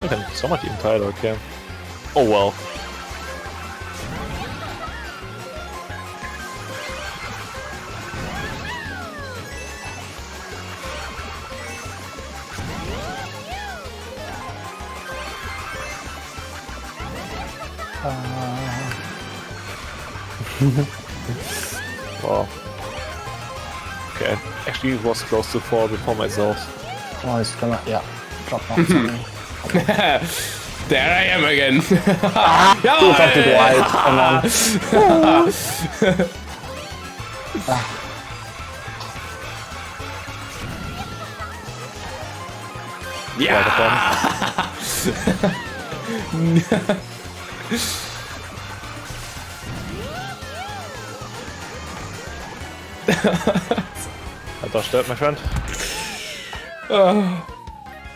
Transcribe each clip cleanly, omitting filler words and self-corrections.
Ich bin so much even tired, okay. Oh well. Wow. Okay, actually it was close to 4 before myself. Oh, it's gonna, yeah. Drop down something. There I am again. You got it right, come on. I dodged that, my friend.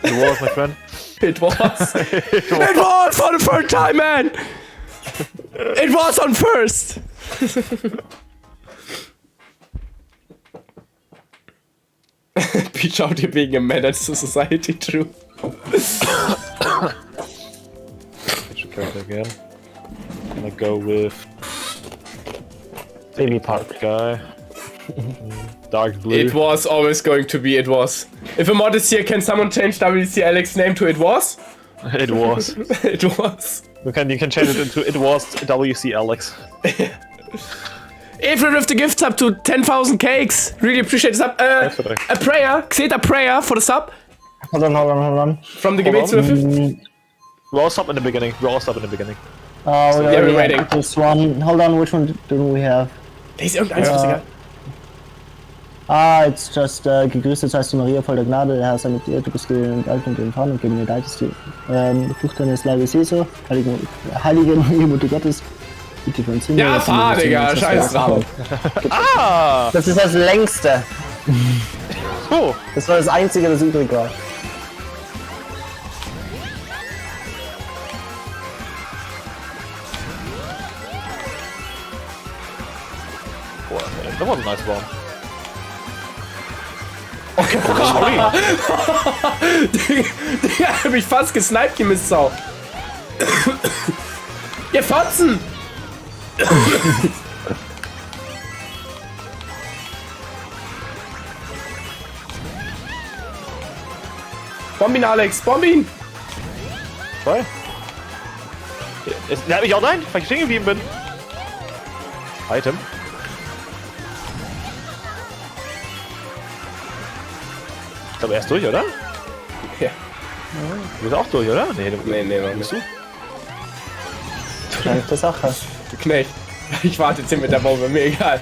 It was, my friend. It was. It was for the third time, man. It was on first. Peach out here being a menace to society, true. Which character again? I'm gonna go with Baby Park. guy. Dark blue. It was always going to be It Was. If a mod is here, can someone change WC Alex's name to It Was? It was. It was. You can change it into It Was WC Alex. April with the gift sub to 10,000 cakes. Really appreciate the sub. A prayer, Xeta prayer for the sub. Hold on. From the Gebet to the 5th. We're all stop in the beginning. Oh, we we're already waiting. have this one. Hold on, which one do we have? Ist irgendeins, was egal. It's just, gegrüßt, das heißt die Maria voll der Gnade, der Herr sei mit dir, du bist gehalten und empfangen und geben dir Leid, die Frucht deines Leibes Jesu, Heilige und Mutter Gottes, bitte für uns hin. Ja, fahr, Digga, scheiß drauf. Ah! Das ist das längste. Oh! Das war das einzige, das übrig war. Boah, that was a nice one. Okay, sorry. Digga, hab mich fast gesniped, die Mistsau. Ihr Fotzen! Bomb ihn, Alex, bomb ihn! Zwei? Der hat mich auch nein, weil ich stehen geblieben bin. Item. Ich glaube, er ist durch, oder? Ja. Du bist auch durch, oder? Nee, Mann. Bist du? Schlechte Sache. Du Knecht. Ich warte jetzt hier mit der Bombe, mir egal.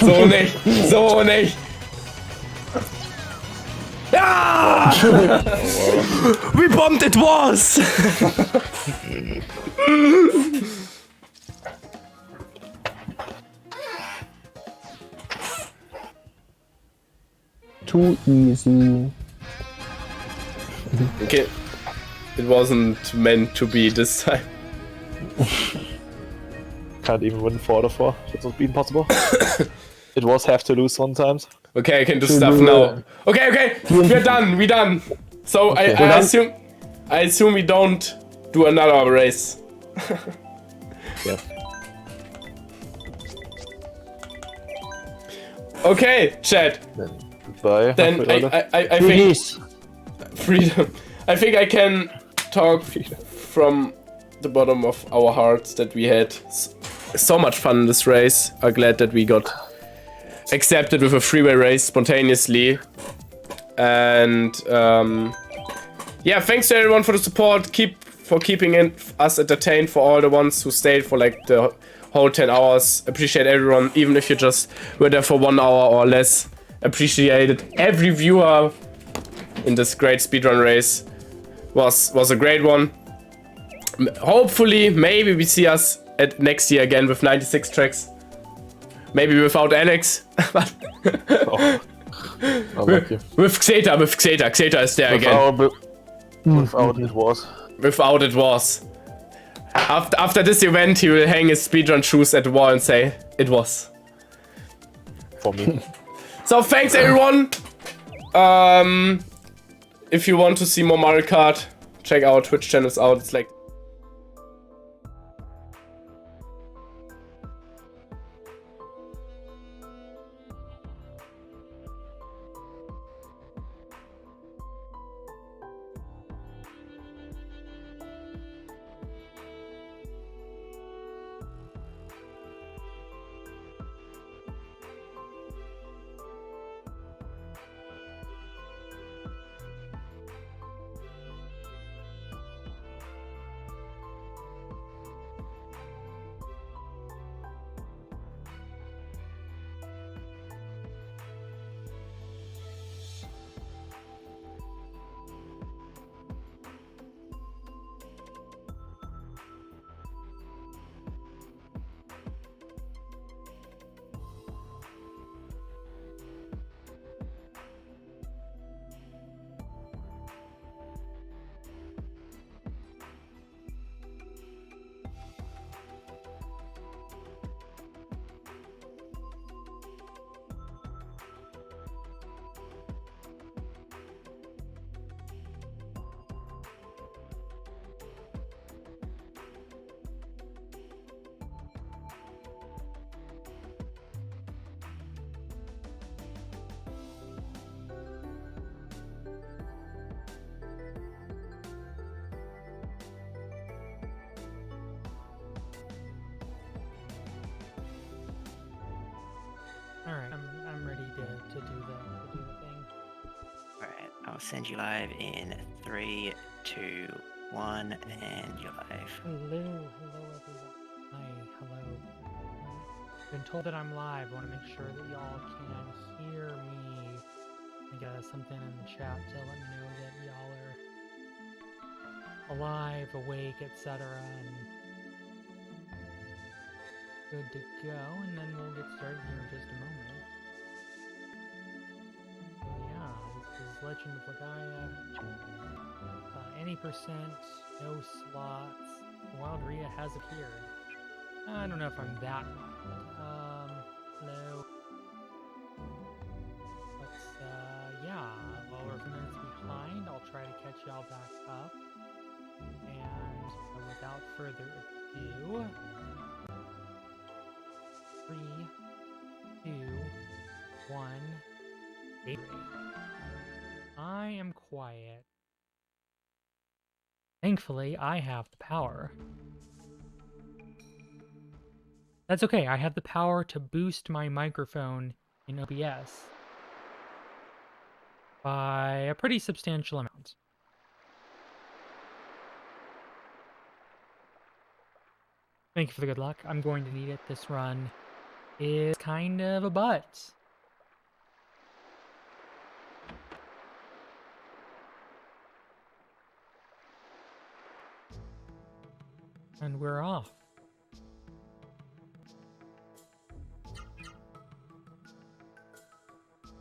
So nicht, so nicht. Ja! We bombed It Was! Too easy. Okay. It wasn't meant to be this time. Can't even win 4 out of 4. That would be impossible. It was have to lose sometimes. Okay, I can do stuff now. Okay, we're done. So Okay. I assume we don't do another race. Yeah. Okay, chat. Goodbye. Then I think Release. freedom. I think I can talk from the bottom of our hearts that we had so much fun in this race. I'm glad that we got accepted with a freeway race spontaneously. And yeah, thanks to everyone for the support. Keeping us entertained, for all the ones who stayed for like the whole 10 hours. Appreciate everyone, even if you just were there for 1 hour or less. Appreciated every viewer in this great speedrun race. Was a great one. Hopefully, maybe we see us at next year again with 96 tracks. Maybe without Alex. Oh. Unlucky. With Xeta. Xeta is there again. Without It Was. Without It Was. After this event, he will hang his speedrun shoes at the wall and say, "It was." For me. So thanks everyone. If you want to see more Mario Kart, check our Twitch channels out. It's like Alright, I'm ready to do the thing. Alright, I'll send you live in 3, 2, 1, and you're live. Hello everyone. Hi, hello. Been told that I'm live. I want to make sure that y'all can hear me. I got something in the chat to let me know that y'all are alive, awake, etc. and good to go, and then we'll get started here in just a moment. So yeah, this is Legend of Legaia. Any percent, no slots. Wild Rhea has appeared. I don't know if I'm that hello. But yeah, while we're a few minutes behind, I'll try to catch y'all back up. And without further ado, 3, 2, 1, Gatorade. I am quiet. Thankfully, I have the power. That's okay, I have the power to boost my microphone in OBS by a pretty substantial amount. Thank you for the good luck. I'm going to need it. This run is kind of a butt. And we're off.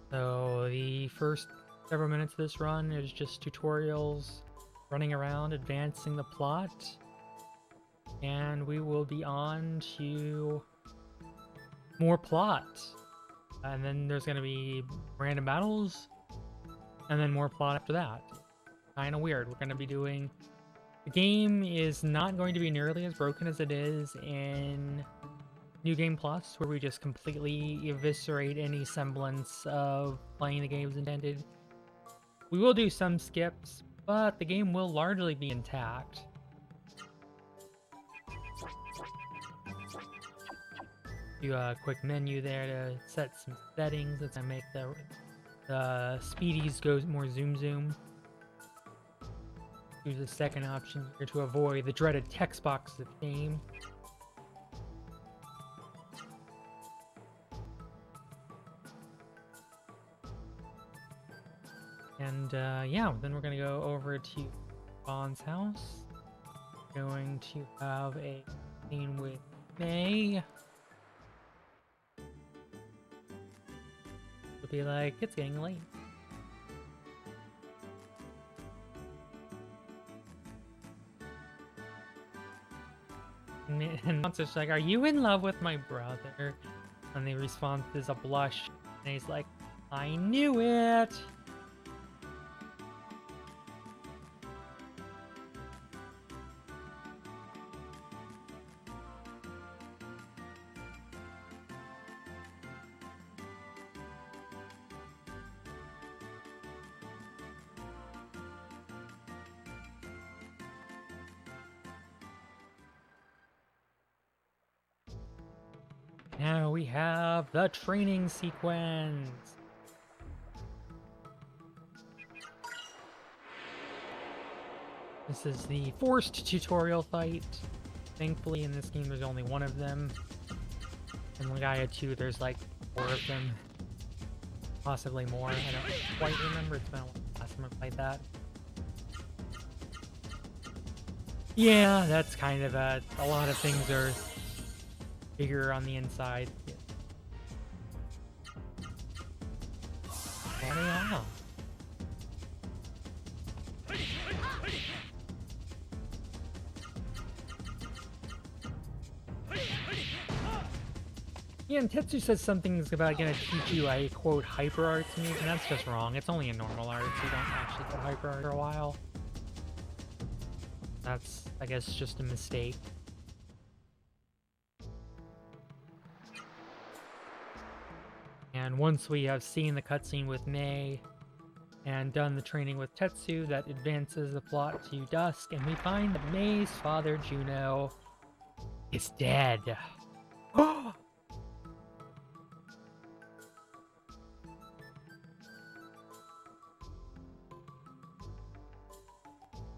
So the first several minutes of this run is just tutorials, running around, advancing the plot, and we will be on to more plot. And then there's going to be random battles, and then more plot after that. Kind of weird. We're going to be doing... The game is not going to be nearly as broken as it is in New Game Plus, where we just completely eviscerate any semblance of playing the game as intended. We will do some skips, but the game will largely be intact. Do a quick menu there to set some settings. Let's make the speedies go more zoom. Use the second option here to avoid the dreaded text boxes of the game. And yeah, then we're gonna go over to Bond's house. Going to have a scene with May. It'll be like, it's getting late. And Monster's like, are you in love with my brother? And the response is a blush. And he's like, I knew it! Now we have the training sequence. This is the forced tutorial fight. Thankfully, in this game, there's only one of them. In Legaia 2, there's like 4 of them. Possibly more. I don't quite remember. It's been a while last time I played that. Yeah, that's kind of a lot of things are bigger on the inside. What are Yeah, and Tetsu says something's about gonna teach you a quote hyper art technique, and that's just wrong. It's only a normal art, so you don't actually get hyper art for a while. That's, I guess, just a mistake. And once we have seen the cutscene with Mei and done the training with Tetsu, that advances the plot to dusk, and we find that Mei's father, Juno, is dead.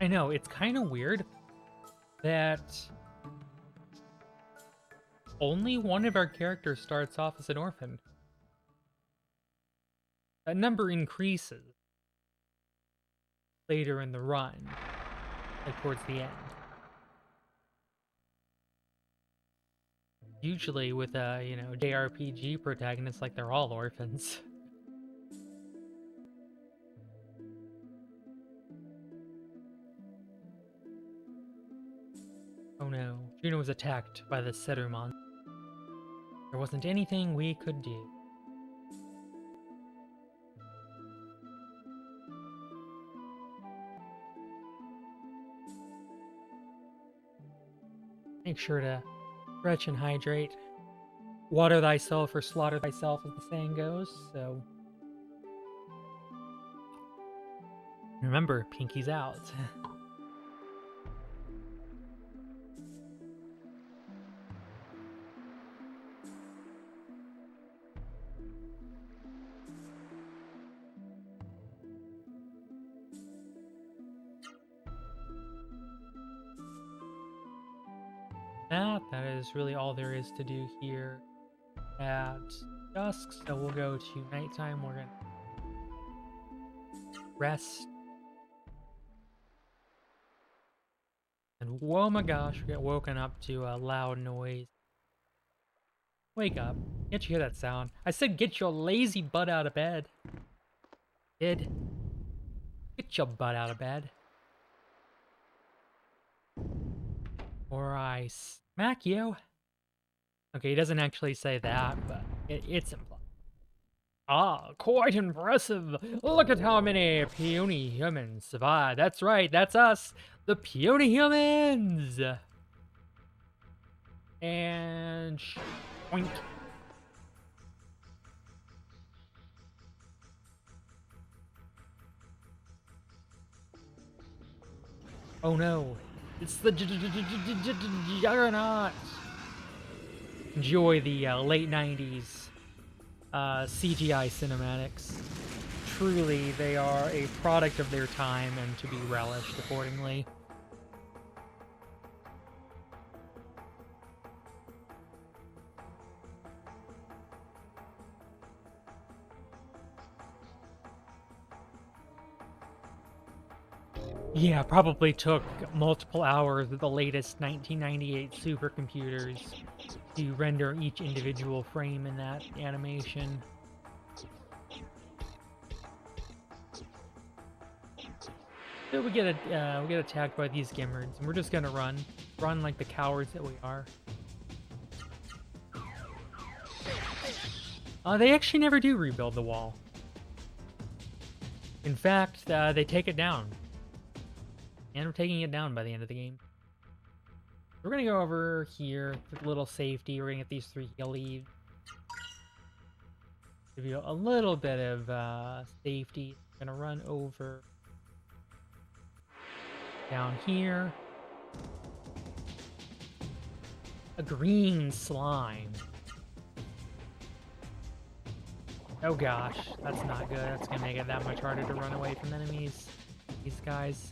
I know, it's kind of weird that only one of our characters starts off as an orphan. That number increases later in the run, like towards the end. Usually with a, JRPG protagonist, like they're all orphans. Oh no, Juno was attacked by the Serumon. There wasn't anything we could do. Make sure to stretch and hydrate. Water thyself or slaughter thyself, as the saying goes, so... Remember, pinky's out. That is really all there is to do here at dusk, so we'll go to nighttime. We're gonna rest. And whoa my gosh, we get woken up to a loud noise. Wake up. Can't you hear that sound? I said get your lazy butt out of bed. Kid. Get your butt out of bed. Or I smack you. Okay, he doesn't actually say that, but it's implied. Ah, quite impressive. Look at how many puny humans survive. That's right, that's us. The puny humans. And... Oink. Oh no. It's the Juggernaut! Enjoy the late 90s CGI cinematics. Truly, they are a product of their time and to be relished accordingly. Yeah, probably took multiple hours with the latest 1998 supercomputers to render each individual frame in that animation. So we get attacked by these Gimmerds, and we're just gonna run like the cowards that we are. They actually never do rebuild the wall. In fact, they take it down. And we're taking it down by the end of the game. We're gonna go over here for a little safety. We're gonna get these 3 heal leaves. Give you a little bit of safety. We're gonna run over down here. A green slime. Oh gosh, that's not good. That's gonna make it that much harder to run away from enemies. These guys.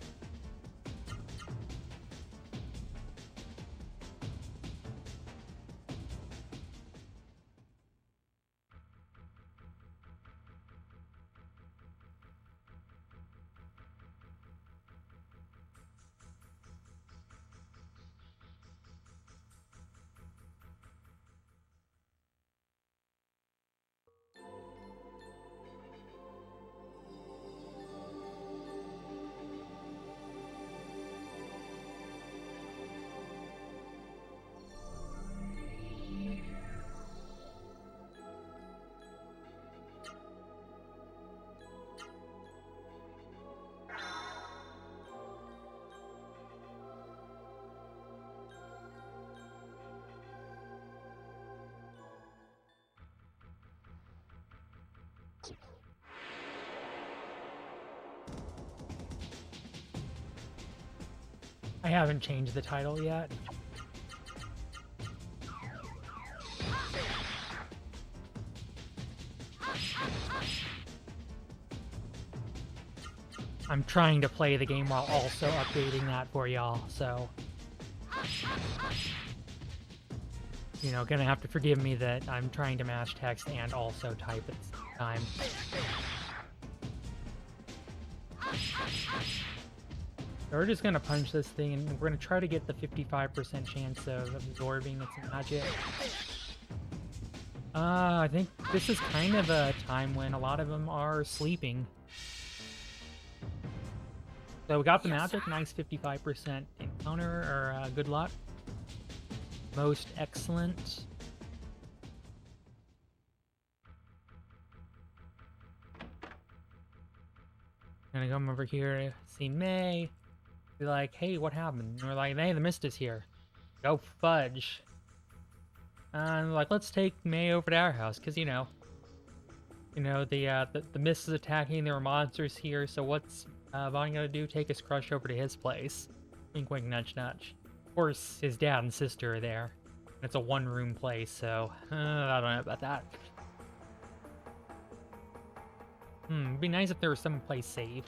I haven't changed the title yet. I'm trying to play the game while also updating that for y'all, so... You know, gonna have to forgive me that I'm trying to mash text and also type at the same time. So we're just gonna punch this thing, and we're gonna try to get the 55% chance of absorbing its magic. I think this is kind of a time when a lot of them are sleeping. So we got the magic, nice 55% encounter, or good luck. Most excellent. Gonna come over here, see May. Be like, hey, what happened? And we're like, hey, the mist is here. Go fudge. And we're like, let's take May over to our house, because you know, the mist is attacking. There are monsters here. So what's Vaughn gonna do? Take his crush over to his place. Wink, wink, nudge, nudge. Of course, his dad and sister are there. It's a one-room place, so I don't know about that. It'd be nice if there was some place safe.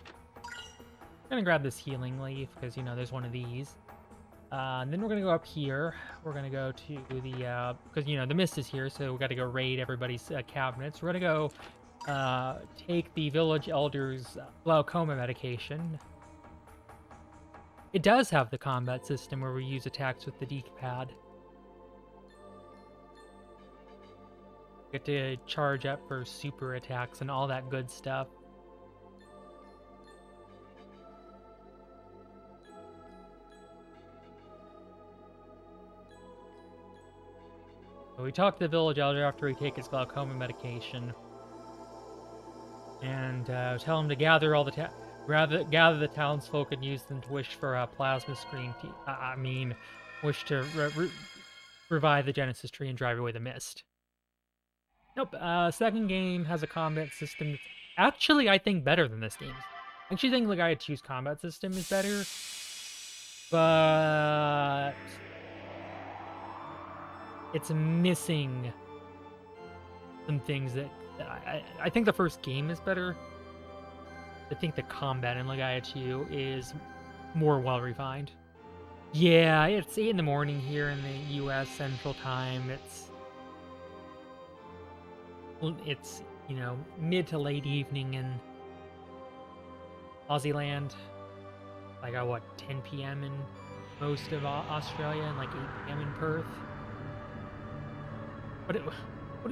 I'm gonna grab this healing leaf because, you know, there's one of these. And then we're gonna go up here. We're gonna go to the because, you know, the mist is here, so we got to go raid everybody's cabinets. We're gonna go take the village elder's glaucoma medication. It does have the combat system where we use attacks with the D-pad. Get to charge up for super attacks and all that good stuff. So we talk to the village elder after we take his glaucoma medication, and tell him to gather all the gather the townsfolk and use them to wish for a plasma screen. Wish to revive the Genesis tree and drive away the mist. Nope. Second game has a combat system that's actually, I think, better than this game. I actually think Legaia 2's combat system is better, but it's missing some things that I think the first game is better. I think the combat in Legaia 2 is more well refined. Yeah, it's 8 in the morning here in the US Central Time. It's, you know, mid to late evening in Aussie land. Like at what, 10 p.m. in most of Australia and like 8 p.m. in Perth.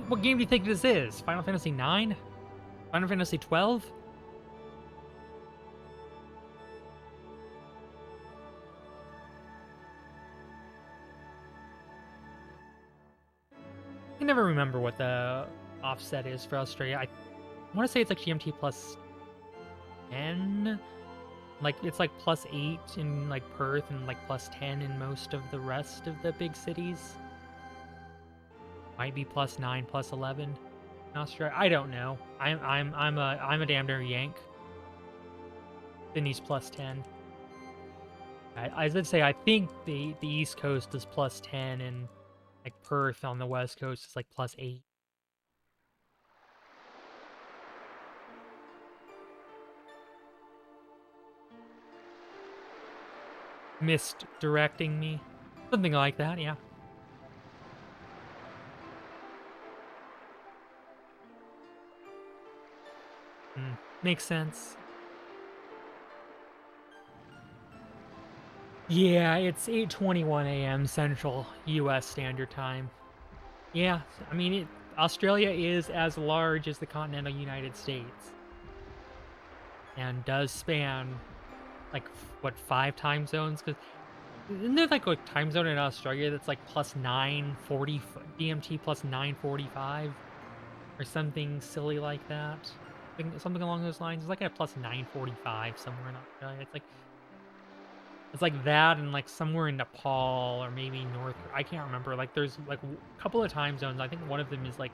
What game do you think this is? Final Fantasy 9? Final Fantasy 12? I can never remember what the offset is for Australia. I want to say it's like GMT plus 10. Like it's like plus 8 in like Perth and like plus 10 in most of the rest of the big cities. Might be plus 9, plus 11 in Australia. I don't know. I'm a damn near Yank. Sydney's plus 10. I did say I think the East Coast is plus 10 and like Perth on the West Coast is like plus 8. misdirecting me. Something like that, yeah. Makes sense. Yeah, it's 8:21 a.m. Central U.S. Standard Time. Yeah, I mean, Australia is as large as the continental United States. And does span, like, what, 5 time zones? Because isn't there, like, a time zone in Australia that's, like, plus 940, DMT plus 945? Or something silly like that? Something along those lines. It's like a plus 945 somewhere in Australia. It's like that, and like somewhere in Nepal or maybe North. I can't remember. Like there's like a couple of time zones. I think one of them is like.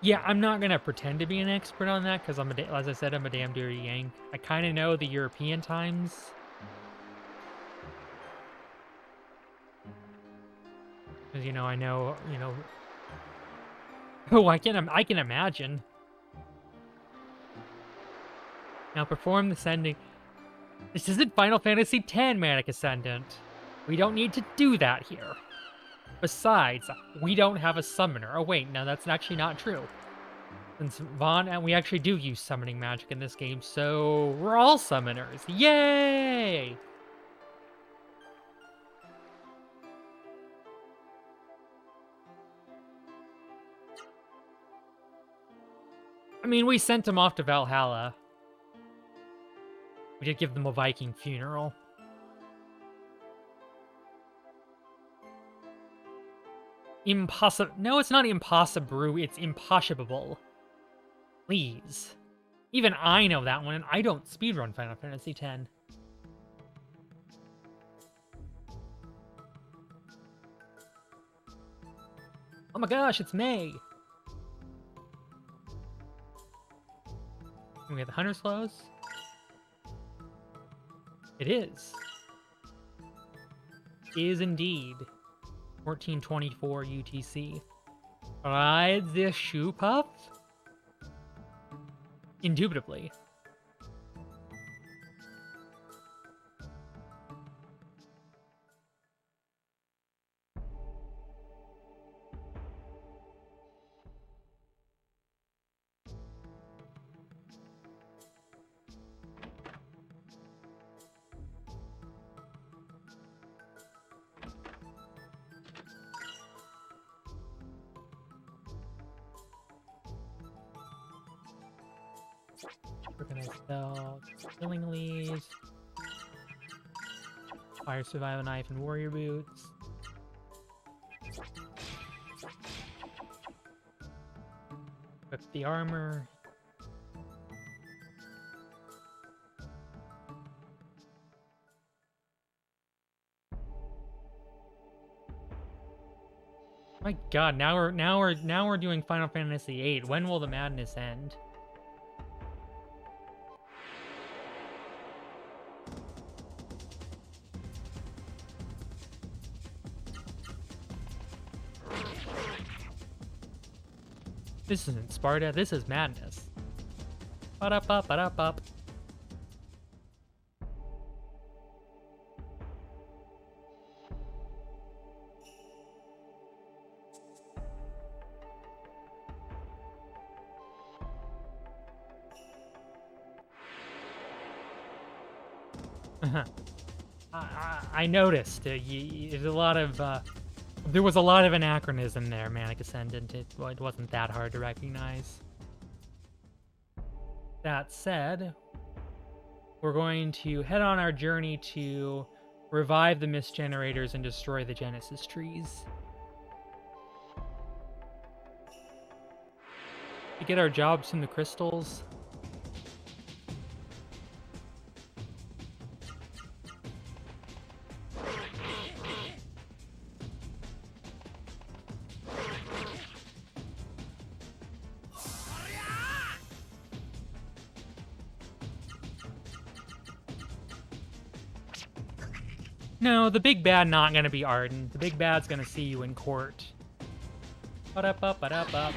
Yeah, I'm not gonna pretend to be an expert on that because as I said, I'm a damn dirty Yank. I kind of know the European times. Because, you know, I know, you know... Oh, I can imagine. Now perform the sending. This isn't Final Fantasy X, Manic Ascendant. We don't need to do that here. Besides, we don't have a summoner. Oh wait, no, that's actually not true. Since Vaughn and we actually do use summoning magic in this game, so we're all summoners. Yay! I mean, we sent them off to Valhalla. We did give them a Viking funeral. Impossible. No, it's not impossible. It's impossible. Please. Even I know that one, and I don't speedrun Final Fantasy X. Oh my gosh, it's May. We have the Hunter's Close. It is. Is indeed. 1424 UTC. Ride the shoe pup? Indubitably. We're gonna sell Killing Leaves, Fire Survival Knife and Warrior Boots. Equip the armor. My God, now we're doing Final Fantasy VIII. When will the madness end? This isn't Sparta, this is madness. Ba-da-ba, ba-da-ba. I noticed there's a lot of there was a lot of anachronism there, Manic Ascendant. It wasn't that hard to recognize. That said, we're going to head on our journey to revive the mist generators and destroy the Genesis trees. To get our jobs from the crystals. No, the big bad not gonna be Arden. The big bad's gonna see you in court. Ba-da-ba, ba-da-ba.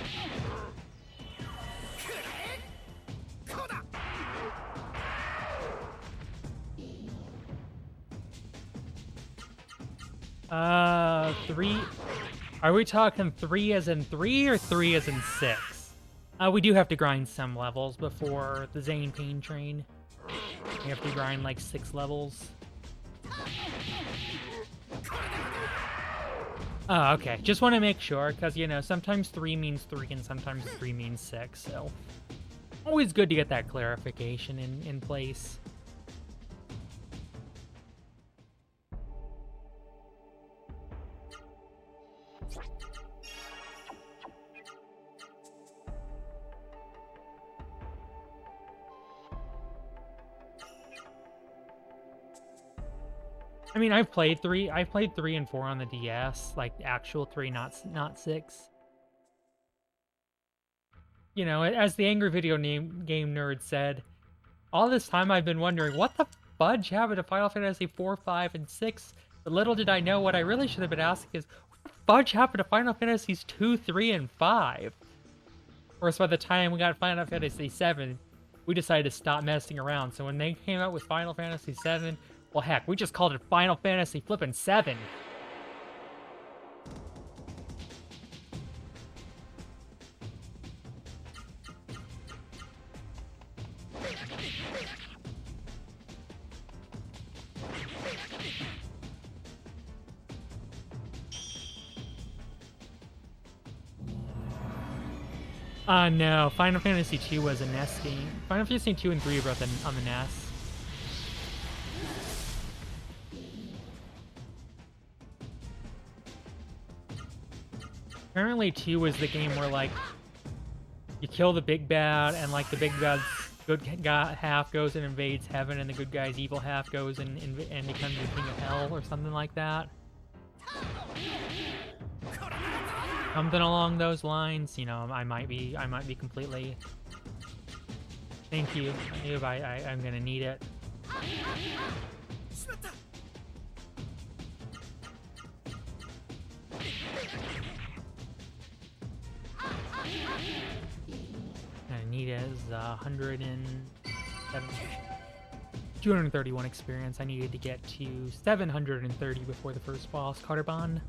Three. Are we talking 3 as in 3 or 3 as in 6? We do have to grind some levels before the Zane Pain Train. We have to grind like 6 levels. Oh, okay. Just want to make sure, because, you know, sometimes 3 means 3 and sometimes 3 means 6, so... Always good to get that clarification in place. I mean, I've played 3 and 4 on the DS, like actual 3, not 6. You know, as the Angry Video Game Nerd said, all this time I've been wondering, what the fudge happened to Final Fantasy 4, 5, and 6? But little did I know, what I really should have been asking is, what the fudge happened to Final Fantasies 2, 3, and 5? Of course, by the time we got Final Fantasy 7, we decided to stop messing around. So when they came out with Final Fantasy 7, well, heck, we just called it Final Fantasy flippin' 7. No, Final Fantasy 2 was a NES game. Final Fantasy 2 and 3 were both on the NES. Apparently 2 was the game where, like, you kill the big bad, and, like, the big bad's good half goes and invades heaven, and the good guy's evil half goes and becomes the king of hell, or something like that. Something along those lines, you know. I might be completely... Thank you. I'm gonna need it. I need it is 231 experience. I needed to get to 730 before the first boss, Carterbon.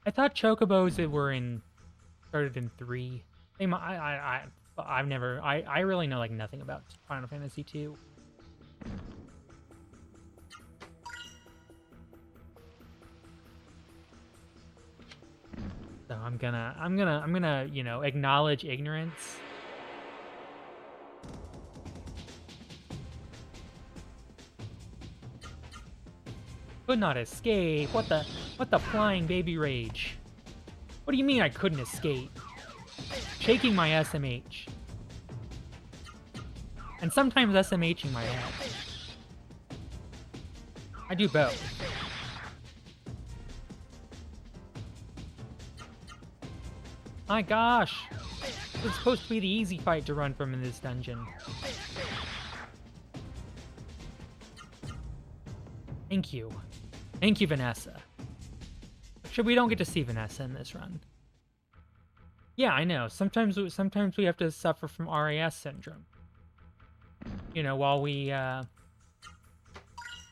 I thought Chocobos started in 3. I really know like nothing about Final Fantasy 2. So I'm gonna, you know, acknowledge ignorance. Could not escape. What the flying baby rage? What do you mean I couldn't escape? Shaking my SMH. And sometimes SMHing my head. I do both. My gosh! It's supposed to be the easy fight to run from in this dungeon. Thank you. Thank you, Vanessa. Actually, we don't get to see Vanessa in this run. Yeah, I know. Sometimes we have to suffer from RAS syndrome. You know, while we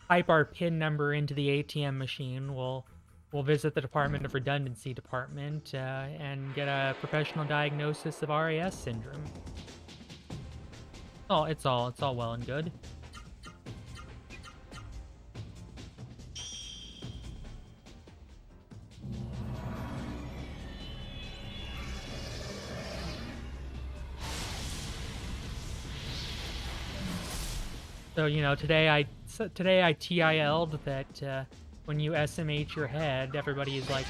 type our PIN number into the ATM machine, we'll visit the Department of Redundancy Department and get a professional diagnosis of RAS syndrome. Oh, it's all well and good. So, you know, today I TIL'd that when you SMH your head, everybody is like,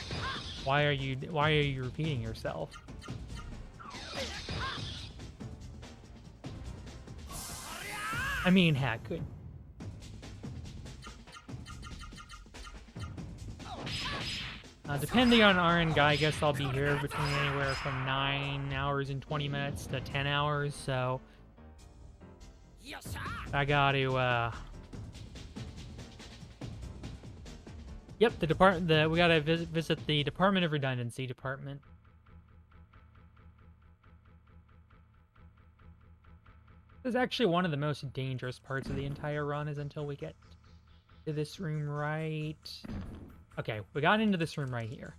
why are you repeating yourself? I mean, heck, Depending on RNG, I guess I'll be here between anywhere from 9 hours and 20 minutes to 10 hours, so I got to, yep, we gotta visit the Department of Redundancy department. This is actually one of the most dangerous parts of the entire run, is until we get to this room right... Okay, we got into this room right here.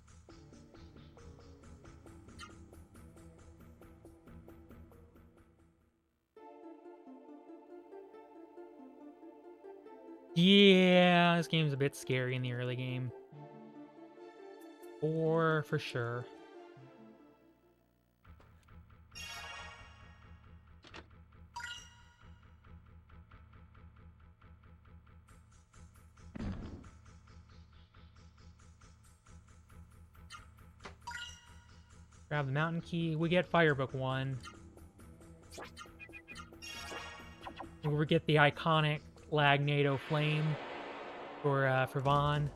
Yeah, this game's a bit scary in the early game. For sure. Grab the mountain key. We get Firebook 1. We get the iconic Lagnado Flame for Vaughn.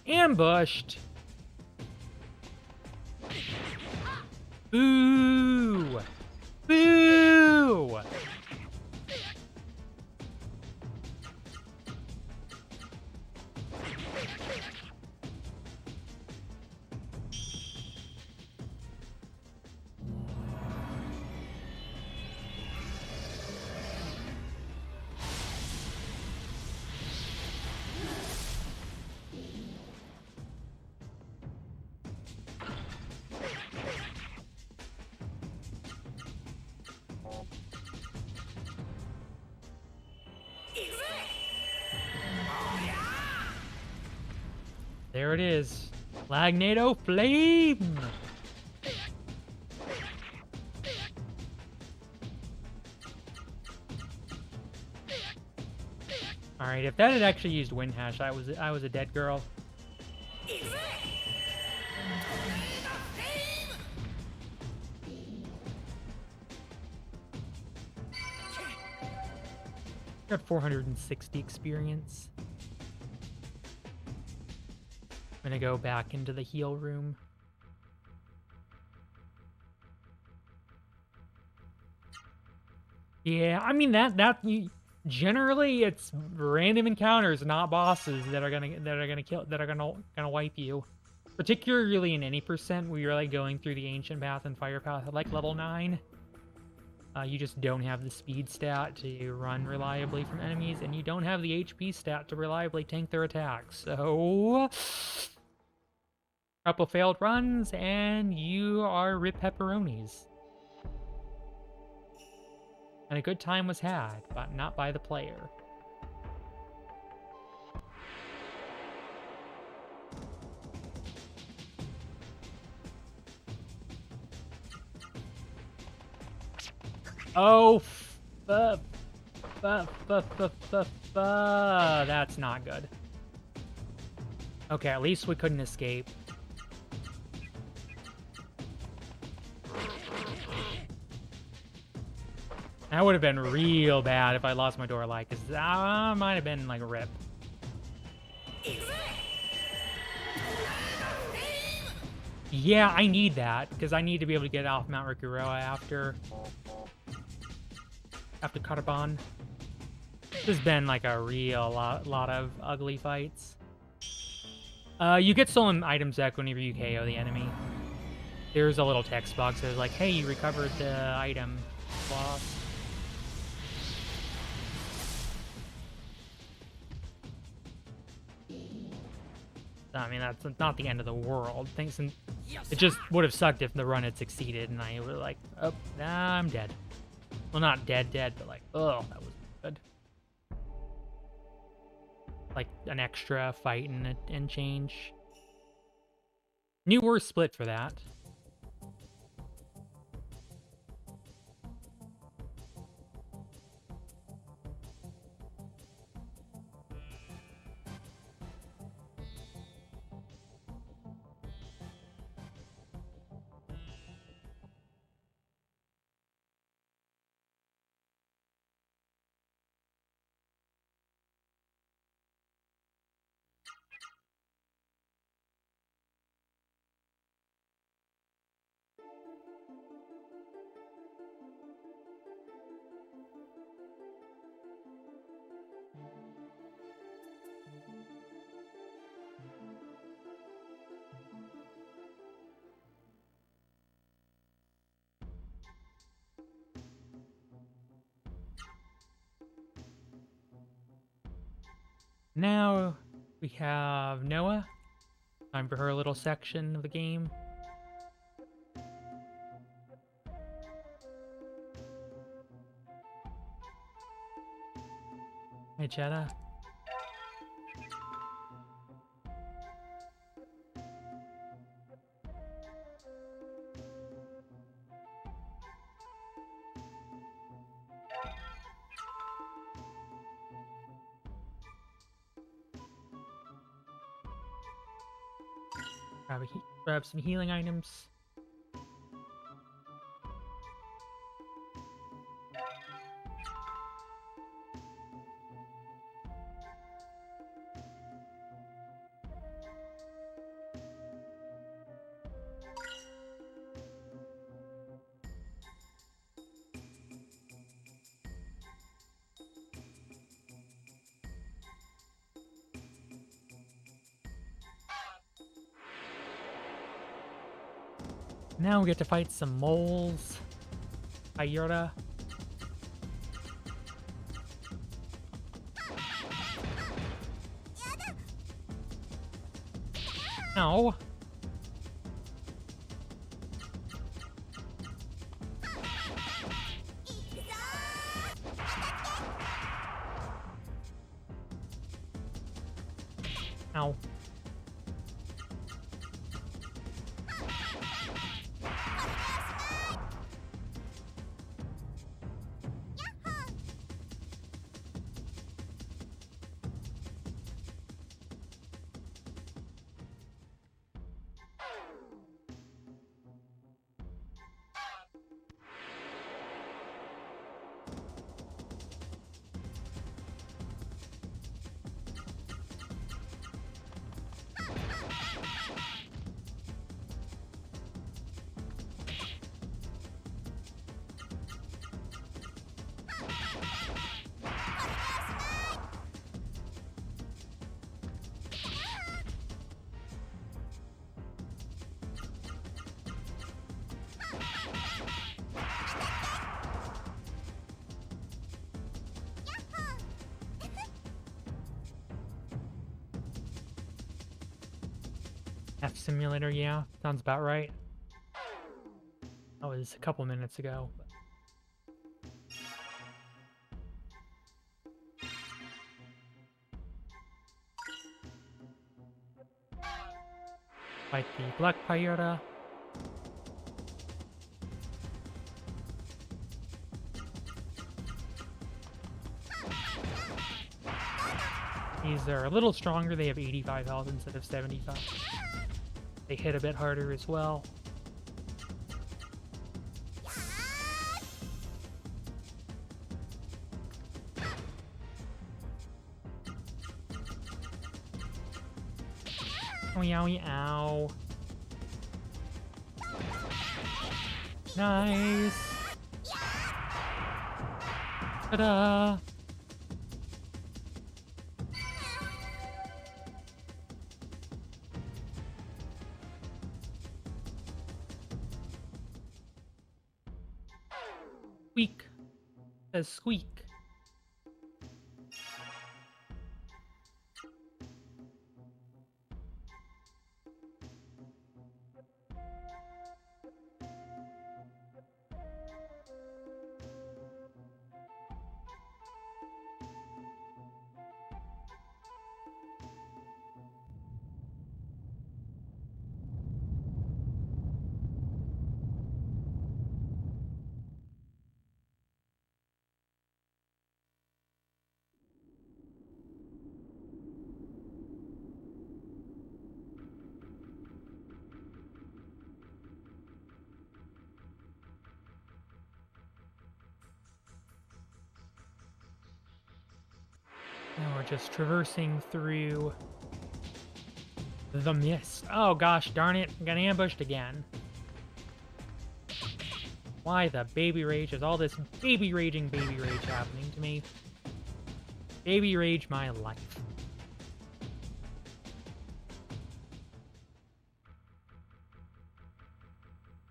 Ambushed! Boo! Boo! There it is. Lagnado Flame! Alright, if that had actually used Wind Hash, I was a dead girl. Got 460 experience. I'm gonna go back into the heal room. Yeah, I mean generally it's random encounters, not bosses that are gonna wipe you. Particularly in any percent where you're like going through the ancient path and fire path at like level 9. You just don't have the speed stat to run reliably from enemies, and you don't have the HP stat to reliably tank their attacks. So, couple failed runs, and you are rip pepperonis. And a good time was had, but not by the player. Oh, that's not good. Okay, at least we couldn't escape. That would have been real bad if I lost my door light, because that might have been like a rip. Yeah, I need that, because I need to be able to get off Mount Rikuroa after Caraban. This has been like a real lot of ugly fights. You get stolen items back whenever you KO the enemy. There's a little text box that is like, hey, you recovered the item lost. I mean, that's not the end of the world. It just would have sucked if the run had succeeded and I was like, oh, nah, I'm dead. Well, not dead, but like, oh, that was good. Like an extra fight and change. New worst split for that. Now we have Noah. Time for her little section of the game. Hey, Chetta. Grab some healing items. Now we get to fight some moles. Ayura. Ow. Ow. F simulator, yeah, sounds about right. That was a couple minutes ago. Fight the Black Pyota. These are a little stronger, they have 85 health instead of 75. They hit a bit harder as well. Owie, owie, ow. Nice. Ta-da. Squeak. Says squeak. Now we're just traversing through the mist. Oh gosh, darn it, I got ambushed again. Why the baby rage? Is all this baby rage happening to me? Baby rage my life.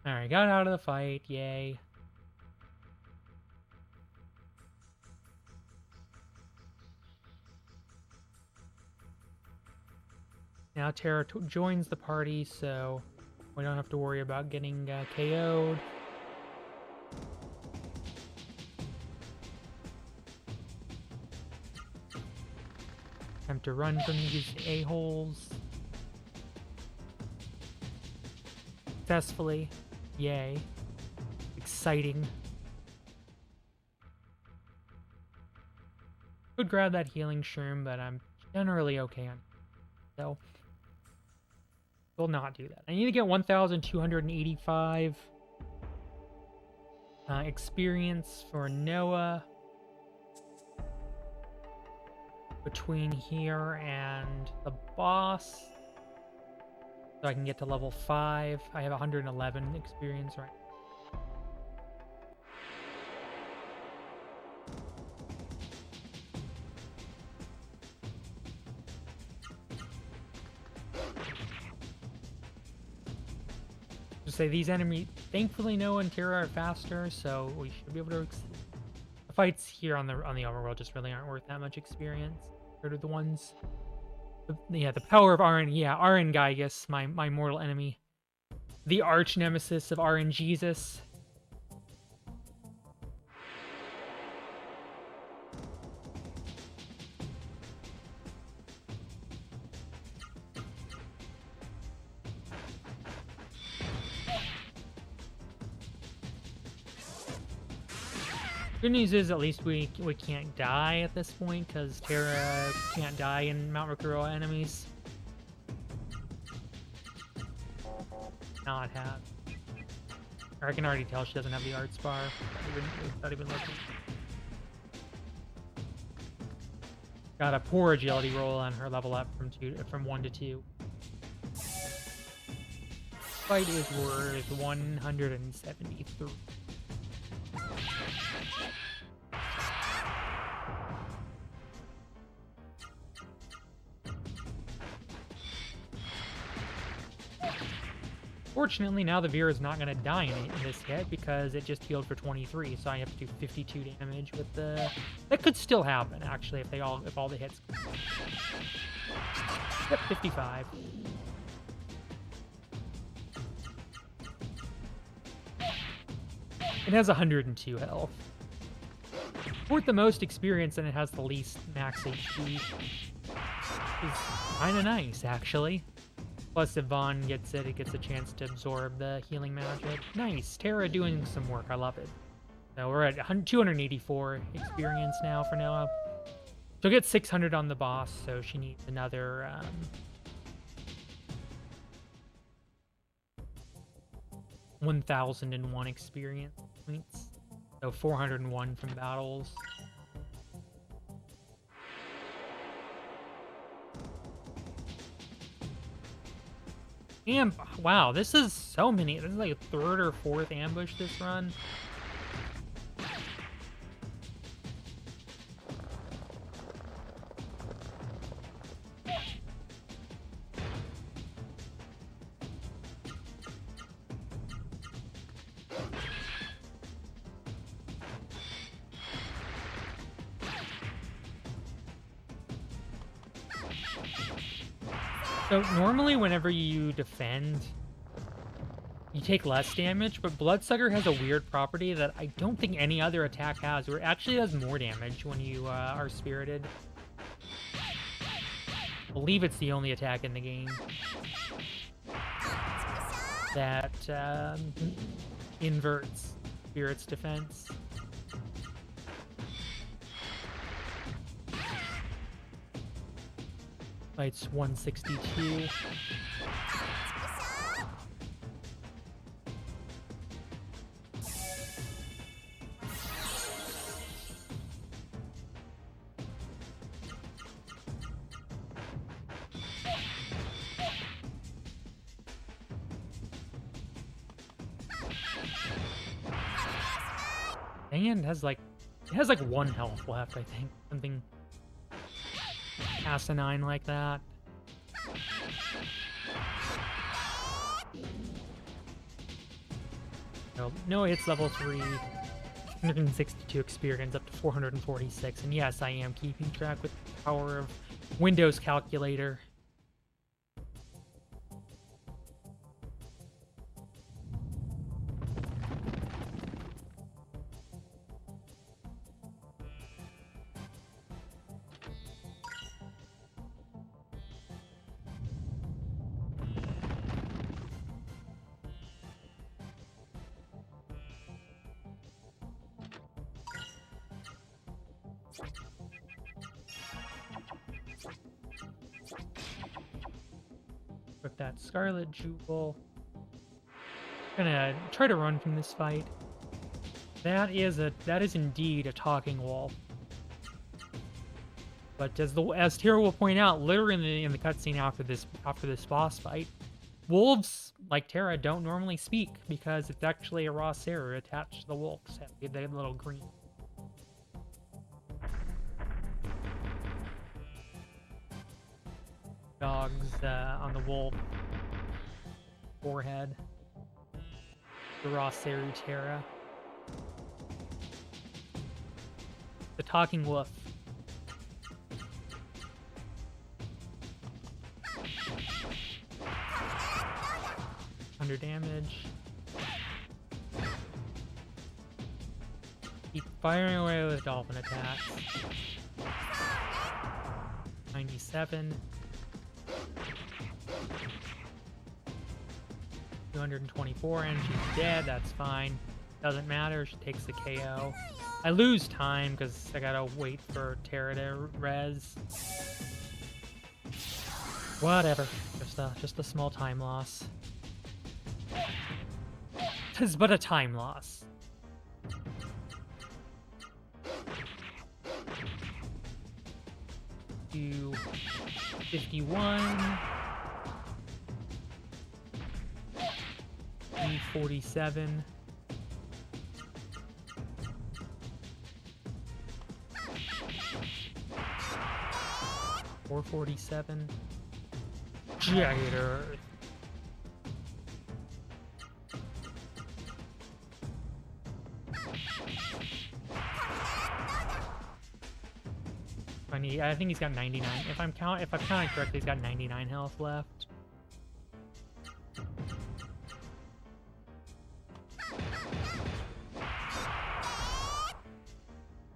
Alright, got out of the fight, yay. Now Terra joins the party, so we don't have to worry about getting KO'd. Time to run from these a-holes. Successfully. Yay. Exciting. Could grab that healing shroom, but I'm generally okay on it. So will not do that. I need to get 1,285 experience for Noah. Between here and the boss, so I can get to level 5. I have 111 experience right now. Just say these enemies, thankfully Noah and Terra are faster, so we should be able to. The fights here on the overworld just really aren't worth that much experience. Compared to the ones, the power of RN, RN Gygus, my mortal enemy, the arch nemesis of RN Jesus. Good news is at least we can't die at this point, because Terra can't die in Mount Riacorvidiva enemies. Not have. Or I can already tell she doesn't have the arts bar. Without even looking. Got a poor agility roll on her level up from 1 to 2. Fight is worth 173. Fortunately, now the Vera is not going to die in this hit because it just healed for 23, so I have to do 52 damage with the... That could still happen, actually, if all the hits... Yep, 55. It has 102 health. Worth the most experience, and it has the least max HP. It's kind of nice, actually. Plus, if Vaughn gets it, it gets a chance to absorb the healing magic. Nice! Terra doing some work. I love it. So we're at 284 experience now for Noah. She'll get 600 on the boss, so she needs another... 1,001 experience points. So 401 from battles. And wow, this is so many. This is like a 3rd or 4th ambush this run. So normally whenever you defend, you take less damage, but Bloodsucker has a weird property that I don't think any other attack has, where it actually does more damage when you are spirited. I believe it's the only attack in the game that inverts Spirit's defense. Fight's 162. And it has like 1 health left, I think. Something asinine like that. No, it's level 3, 162 experience up to 446, and yes, I am keeping track with the power of Windows Calculator. that Scarlet Jewel. Gonna try to run from this fight. That is indeed a talking wolf. But as Tara will point out, literally in the cutscene after this boss fight, wolves like Tara don't normally speak because it's actually a raw Seru attached to the wolves. They have little green. Dogs on the wolf forehead. The raw Seru Tara. The talking wolf. Under damage. Keep firing away with dolphin attacks. 97. 224 and she's dead, that's fine. Doesn't matter, she takes the KO. I lose time because I gotta wait for Tara to res. Whatever, just a small time loss. Tis but a time loss. To 51. 47. $447. Jagged Earth. I think he's got 99. If I'm counting correctly, he's got 99 health left.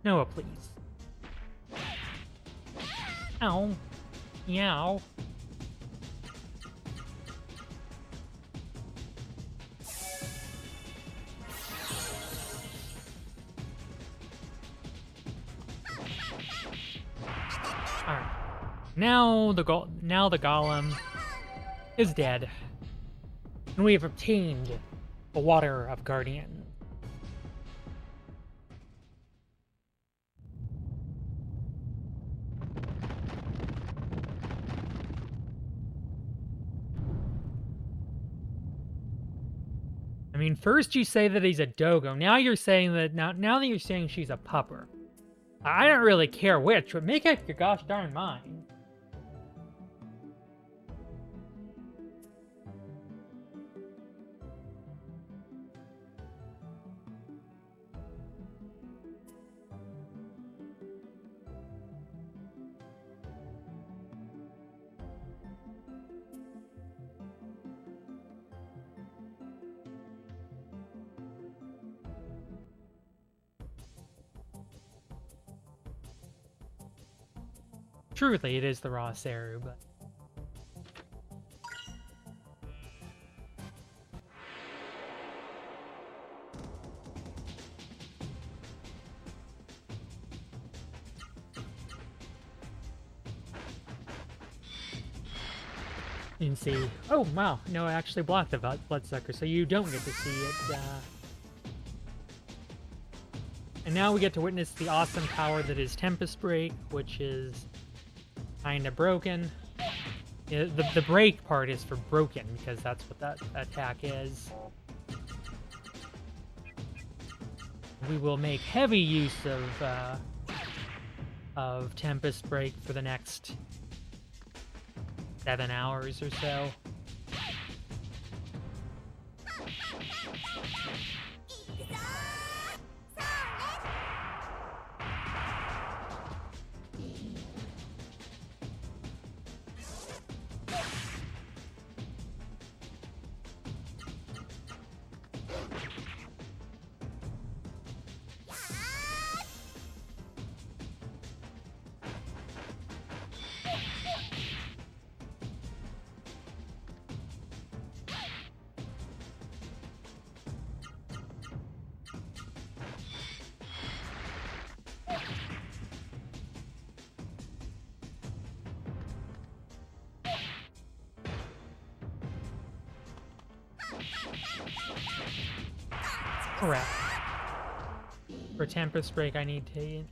Noah, please. Ow. Meow. Alright. Now the golem is dead. And we have obtained the Water of Guardian. I mean, first you say that he's a dogo. Now you're saying that now that you're saying she's a pupper. I don't really care which, but make up your gosh darn mind. Truly, it is the raw Seru, but... You can see... Oh, wow. No, I actually blocked the Bloodsucker, so you don't get to see it. And now we get to witness the awesome power that is Tempest Break, which is kind of broken. The break part is for broken, because that's what that attack is. We will make heavy use of Tempest Break for the next 7 hours or so. Correct. For Tempest Break, I need to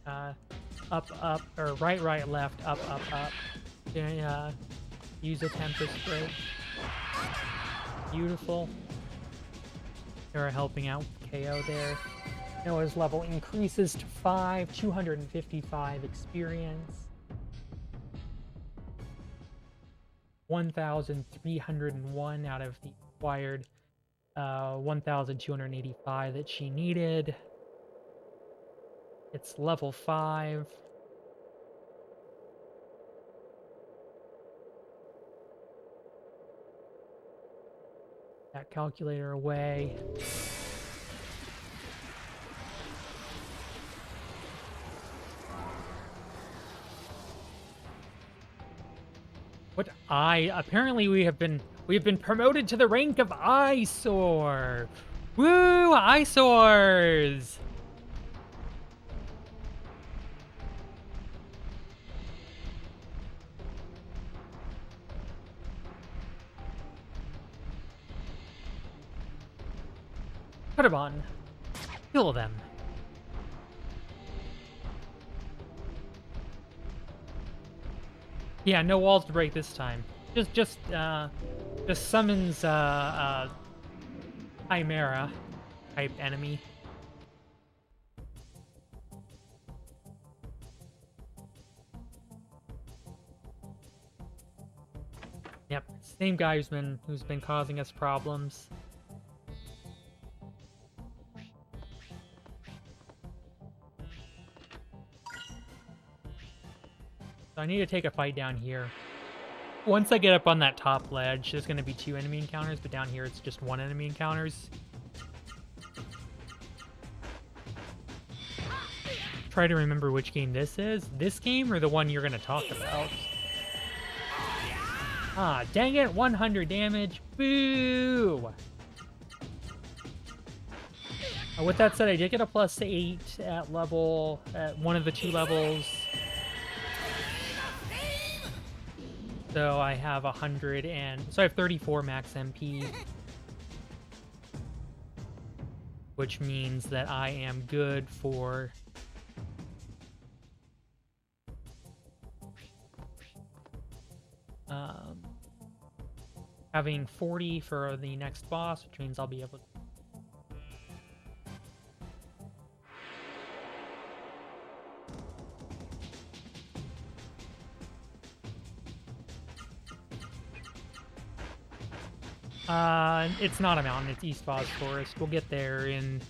up, or right, left, up. Then use a Tempest Break. Beautiful. They're helping out with KO there. Noah's level increases to 5, 255 experience. 1,301 out of the required 1,285 that she needed. It's level 5. That calculator away. What apparently we have been promoted to the rank of eyesore. Woo, eyesores! Put them on. Kill them. Yeah, no walls to break this time. Just summons Chimera type enemy. Yep, same guy who's been causing us problems. So I need to take a fight down here. Once I get up on that top ledge, there's going to be 2 enemy encounters, but down here it's just 1 enemy encounters. Try to remember which game this is. This game or the one you're going to talk about? Ah, dang it, 100 damage. Boo! With that said, I did get a +8 at one of the 2 levels. So I have 100 so I have 34 max MP. Which means that I am good for having 40 for the next boss, which means I'll be able to it's not a mountain, it's East Foz Forest. We'll get there in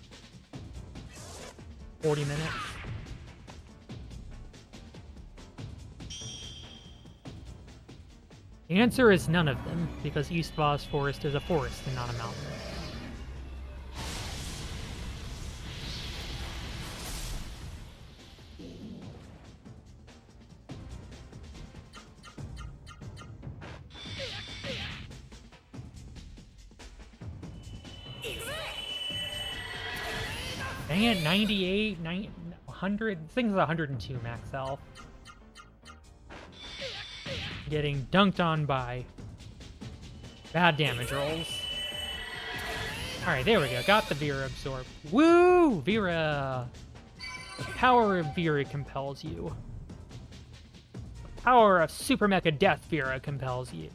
40 minutes. The answer is none of them, because East Foz Forest is a forest and not a mountain. Dang it, 98, 100, this thing's 102 max health. Getting dunked on by bad damage rolls. Alright, there we go, got the Vera absorb. Woo! Vera! The power of Vera compels you. The power of Super Mecha Death Vera compels you.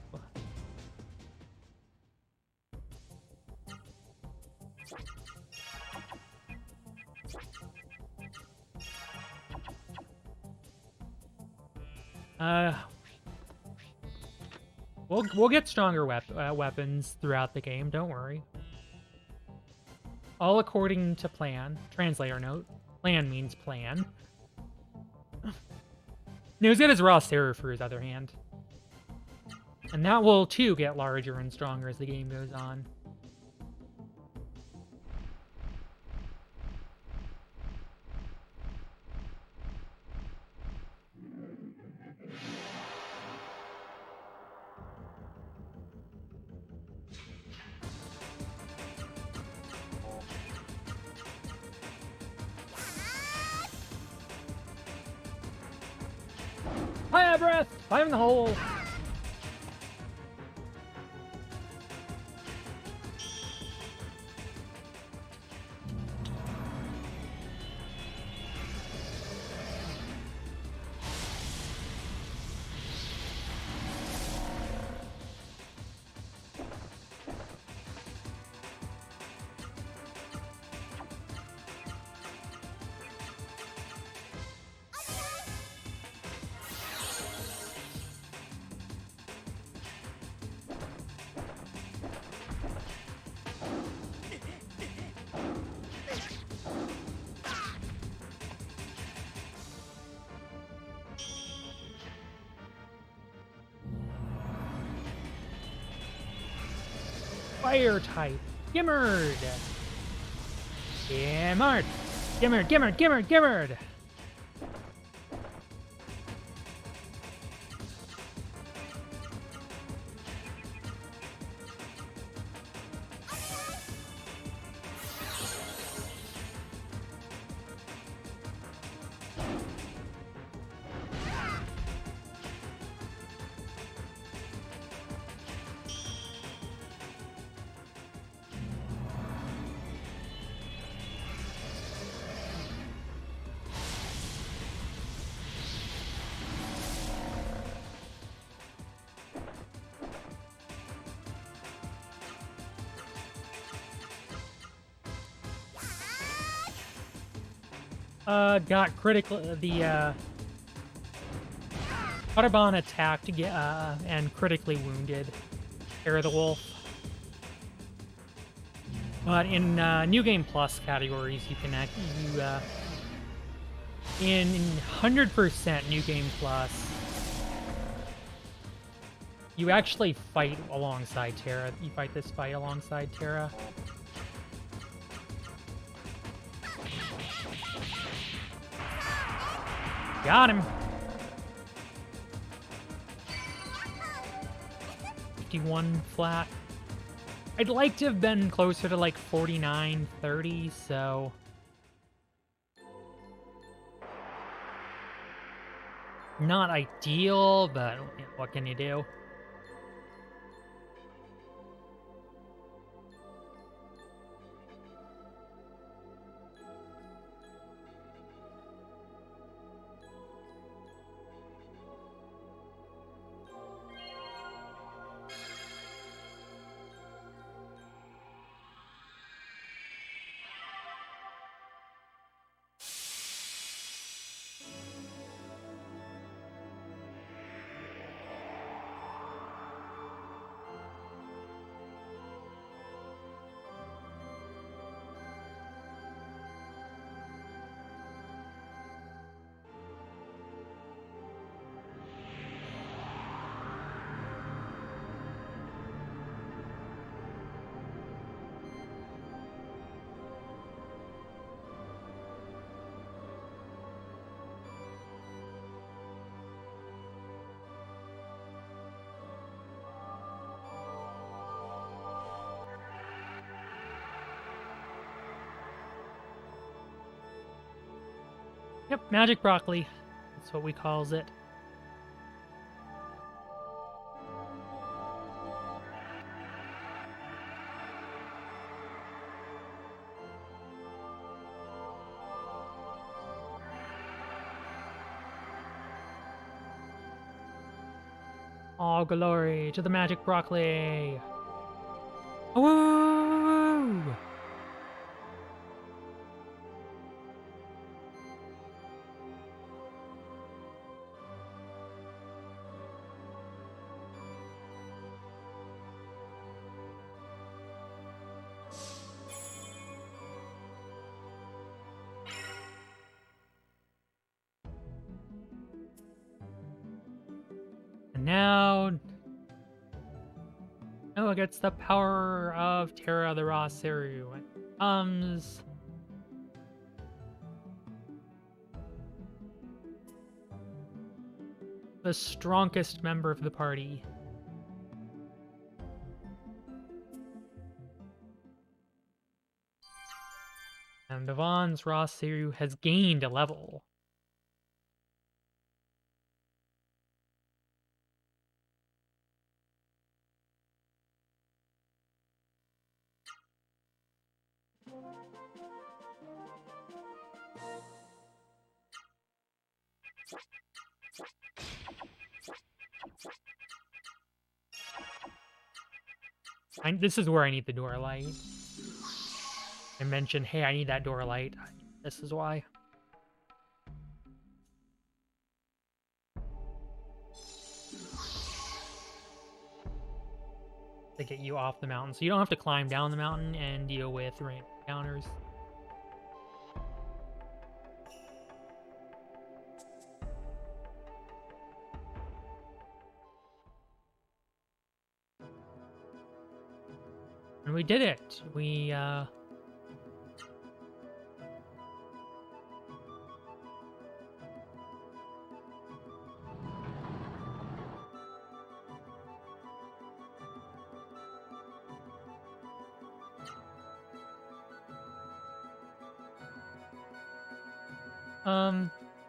We'll get stronger weapons throughout the game, don't worry. All according to plan. Translator note. Plan means plan. No, as good as Raw Terror for his other hand. And that will, too, get larger and stronger as the game goes on. Fire breath! Fire in the hole! Fire type. Gimmerd. Gimmerd. Gimmerd, Gimmerd, Gimmerd, Gimmerd. Got critical, the, Autobahn attacked, and critically wounded Terra the Wolf. But in, New Game Plus categories, you can in 100% New Game Plus, you actually fight alongside Terra. You fight this fight alongside Terra. Got him. 51 flat. I'd like to have been closer to like 49, 30, so... Not ideal, but what can you do? Yep, magic broccoli. That's what we calls it. All glory to the magic broccoli. Woo! And now, Noah gets the power of Terra the Raw Seru. It comes the strongest member of the party. And Devon's Raw Seru has gained a level. This is where I need the door light. I mentioned, hey, I need that door light. This is why. To get you off the mountain, so you don't have to climb down the mountain and deal with ramp counters. And we did it. We,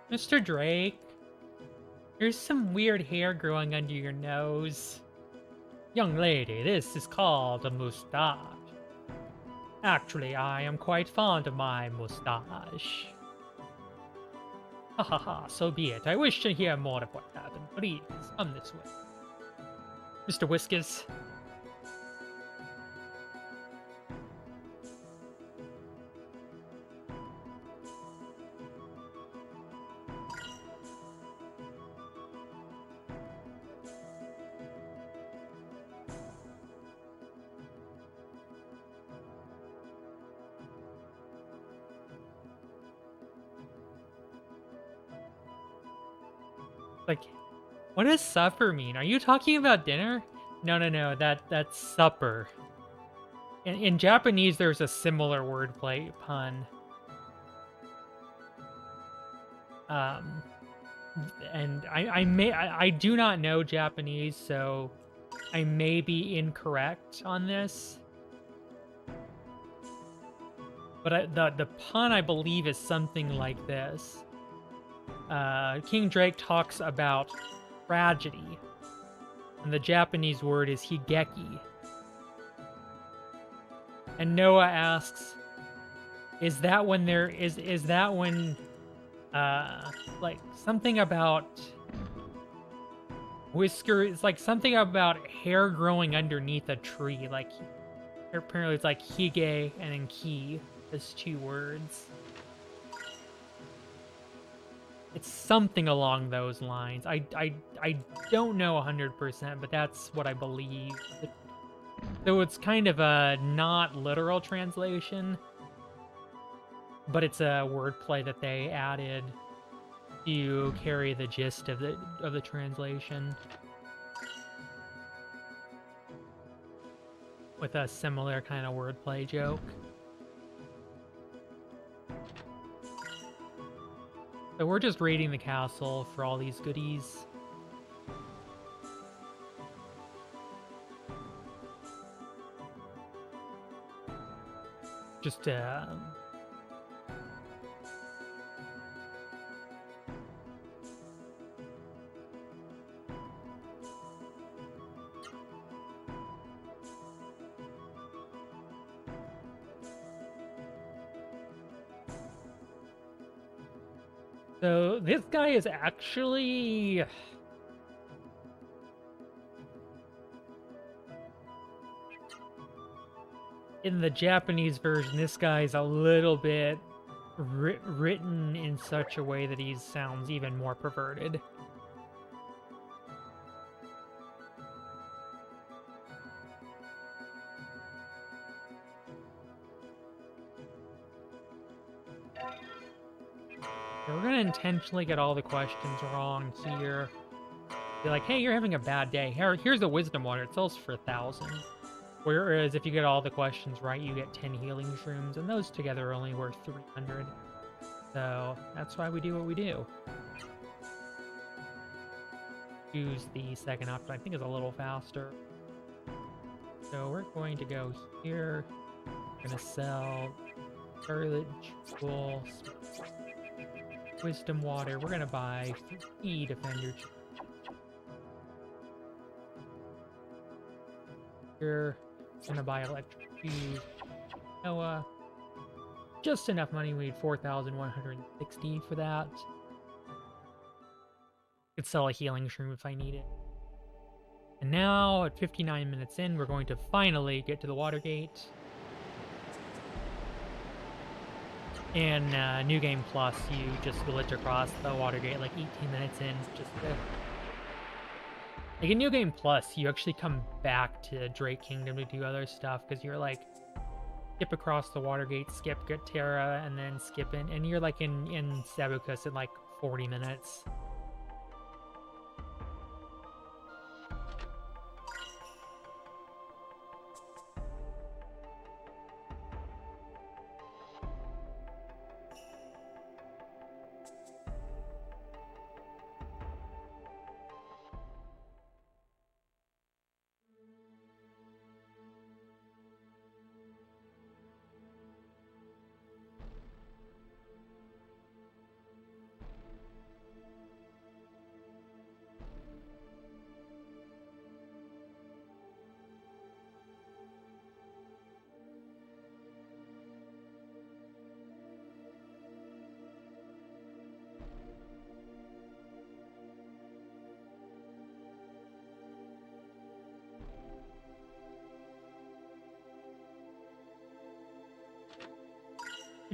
Mr. Drake, there's some weird hair growing under your nose. Young lady, this is called a moustache. Actually, I am quite fond of my moustache. Ha ha ha, so be it. I wish to hear more of what happened. Please, come this way. Mr. Whiskers. Like, what does supper mean? Are you talking about dinner? No, that's supper. In Japanese, there's a similar wordplay pun. And I do not know Japanese, so I may be incorrect on this. But the pun, I believe, is something like this. King Drake talks about tragedy, and the Japanese word is higeki. And Noah asks, is that when like something about whiskers, like something about hair growing underneath a tree, like apparently it's like hige and then ki as two words. It's something along those lines. I don't know 100%, but that's what I believe. So it's kind of a not literal translation, but it's a wordplay that they added to carry the gist of the translation, with a similar kind of wordplay joke. So we're just raiding the castle for all these goodies. Just, So this guy is actually... In the Japanese version, this guy is a little bit written in such a way that he sounds even more perverted. We're gonna intentionally get all the questions wrong here. Be like, hey, you're having a bad day. Here's a wisdom water. It sells for 1,000. Whereas if you get all the questions right, you get 10 healing shrooms, and those together are only worth 300. So that's why we do what we do. Choose the second option. I think is a little faster. So we're going to go here. We're gonna sell Scarlet Jewel, Wisdom Water. We're gonna buy 3 Defender. Here, gonna buy Electric Shoes. Noah. Just enough money. We need 4,160 for that. Could sell a healing shroom if I need it. And now, at 59 minutes in, we're going to finally get to the Watergate. In New Game Plus, you just glitch across the Watergate like 18 minutes in. Just to... Like in New Game Plus, you actually come back to Drake Kingdom to do other stuff, because you're like, skip across the Watergate, skip get Terra, and then skip in, and you're like in Sabukus in like 40 minutes.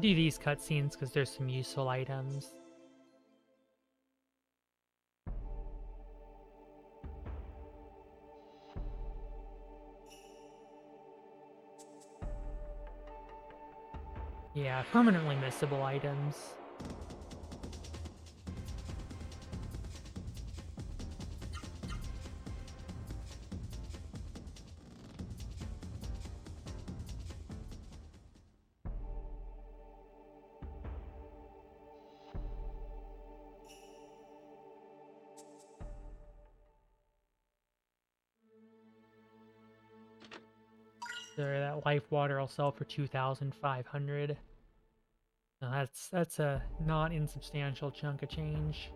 do these cutscenes because there's some useful items. Yeah, permanently missable items. So that life water will sell for 2,500. Now that's a not insubstantial chunk of change.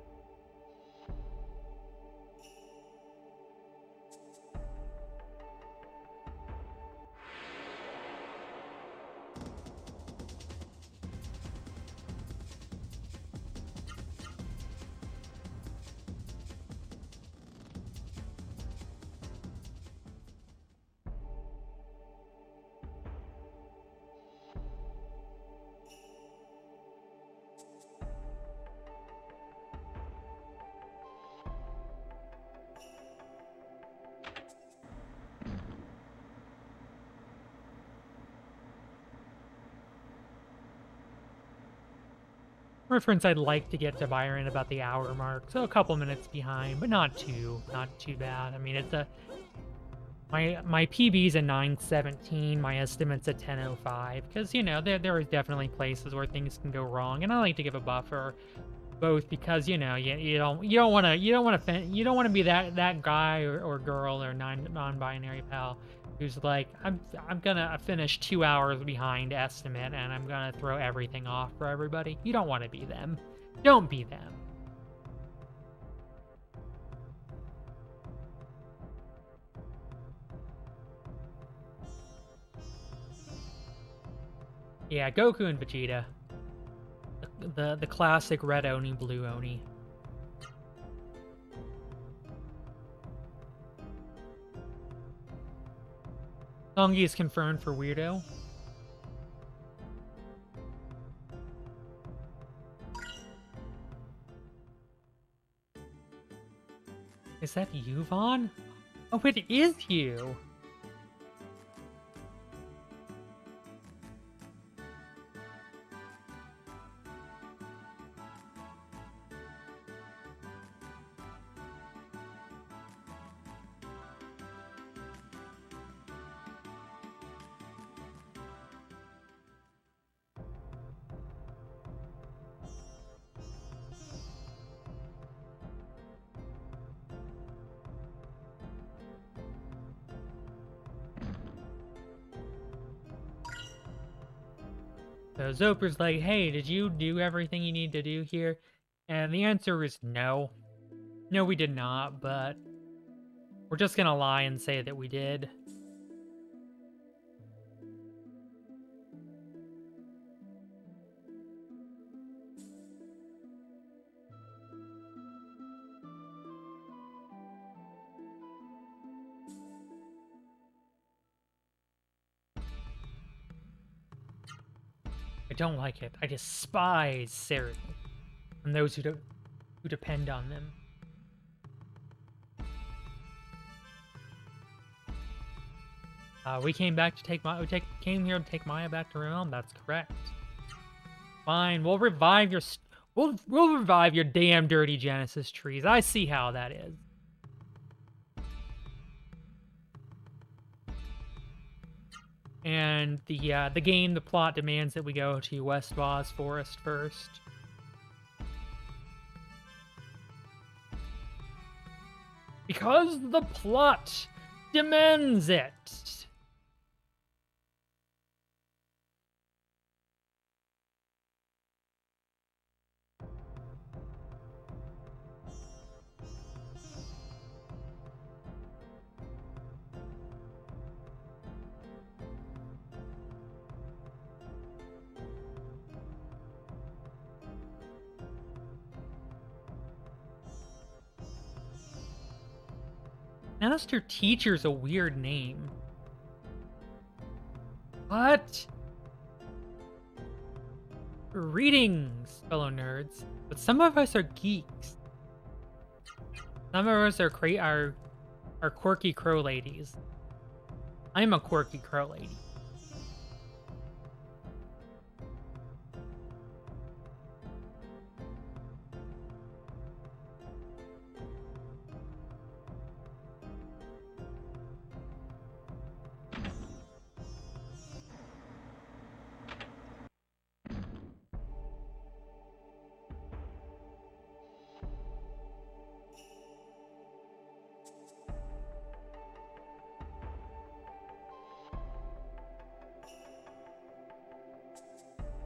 Reference, I'd like to get to Byron about the hour mark, so a couple minutes behind, but not too bad. I mean, it's a my PB's a 9:17, my estimate's a 10:05, because you know there are definitely places where things can go wrong, and I like to give a buffer, both because you know you don't want to be that guy or girl or non-binary pal who's like, I'm gonna finish 2 hours behind estimate and I'm gonna throw everything off for everybody. You don't want to be them. Don't be them. Yeah, Goku and Vegeta. The classic red Oni, blue Oni. Songi is confirmed for Weirdo. Is that you, Vaughn? Oh, it is you! So Zoper's like, hey, did you do everything you need to do here? And the answer is no. No, we did not, but we're just gonna lie and say that we did. I don't like it. I despise Seren and those who depend on them. We came back to take came here to take Maya back to her realm. That's correct. Fine, we'll revive your we'll revive your damn dirty Genesis trees. I see how that is. And the plot demands that we go to West Voss Forest first. Because the plot demands it. Master Teacher's a weird name. What? Greetings, fellow nerds. But some of us are geeks. Some of us are quirky crow ladies. I'm a quirky crow lady.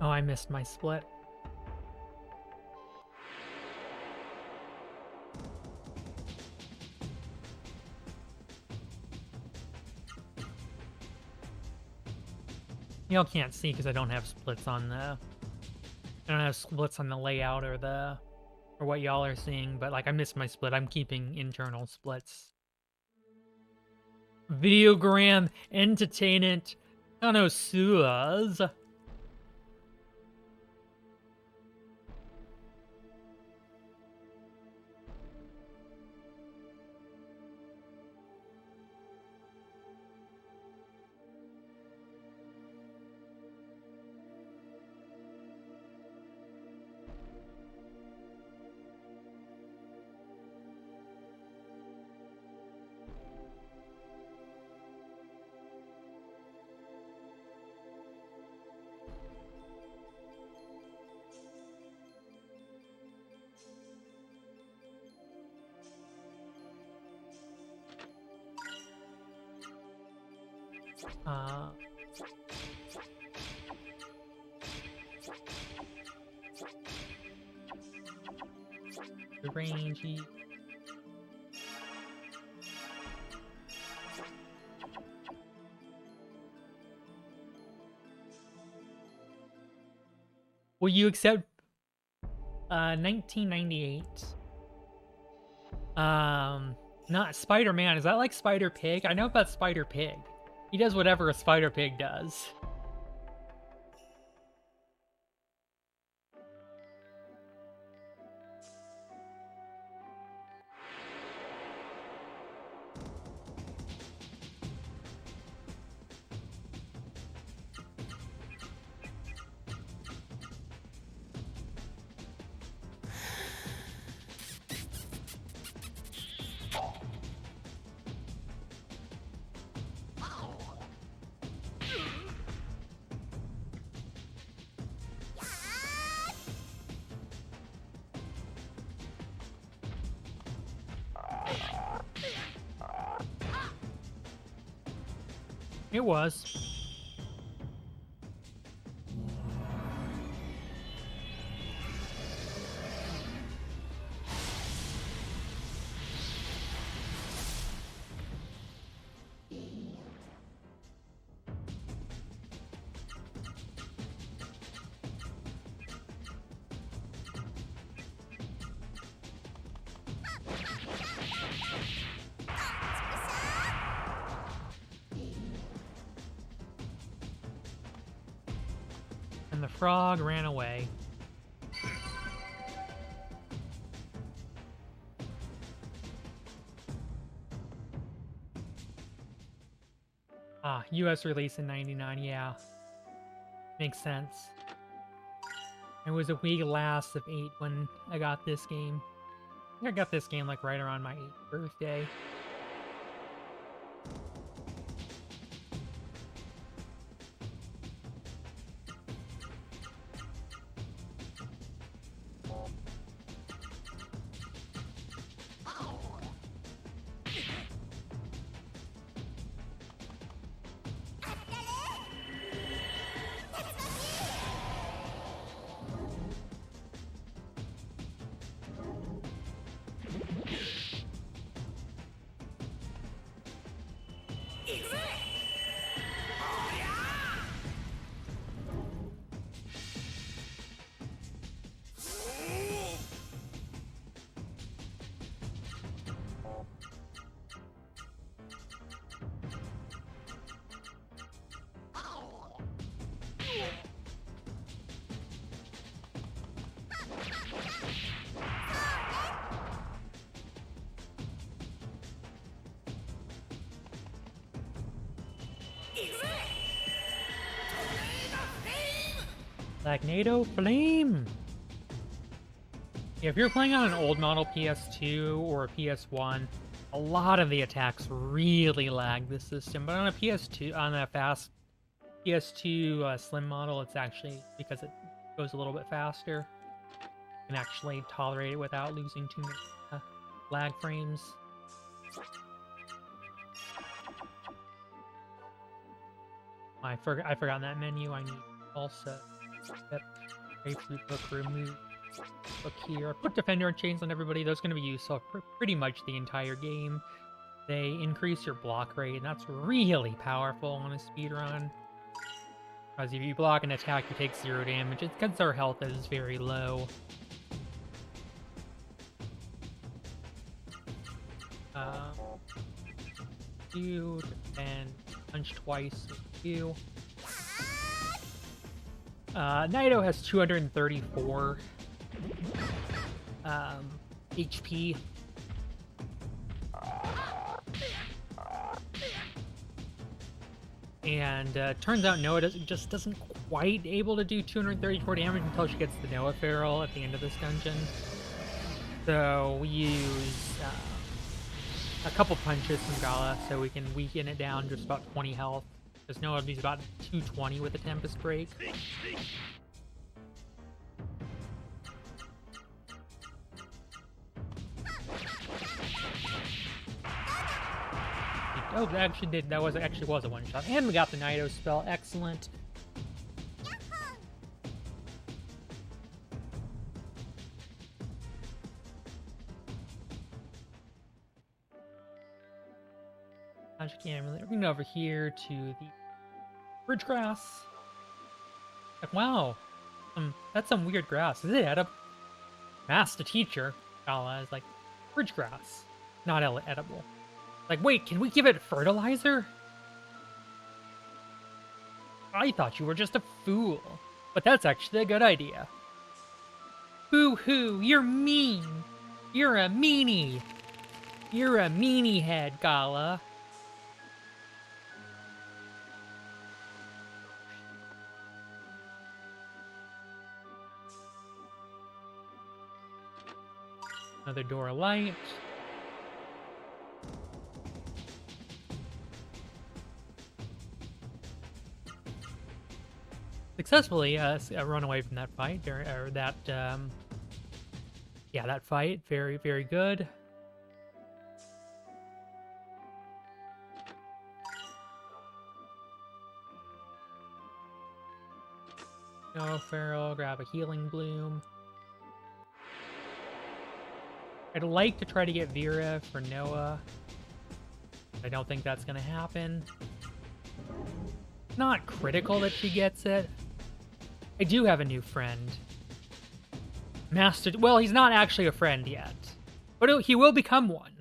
Oh, I missed my split. Y'all can't see because I don't have splits on the... I don't have splits on the layout or what y'all are seeing, but like I missed my split. I'm keeping internal splits. Videogram entertainment connoisseurs. Rangy. Will you accept 1998? Not Spider-Man. Is that like Spider-Pig? I know about Spider-Pig. He does whatever a Spider-Pig does. It was. And the frog ran away. Ah, US release in 99, yeah. Makes sense. It was a week last of 8 when I got this game. I think I got this game like right around my 8th birthday. Magneto Flame! Yeah, if you're playing on an old model PS2 or a PS1, a lot of the attacks really lag the system, but on a PS2, on a fast PS2 slim model, it's actually, because it goes a little bit faster, you can actually tolerate it without losing too many lag frames. I forgot that menu. I need also grapefruit book, remove book here. Put defender and chains on everybody. Those are going to be used for pretty much the entire game. They increase your block rate, and that's really powerful on a speedrun. Because if you block an attack, you take 0 damage. It's because their health is very low. You and punch twice with you. Naito has 234 HP. And turns out Noah just doesn't quite able to do 234 damage until she gets the Noah Feral at the end of this dungeon. So we use a couple punches from Gala so we can weaken it down just about 20 health. Because Noah needs about 220 with a Tempest Break. Oh, that actually did. That was a one shot, and we got the Naito spell. Excellent. Magic Amulet. We're going over here to the bridge grass. Like, wow, that's some weird grass. Is it edible? Master Teacher, Gala is like, bridge grass, not edible. Like, wait, can we give it fertilizer? I thought you were just a fool, but that's actually a good idea. Boo-hoo, you're mean. You're a meanie. You're a meanie head, Gala. Another door of light. Successfully run away from that fight, or that, yeah, that fight. Very, very good. No Feral, grab a Healing Bloom. I'd like to try to get Vera for Noah. I don't think that's going to happen. Not critical that she gets it. I do have a new friend. Master... Well, he's not actually a friend yet. But he will become one.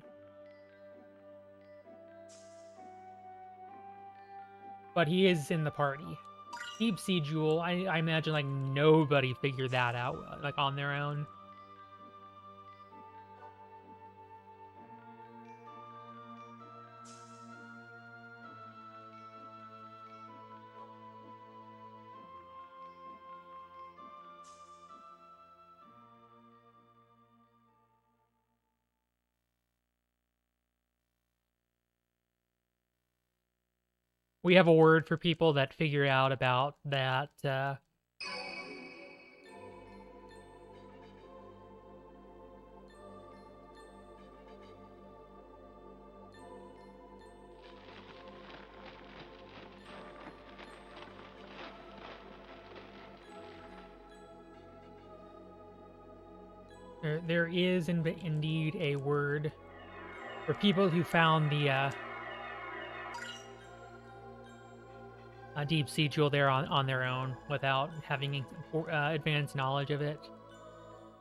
But he is in the party. Deep Sea Jewel, I imagine, like, nobody figured that out, like, on their own. We have a word for people that figure out about that, there is indeed a word for people who found the, Deep Sea Jewel there on their own without having advanced knowledge of it.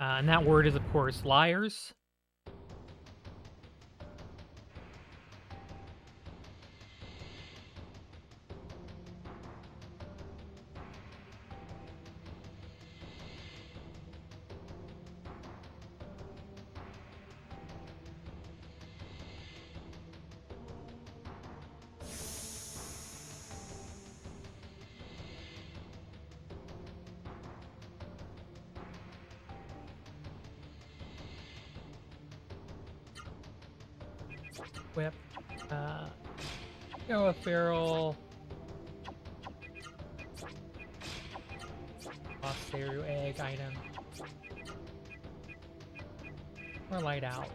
And that word is, of course, liars. whip. Go a feral. Lost Seru egg item. Or light out.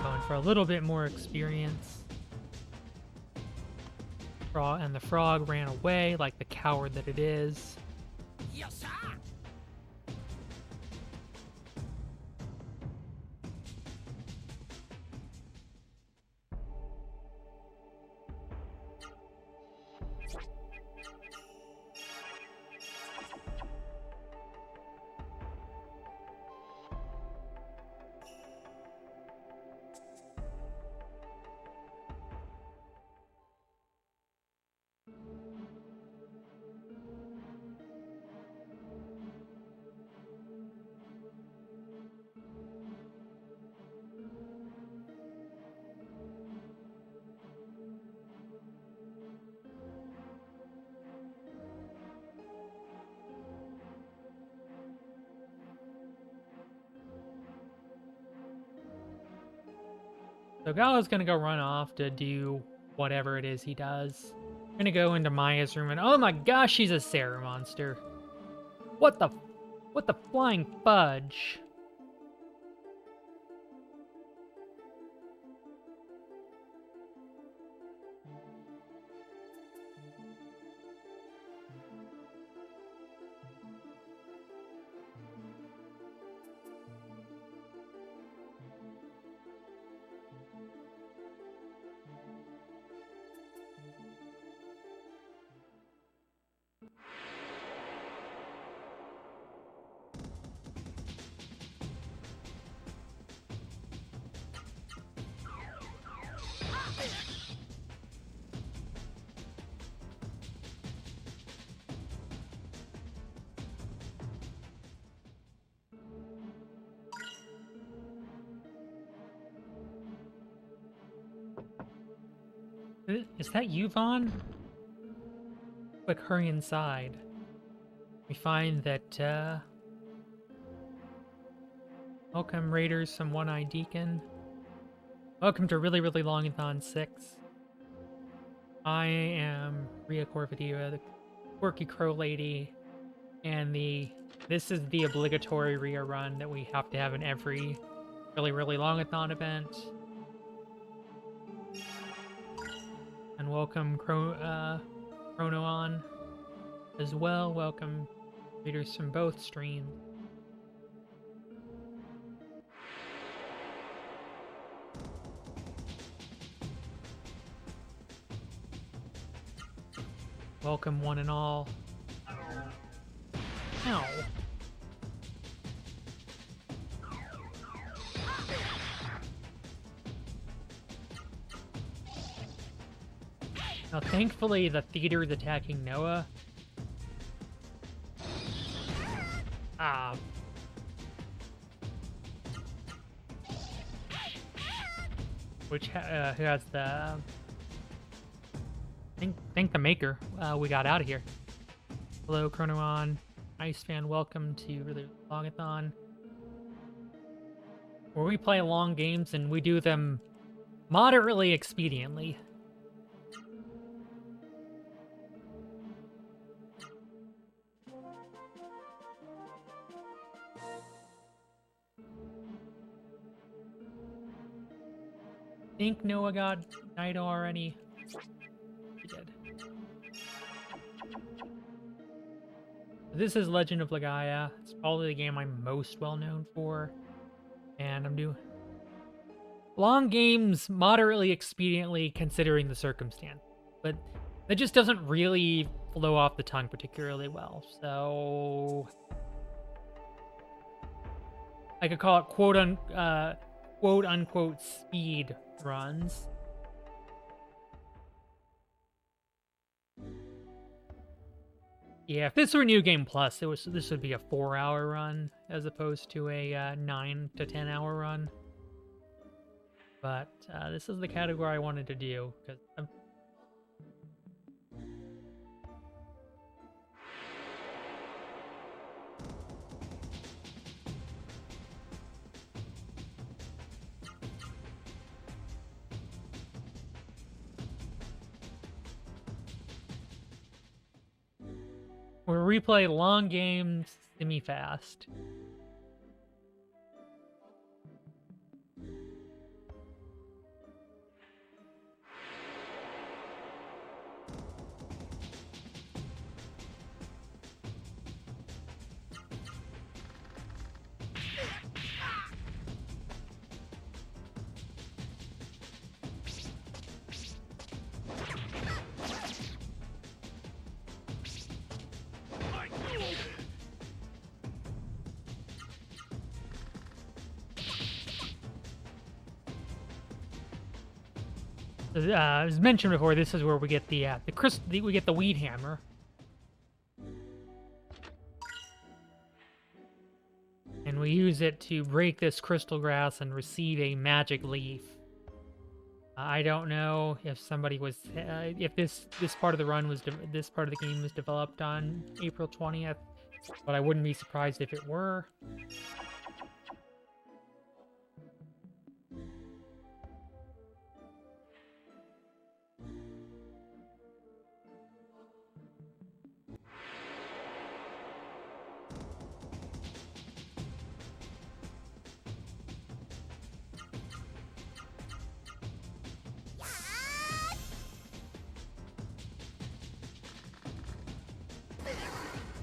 Going for a little bit more experience. And the frog ran away like the coward that it is. So Gallo's gonna go run off to do whatever it is he does. I'm gonna go into Maya's room and oh my gosh, she's a Sarah monster. What the flying fudge? Is that you, Vaughn? Quick, hurry inside. We find that, welcome, Raiders from One-Eyed Deacon. Welcome to Really, Really Longathon 6. I am Riacorvidiva, the quirky crow lady, and this is the obligatory Ria run that we have to have in every Really, Really Longathon event. And welcome Chronoon as well. Welcome readers from both streams. Welcome one and all. Ow. Now, thankfully, the theater is attacking Noah. Which who has the thank the maker. We got out of here. Hello, Chronoon. Ice fan, welcome to the Logathon, where we play long games and we do them moderately expediently. Think Noah got Nido already? He did. This is Legend of Legaia. It's probably the game I'm most well known for. And I'm doing long games moderately expediently considering the circumstance. But that just doesn't really flow off the tongue particularly well. So I could call it quote unquote speed runs. Yeah, if this were New Game Plus, this would be a 4-hour run as opposed to a 9 to 10 hour run. But this is the category I wanted to do because we replay long games semi-fast. As mentioned before, this is where we get we get the weed hammer. And we use it to break this crystal grass and receive a magic leaf. I don't know if somebody was if this part of the run was this part of the game was developed on April 20th, but I wouldn't be surprised if it were.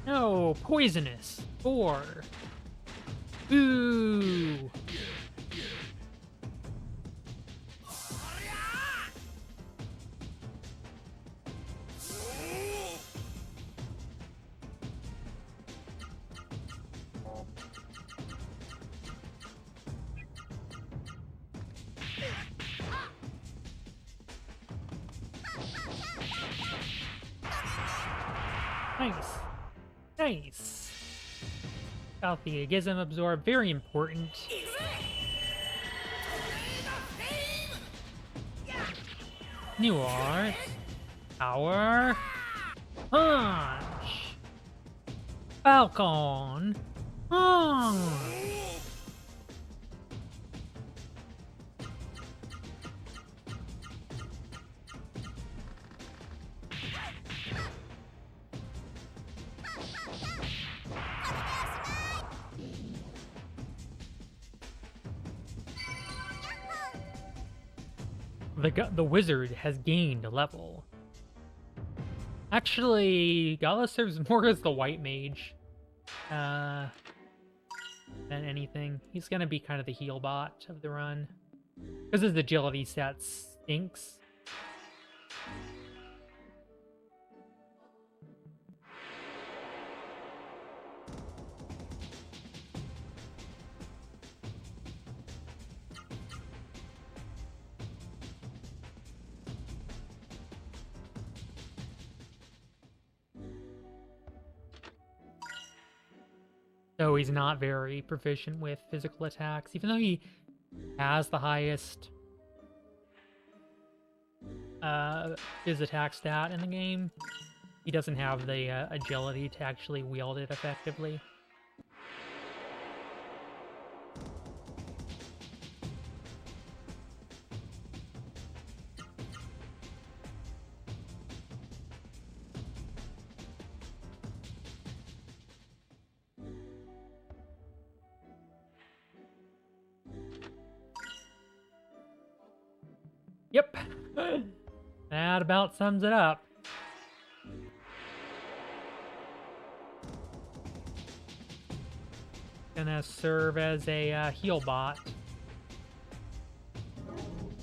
No, poisonous. 4. Ooh. Nice. Nice. Got the Gizm absorb, very important. New art. Power. Punch. Falcon. Punch. The wizard has gained a level. Actually, Gala serves more as the white mage than anything. He's gonna be kind of the heal bot of the run because his agility stat stinks. So he's not very proficient with physical attacks, even though he has the highest his attack stat in the game. He doesn't have the agility to actually wield it effectively. Yep. That about sums it up. Gonna serve as a heal bot.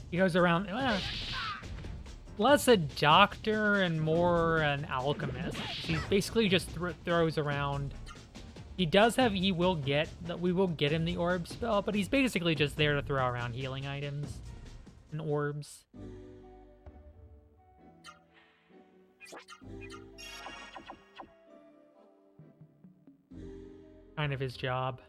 He goes around, less a doctor and more an alchemist. He basically just throws around. He does have, we will get him the orb spell, but he's basically just there to throw around healing items and orbs. Kind of his job.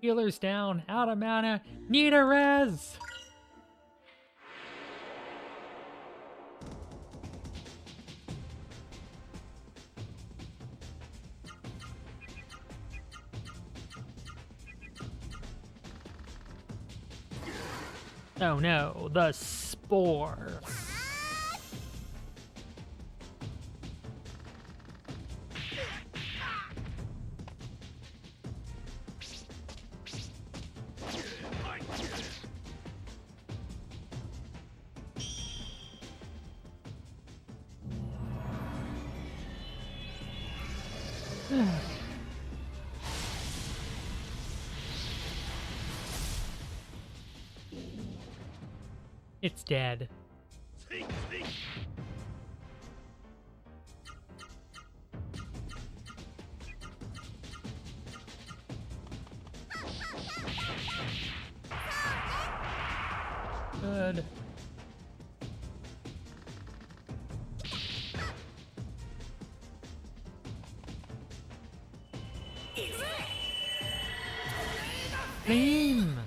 Healer's down, out of mana, need a res! Oh no, the spore. It's dead. Good. Flame!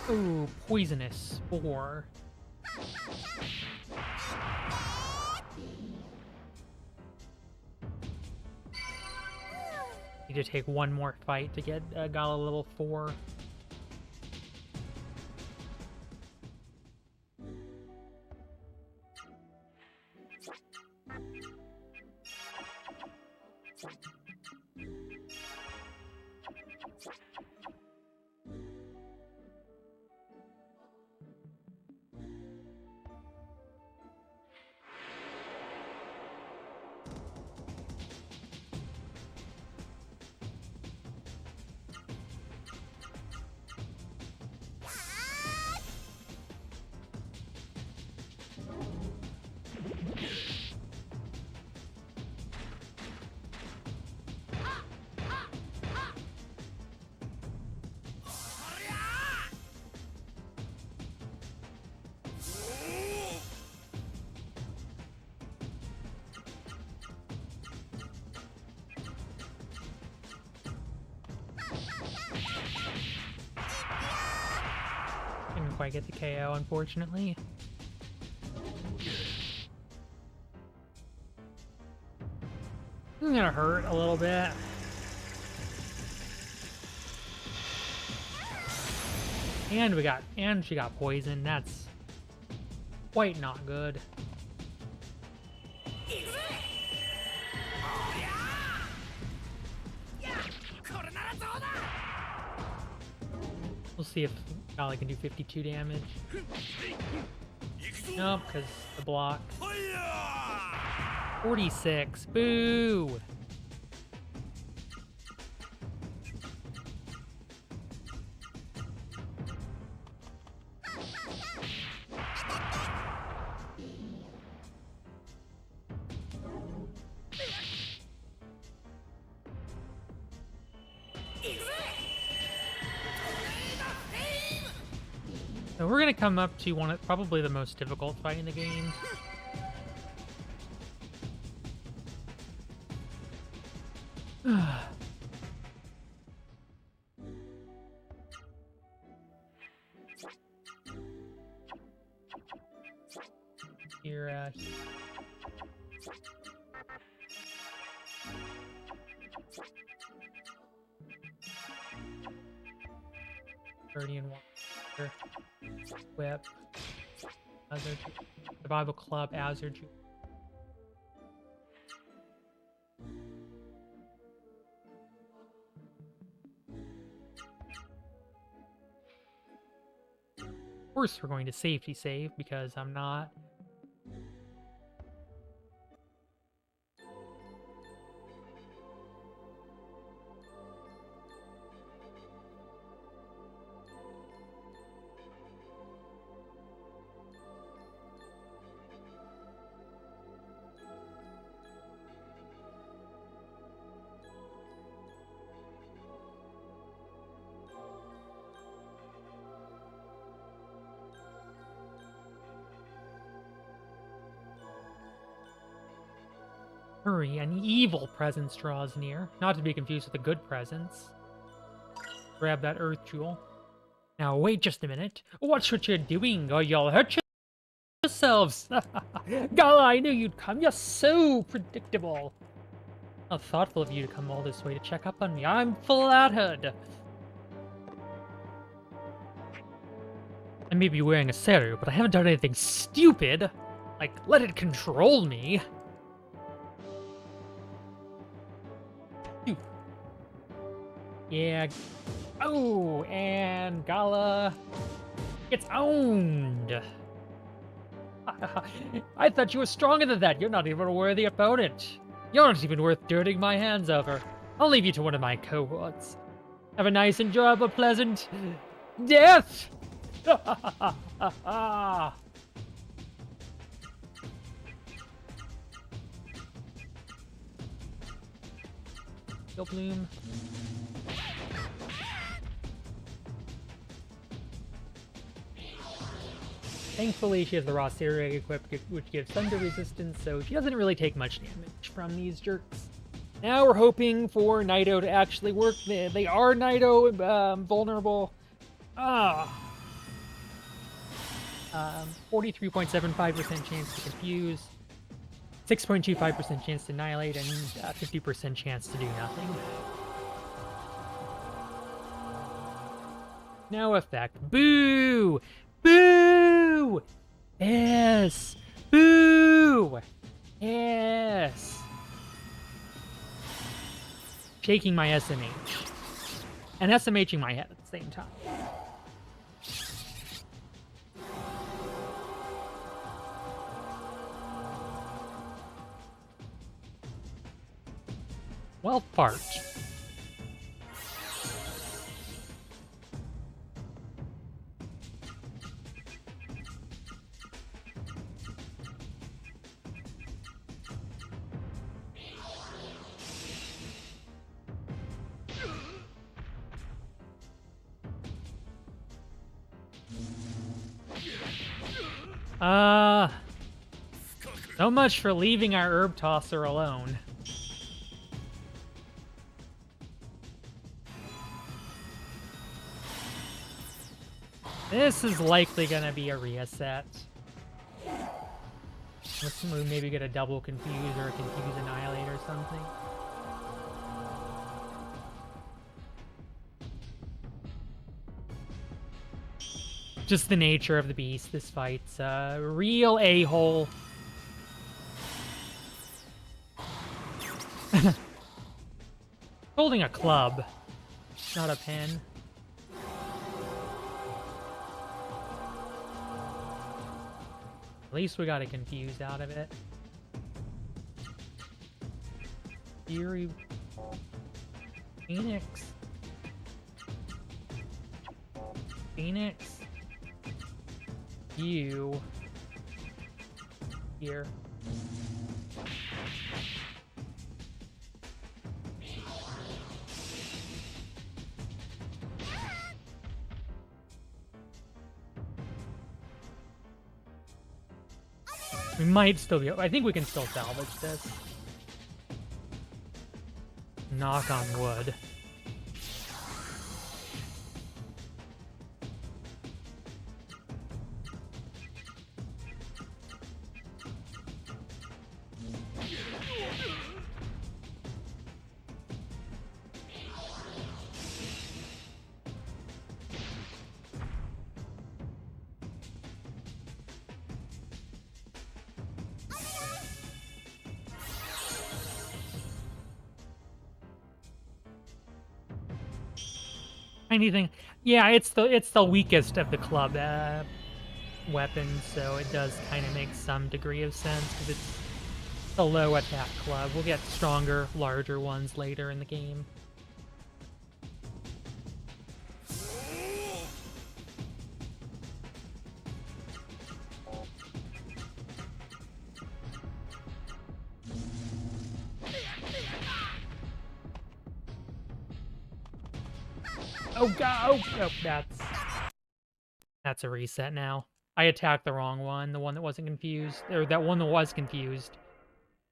Ooh, poisonous spore. Need to take one more fight to get Gala level 4. Didn't quite get the KO, unfortunately. This is gonna hurt a little bit. And she got poisoned. That's quite not good. We'll see if Golly can do 52 damage. Nope, because the block. 46. Boo! So we're gonna come up to probably the most difficult fight in the game. Here, Guardian Water, Whip, Azure, Survival Club, Azure. Of course, we're going to safety save because I'm not. Hurry, an evil presence draws near. Not to be confused with a good presence. Grab that earth jewel. Now wait just a minute. Watch what you're doing or you'll hurt yourselves. Gala, I knew you'd come. You're so predictable. How thoughtful of you to come all this way to check up on me. I'm flattered. I may be wearing a seru, but I haven't done anything stupid. Like, let it control me. Yeah. Oh, and Gala gets owned. I thought you were stronger than that. You're not even a worthy opponent. You're not even worth dirtying my hands over. I'll leave you to one of my cohorts. Have a nice, enjoyable, pleasant death. Kill Bloom. Thankfully, she has the raw Serig equipped, which gives thunder resistance, so she doesn't really take much damage from these jerks. Now we're hoping for Naito to actually work. They are Naito vulnerable. 43.75% chance to confuse, 6.25% chance to annihilate, and 50% chance to do nothing. No effect. Boo! Boo! Yes! Boo! Yes! Shaking my SMH. And SMHing my head at the same time. Well, fart. So much for leaving our herb tosser alone. This is likely gonna be a reset. Let's maybe get a double confuse or a confuse annihilate or something. Just the nature of the beast. This fight's a real a-hole. Holding a club, not a pen. At least we got it confused out of it. Fury. Phoenix. Phoenix. You. Here. We might still be. I think we can still salvage this. Knock on wood. Anything? Yeah, it's the weakest of the club weapons, so it does kind of make some degree of sense because it's a low attack club. We'll get stronger, larger ones later in the game. Oh god! Oh, that's a reset now. I attacked the wrong one, the one that wasn't confused, or that one that was confused,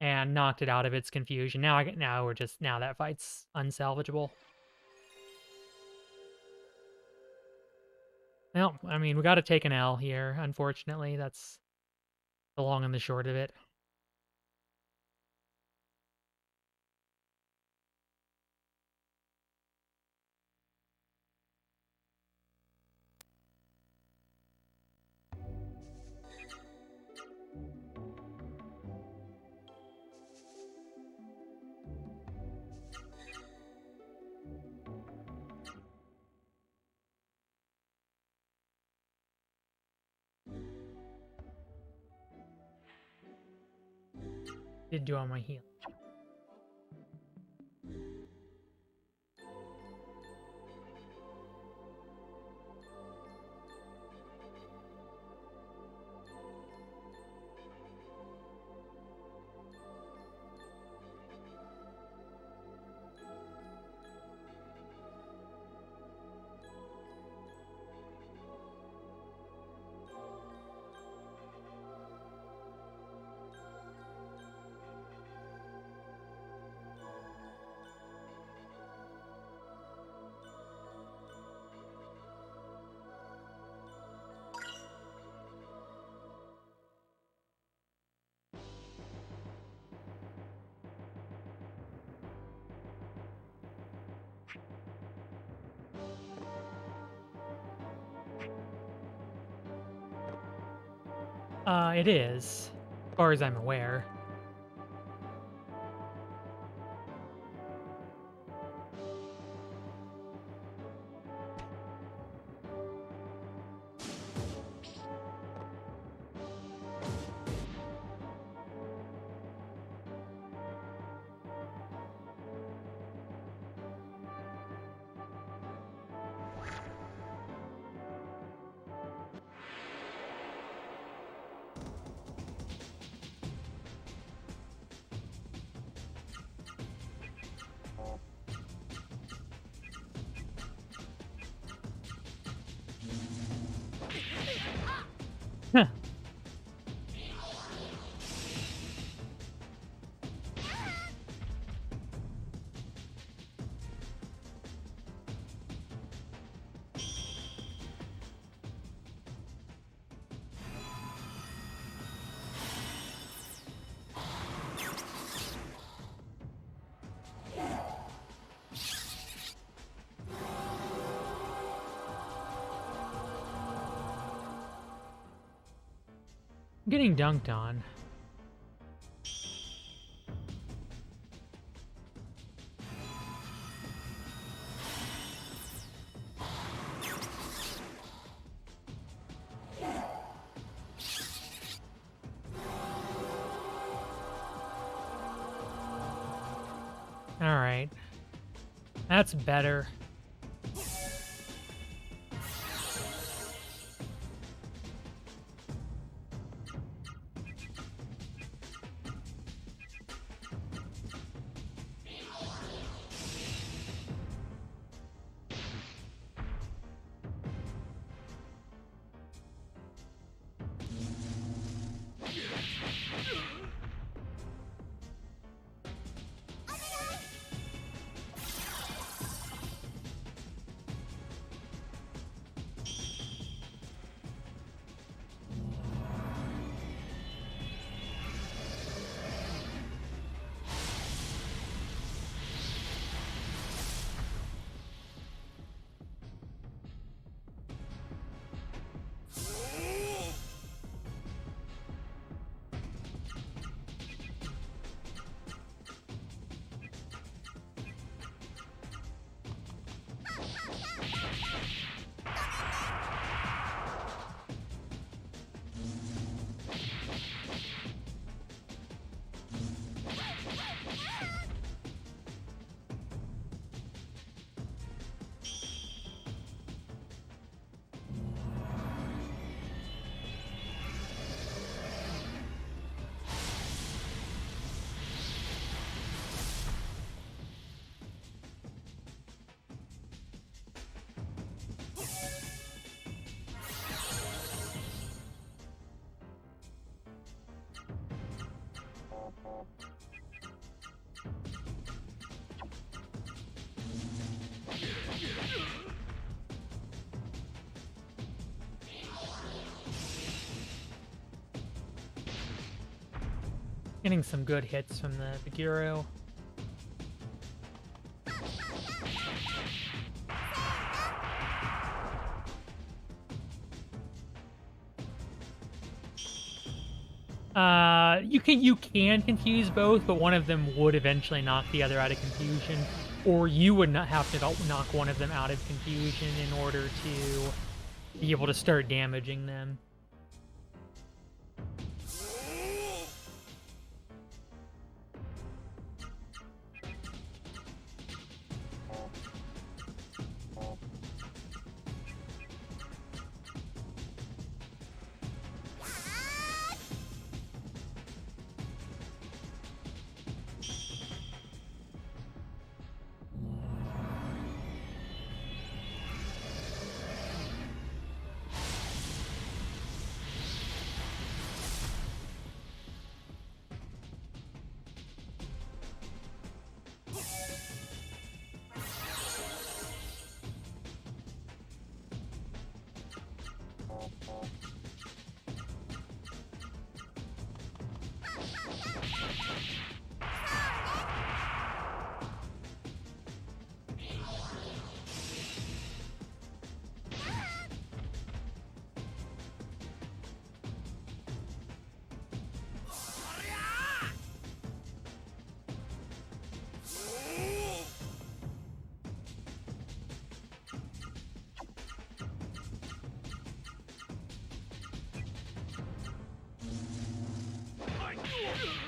and knocked it out of its confusion. Now now that fight's unsalvageable. Well, I mean, we got to take an L here. Unfortunately, that's the long and the short of it. Did do on my heal. It is, as far as I'm aware. Huh. I'm getting dunked on. All right. That's better. Getting some good hits from the Giro. You can confuse both, but one of them would eventually knock the other out of confusion, or you would not have to knock one of them out of confusion in order to be able to start damaging them.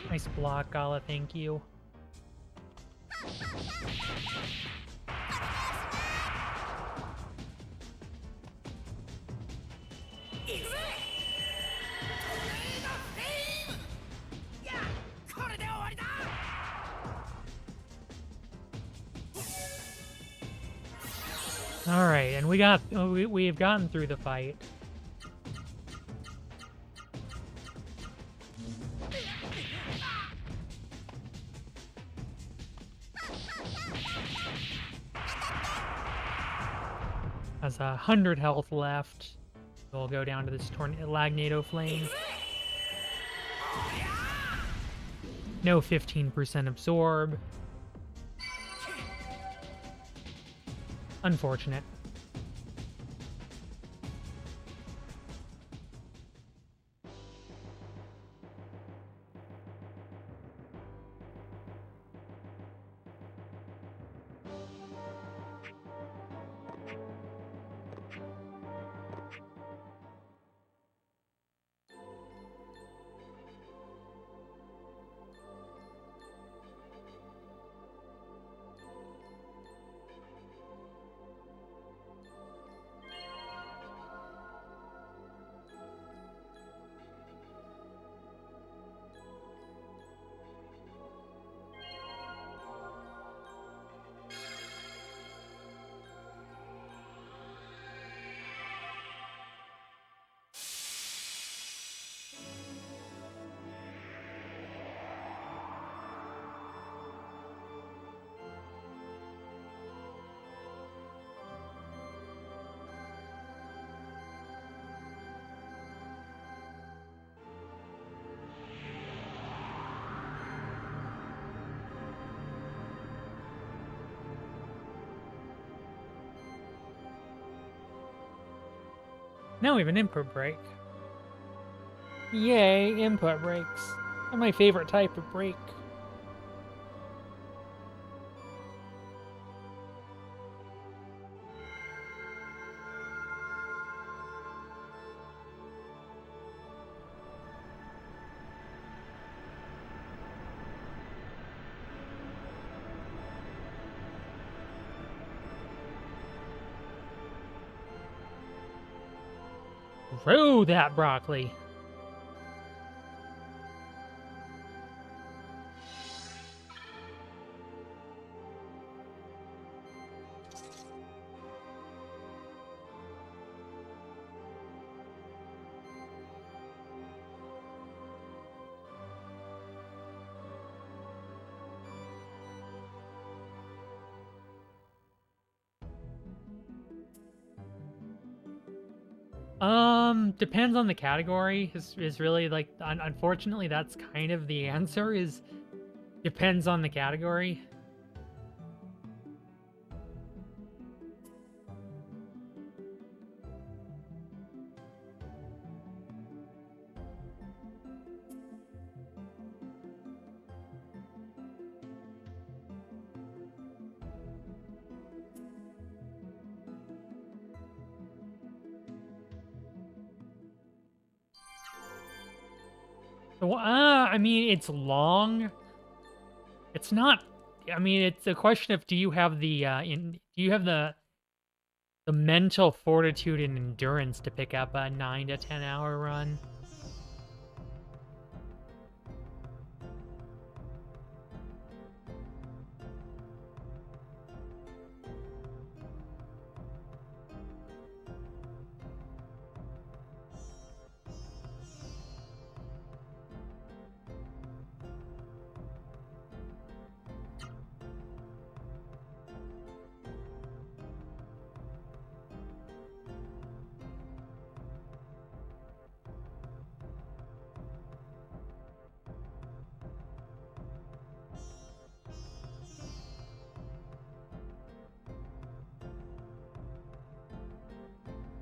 Nice block, Gala, thank you. All right, and we have gotten through the fight. Has 100 health left. We'll go down to this Lagnado Flame. No 15% absorb. Unfortunate. Now we have an input break. Yay, input breaks. They're my favorite type of break. Throw that broccoli. Depends on the category. Is really like unfortunately that's kind of the answer. Is depends on the category. I mean, it's long. It's not. I mean, it's a question of do you have the do you have the mental fortitude and endurance to pick up a 9 to 10 hour run?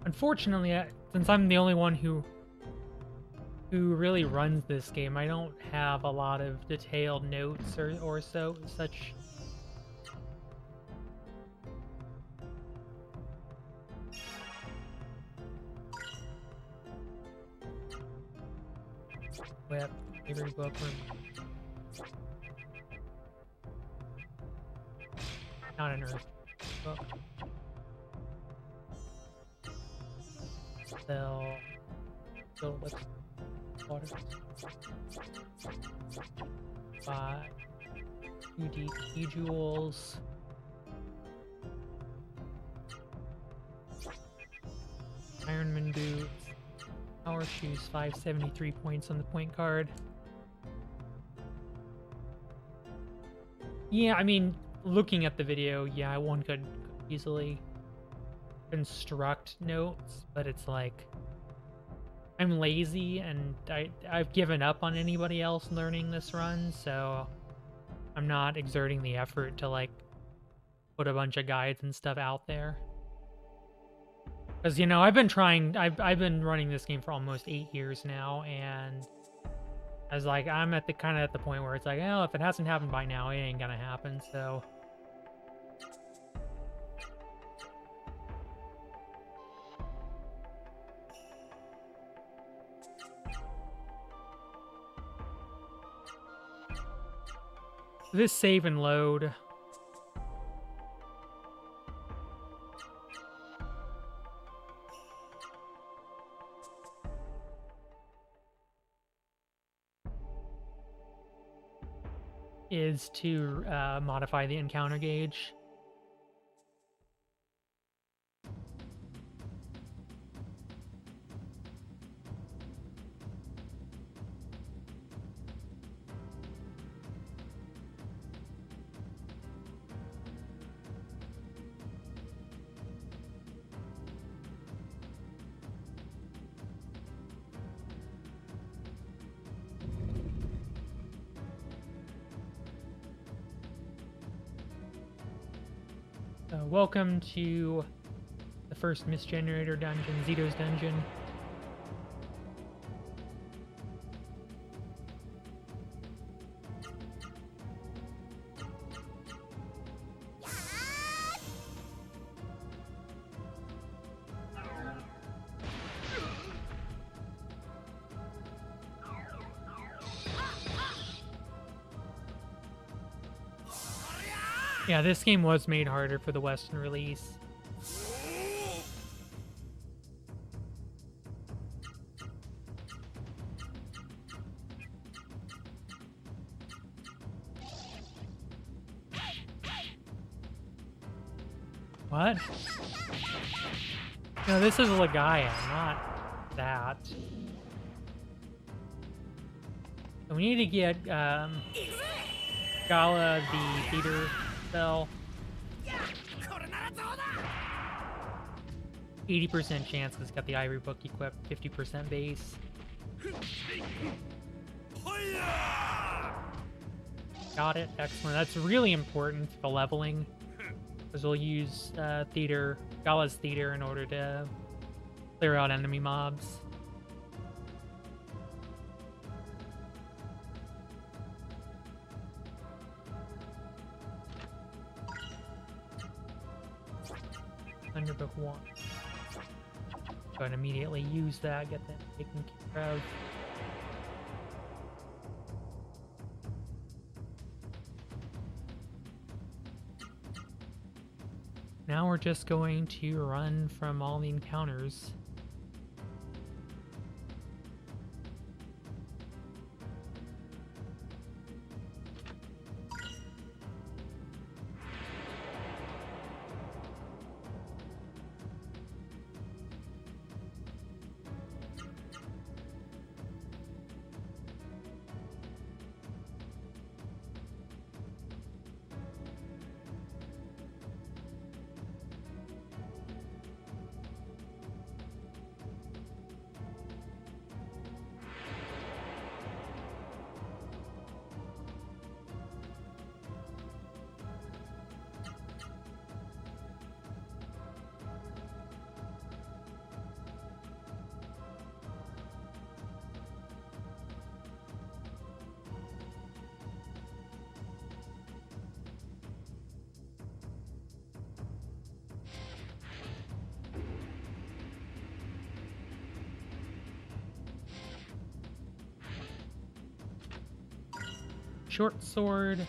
Unfortunately, since I'm the only one who really runs this game, I don't have a lot of detailed notes or such. Web, every book not an earth book. So let's water. 2 jewels. Ironman boots. Power shoes, 573 points on the point card. Yeah, I mean, looking at the video, yeah, one could easily construct notes, but it's like I'm lazy and I've given up on anybody else learning this run, so I'm not exerting the effort to like put a bunch of guides and stuff out there. Because, you know, I've been running this game for almost 8 years now, and I was like, I'm at the kind of at the point where it's like, oh, if it hasn't happened by now, it ain't gonna happen, so. This save and load. Is to modify the encounter gauge. Welcome to the first misgenerator dungeon, Zito's dungeon. Yeah, this game was made harder for the Western release. What? No, this is Legaia, not that. So we need to get Gala the theater spell. 80% chance it's got the Ivory Book equipped, 50% base. Got it, excellent. That's really important for leveling, because we'll use Gala's Theater in order to clear out enemy mobs. Underbook 1. Go and immediately use that, get that taken care of. Now we're just going to run from all the encounters. Short sword.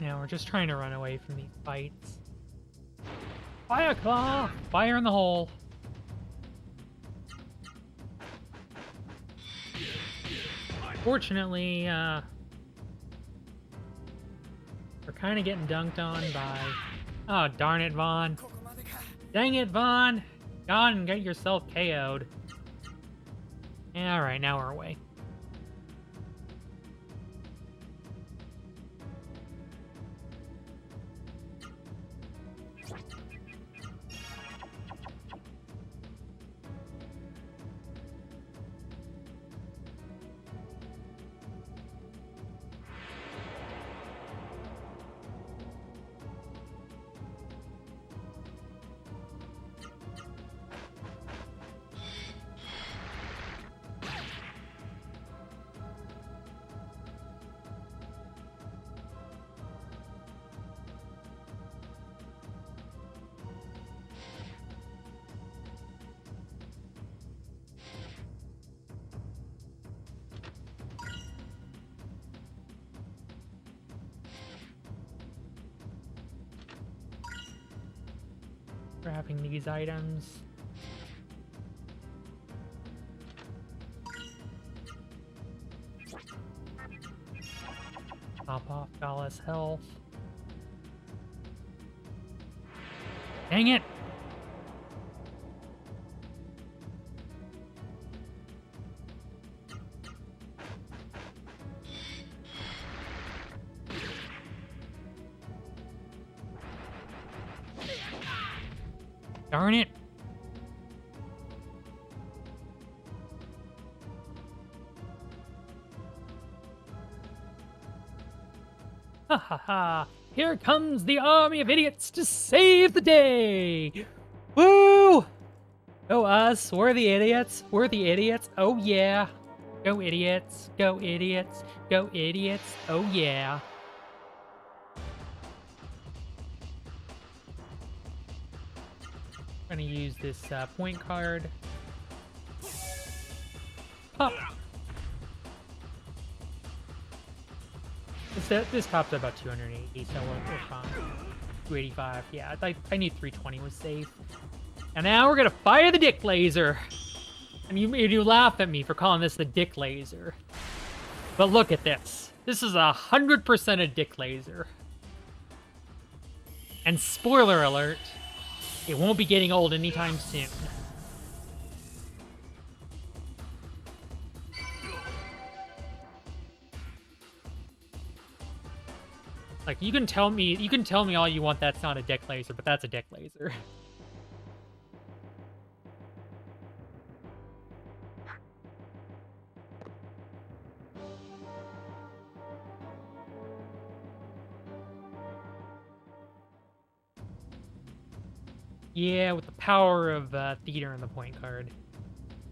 Now we're just trying to run away from these fights. Fire claw! Fire in the hole! Fortunately, we're kind of getting dunked on by... Oh, darn it, Vaughn. Dang it, Vaughn! Go on and get yourself KO'd. Alright, now we're away. Grabbing these items. Top off Gala's health. Dang it! Darn it! Ha ha ha! Here comes the army of idiots to save the day! Woo! Go us, we're the idiots, we're the idiots, oh yeah! Go idiots, go idiots, go idiots, oh yeah! I'm gonna use this point card. Pop. This tops at about 280, so we're fine. 285, yeah. I knew 320 was safe. And now we're gonna fire the dick laser. And you laugh at me for calling this the dick laser. But look at this. This is 100% a dick laser. And spoiler alert, it won't be getting old anytime soon. Like, you can tell me all you want that's not a dick laser, but that's a dick laser. Yeah, with the power of theater in the point card.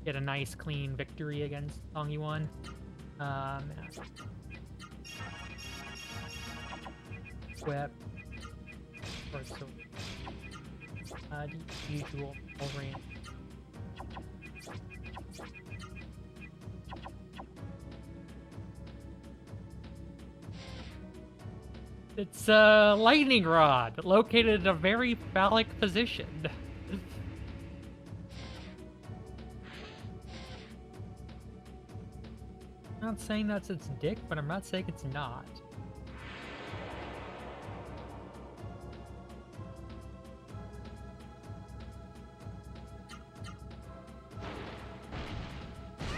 Get a nice clean victory against Song Yuan. Whip. Usual range. It's a lightning rod located in a very phallic position. I'm not saying that's its dick, but I'm not saying it's not.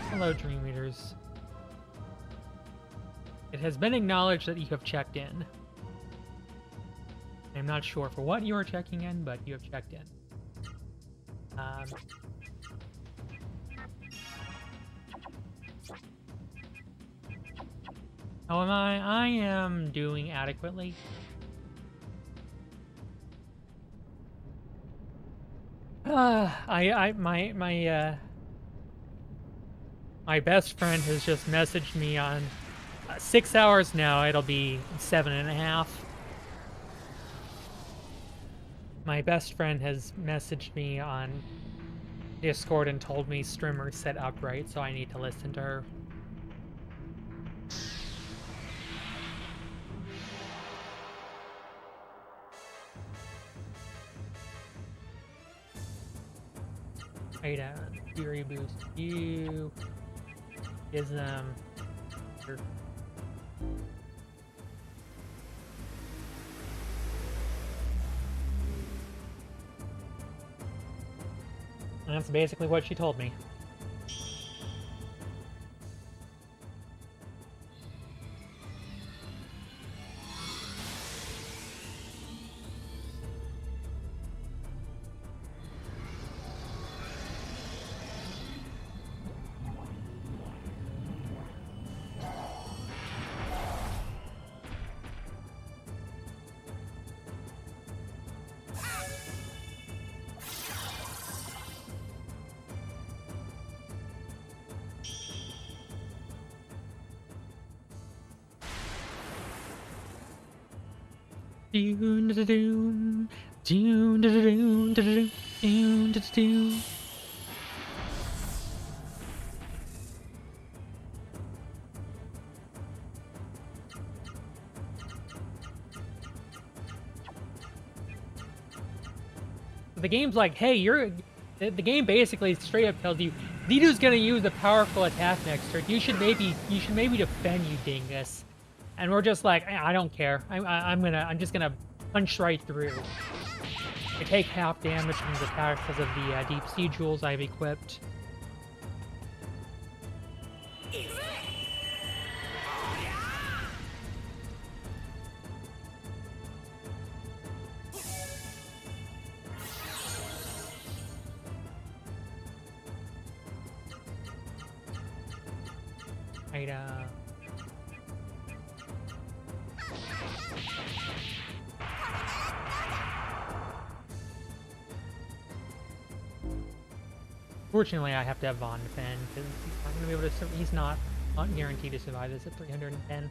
Hello, Dream Eaters. It has been acknowledged that you have checked in. I'm not sure for what you are checking in, but you have checked in. How am I? I am doing adequately. My best friend has just messaged me on 6 hours now. It'll be 7.5. My best friend has messaged me on Discord and told me streamer's set up right, so I need to listen to her. Right, Fury boost you. Ism. That's basically what she told me. The game's like, hey, the game basically straight up tells you Lidu's gonna use a powerful attack next turn. You should maybe defend, you dingus. And we're just like, I don't care. I'm just gonna punch right through. I take half damage from the attack because of the deep sea jewels I've equipped. Fortunately, I have to have Vaughn defend because he's not gonna be able to. He's not guaranteed to survive this at 310.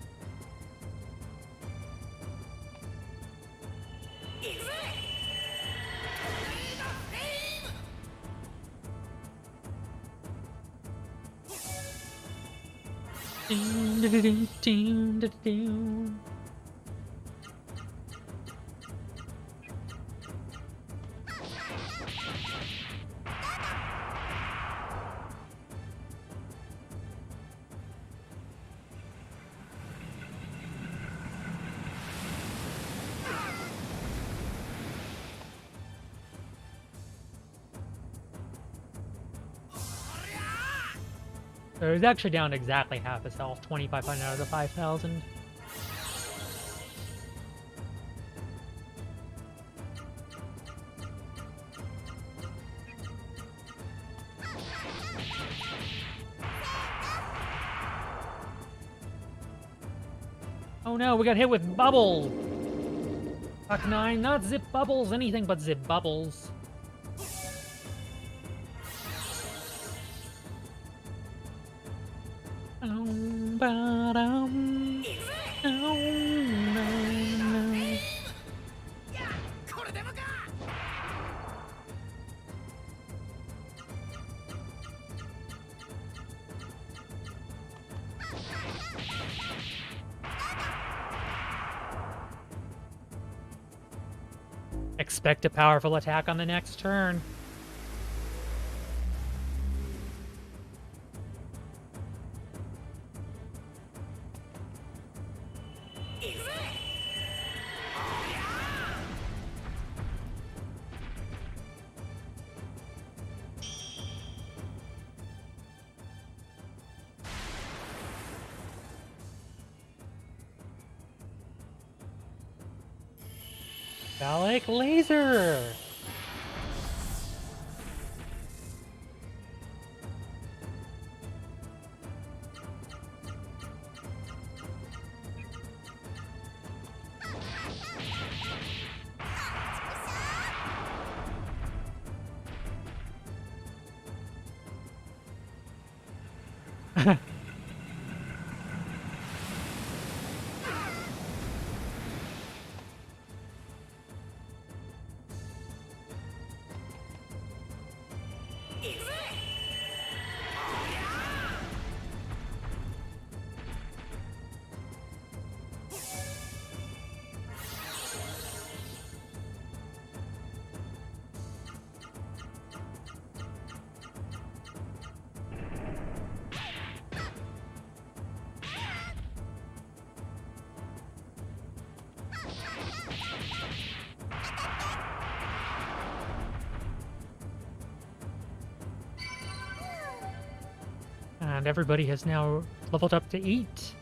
So he's actually down exactly half his health, 2,500 out of the 5,000. Oh no, we got hit with bubble! Fuck 9, not zip bubbles, anything but zip bubbles. Ba-dum. Oh, no, no. Expect a powerful attack on the next turn. Phallic laser! And everybody has now leveled up to 8.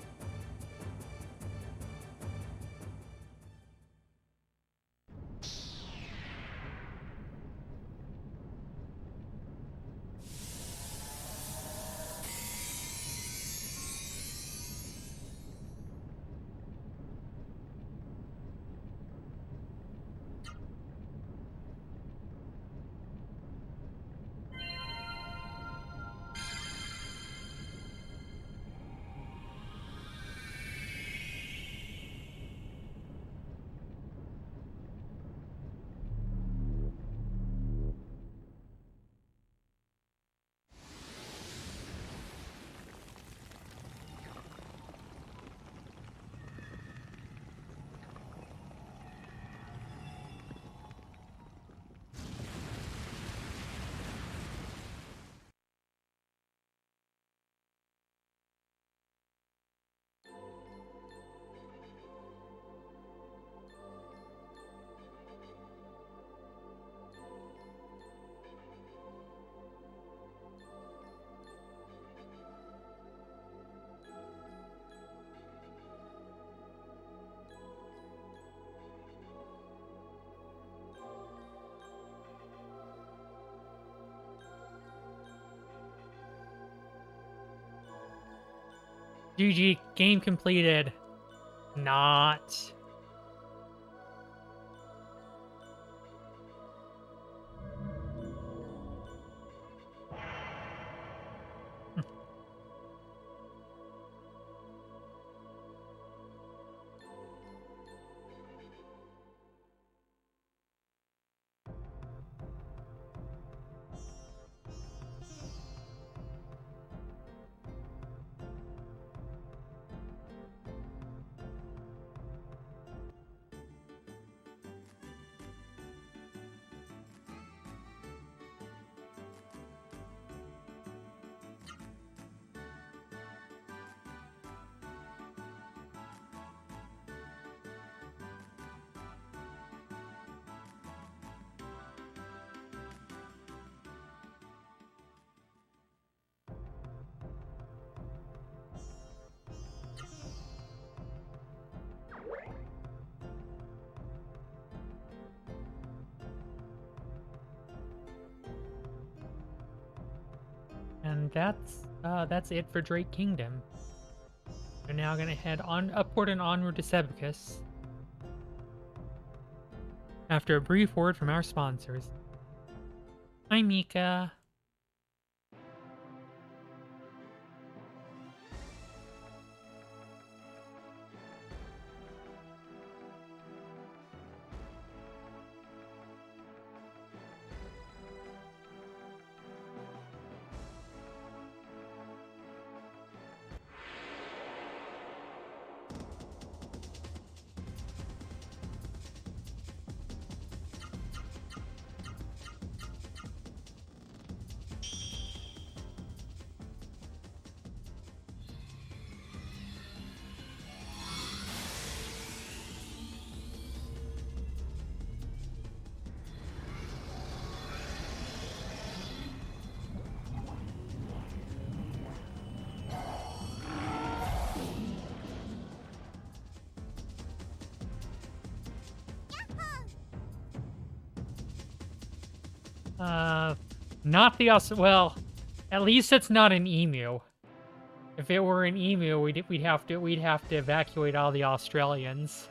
GG, game completed. Not. that's it for Drake Kingdom. We're now gonna head upward and onward to Sebicus. After a brief word from our sponsors. Hi, Mika. Not the well, at least it's not an emu. If it were an emu, we'd have to evacuate all the Australians.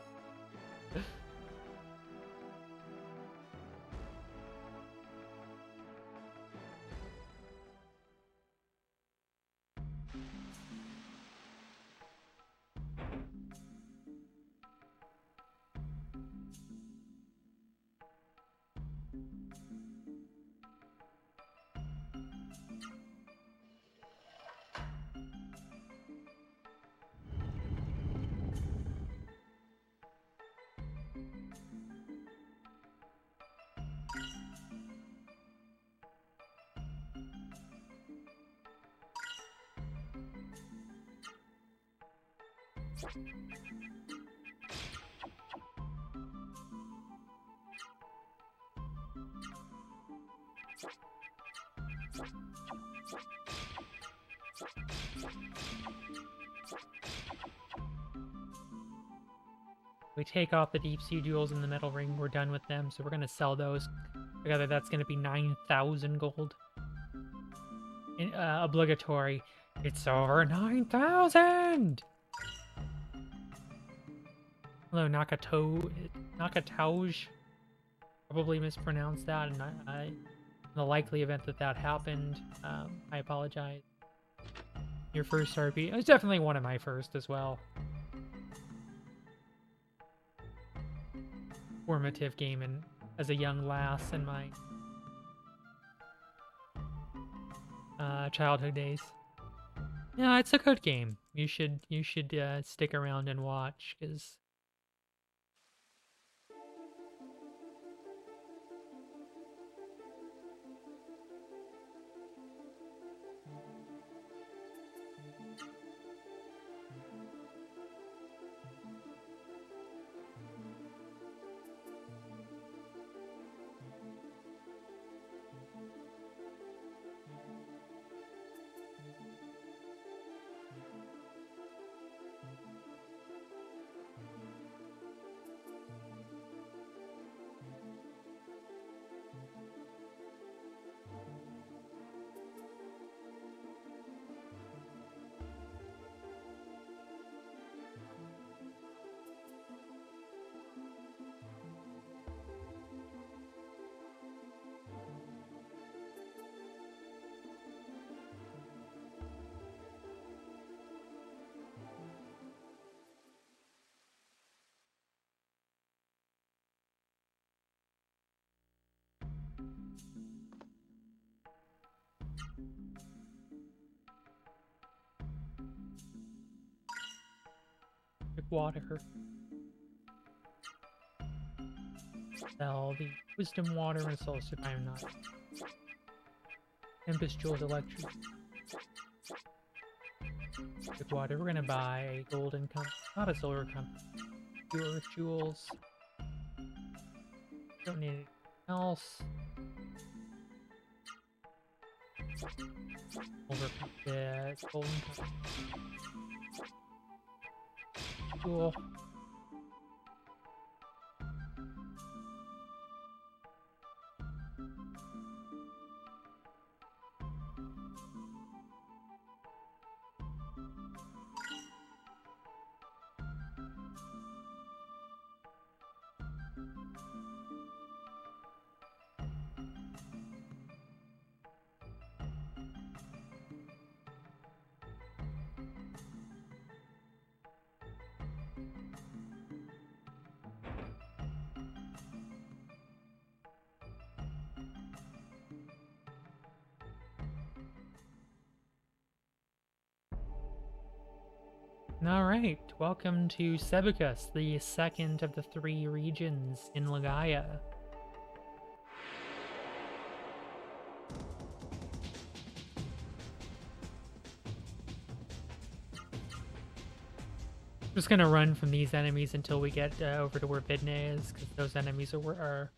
We take off the deep sea jewels in the metal ring, we're done with them, so we're gonna sell those. Together, that's gonna be 9,000 gold. Obligatory. It's over 9,000! Hello, Nakatouj. Probably mispronounced that, and in the likely event that that happened, I apologize. Your first RP. It was definitely one of my first as well. Formative game as a young lass in my childhood days. Yeah, it's a good game. You should stick around and watch, because water. Sell the wisdom water and soul survive not. Tempest jewels electric. Water. We're gonna buy a golden cup, not a silver cup. 2 earth jewels. Don't need anything else. Silver cup, yeah, golden cup. Cool. Alright, welcome to Sebicus, the second of the 3 regions in Legaia. I'm just gonna run from these enemies until we get over to where Vidne is, because those enemies are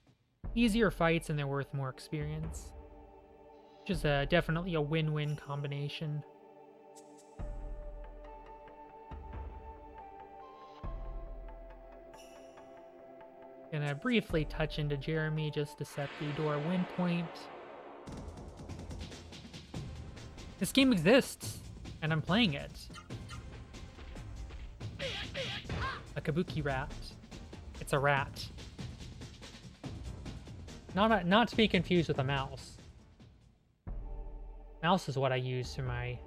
easier fights and they're worth more experience. Which is definitely a win-win combination. Gonna briefly touch into Jeremy just to set the door win point. This game exists, and I'm playing it. A kabuki rat. It's a rat. Not to be confused with a mouse. Mouse is what I use for my...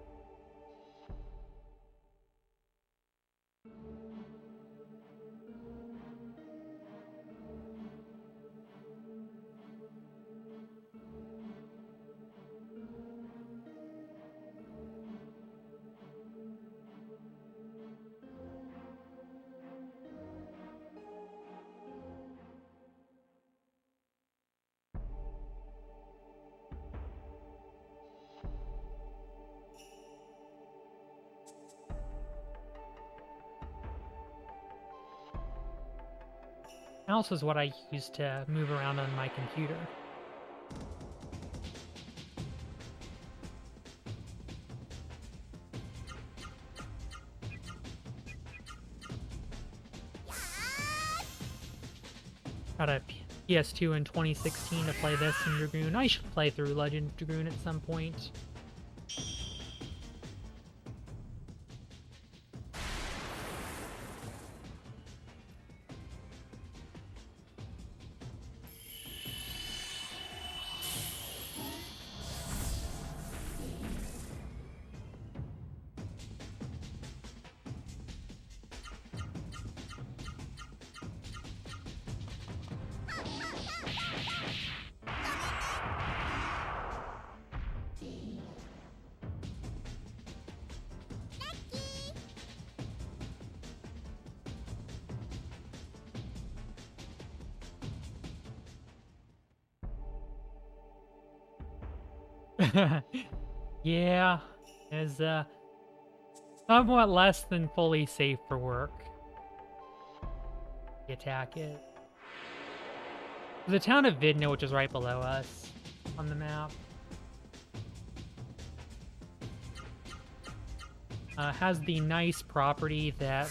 Mouse is what I use to move around on my computer. Got a PS2 in 2016 to play this in Dragoon. I should play through Legend of Dragoon at some point. Yeah, is somewhat less than fully safe for work. Attack it. The town of Vidna, which is right below us on the map, has the nice property that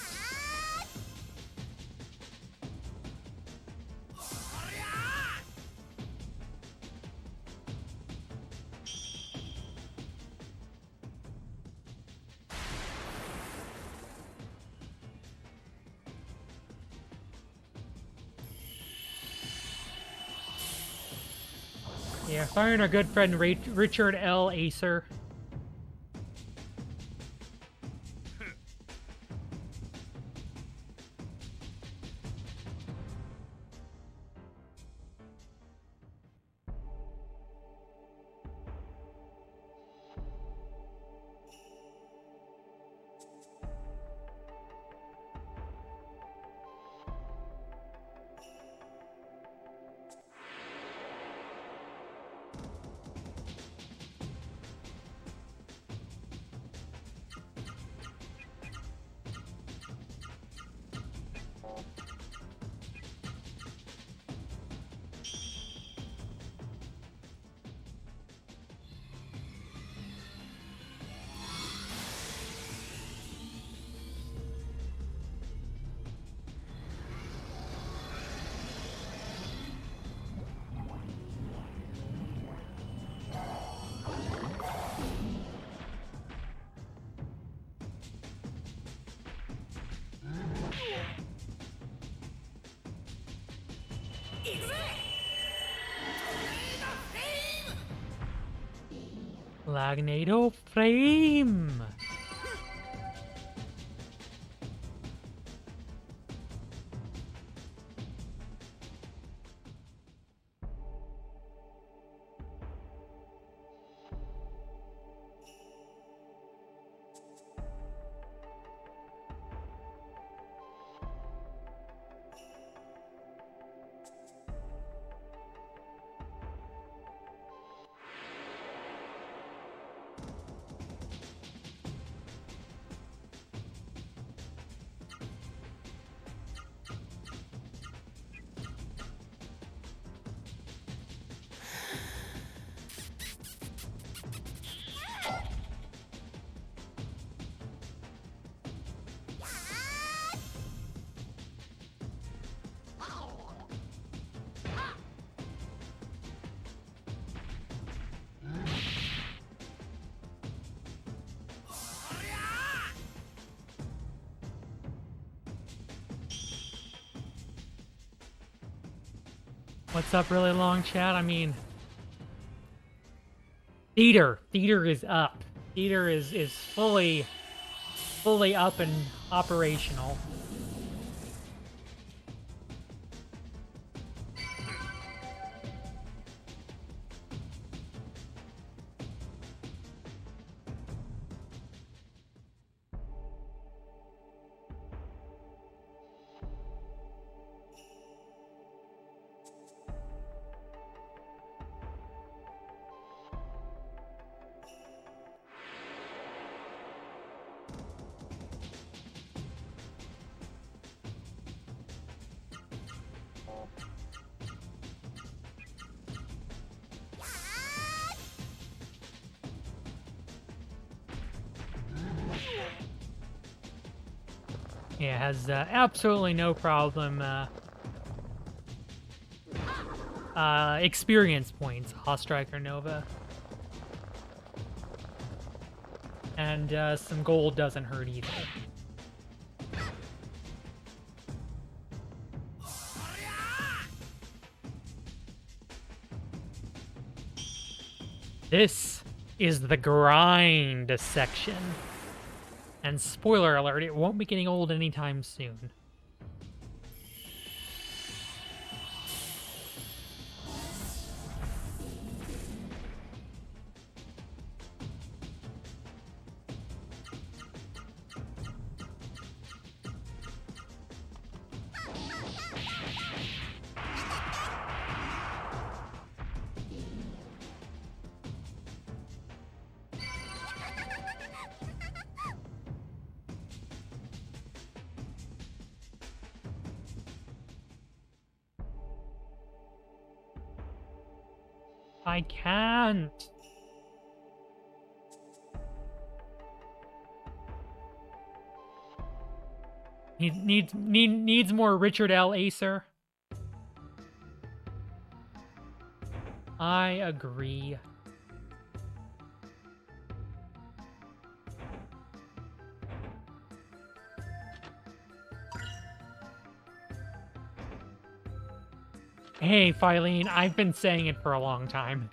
firing our good friend Richard L. Acer. Lagnado Flame! What's up, really long chat? I mean, theater is up. Theater is fully up and operational. Yeah, has absolutely no problem experience points, Striker Nova. And some gold doesn't hurt either. This is the grind section. And spoiler alert, it won't be getting old anytime soon. I can't. Needs more Richard L. Acer. I agree. Hey, Philene, I've been saying it for a long time.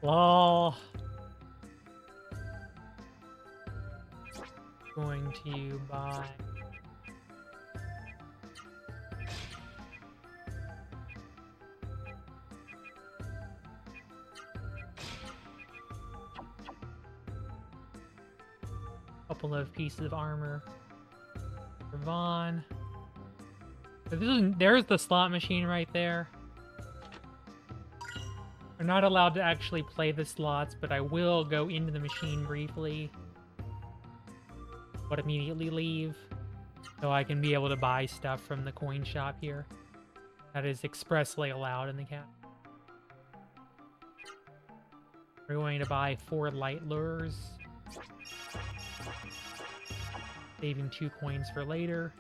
Lol. Going to buy a couple of pieces of armor for Vaughn. So there's the slot machine right there. We're not allowed to actually play the slots, but I will go into the machine briefly, but immediately leave, so I can be able to buy stuff from the coin shop here. That is expressly allowed in the cap. We're going to buy 4 light lures, saving 2 coins for later.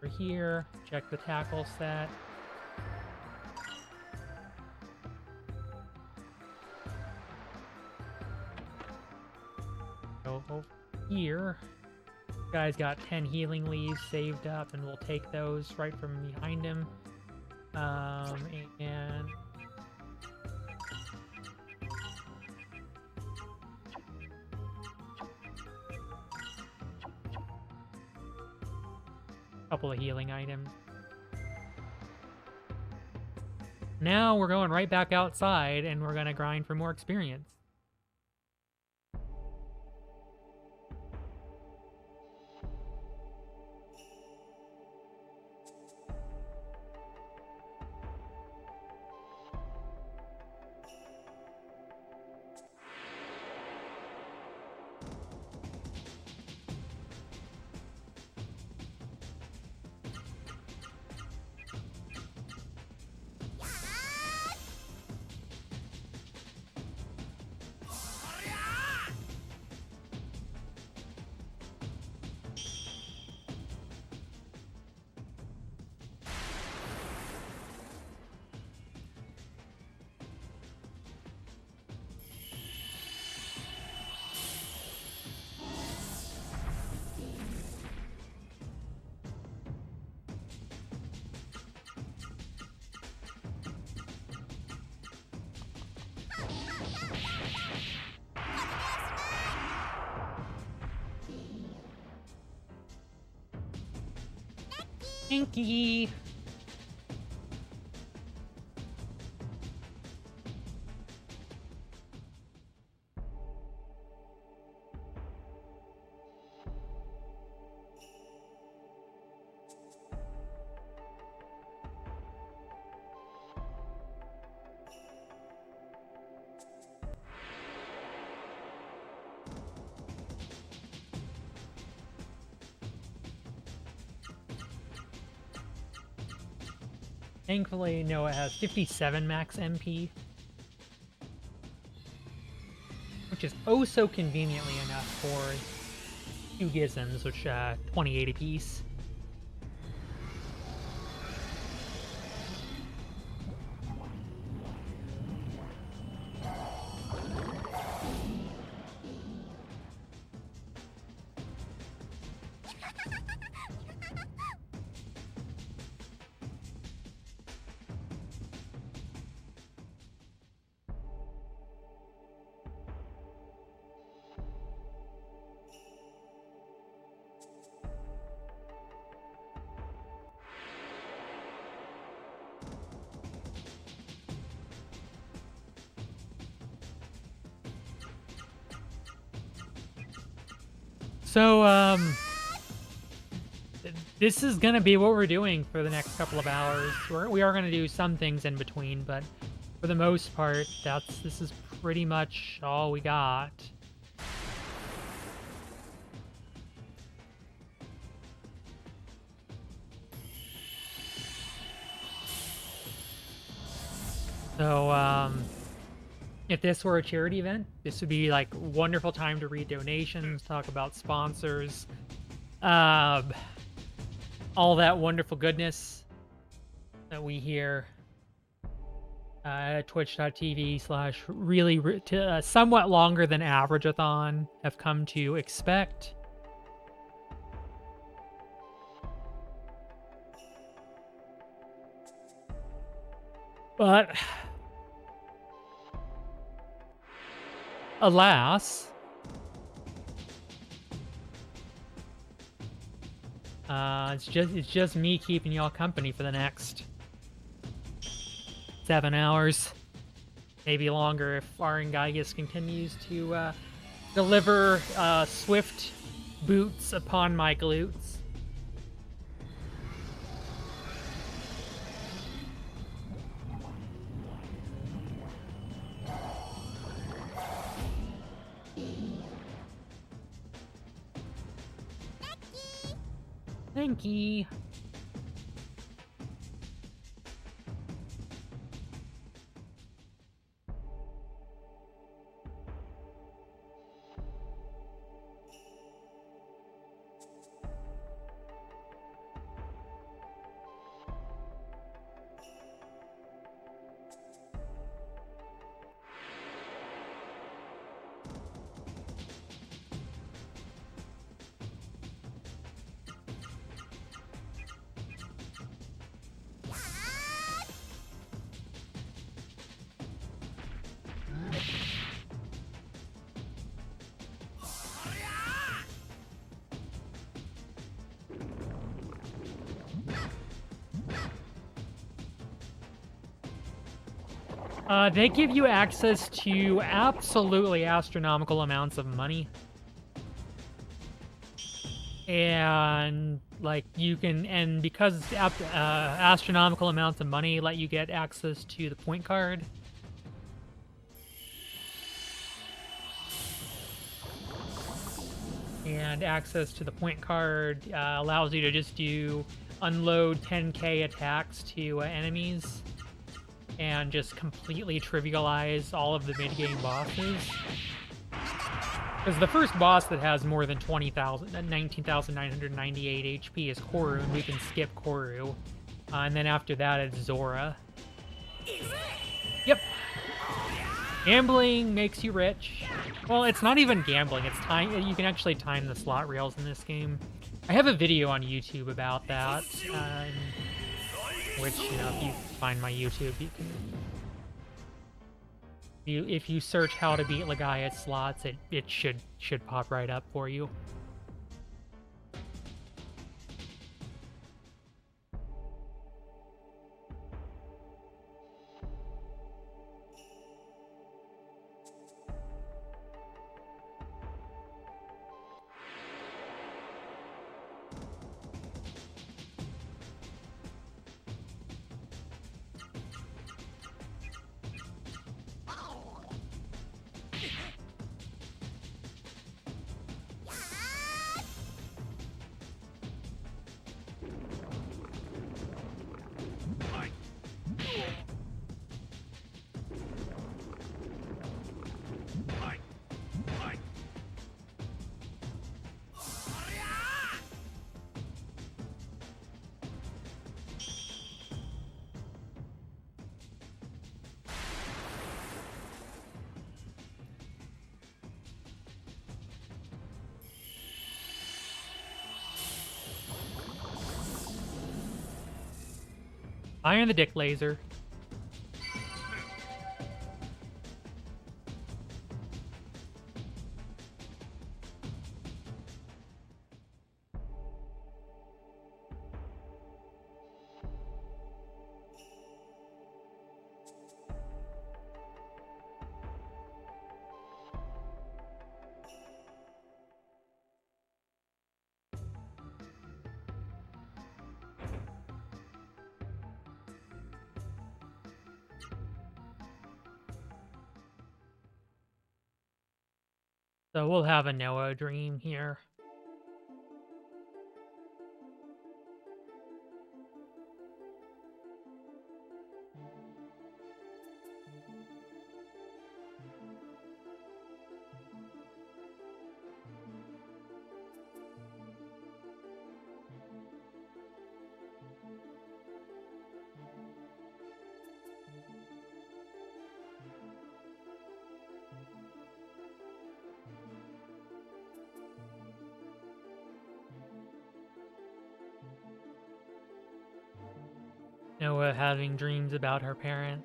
Over here, check the tackle set. Go over here. Guy's got 10 healing leaves saved up, and we'll take those right from behind him. And a couple of healing items. Now we're going right back outside, and we're gonna grind for more experience. Inky. Thankfully, Noah has 57 max MP, which is oh so conveniently enough for 2 Gizms, which 28 apiece. So, this is gonna be what we're doing for the next couple of hours. We are gonna do some things in between, but for the most part, this is pretty much all we got. So, if this were a charity event, this would be like wonderful time to read donations, talk about sponsors, all that wonderful goodness that we hear at twitch.tv/really somewhat longer than average-a-thon have come to expect. But alas, it's just me keeping y'all company for the next 7 hours, maybe longer if Arangaius continues to deliver swift boots upon my glutes. Thank you. They give you access to absolutely astronomical amounts of money. And, like, you can, and because astronomical amounts of money let you get access to the point card. And access to the point card allows you to just unload 10k attacks to enemies and just completely trivialize all of the mid-game bosses. Because the first boss that has more than 19,998 HP is Koru, and we can skip Koru. And then after that, it's Zora. Yep. Gambling makes you rich. Well, it's not even gambling, it's time. You can actually time the slot reels in this game. I have a video on YouTube about that, which, you know, if you find my YouTube, you can... If you search how to beat Legaia slots, it should pop right up for you. Iron the dick laser. So we'll have a Noah dream here. Noah having dreams about her parent.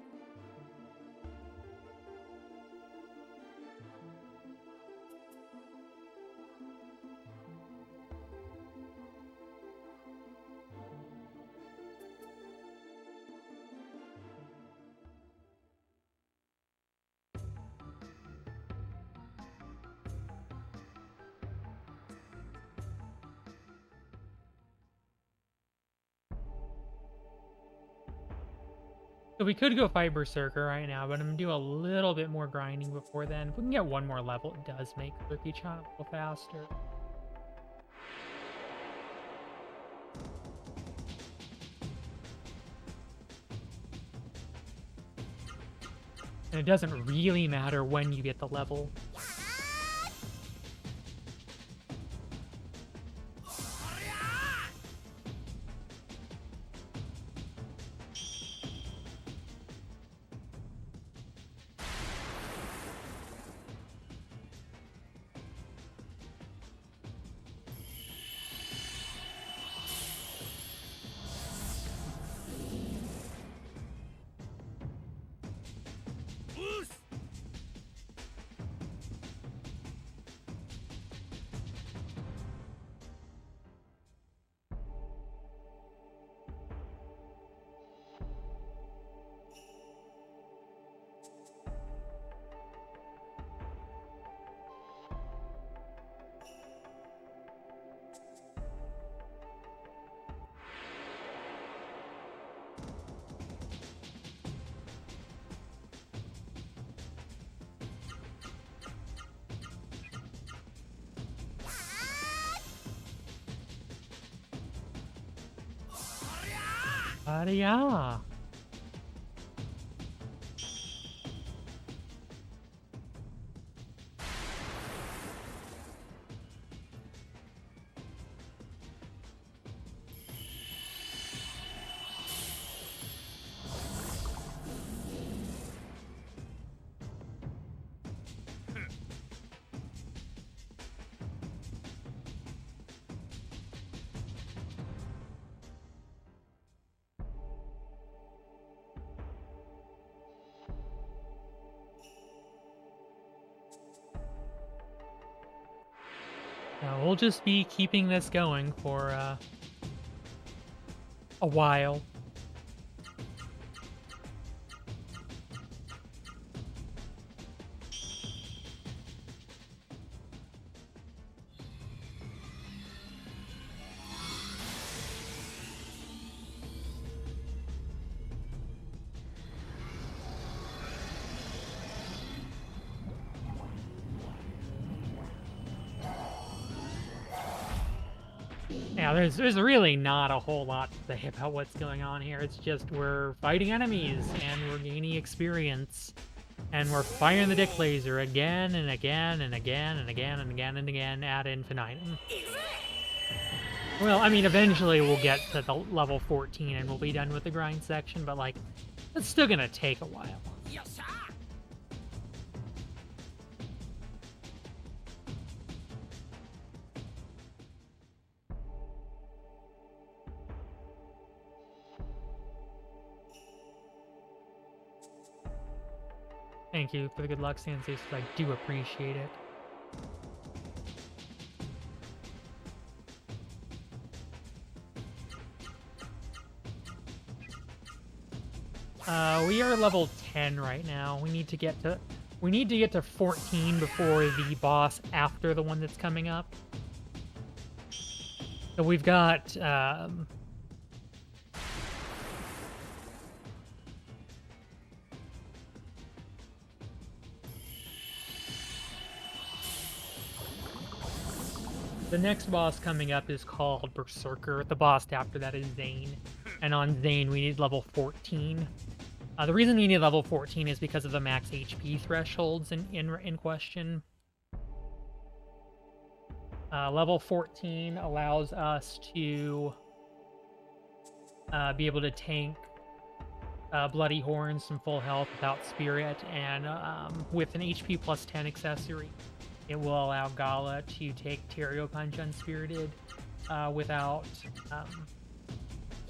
So we could go fight Berserker right now, but I'm gonna do a little bit more grinding before then. If we can get one more level, it does make Flippy Chop go faster. And it doesn't really matter when you get the level. Yeah. We'll just be keeping this going for a while. Yeah, there's really not a whole lot to say about what's going on here. It's just we're fighting enemies and we're gaining experience. And we're firing the dick laser again and again and again and again and again and again ad infinitum. Well, I mean, eventually we'll get to the level 14 and we'll be done with the grind section, but like, it's still gonna take a while. Thank you for the good luck, Sensei. I do appreciate it. We are level 10 right now. We need to get to 14 before the boss after the one that's coming up. So we've got the next boss coming up is called Berserker. The boss after that is Zane. And on Zane, we need level 14. The reason we need level 14 is because of the max HP thresholds in question. Level 14 allows us to be able to tank Bloody Horns from full health without Spirit, and with an HP plus 10 accessory. It will allow Gala to take Terrio Punch Unspirited without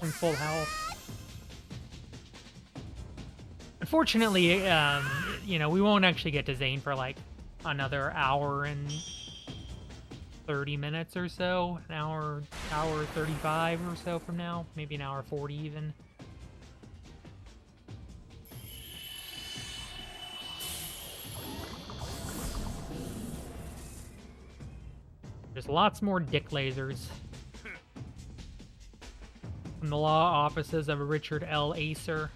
in full health. Unfortunately, you know, we won't actually get to Zane for like another hour and 30 minutes or so. An hour 35 or so from now. Maybe an hour 40 even. There's lots more dick lasers. From the law offices of Richard L. Acer.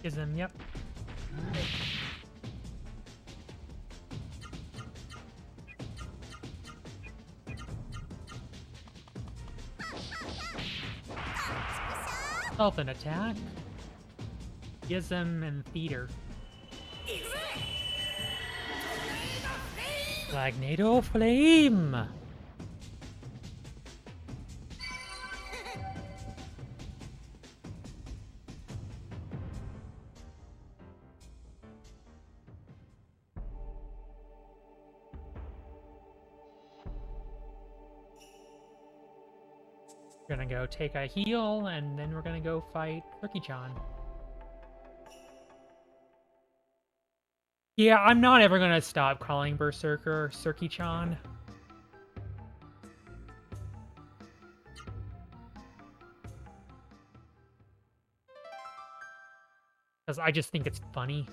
Ism, yep. Stealth and attack. Gizm and theater. Magneto Flame! We're gonna go take a heal, and then we're gonna go fight Turkey-chan. Yeah, I'm not ever gonna stop calling Berserker Surky-chan. Because I just think it's funny.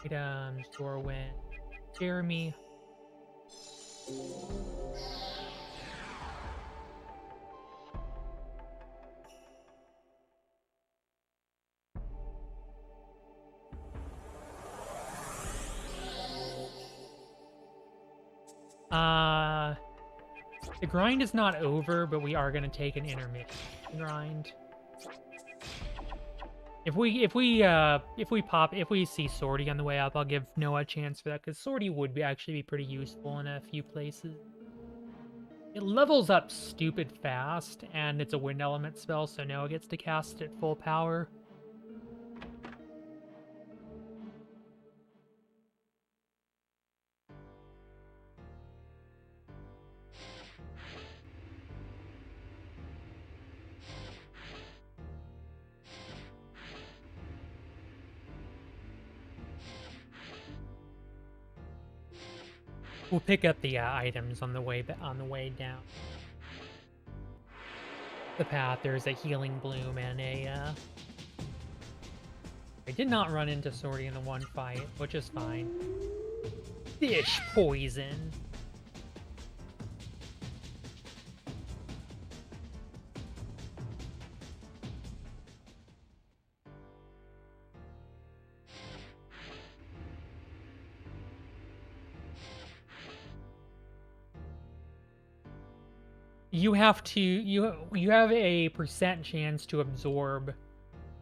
Items, Dorwin, Jeremy. The grind is not over, but we are gonna take an intermittent grind. If we see Swordy on the way up, I'll give Noah a chance for that, because Swordy would actually be pretty useful in a few places. It levels up stupid fast, and it's a wind element spell, so Noah gets to cast it at full power. We'll pick up the items on the way down the path. There's a healing bloom and a. I did not run into Swordy in the one fight, which is fine. Fish poison. You have to you have a % chance to absorb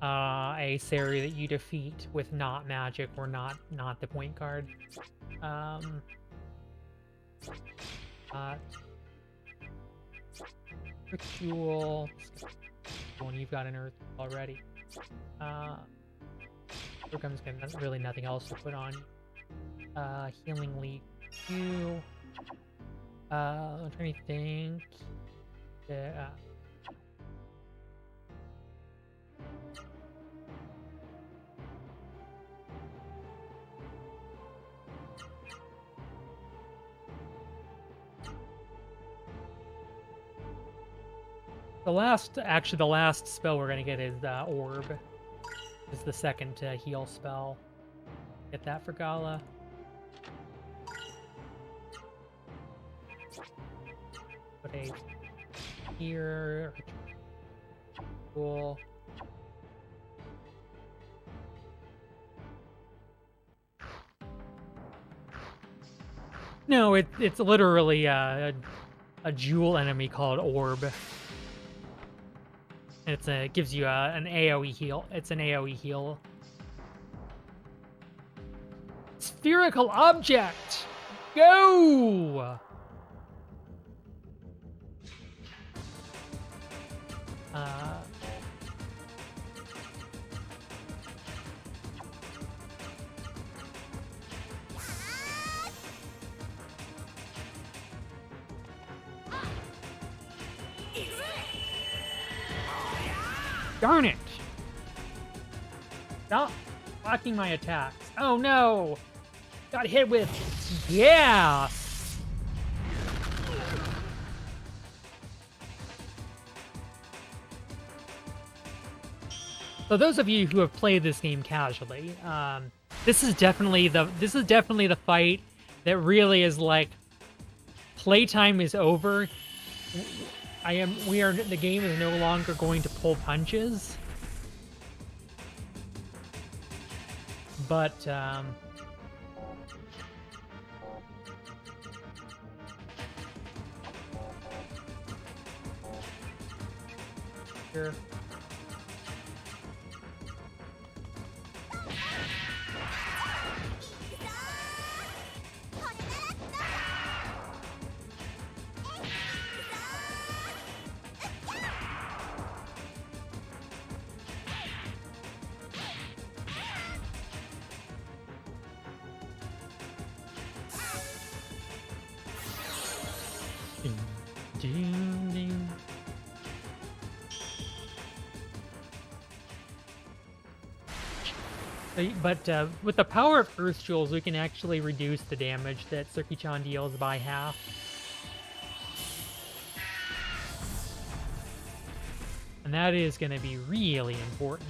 a Sari that you defeat with not magic or not the point card. Ritual. Well, you've got an earth already. Here comes really nothing else to put on. Healing League 2. I'm trying to think. Yeah. The last spell we're gonna get is Orb. Is the second heal spell. Get that for Gala. Put a here. Cool. No, it's literally a jewel enemy called Orb. And it gives you an AoE heal. It's an AoE heal. Spherical object! Go! Darn it! Stop blocking my attacks. Oh no! Got hit with gas! So those of you who have played this game casually, this is definitely the fight that really is like, playtime is over. The game is no longer going to pull punches. But, Sure. Ding, ding, ding. But with the power of Earth Jewels, we can actually reduce the damage that Circuit-chan deals by half. And that is going to be really important.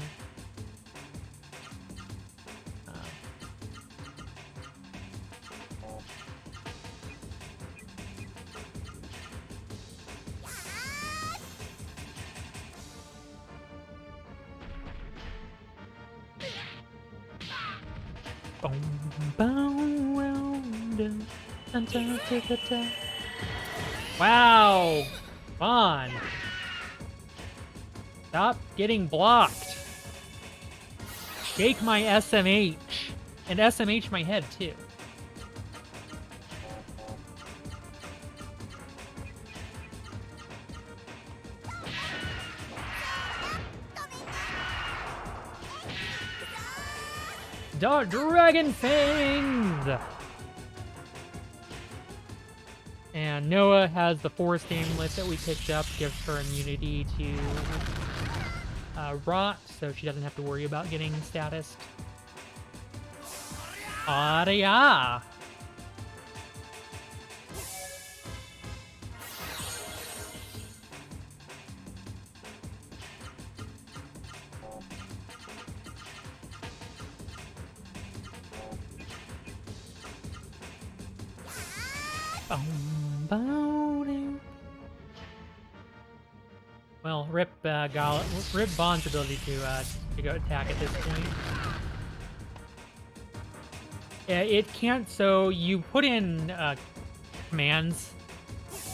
Wow! Vaughn! Stop getting blocked! Shake my SMH! And SMH my head, too. Dragon Fangs! And Noah has the Forest Amulet that we picked up, gives her immunity to Rot, so she doesn't have to worry about getting status. Aria! Well, rip Bond's ability to go attack at this point. Yeah, it can't. So you put in commands,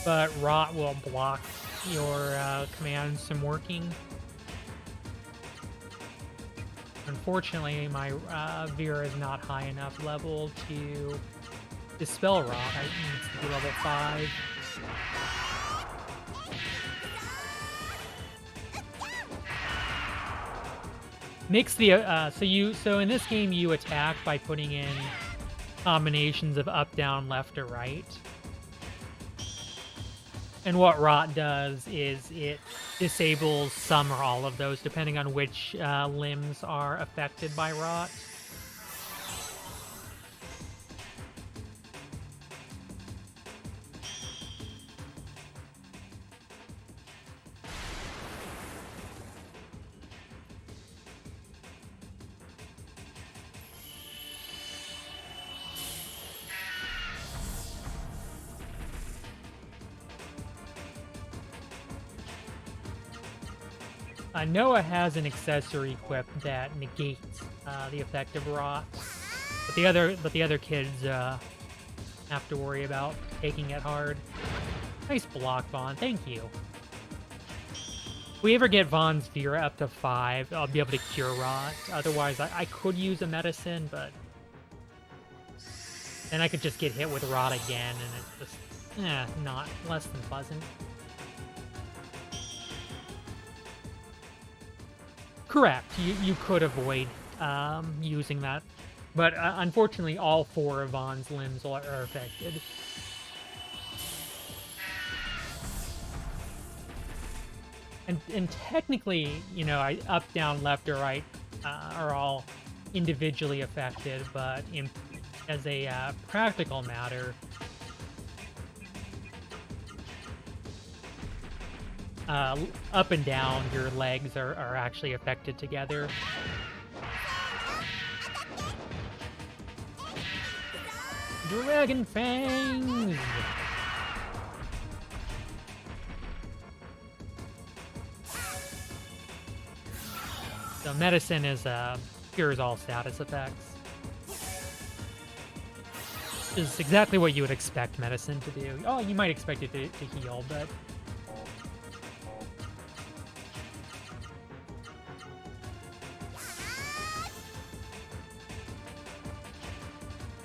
but Rot will block your commands from working. Unfortunately, my Vera is not high enough level to dispel Rot. I need to be level 5. Mix the so in this game you attack by putting in combinations of up, down, left, or right. And what Rot does is it disables some or all of those, depending on which limbs are affected by Rot. Noah has an accessory equipped that negates the effect of Rot, but the other kids have to worry about taking it hard. Nice block, Vaughn. Thank you. If we ever get Vaughn's Vera up to 5, I'll be able to cure Rot. Otherwise, I could use a medicine, but then I could just get hit with Rot again, and it's just not less than pleasant. Correct. You could avoid using that, but unfortunately, all 4 of Vaughn's limbs are affected. And technically, you know, up, down, left, or right are all individually affected, but as a practical matter, up and down, your legs are actually affected together. Dragon Fangs! So medicine is cures all status effects. Which is exactly what you would expect medicine to do. Oh, you might expect it to heal, but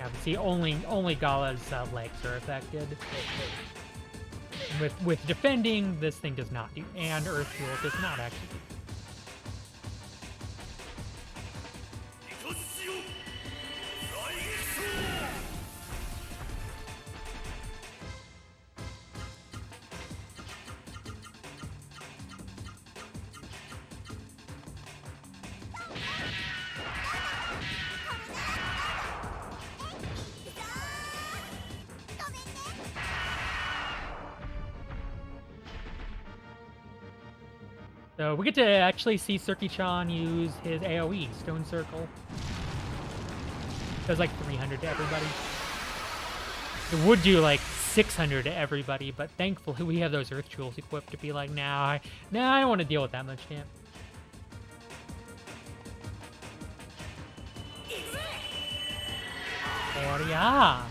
Yeah, but see, only Gala's legs are affected. With defending, this thing does not do, and Earth Fuel does not actually do. So we get to actually see Cirky-chan use his AoE, Stone Circle. Does like 300 to everybody. It would do like 600 to everybody, but thankfully we have those Earth Jewels equipped to be like, nah, I don't want to deal with that much damage. Oh yeah.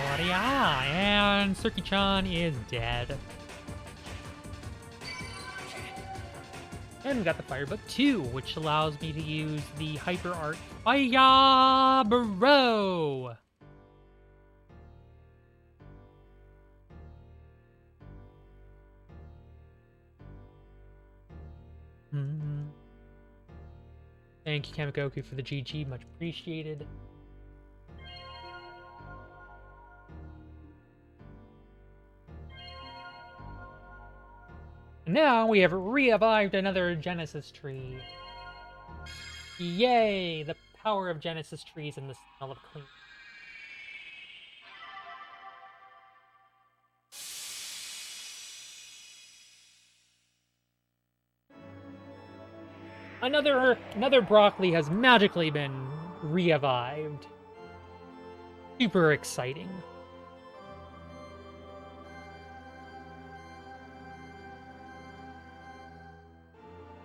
Oh yeah, and Cirky-chan is dead. And we got the Firebook 2, which allows me to use the Hyper Art Fire Bro. Thank you, Kamigoku, for the GG. Much appreciated. Now we have revived another Genesis tree. Yay! The power of Genesis trees and the smell of clean. Another broccoli has magically been revived. Super exciting.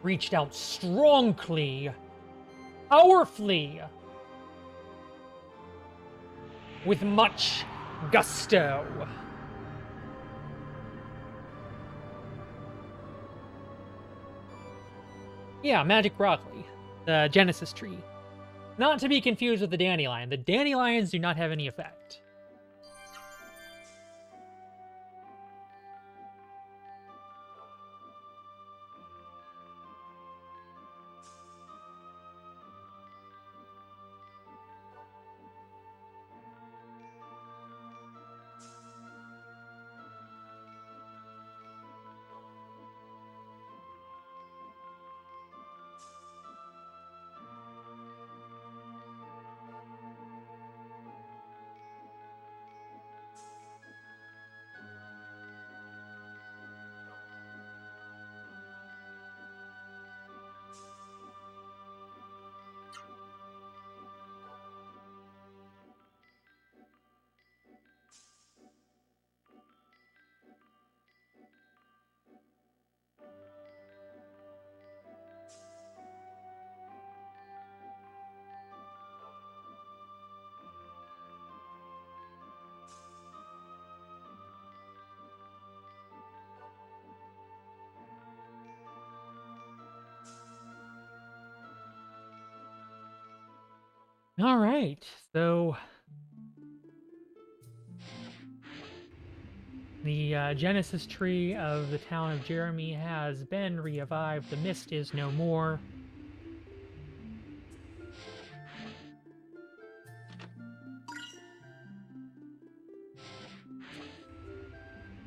Reached out strongly, powerfully, with much gusto. Yeah, magic broccoli, the Genesis tree. Not to be confused with the dandelion. The dandelions do not have any effect. All right, so the Genesis tree of the town of Jeremy has been revived. The mist is no more.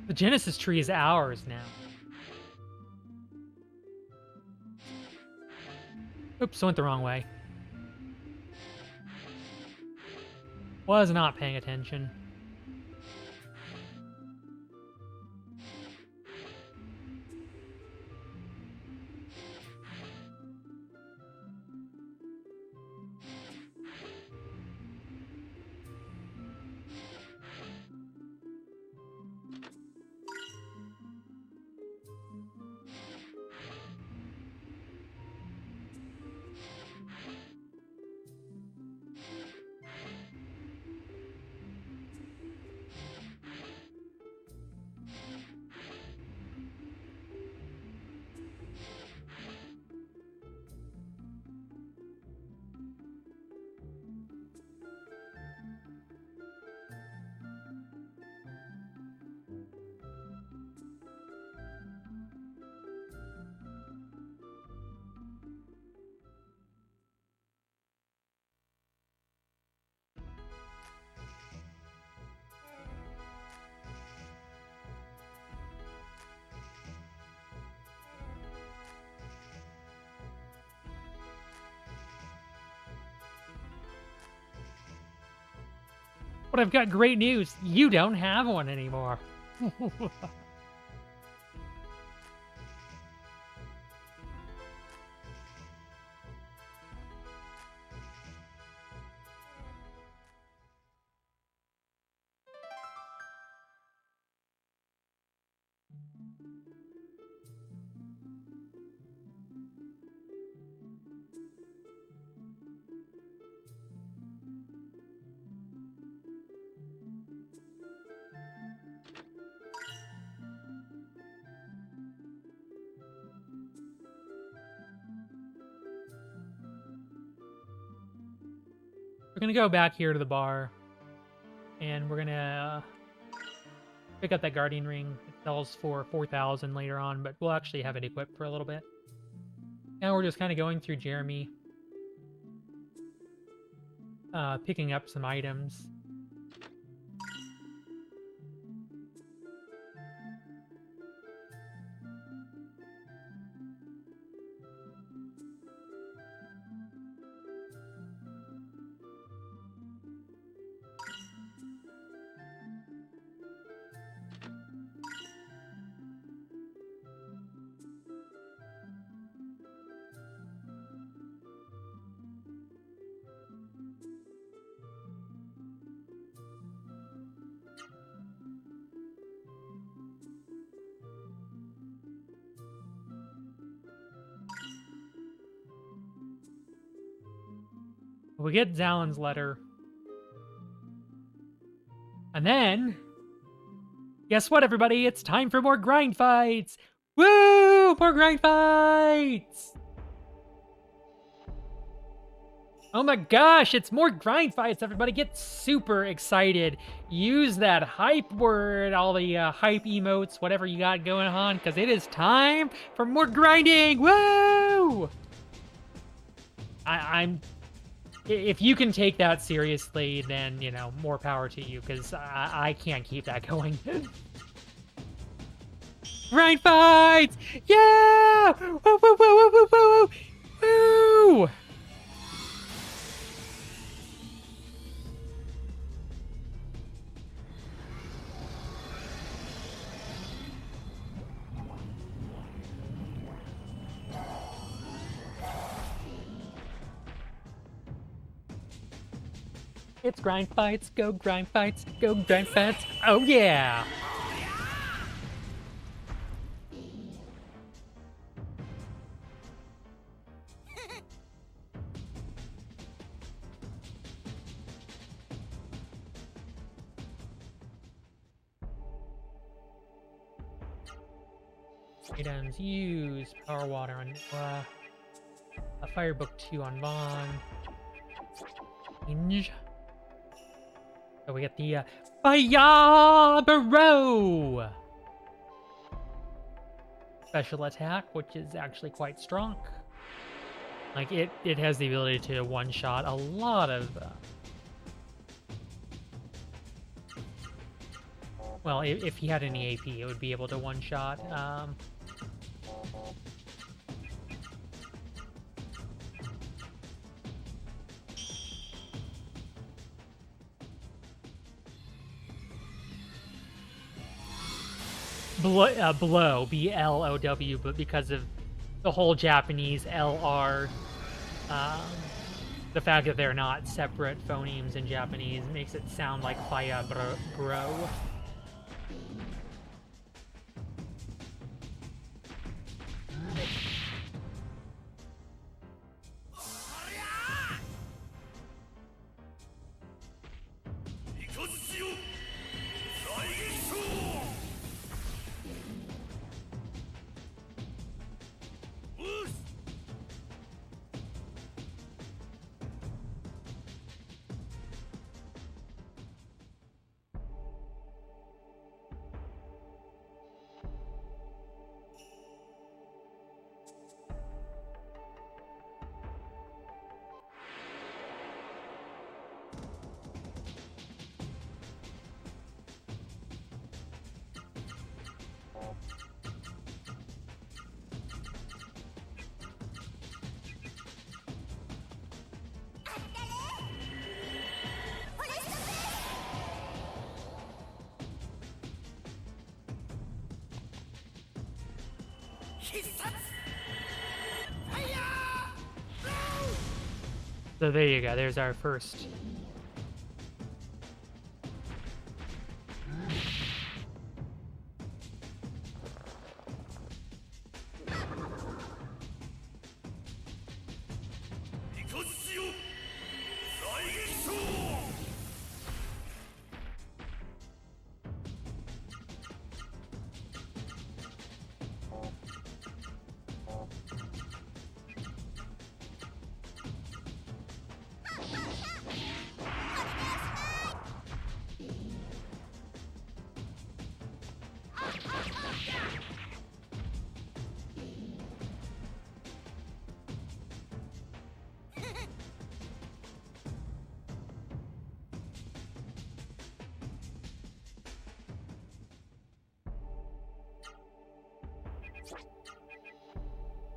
The Genesis tree is ours now. Oops, went the wrong way. Was not paying attention. But I've got great news. You don't have one anymore. We're gonna go back here to the bar, and we're gonna pick up that Guardian Ring. It sells for 4,000 later on, but we'll actually have it equipped for a little bit. Now we're just kind of going through Jeremy, picking up some items. We get Zalin's letter. And then, guess what, everybody? It's time for more grind fights! Woo! More grind fights! Oh my gosh, it's more grind fights, everybody. Get super excited. Use that hype word, all the hype emotes, whatever you got going on, because it is time for more grinding! Woo! I'm... If you can take that seriously, then, you know, more power to you, because I can't keep that going. Grind fights! Yeah! Woo, woo, woo, woo, woo, woo, woo! Woo! It's grind fights, go grind fights, go grind fights. Oh yeah! Items, use power water on a Firebook 2 on Vaughn. Hinge. So we get the Fire Barrow special attack, which is actually quite strong. Like it has the ability to one-shot a lot of. Well, if he had any AP, it would be able to one-shot. Blow, B-L-O-W, but because of the whole Japanese LR, the fact that they're not separate phonemes in Japanese makes it sound like fire bro. So there you go. There's our first.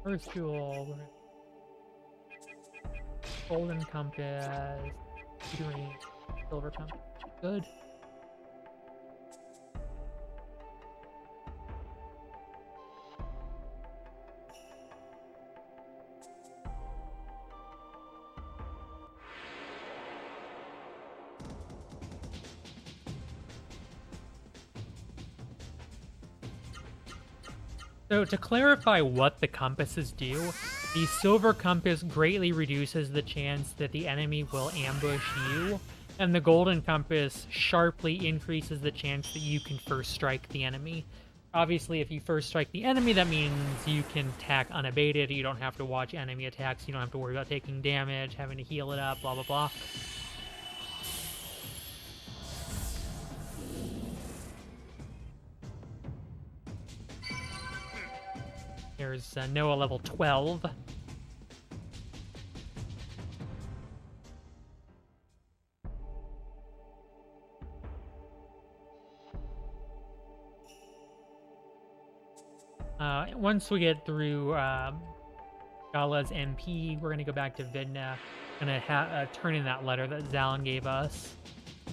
First duel, golden compass, doing silver compass. Good. So to clarify what the compasses do, the silver compass greatly reduces the chance that the enemy will ambush you, and the golden compass sharply increases the chance that you can first strike the enemy. Obviously, if you first strike the enemy, that means you can attack unabated, you don't have to watch enemy attacks, you don't have to worry about taking damage, having to heal it up, blah blah blah. There's Noah level 12. Once we get through Gala's MP, we're going to go back to Vidna. Going to turn in that letter that Zalin gave us.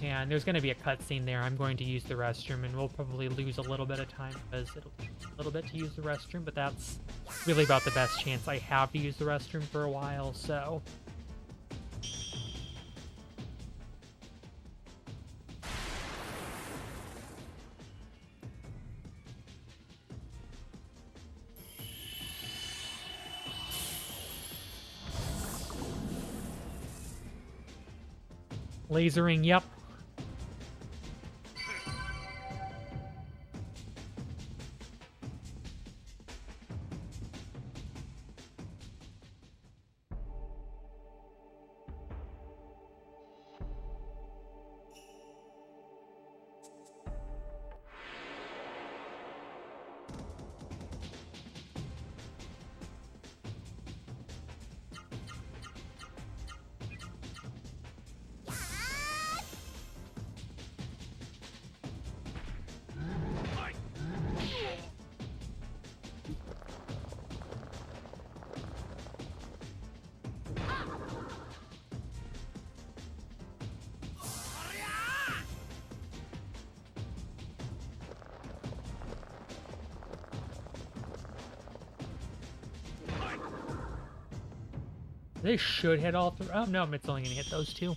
And there's going to be a cutscene there. I'm going to use the restroom, and we'll probably lose a little bit of time because it'll take a little bit to use the restroom, but that's really about the best chance I have to use the restroom for a while, so... Lasering, yep. They should hit all three. Oh, no, it's only going to hit those two.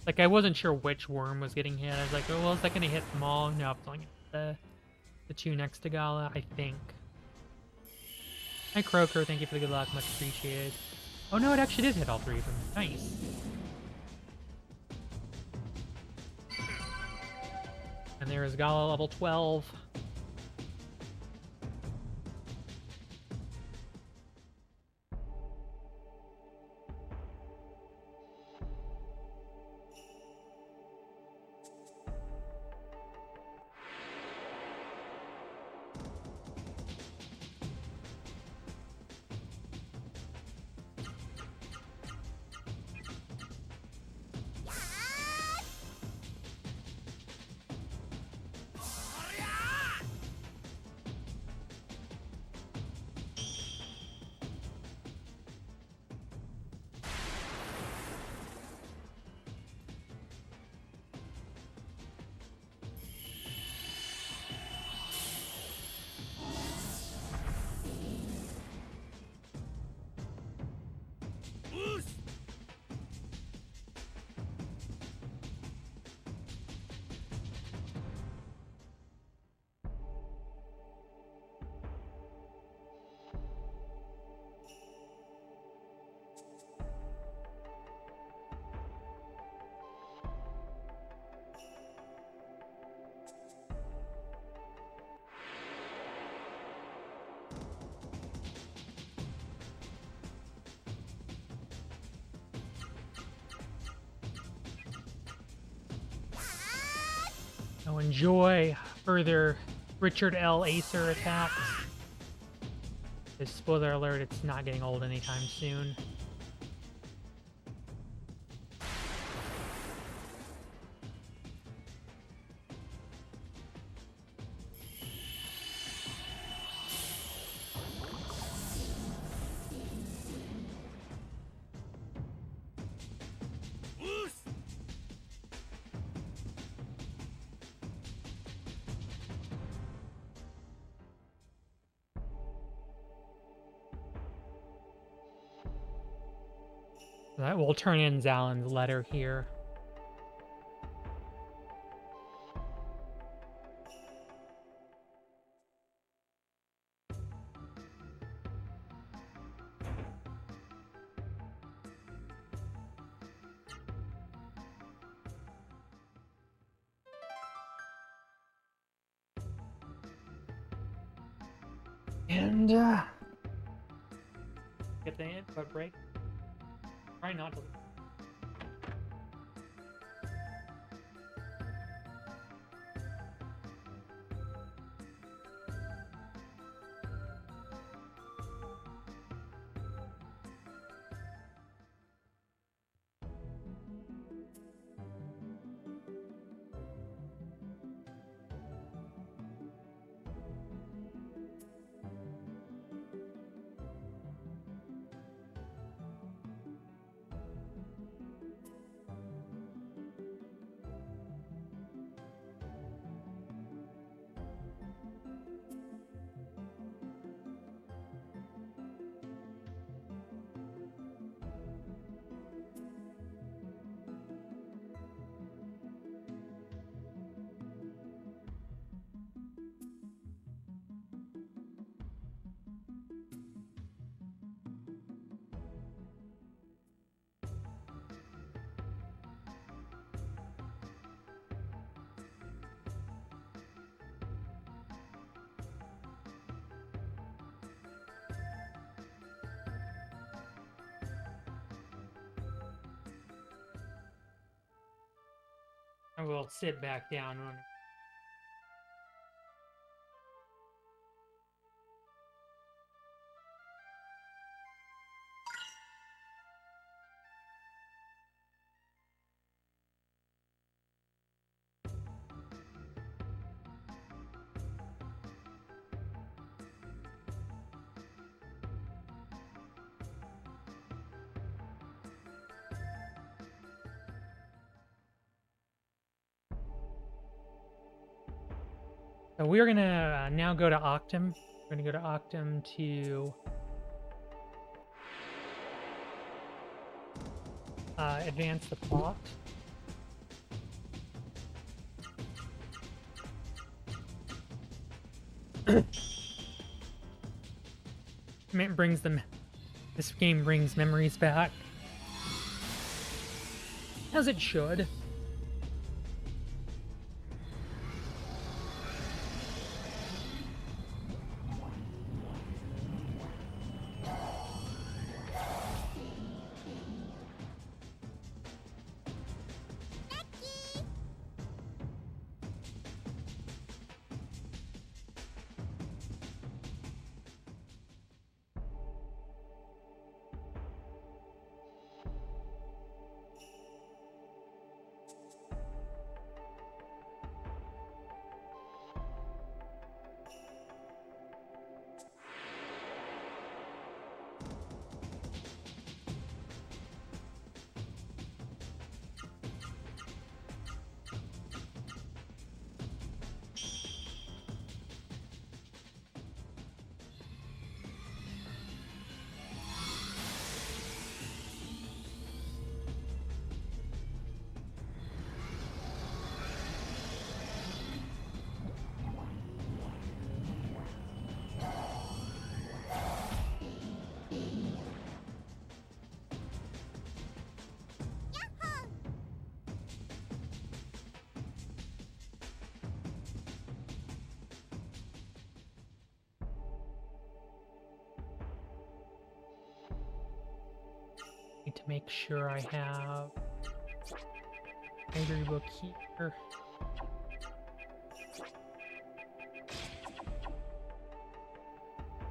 Like, I wasn't sure which worm was getting hit. I was like, oh, well, is that going to hit them all? No, it's only going to hit the two next to Gala, I think. Hi, Croaker. Thank you for the good luck. Much appreciated. Oh, no, it actually did hit all three of them. Nice. And there is Gala level 12. So enjoy further Richard L. Acer attacks. Just spoiler alert, it's not getting old anytime soon. That will turn in Zalin's letter here. And get the hit, but break. Try not to. I will sit back down. So we're gonna now go to Octum. We're gonna go to Octum to advance the plot. It brings them. This game brings memories back, as it should. Need to make sure I have Angry Book here.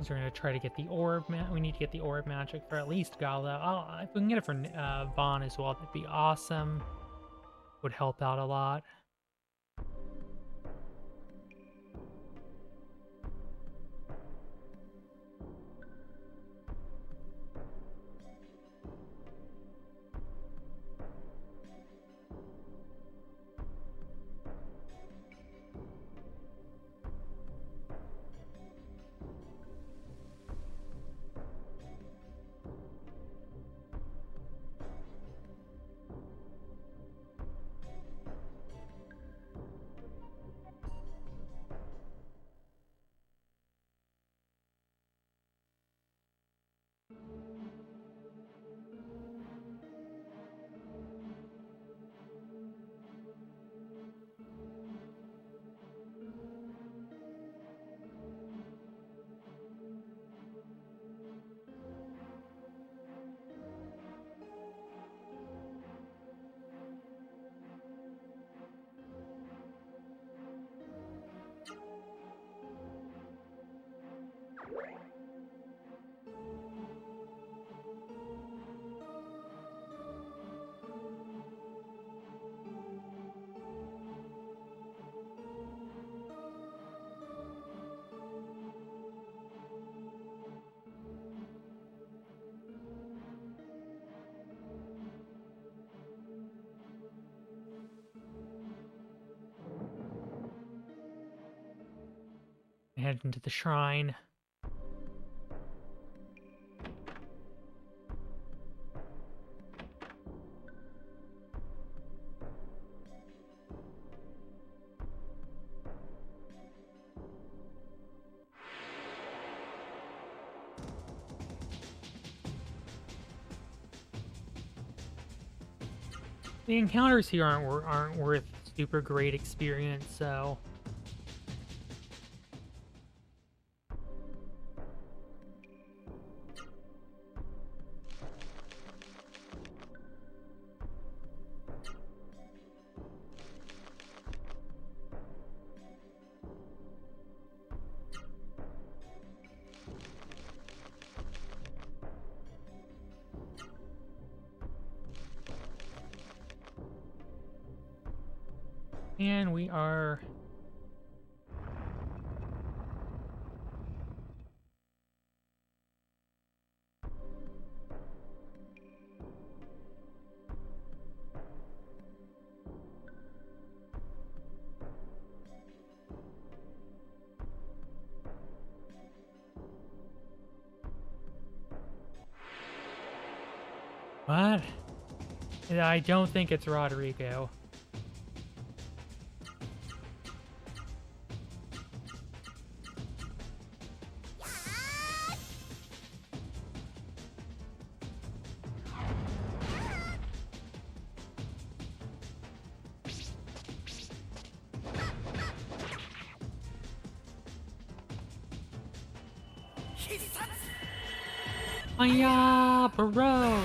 Because we're going to try to get the orb. We need to get the orb magic for at least Gala. If we can get it for Vaughn as well, that'd be awesome. Would help out a lot. Head into the shrine. The encounters here aren't worth super great experience, so and we are what? I don't think it's Rodrigo. Hiya, bro!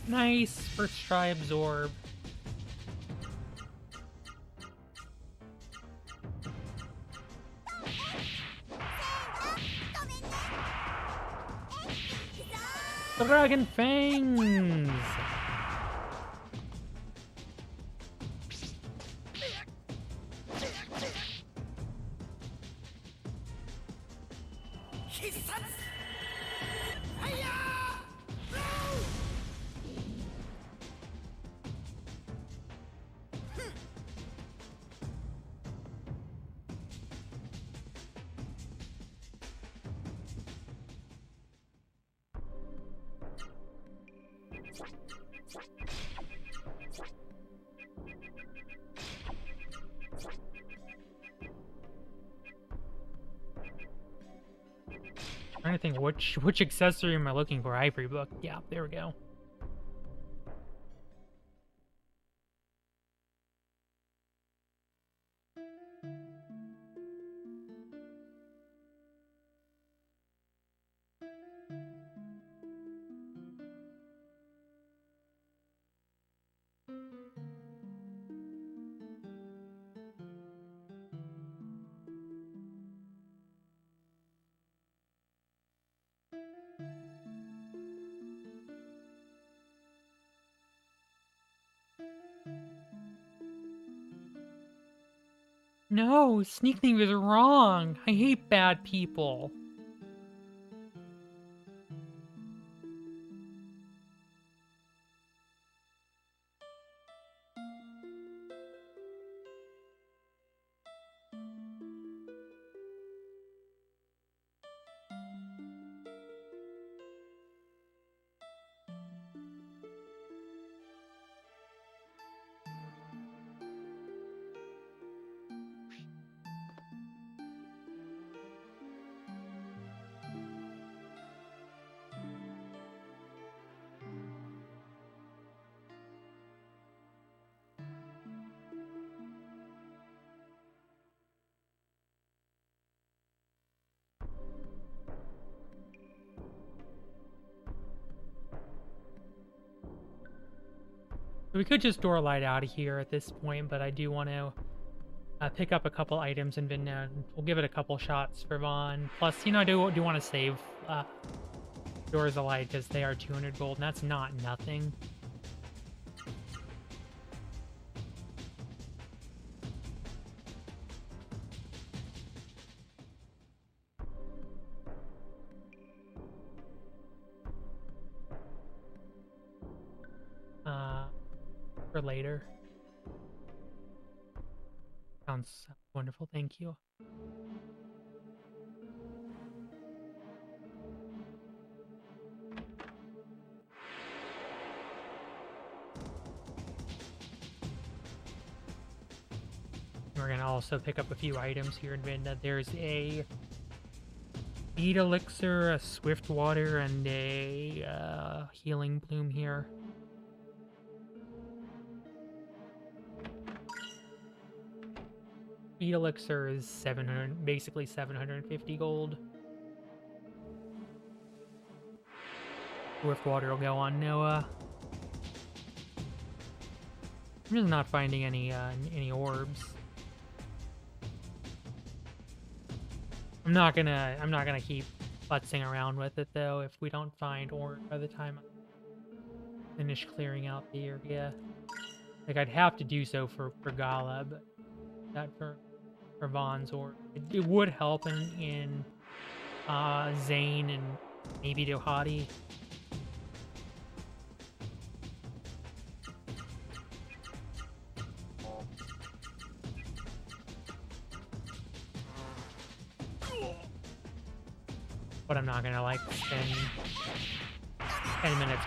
Nice! First try absorb. Dragon Fangs! Trying to think which accessory am I looking for? Ivory book. Yeah, there we go. No, sneak thief is wrong. I hate bad people. We could just door light out of here at this point, but I do want to pick up a couple items and then we'll give it a couple shots for Vaughn. Plus, you know, I do want to save doors of light because they are 200 gold, and that's not nothing. For later. Sounds wonderful, thank you. We're gonna also pick up a few items here in Vinda. There's a Bead Elixir, a Swift Water, and a Healing Bloom here. Bead Elixir is 700, basically 750 gold. Swift Water will go on Noah. I'm just not finding any orbs. I'm not gonna keep futzing around with it though if we don't find orbs by the time I finish clearing out the area. Like I'd have to do so for Gala, but that for Vaughn's orb. It would help in Zane and maybe Dohati. But I'm not gonna like spend 10 minutes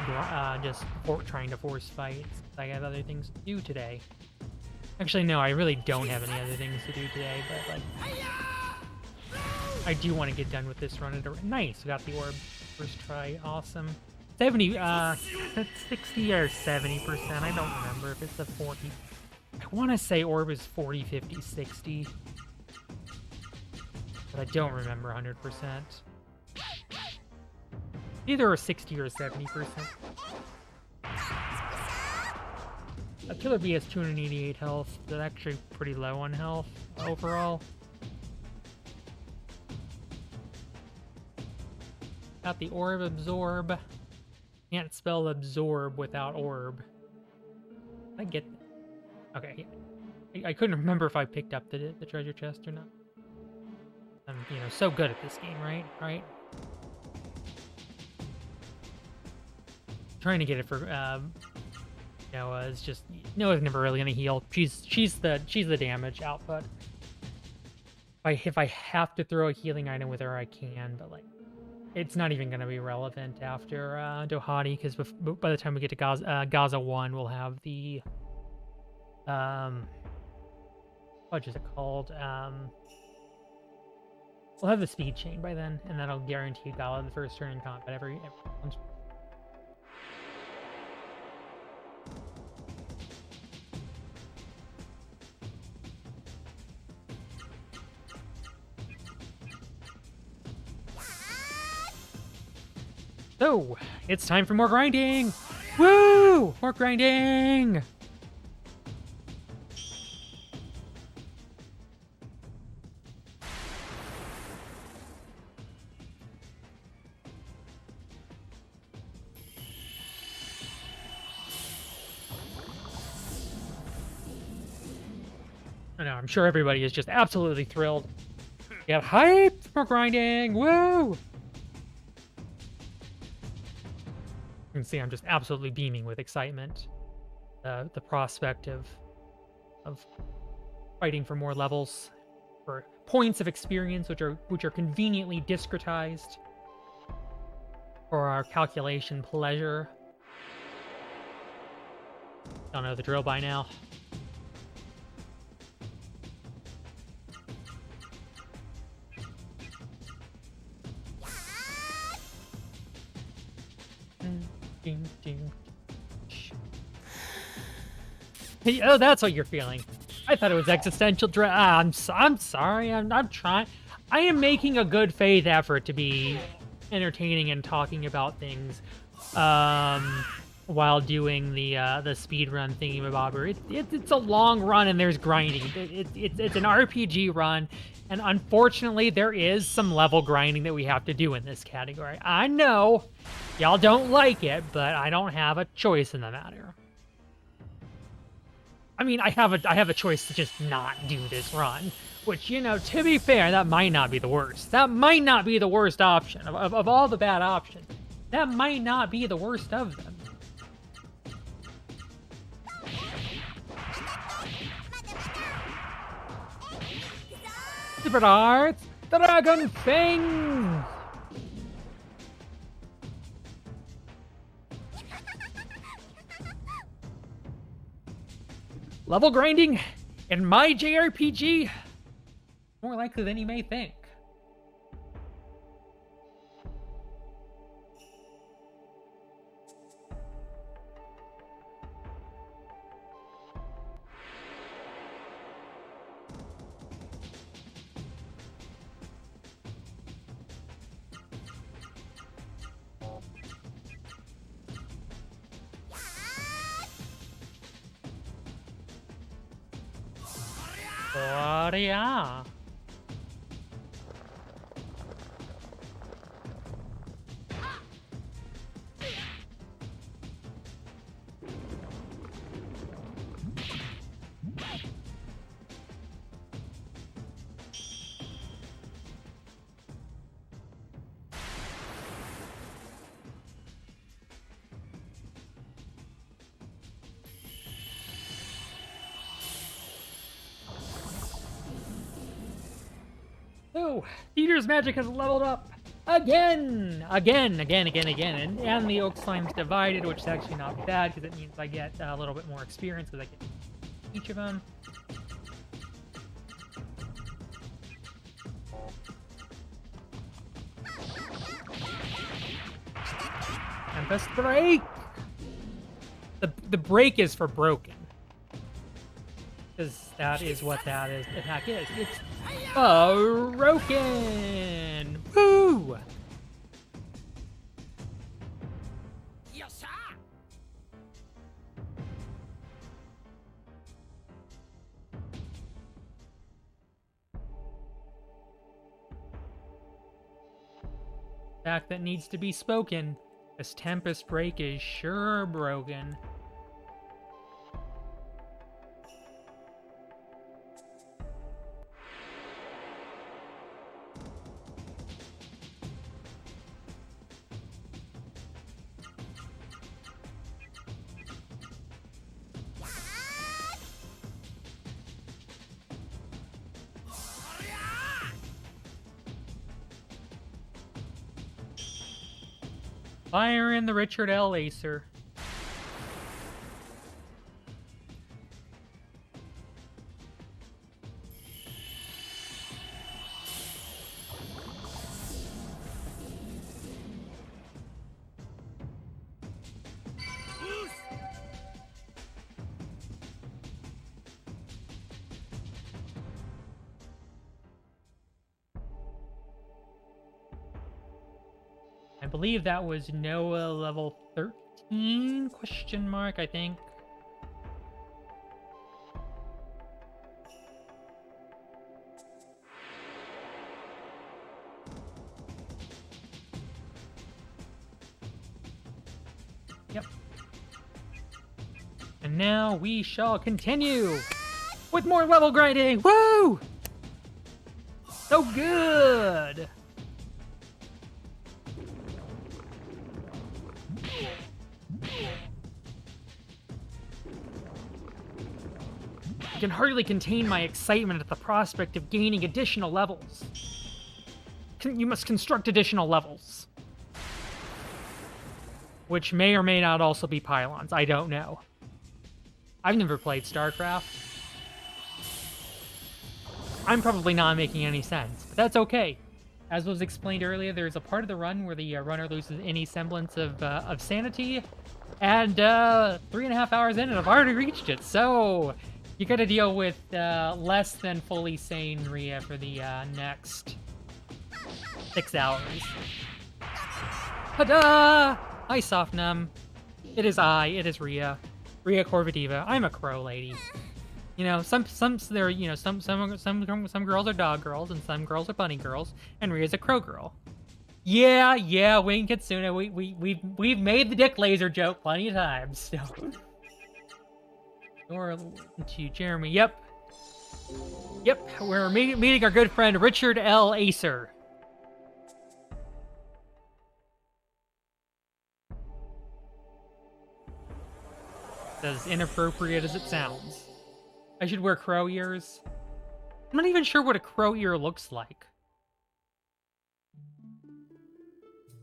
just trying to force fights. I have other things to do today. Actually, no, I really don't have any other things to do today, but like, I do want to get done with this run. Nice, we got the orb first try, awesome. 70, 60 or 70%, I don't remember if it's a 40. I want to say orb is 40, 50, 60. But I don't remember 100%. Either a 60 or 70%. A Killer Bee has 288 health. That's actually pretty low on health overall. Got the Orb Absorb. Can't spell absorb without orb. I get that. Okay, I couldn't remember if I picked up the treasure chest or not. I'm, you know, so good at this game, right? Right? Trying to get it for Noah's just Noah's never really gonna heal. She's the damage output. If I have to throw a healing item with her, I can, but like it's not even gonna be relevant after Dohati, because by the time we get to Gaza 1, we'll have the what is it called? We'll have the speed chain by then, and that'll guarantee Gala the first turn in combat every round. So, it's time for more grinding! Woo! More grinding! I know, I'm sure everybody is just absolutely thrilled. Get hyped for grinding! Woo! You can see I'm just absolutely beaming with excitement. The prospect of fighting for more levels, for points of experience, which are conveniently discretized for our calculation pleasure. Don't know the drill by now. Hey, oh, that's what you're feeling. I thought it was existential dread. I'm sorry. I'm trying. I am making a good faith effort to be entertaining and talking about things while doing the speed run thingy-mabobber. It's a long run and there's grinding. It's an RPG run, and unfortunately there is some level grinding that we have to do in this category. I know y'all don't like it, but I don't have a choice in the matter. I mean, I have a choice to just not do this run, which, you know, to be fair, that might not be the worst. That might not be the worst option of all the bad options. That might not be the worst of them. Super Arts Dragon Fang! Level grinding in my JRPG? More likely than you may think. Yeah. Oh, Peter's magic has leveled up again, and the oak slime's divided, which is actually not bad because it means I get a little bit more experience because I get each of them. Tempest break. The break is for broken, because that is what that is. Attack is. It's broken. Woo! Yes, sir. Fact that needs to be spoken. This Tempest break is sure broken. Fire in the Richard L. Acer. I believe that was Noah level 13 question mark, I think. Yep. And now we shall continue with more level grinding. Woo! So good. I can hardly contain my excitement at the prospect of gaining additional levels. You must construct additional levels. Which may or may not also be pylons. I don't know. I've never played StarCraft. I'm probably not making any sense, but that's okay. As was explained earlier, there's a part of the run where the runner loses any semblance of sanity, and 3.5 hours in, and I've already reached it, so you gotta deal with less than fully sane Ria for the next 6 hours. Ta-da! Hi, Softnum. It is Ria. Riacorvidiva. I'm a crow lady. You know, some girls are dog girls and some girls are bunny girls, and Ria's a crow girl. Yeah, Wing Kitsuna, we've made the dick laser joke plenty of times. So. Or to Jeremy. Yep, we're meeting our good friend Richard L. Acer. As inappropriate as it sounds. I should wear crow ears. I'm not even sure what a crow ear looks like.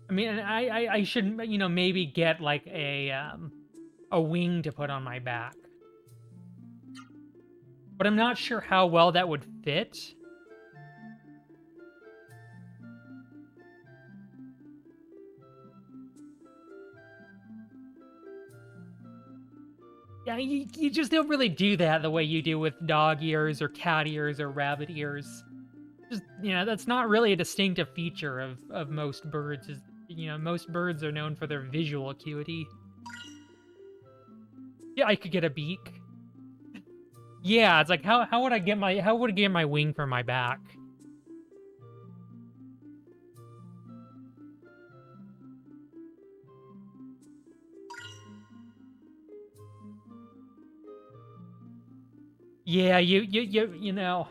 I mean, I should, you know, maybe get like a wing to put on my back. But I'm not sure how well that would fit. Yeah, you just don't really do that the way you do with dog ears or cat ears or rabbit ears. Just, you know, that's not really a distinctive feature of most birds. You know, most birds are known for their visual acuity. Yeah, I could get a beak. Yeah, it's like how would I get my wing for my back? Yeah, you know,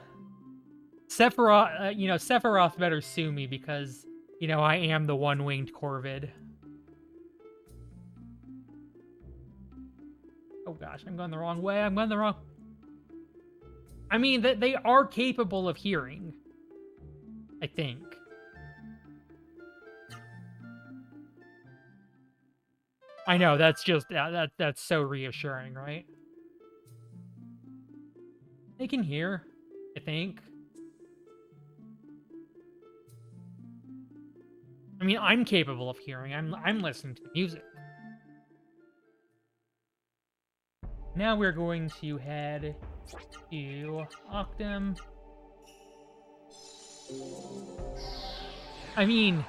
Sephiroth, you know, Sephiroth better sue me because, you know, I am the one-winged Corvid. Oh gosh, I'm going the wrong way. I mean, they are capable of hearing, I think. I know, that's just, that's so reassuring, right? They can hear, I think. I mean, I'm capable of hearing. I'm listening to the music. Now we're going to head to Octum. I mean,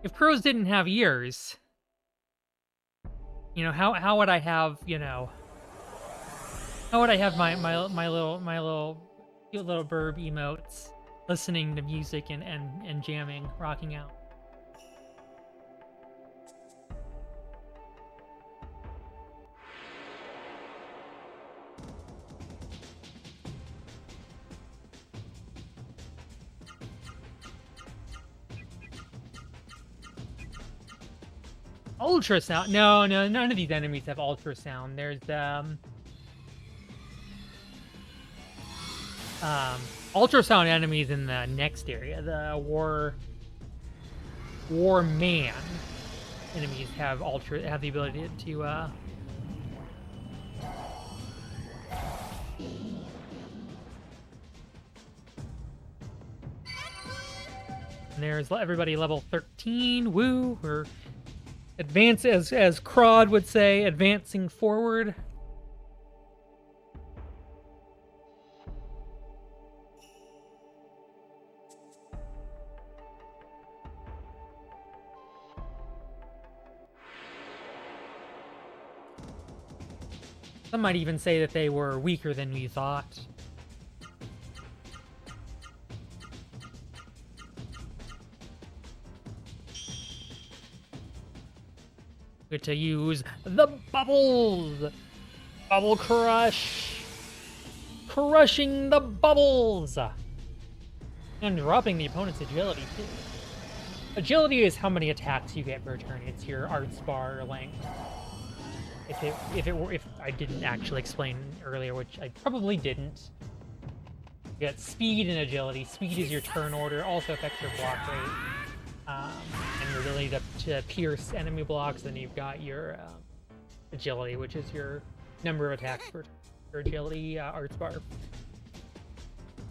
if crows didn't have ears, you know, how would I have, you know, how would I have my little cute little burb emotes listening to music and jamming, rocking out? Ultrasound? No, none of these enemies have ultrasound. There's ultrasound enemies in the next area. The war man enemies have the ability to and there's everybody level 13. Woo! We're advance, as Crod would say, advancing forward. Some might even say that they were weaker than we thought. Good to use the bubbles. Bubble Crush! Crushing the bubbles! And dropping the opponent's agility, too. Agility is how many attacks you get per turn. It's your arts bar length. If I didn't actually explain earlier, which I probably didn't. You got speed and agility. Speed is your turn order, also affects your block rate. And your ability to pierce enemy blocks. Then you've got your agility, which is your number of attacks per agility arts bar.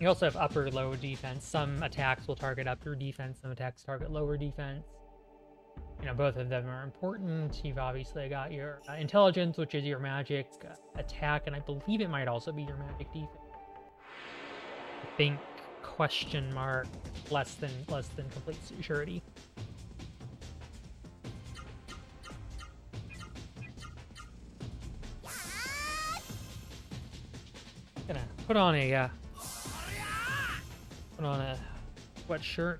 You also have upper low defense. Some attacks will target upper defense, some attacks target lower defense. You know, both of them are important. You've obviously got your intelligence, which is your magic attack, and I believe it might also be your magic defense. I think question mark less than complete surety. Gonna put on a sweatshirt.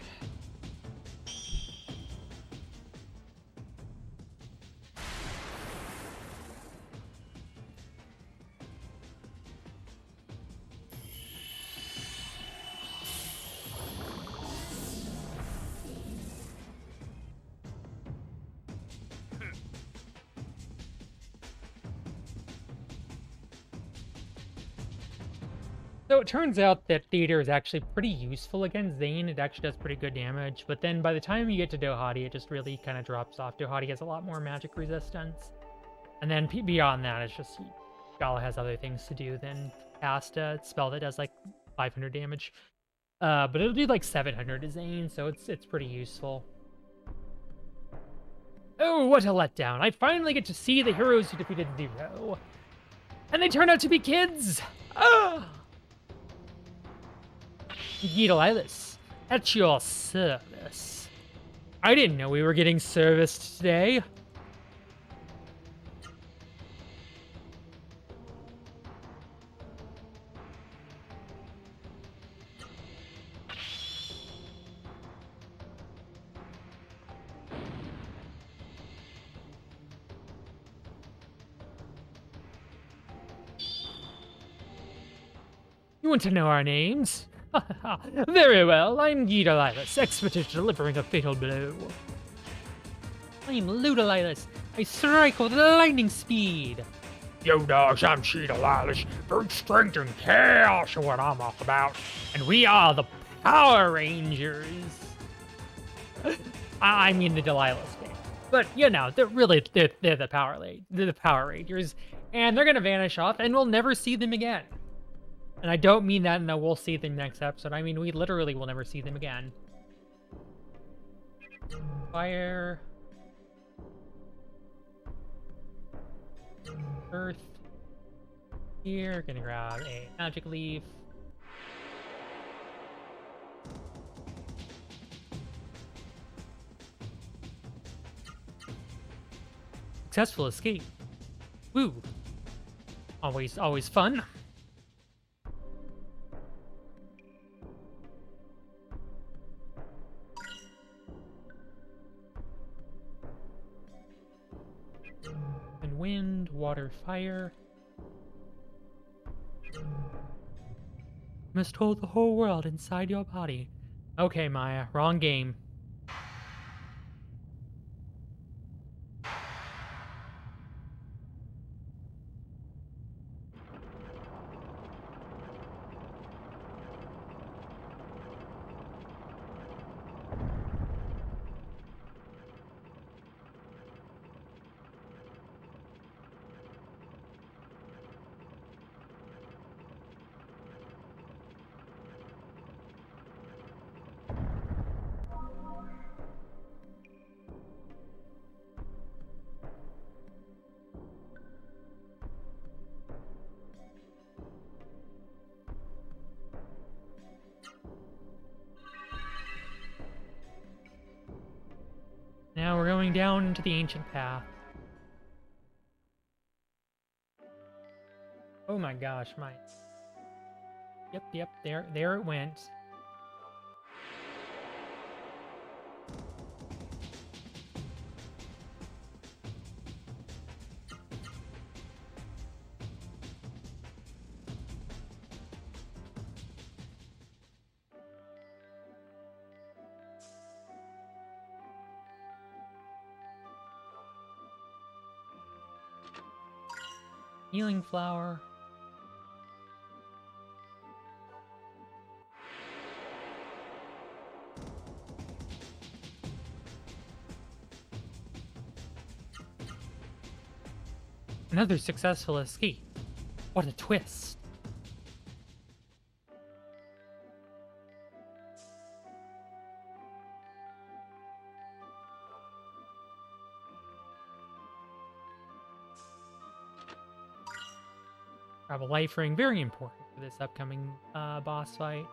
So it turns out that Theater is actually pretty useful against Zane. It actually does pretty good damage, but then by the time you get to Dohati, it just really kind of drops off. Dohati has a lot more magic resistance. And then beyond that, it's just Gala has other things to do than cast a spell that does like 500 damage. But it'll do like 700 to Zane, so it's pretty useful. Oh, what a letdown. I finally get to see the heroes who defeated Zero. And they turn out to be kids! Ah! Gidalilis, at your service. I didn't know we were getting serviced today. You want to know our names? Very well, I'm Gidalilis, expert at delivering a fatal blow. I'm Ludalilis. I strike with lightning speed. Yo, dogs, I'm Gidalilis. Brute strength and chaos are what I'm all about. And we are the Power Rangers. I mean the Delilah's game. But, you know, they're the Power Rangers. And they're gonna vanish off, and we'll never see them again. And I don't mean that in a we'll see them next episode. I mean, we literally will never see them again. Fire. Earth. Here, gonna grab a magic leaf. Successful escape. Woo. Always fun. Wind, water, fire. Must hold the whole world inside your body. Okay, Maya, wrong game. Now we're going down into the ancient path. Oh my gosh, my... Yep, there it went. Healing flower. Another successful escape. What a twist. Grab a life ring, very important for this upcoming boss fight.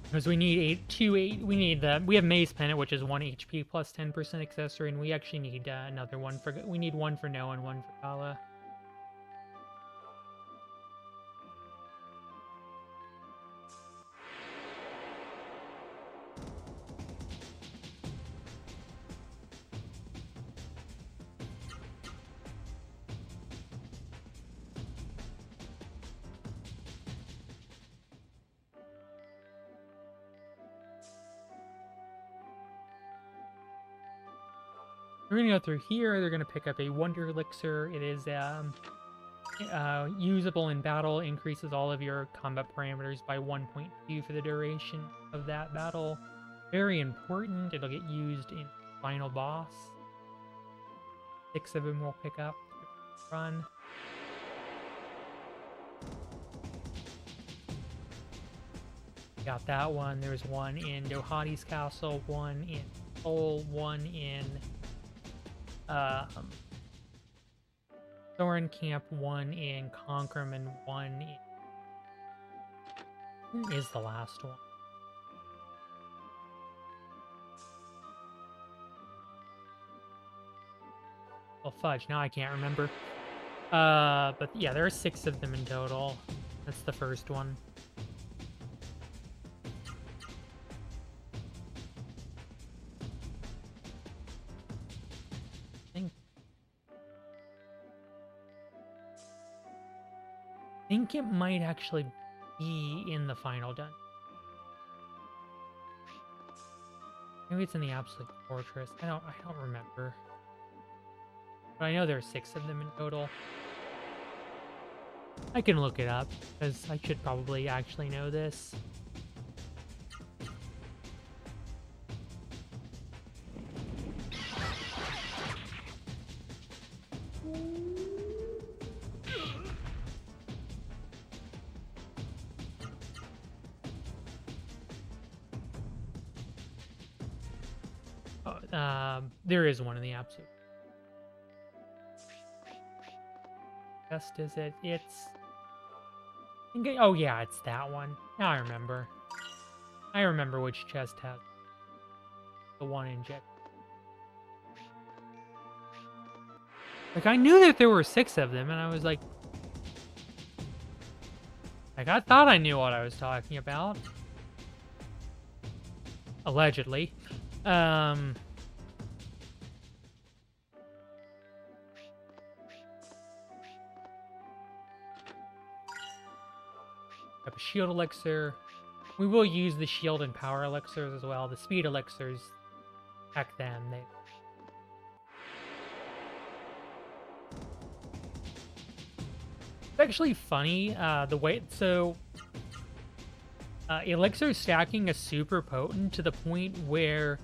Because we need we have Maze Pennant, which is 1 HP plus 10% accessory, and we actually need another one we need one for Noah and one for Kala. We're gonna go through here. They're gonna pick up a Wonder Elixir. It is usable in battle, increases all of your combat parameters by 1.2 for the duration of that battle. Very important. It'll get used in final boss. 6 of them will pick up. Run. Got that one. There's one in Dohadi's castle, one in Seoul, one in Thorin Camp, one in Concrum, and one in... is the last one. Well, fudge, now I can't remember. But yeah, there are 6 of them in total. That's the first one. I think it might actually be in the final dungeon. Maybe it's in the Absolute Fortress. I don't remember. But I know there are 6 of them in total. I can look it up, because I should probably actually know this. There is one in the Absolute. Best is it? It's... oh yeah, it's that one. Now I remember. I remember which chest has the one inject. Like, I knew that there were 6 of them, and I was like... I thought I knew what I was talking about. Allegedly. A shield elixir. We will use the shield and power elixirs as well. The speed elixirs, heck them. It's actually funny the way elixir stacking is super potent to the point where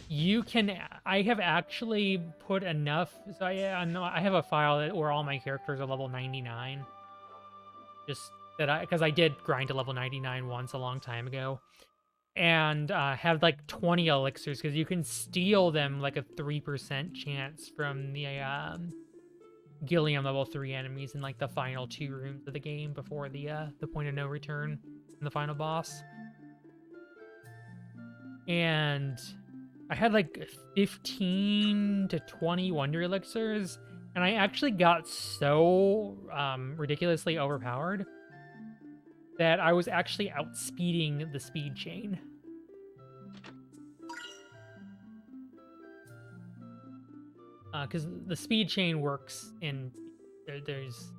you can. I have actually put enough. So I have a file where all my characters are level 99. Just because I did grind to level 99 once a long time ago, and have like 20 elixirs because you can steal them like a 3% chance from the Gilliam level 3 enemies in like the final 2 rooms of the game before the point of no return in the final boss. And I had like 15 to 20 wonder elixirs, and I actually got so ridiculously overpowered that I was actually outspeeding the speed chain. because the speed chain works in there's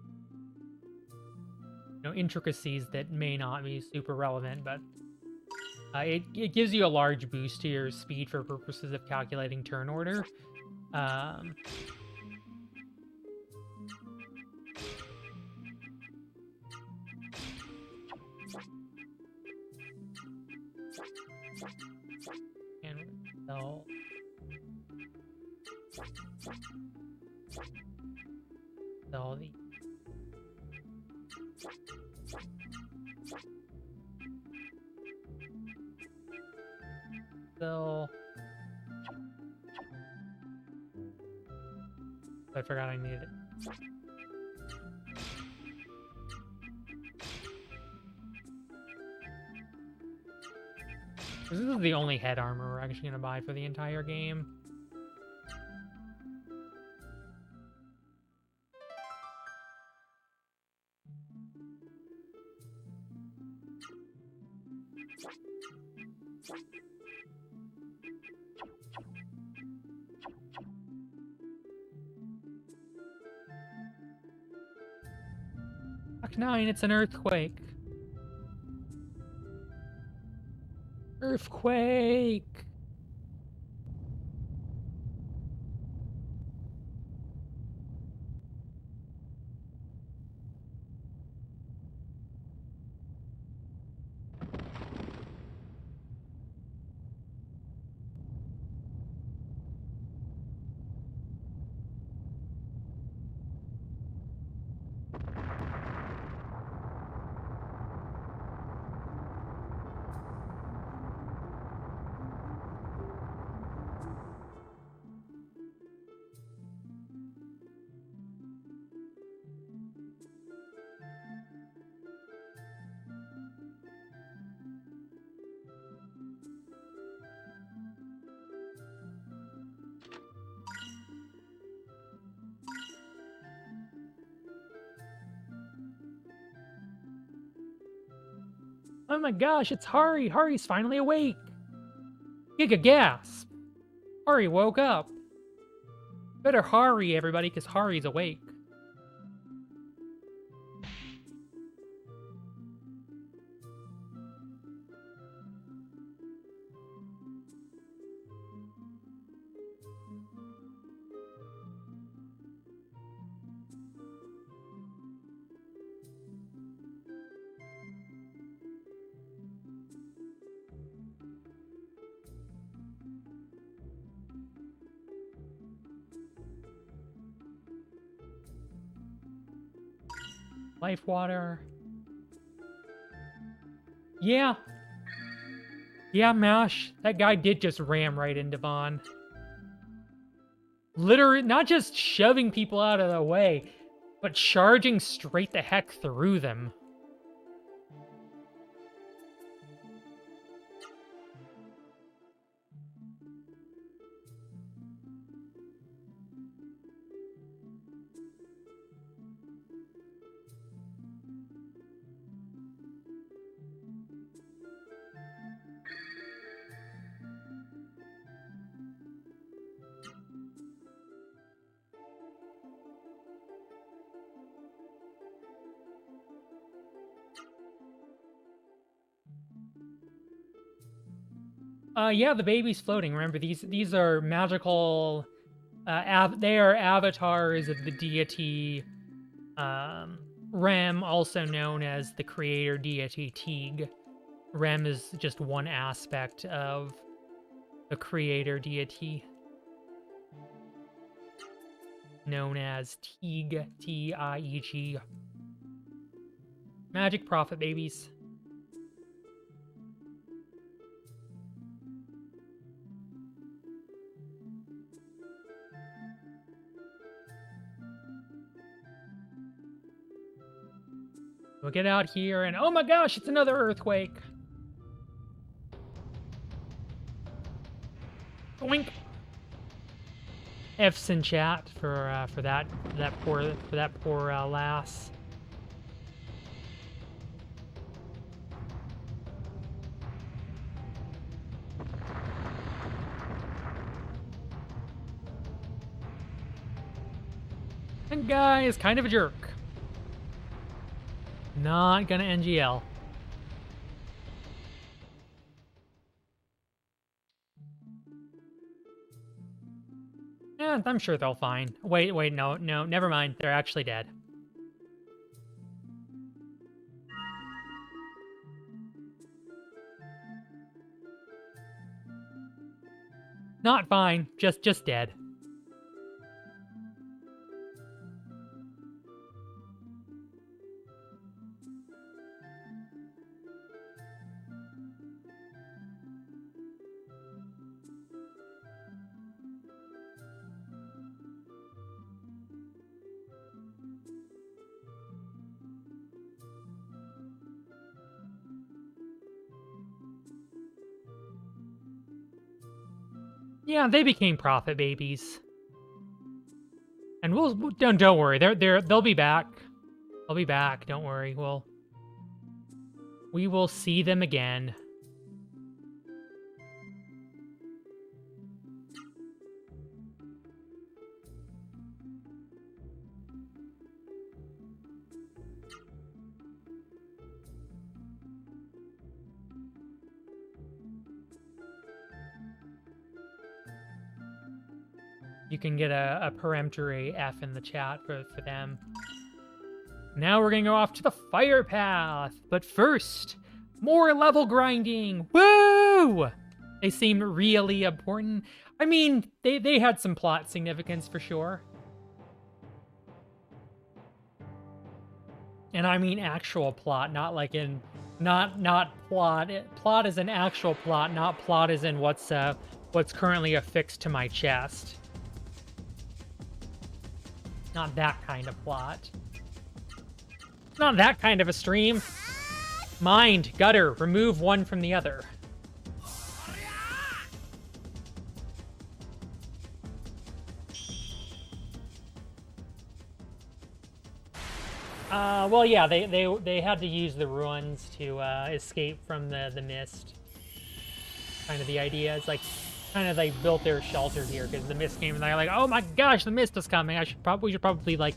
intricacies that may not be super relevant, but it gives you a large boost to your speed for purposes of calculating turn order. And they'll the I forgot I needed it. This is the only head armor we're actually going to buy for the entire game. Fuck 9, it's an earthquake. Earthquake! Oh my gosh, it's Hari! Hari's finally awake! Giga gasp! Hari woke up! Better Hari, everybody, because Hari's awake. Life water. Yeah. Yeah, Mash. That guy did just ram right into Vaughn. Literally, not just shoving people out of the way, but charging straight the heck through them. Yeah, the baby's floating. Remember, these are magical. They are avatars of the deity Rem, also known as the creator deity Teague. Rem is just one aspect of the creator deity, known as Teague, T-I-E-G. Magic prophet babies. We'll get out here and oh my gosh, it's another earthquake. Boink. F's in chat for that poor lass. That guy is kind of a jerk. Not gonna NGL. Yeah, I'm sure they'll fine. Wait, no, never mind. They're actually dead. Not fine, just dead. Yeah, they became profit babies. And don't worry, they'll be back. They'll be back. Don't worry. We will see them again. You can get a peremptory F in the chat for them. Now we're gonna go off to the fire path. But first, more level grinding. Woo! They seem really important. I mean, they had some plot significance for sure. And I mean actual plot, not like in not plot. Plot is an actual plot, not plot is in what's currently affixed to my chest. Not that kind of plot. Not that kind of a stream. Mind, gutter, remove one from the other. Well, yeah, they had to use the ruins to escape from the mist. Kind of the idea. It's like, kind of like built their shelter here because the mist came and they're like, oh my gosh, the mist is coming. We should probably like.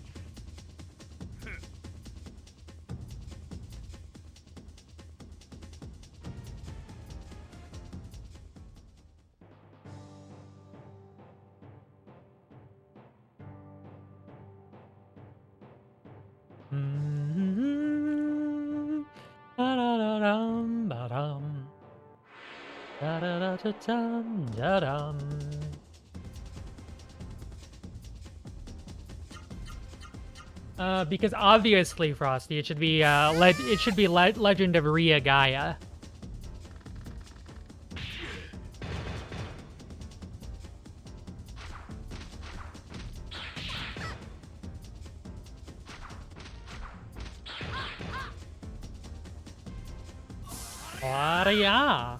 Because obviously, Frosty, it should be Legend of Riacorvidiva. Yeah.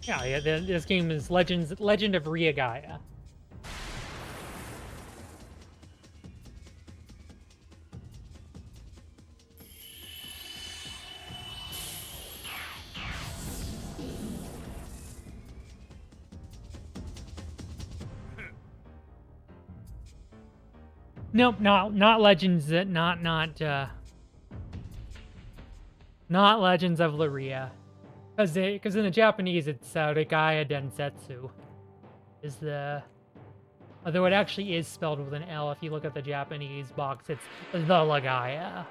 Yeah, this game is Legend of Riacorvidiva. Nope, not Legends, not Legends of Legaia. Because in the Japanese it's Legaia Densetsu. Is the... Although it actually is spelled with an L, if you look at the Japanese box, it's the Legaia.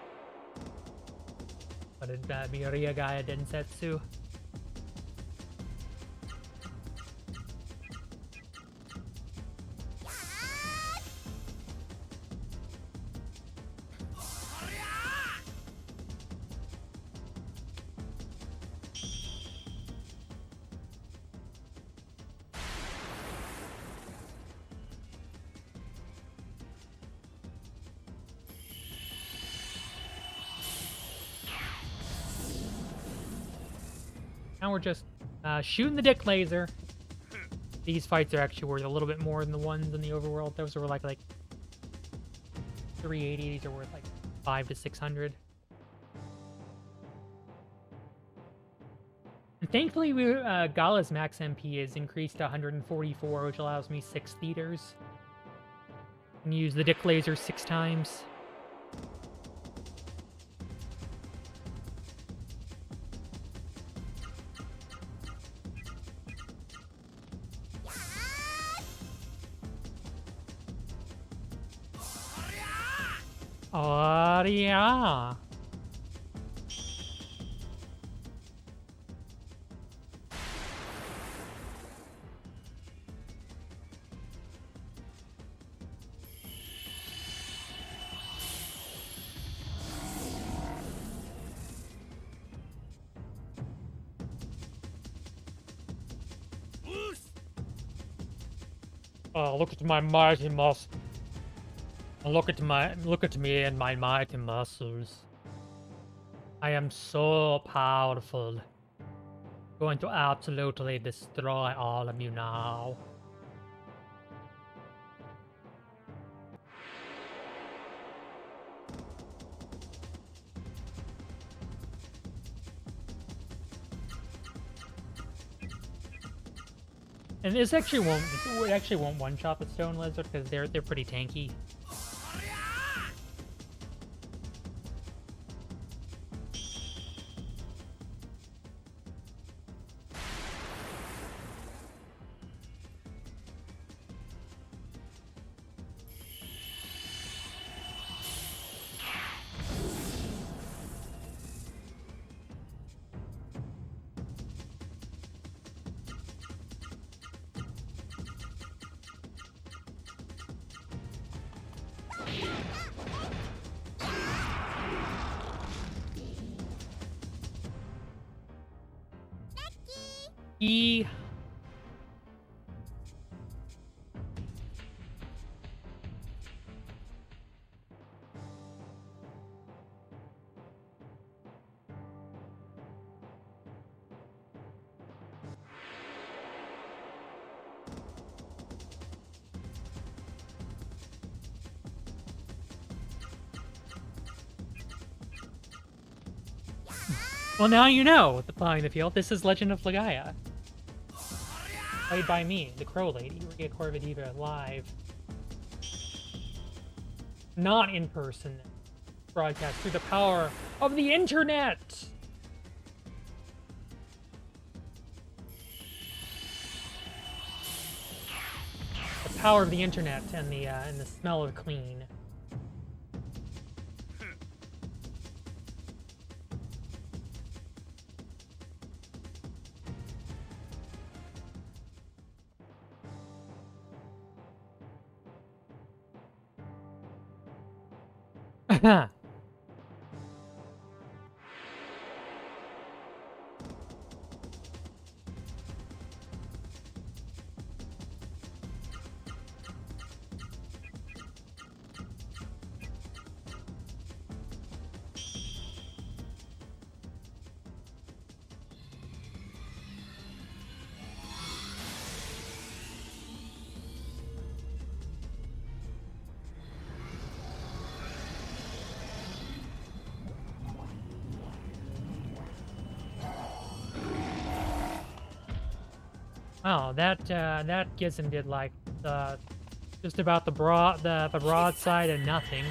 But it'd be Legaia Densetsu. Now we're just shooting the dick laser. These fights are actually worth a little bit more than the ones in the overworld. Those were like 380. These are worth like 500 to 600. And thankfully, Gala's max MP is increased to 144, which allows me 6 theaters. And use the Dick Laser 6 times. Oh, yeah. Oh, look at my mighty muscles. Look at me and my mighty muscles. I am so powerful. Going to absolutely destroy all of you now. And this actually won't one-shot the stone lizard because they're pretty tanky. E. Well, now you know the playing the field. This is Legend of Legaia. Played by me, the Crow Lady, Riacorvidiva, live. Not in person. Broadcast through the power of the internet! The power of the internet and the smell of clean. Oh, that Gizem did like just about the broadside and nothing.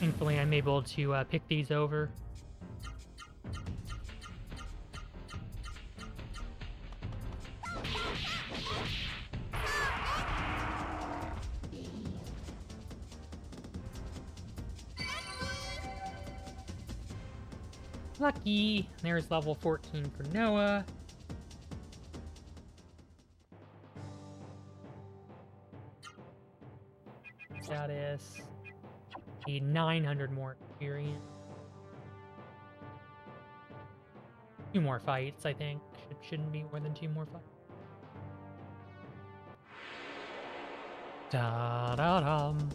Thankfully, I'm able to pick these over. Lucky. There's level 14 for Noah. Status. Need 900 more experience. 2 more fights, I think. Shouldn't be more than 2 more fights. Da-da-dum.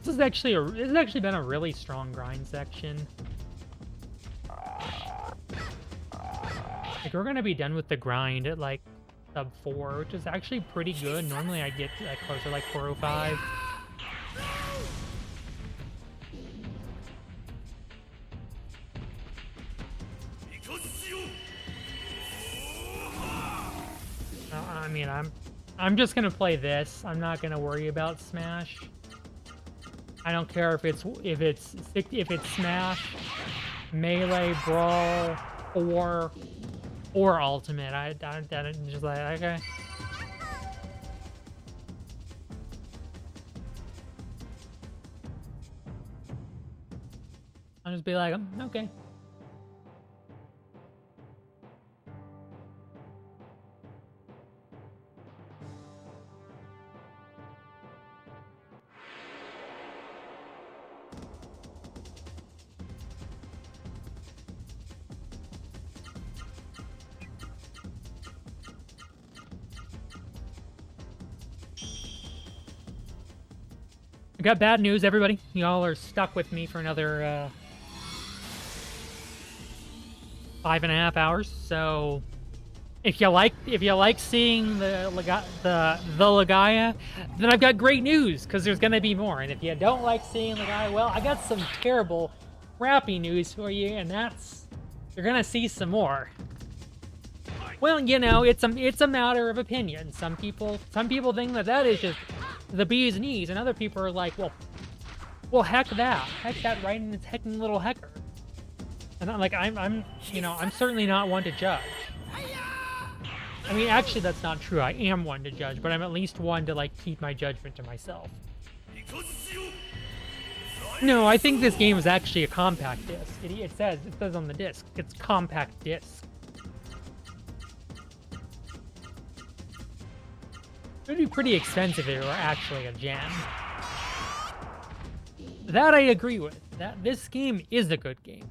This has actually been a really strong grind section. Like, we're gonna be done with the grind at like sub 4, which is actually pretty good. Normally I get like closer like 405. I mean, I'm just gonna play this. I'm not gonna worry about Smash. I don't care if it's Smash, Melee, Brawl, or Ultimate. I just like, okay. I'll just be like, okay. I got bad news, everybody. Y'all are stuck with me for another 5.5 hours. So, if you like seeing the Legaia, then I've got great news because there's gonna be more. And if you don't like seeing Legaia, well, I got some terrible, crappy news for you, and that's you're gonna see some more. Well, you know, it's a matter of opinion. Some people think that is just the bee's knees, and other people are like, well, heck that right in its hecking little hecker. And I'm certainly not one to judge. I mean, actually, that's not true. I am one to judge, but I'm at least one to like keep my judgment to myself. No, I think this game is actually a compact disc. It says on the disc, it's compact disc. It would be pretty expensive if it were actually a gem. That I agree with. That this game is a good game.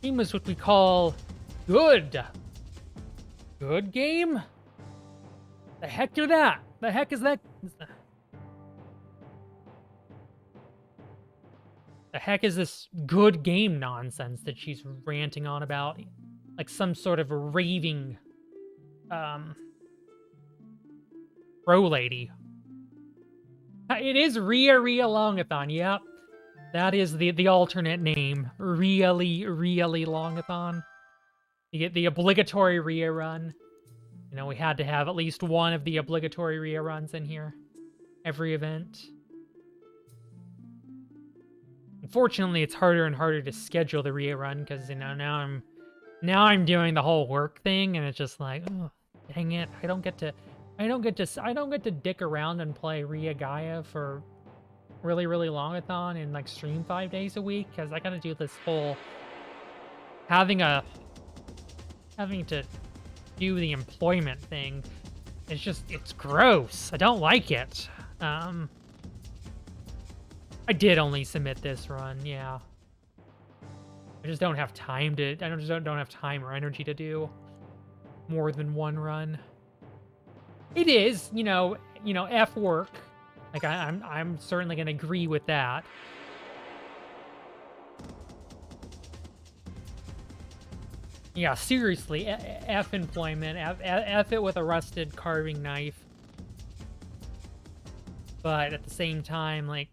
Game is what we call good. Good game? The heck is that? The heck is that? The heck is this good game nonsense that she's ranting on about? Like some sort of raving pro lady. It is Ria Longathon, yep. That is the alternate name. Really Longathon. You get the obligatory Ria run. You know, we had to have at least one of the obligatory Ria runs in here. Every event. Unfortunately, it's harder and harder to schedule the Ria run because, you know, now I'm doing the whole work thing, and it's just like, oh, dang it! I don't get to dick around and play Riagaia for really longathon and like stream 5 days a week because I gotta do this whole having to do the employment thing. It's gross. I don't like it. I did only submit this run, yeah. I just don't have time to. I just don't have time or energy to do more than one run. It is, you know, F work. Like I'm certainly gonna agree with that. Yeah, seriously, F employment, F it with a rusted carving knife. But at the same time, like.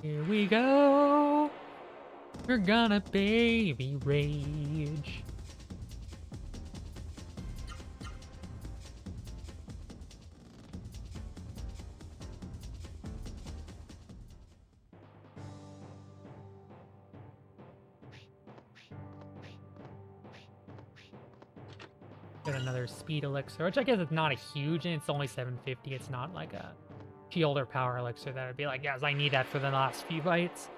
Here we go. We're gonna baby rage. Got another speed elixir, which I guess is not a huge, and it's only 750. It's not like a shield or power elixir that would be like, yes, I need that for the last few fights.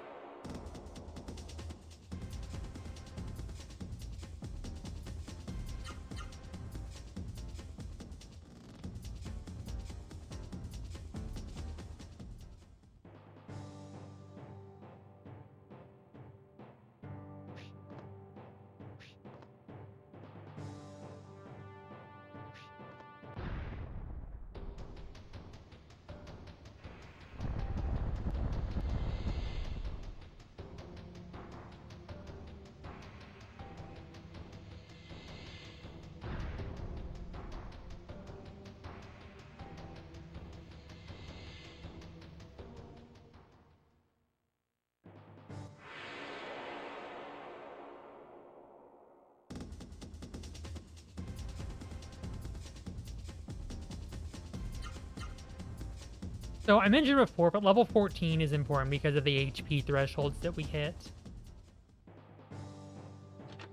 So I mentioned before, but level 14 is important because of the HP thresholds that we hit.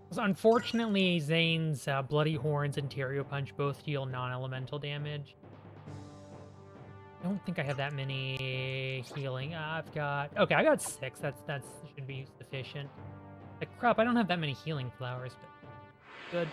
So unfortunately, Zane's Bloody Horns and Terrio Punch both deal non-elemental damage. I don't think I have that many healing. I've got... Okay, I got 6. That's should be sufficient. Like, crap, I don't have that many healing flowers, but good.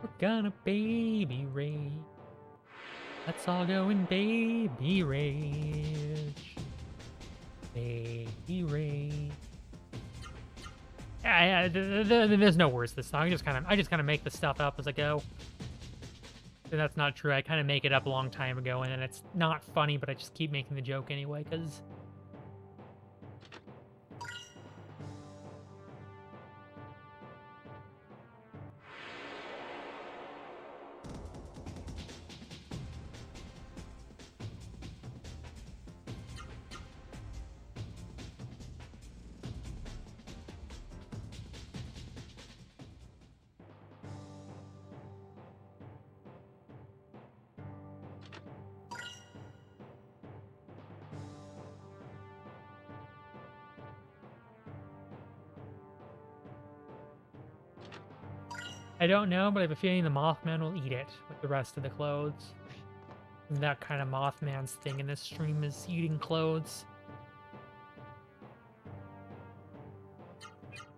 We're gonna baby rage. Let's all go in baby rage. Baby rage. Yeah, there's no words to this song. I just kind of make the stuff up as I go. And that's not true. I kind of make it up a long time ago, and then it's not funny, but I just keep making the joke anyway, because... I don't know, but I have a feeling the Mothman will eat it with the rest of the clothes. That kind of Mothman's thing in this stream is eating clothes.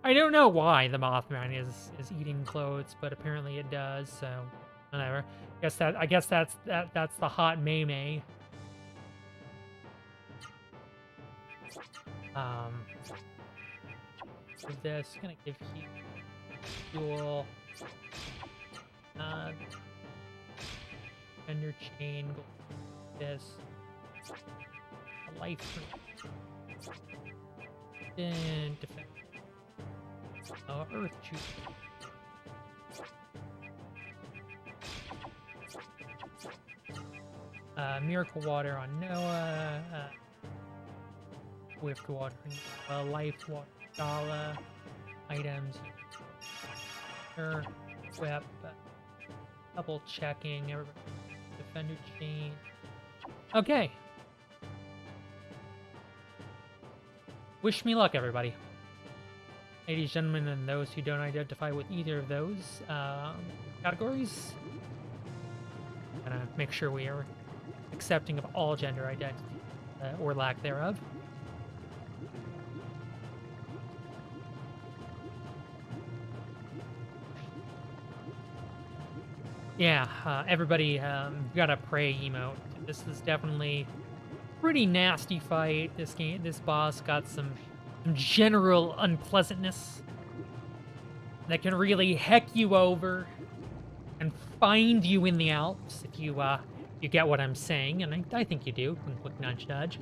I don't know why the Mothman is eating clothes, but apparently it does, so whatever. I guess that's the hot May. So this is gonna give you fuel. Defender chain, go this. A life. Then defend. Earth juice. Miracle water on Noah. Swift water, life water, Gala. Items. Whip. Double checking. Defender chain. Okay. Wish me luck, everybody. Ladies, gentlemen, and those who don't identify with either of those categories. I'm gonna make sure we are accepting of all gender identity or lack thereof. Yeah, everybody got a pray emote. This is definitely a pretty nasty fight. This boss got some general unpleasantness that can really heck you over and find you in the Alps if you get what I'm saying, and I think you do. Quick nudge nudge.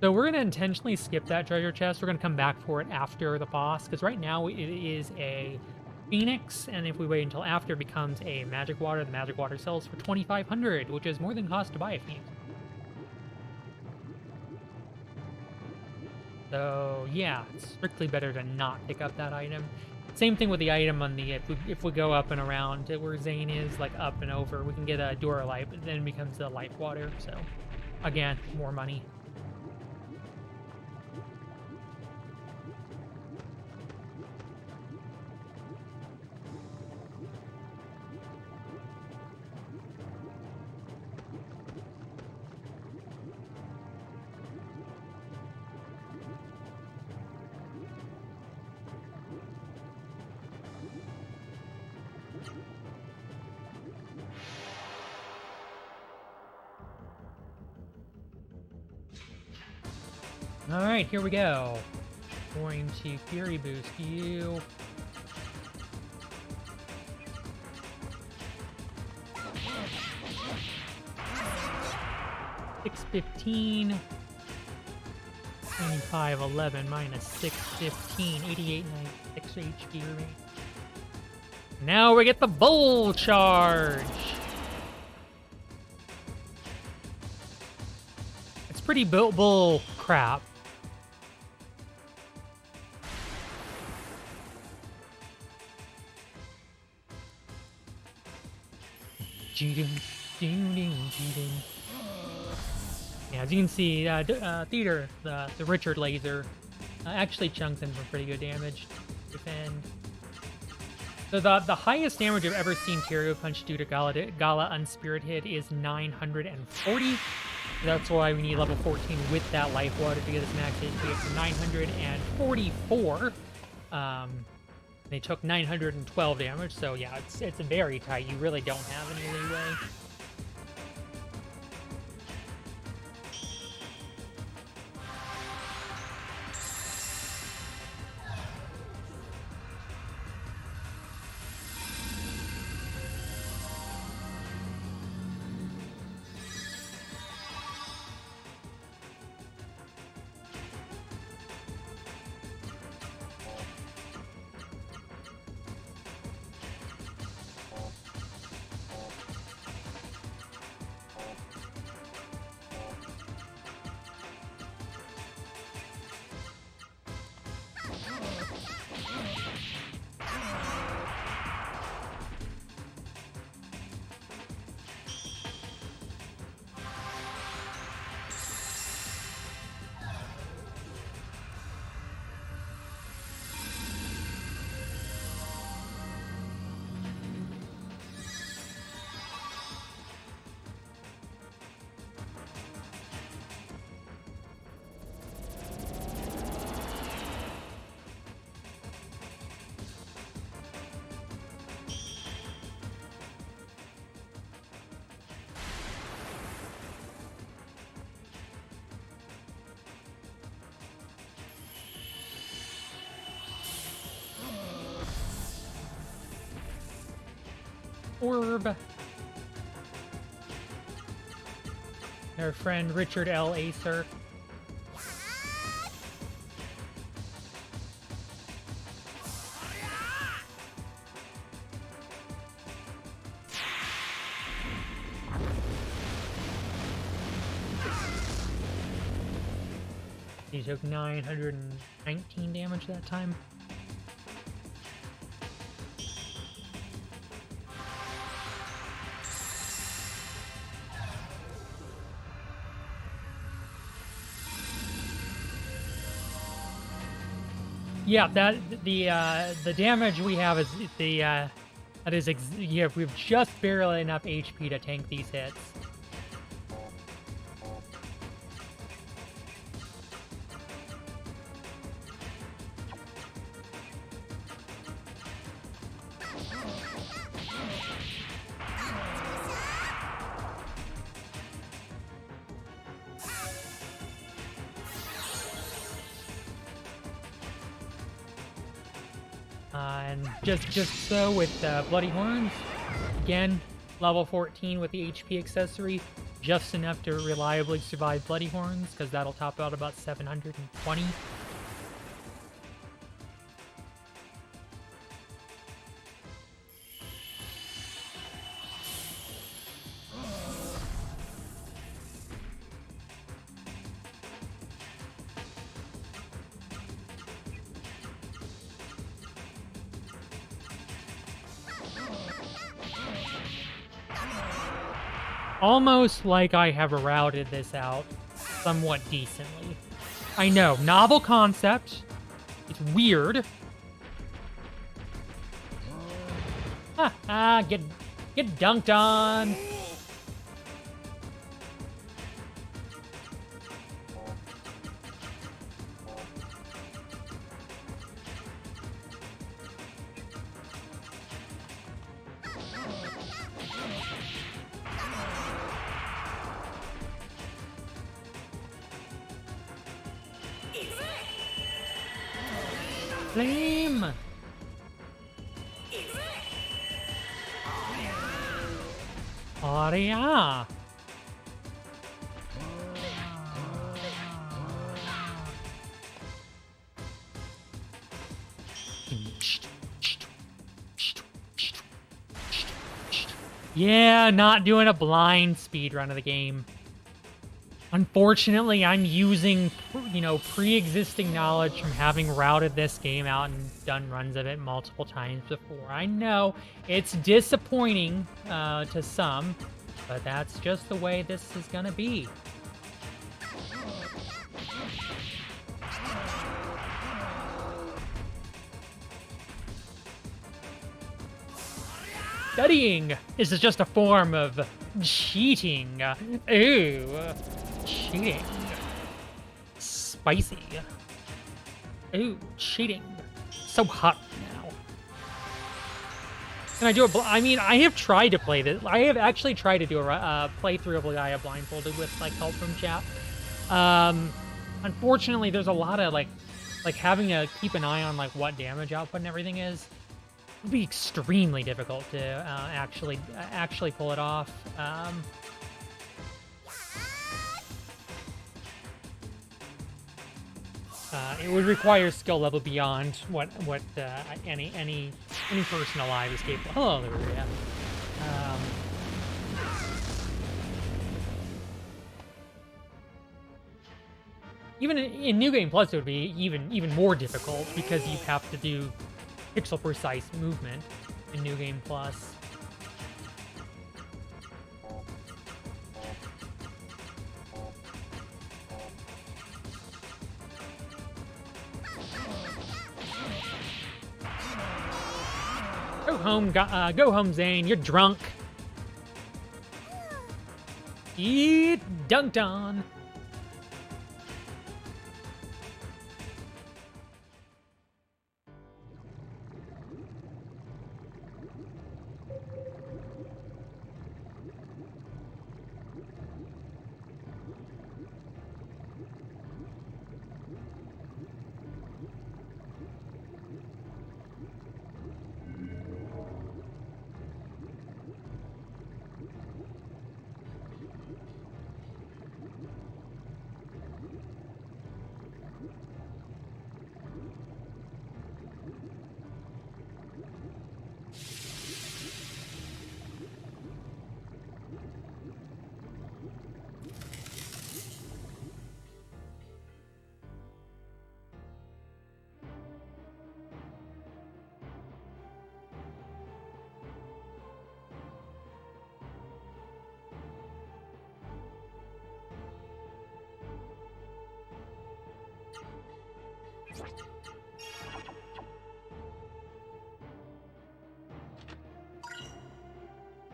So we're going to intentionally skip that treasure chest. We're going to come back for it after the boss, because right now it is a Phoenix, and if we wait until after it becomes a Magic Water, the Magic Water sells for 2,500, which is more than cost to buy a Phoenix. So yeah, it's strictly better to not pick up that item. Same thing with the item on the, if we go up and around where Zane is, like up and over, we can get a Dora Light, but then it becomes a Life Water, so again, more money. Alright, here we go. Going to Fury Boost you. $615. 2511 minus 615. 8896 HP remaining. Now we get the bull charge. It's pretty bull crap. Yeah, as you can see, Theater, the Richard laser, actually chunks in for pretty good damage. Defend. So the highest damage I've ever seen Tyrio punch due to Gala Unspirited is 940. That's why we need level 14 with that life water to get this max HP up to 944. They took 912 damage, so yeah, it's very tight. You really don't have any leeway. Orb. Our friend Richard L. Acer. He took 919 damage that time. Yeah, the damage we have is we've just barely enough HP to tank these hits. And just so with Bloody Horns, again, level 14 with the HP accessory, just enough to reliably survive Bloody Horns, because that'll top out about 720. Almost like I have routed this out somewhat decently. I know, novel concept. It's weird. Get dunked on. Flame! Aria! Yeah, not doing a blind speed run of the game. Unfortunately, I'm using, you know, pre-existing knowledge from having routed this game out and done runs of it multiple times before. I know it's disappointing to some, but that's just the way this is gonna be. Studying is just a form of cheating. Ooh, cheating. Spicy. Ooh, cheating. So hot now. Can I do a I mean, I have tried to play this. I have actually tried to do a playthrough of Legaia blindfolded with like help from chat. Unfortunately, there's a lot of like having to keep an eye on like what damage output and everything is. It would be extremely difficult to actually pull it off. It would require skill level beyond what any person alive is capable. Hello, Legaia. Even in New Game Plus, it would be even more difficult because you have to do pixel precise movement in New Game Plus. Go home, Zane. You're drunk. Get dunked on.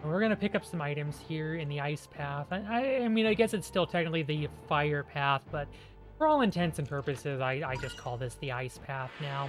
We're gonna pick up some items here in the ice path. I mean, I guess it's still technically the fire path, but for all intents and purposes, I just call this the ice path now.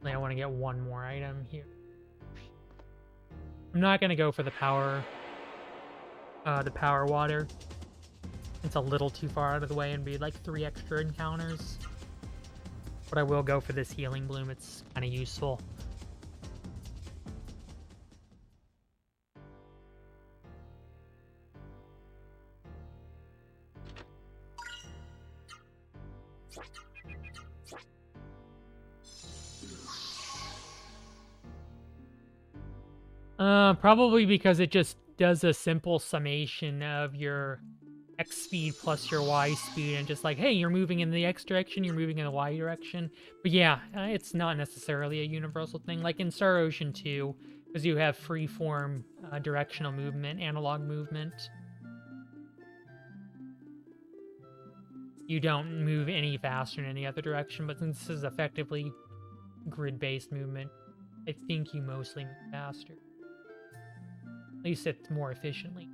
I want to get one more item here. I'm not gonna go for the power water. It's a little too far out of the way and be like 3 extra encounters. But I will go for this healing bloom. It's kind of useful. Probably because it just does a simple summation of your X speed plus your Y speed, and just like, hey, you're moving in the X direction, you're moving in the Y direction. But yeah, it's not necessarily a universal thing. Like in Star Ocean 2, because you have free-form directional movement, analog movement. You don't move any faster in any other direction, but since this is effectively grid-based movement, I think you mostly move faster. At least it's more efficiently.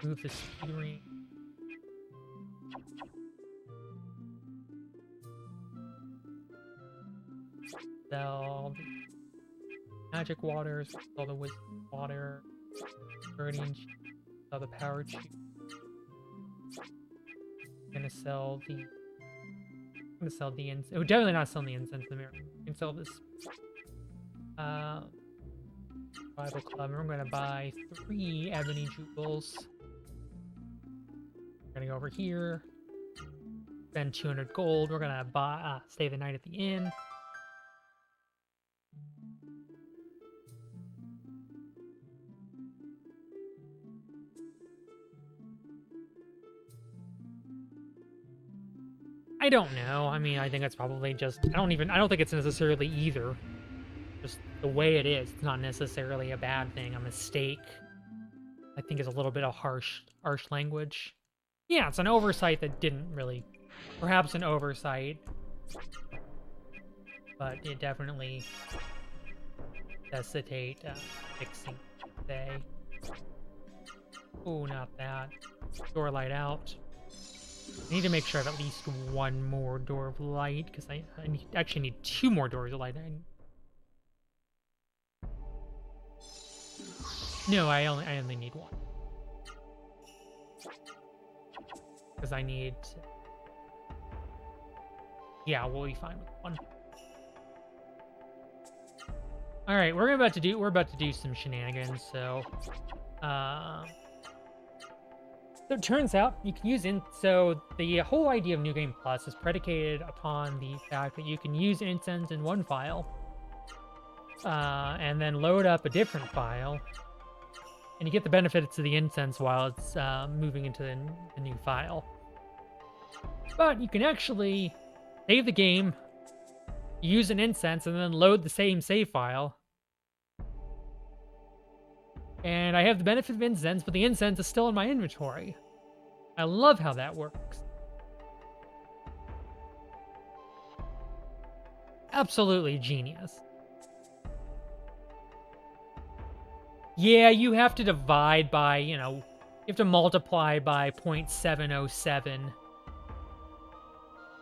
Move the speed ring. Sell the magic waters, sell the wisdom water, guardian shield, sell the power tube. I'm gonna sell the incense. Oh, definitely not selling the incense in the mirror. I can sell this Bible Club. I'm gonna buy 3 ebony jewels. We're gonna go over here. Spend 200 gold. We're gonna buy stay the night at the inn. I don't know. I mean, I think it's probably just... I don't think it's necessarily either. Just the way it is. It's not necessarily a bad thing. A mistake, I think, is a little bit of harsh language. Yeah, it's an oversight that didn't really... Perhaps an oversight. But it definitely necessitate fixing, say. Oh, not that. Door light out. I need to make sure I have at least 1 more door of light, because I actually need 2 more doors of light. No, I only need 1. Because I need... Yeah, we'll be fine with 1. All right, we're about to do some shenanigans. So, so it turns out you can use so the whole idea of New Game Plus is predicated upon the fact that you can use incense in one file, and then load up a different file, and you get the benefits of the incense while it's moving into the new file. But you can actually save the game, use an incense, and then load the same save file. And I have the benefit of incense, but the incense is still in my inventory. I love how that works. Absolutely genius. Yeah, you have to divide by, you have to multiply by 0.707,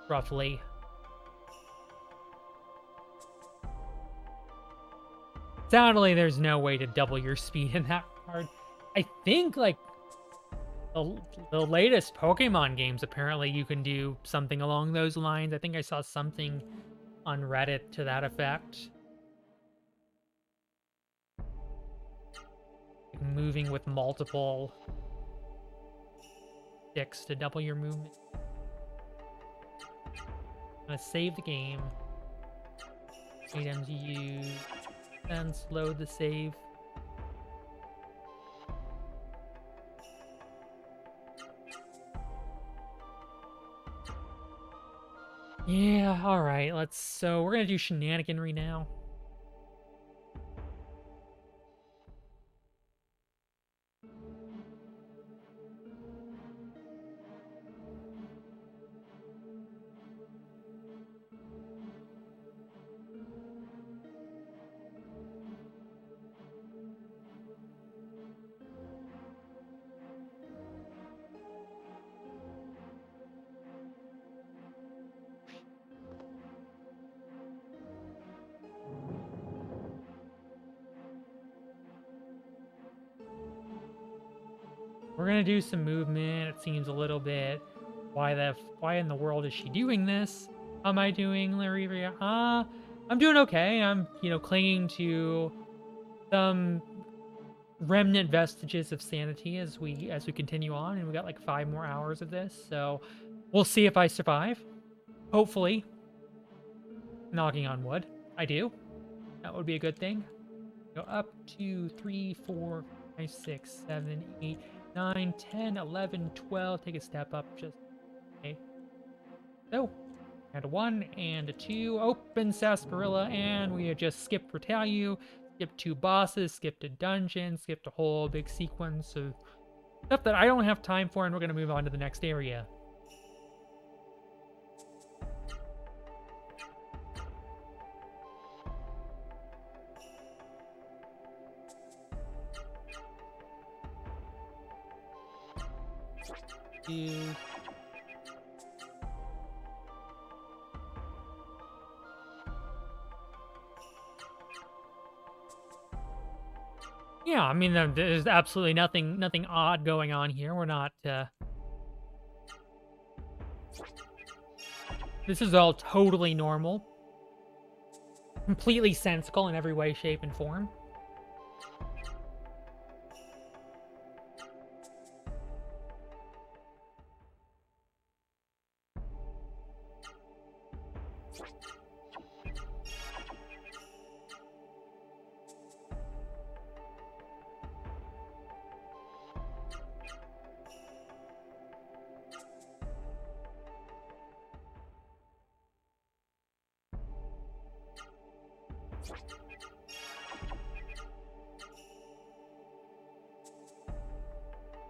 roughly. Sadly, there's no way to double your speed in that regard. I think, like, the latest Pokemon games, apparently you can do something along those lines. I think I saw something on Reddit to that effect. Like moving with multiple sticks to double your movement. I'm gonna save the game. Items used. And load the save. Yeah, alright, so we're gonna do shenaniganry now. We're gonna do some movement. It seems a little bit. Why in the world is she doing this? How am I doing, Larry? I'm doing okay. I'm, clinging to some remnant vestiges of sanity as we continue on, and we got like 5 more hours of this, so we'll see if I survive. Hopefully, knocking on wood, I do. That would be a good thing. Go up to 3, 4, 5, 6, 7, 8, 9, 10, 11, 12. Take a step up, just okay. So, and a 1 and a 2. Open sarsaparilla, and we have just skipped Retalu, skipped 2 bosses, skipped a dungeon, skipped a whole big sequence of stuff that I don't have time for, and we're going to move on to the next area. Yeah, I mean, there's absolutely nothing odd going on here. We're not, this is all totally normal. Completely sensical in every way, shape, and form.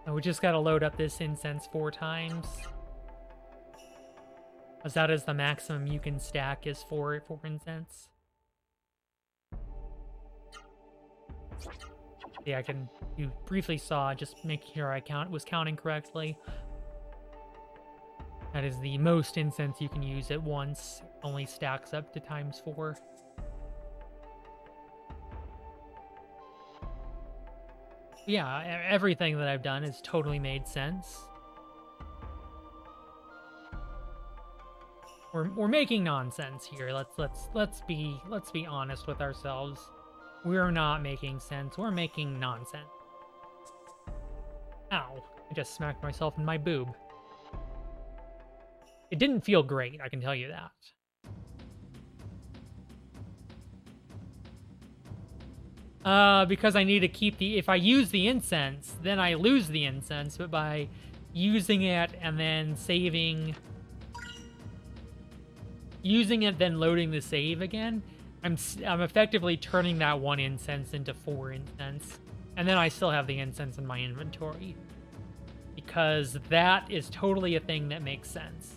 We just gotta load up this incense 4 times. As that is the maximum you can stack is 4 incense. Yeah, you briefly saw, just making sure I was counting correctly. That is the most incense you can use at once. Only stacks up to ×4. Yeah, everything that I've done has totally made sense. We're making nonsense here. Let's be honest with ourselves. We're not making sense. We're making nonsense. Ow! I just smacked myself in my boob. It didn't feel great, I can tell you that. Because I need to keep if I use the incense, then I lose the incense, but by using it and then using it, then loading the save again, I'm effectively turning that 1 incense into 4 incense, and then I still have the incense in my inventory. Because that is totally a thing that makes sense.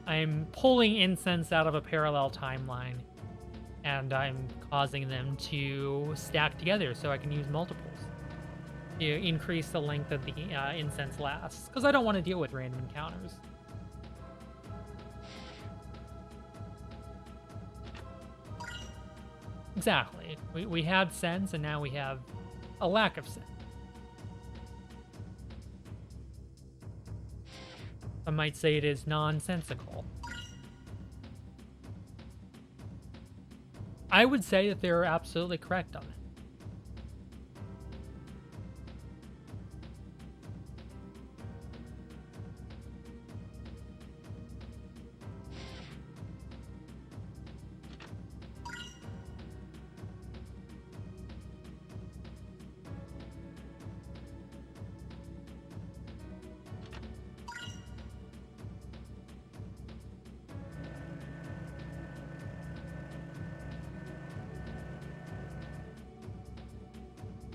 I'm pulling incense out of a parallel timeline, and I'm causing them to stack together so I can use multiples to increase the length of the incense lasts, because I don't want to deal with random encounters. Exactly. We had sense, and now we have a lack of sense. I might say it is nonsensical. I would say that they're absolutely correct on it.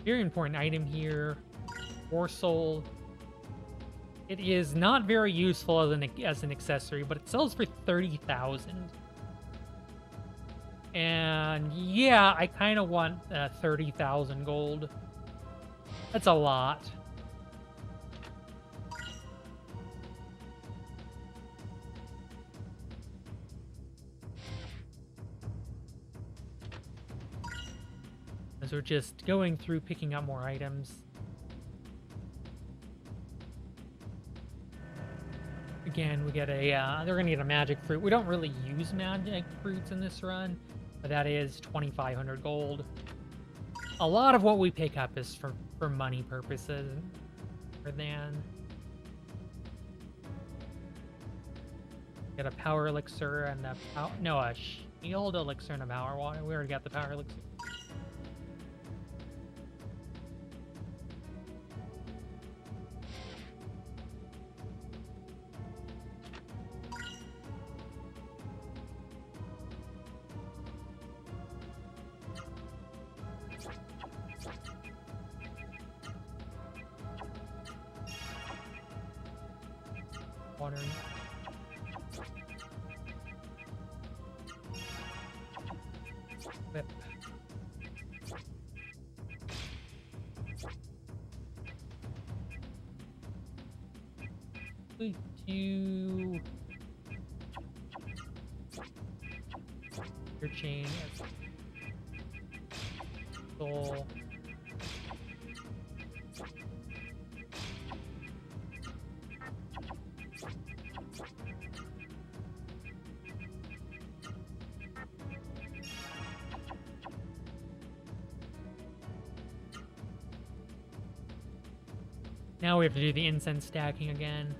Very important item here, Morsel. It is not very useful as an accessory, but it sells for 30,000. And yeah, I kind of want 30,000 gold. That's a lot. As we're just going through picking up more items. Again, we get a, they're gonna get a magic fruit. We don't really use magic fruits in this run, but that is 2,500 gold. A lot of what we pick up is for money purposes, rather than... Get a power elixir and a a shield elixir and a power water. We already got the power elixir. Water. Whip. To your chain soul. Now we have to do the incense stacking again.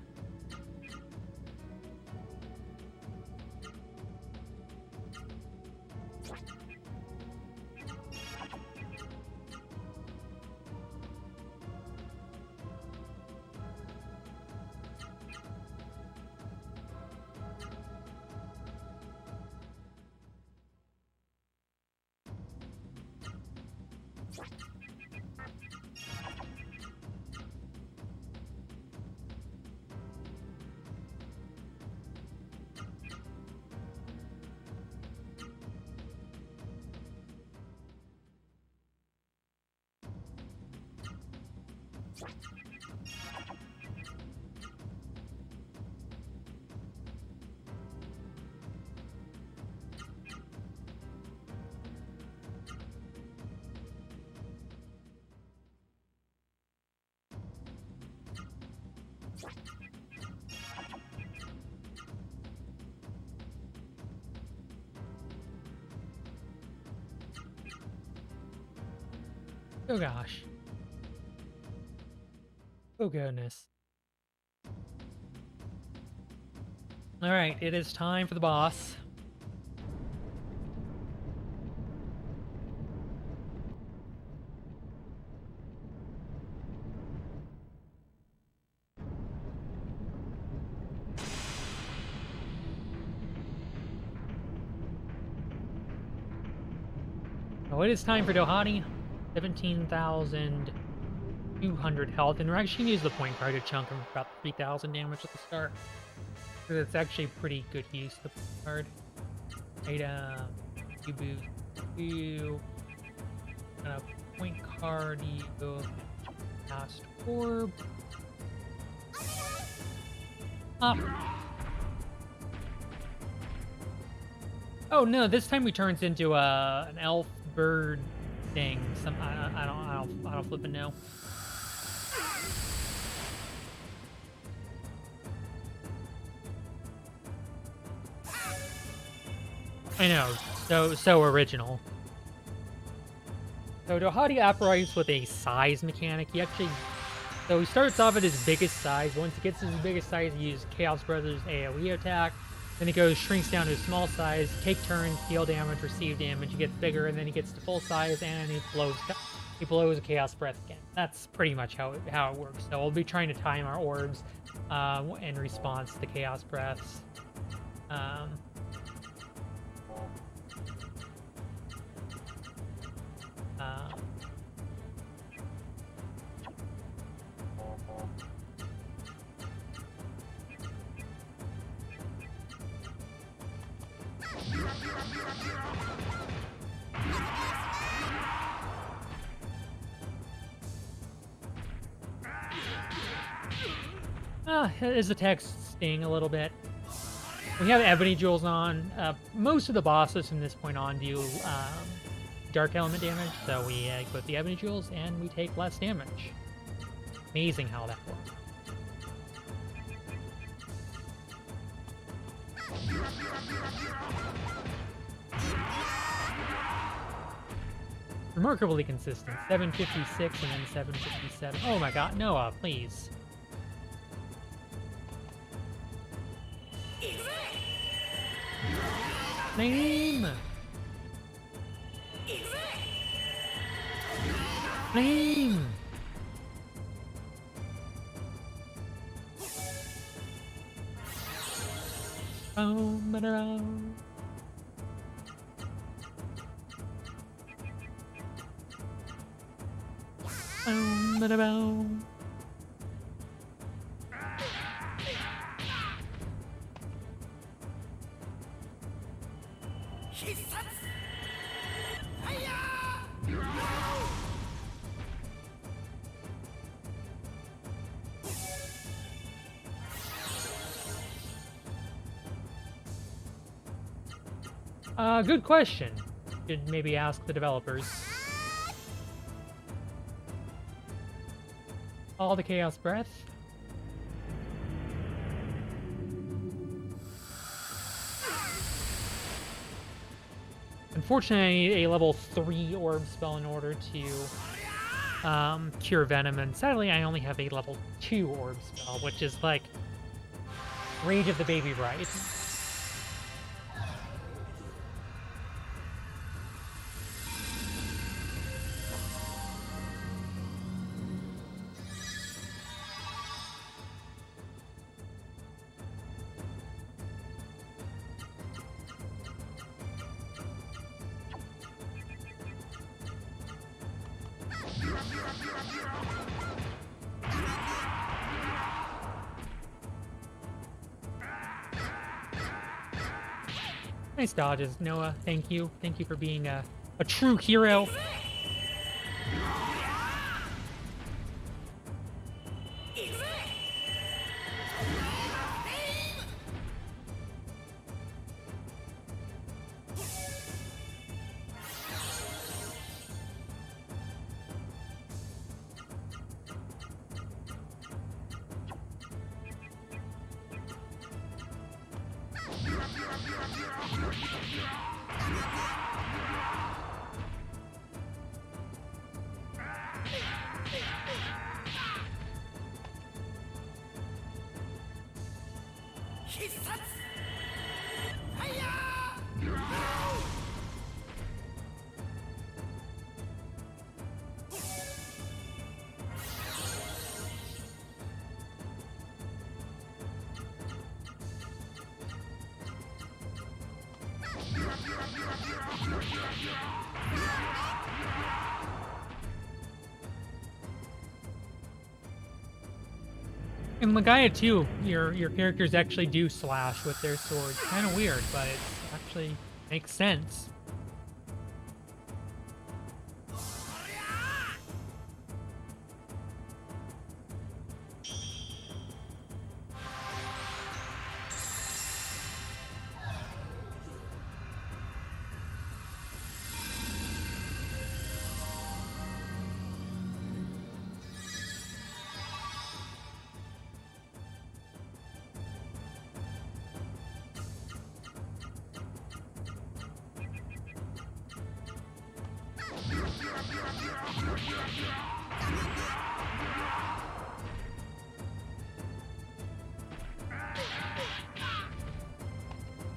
Oh gosh. Oh goodness. Alright, it is time for the boss. Oh, it is time for Dohani. 17,200 health, and we're actually gonna use the point card to chunk him about 3,000 damage at the start. So it's actually pretty good use, the point card. Item, you boost, you, and a point card, you cast orb. Up. Oh no, this time he turns into an elf bird thing. I don't flipping know. I know, so original. So Dohadi operates with a size mechanic. So he starts off at his biggest size. Once he gets to his biggest size, he uses Chaos Brothers AoE attack. Then he shrinks down to a small size, take turns, deal damage, receive damage. He gets bigger, and then he gets to full size, and he blows a Chaos Breath again. That's pretty much how it works. So we'll be trying to time our orbs in response to the Chaos Breaths. His attacks sting a little bit. We have Ebony Jewels on. Most of the bosses from this point on do dark element damage, so we equip the Ebony Jewels and we take less damage. Amazing how that works. Remarkably consistent. 756 and then 757. Oh my god, Noah, please. Flame! Flame! Oh, ba-da-da. Oh, ba-da-da. Good question. Should maybe ask the developers. All the Chaos Breath. Unfortunately, I need a level 3 orb spell in order to cure Venom, and sadly I only have a level 2 orb spell, which is like Rage of the Baby Bride. Nice dodges, Noah. Thank you. Thank you for being a true hero. In Legaia too, your characters actually do slash with their swords. Kind of weird, but it actually makes sense.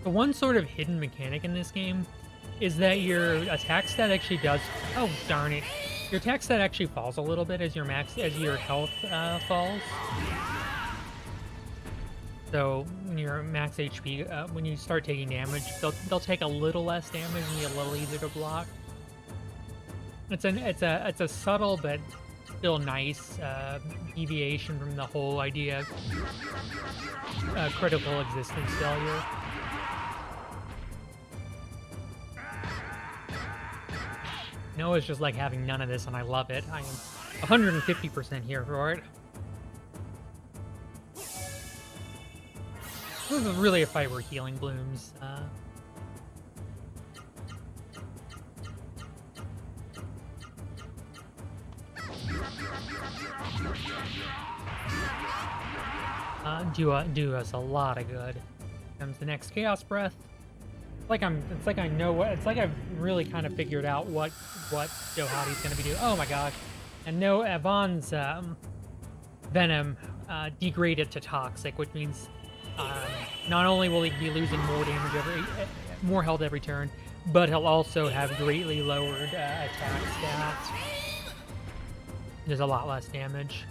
The one sort of hidden mechanic in this game is that your attack stat actually does... Oh, darn it. Your attack stat actually falls a little bit as your health falls. So when you're max HP, when you start taking damage, they'll take a little less damage and be a little easier to block. It's a subtle but still nice deviation from the whole idea of critical existence failure. Noah's just like having none of this, and I love it. I am 150% here for it. This is really a fight where healing blooms. Do us a lot of good. Comes the next Chaos Breath. It's like I know what. It's like I've really kind of figured out what Johadi's gonna be doing. Oh my gosh! And no, Yvonne's Venom degraded to toxic, which means not only will he be losing more damage more health every turn, but he'll also have greatly lowered attack stats. There's a lot less damage.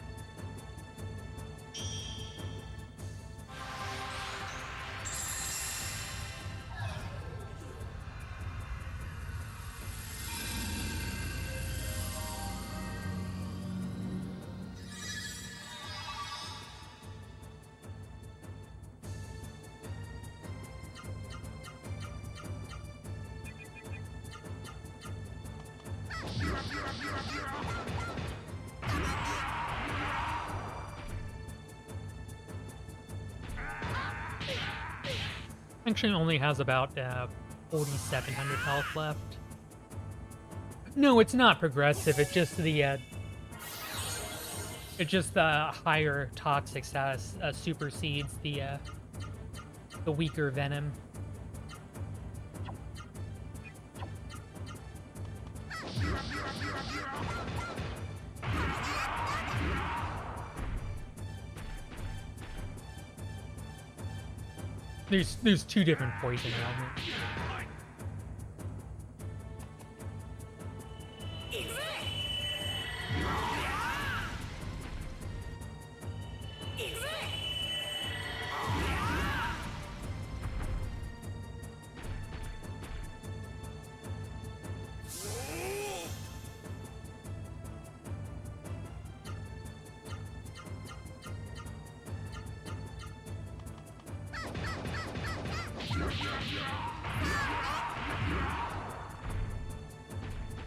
Actually only has about 4,700 health left. No, it's not progressive. It's just the higher toxic status supersedes the weaker venom. There's two different poison elements.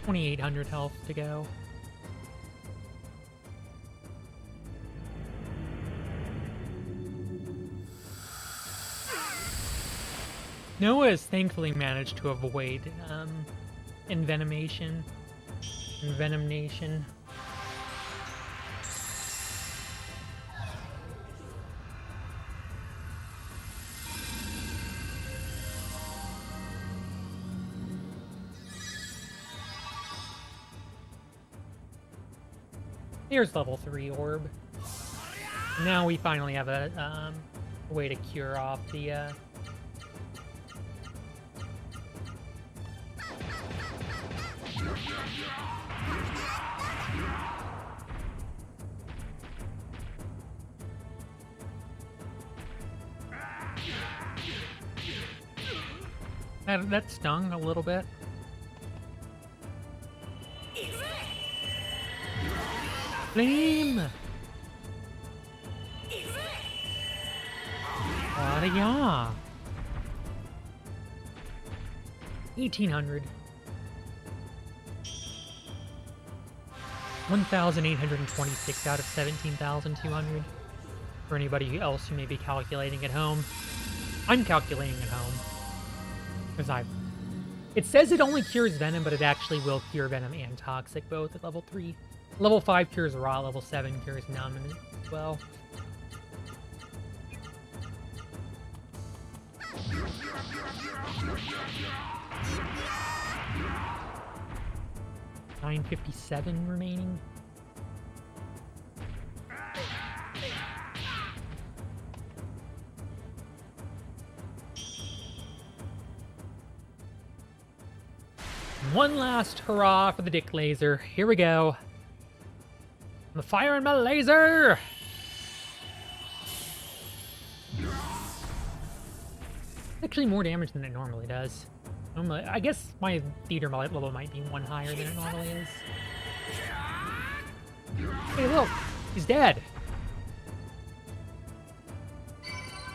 $2,800 health to go. Noah has thankfully managed to avoid envenomation. Envenomation. Here's level 3 orb. Now we finally have a way to cure off the that stung a little bit. Flame! What a yaw! 1,800. 1,826 out of 17,200. For anybody else who may be calculating at home. I'm calculating at home. Because it says it only cures Venom, but it actually will cure Venom and Toxic both at level 3. Level 5 cures Raw, level 7 cures Numbing as well. $957 remaining. One last hurrah for the Dick Laser. Here we go. I'm firing my laser! Actually more damage than it normally does. Normally, I guess my theater level might be one higher than it normally is. Hey look! He's dead!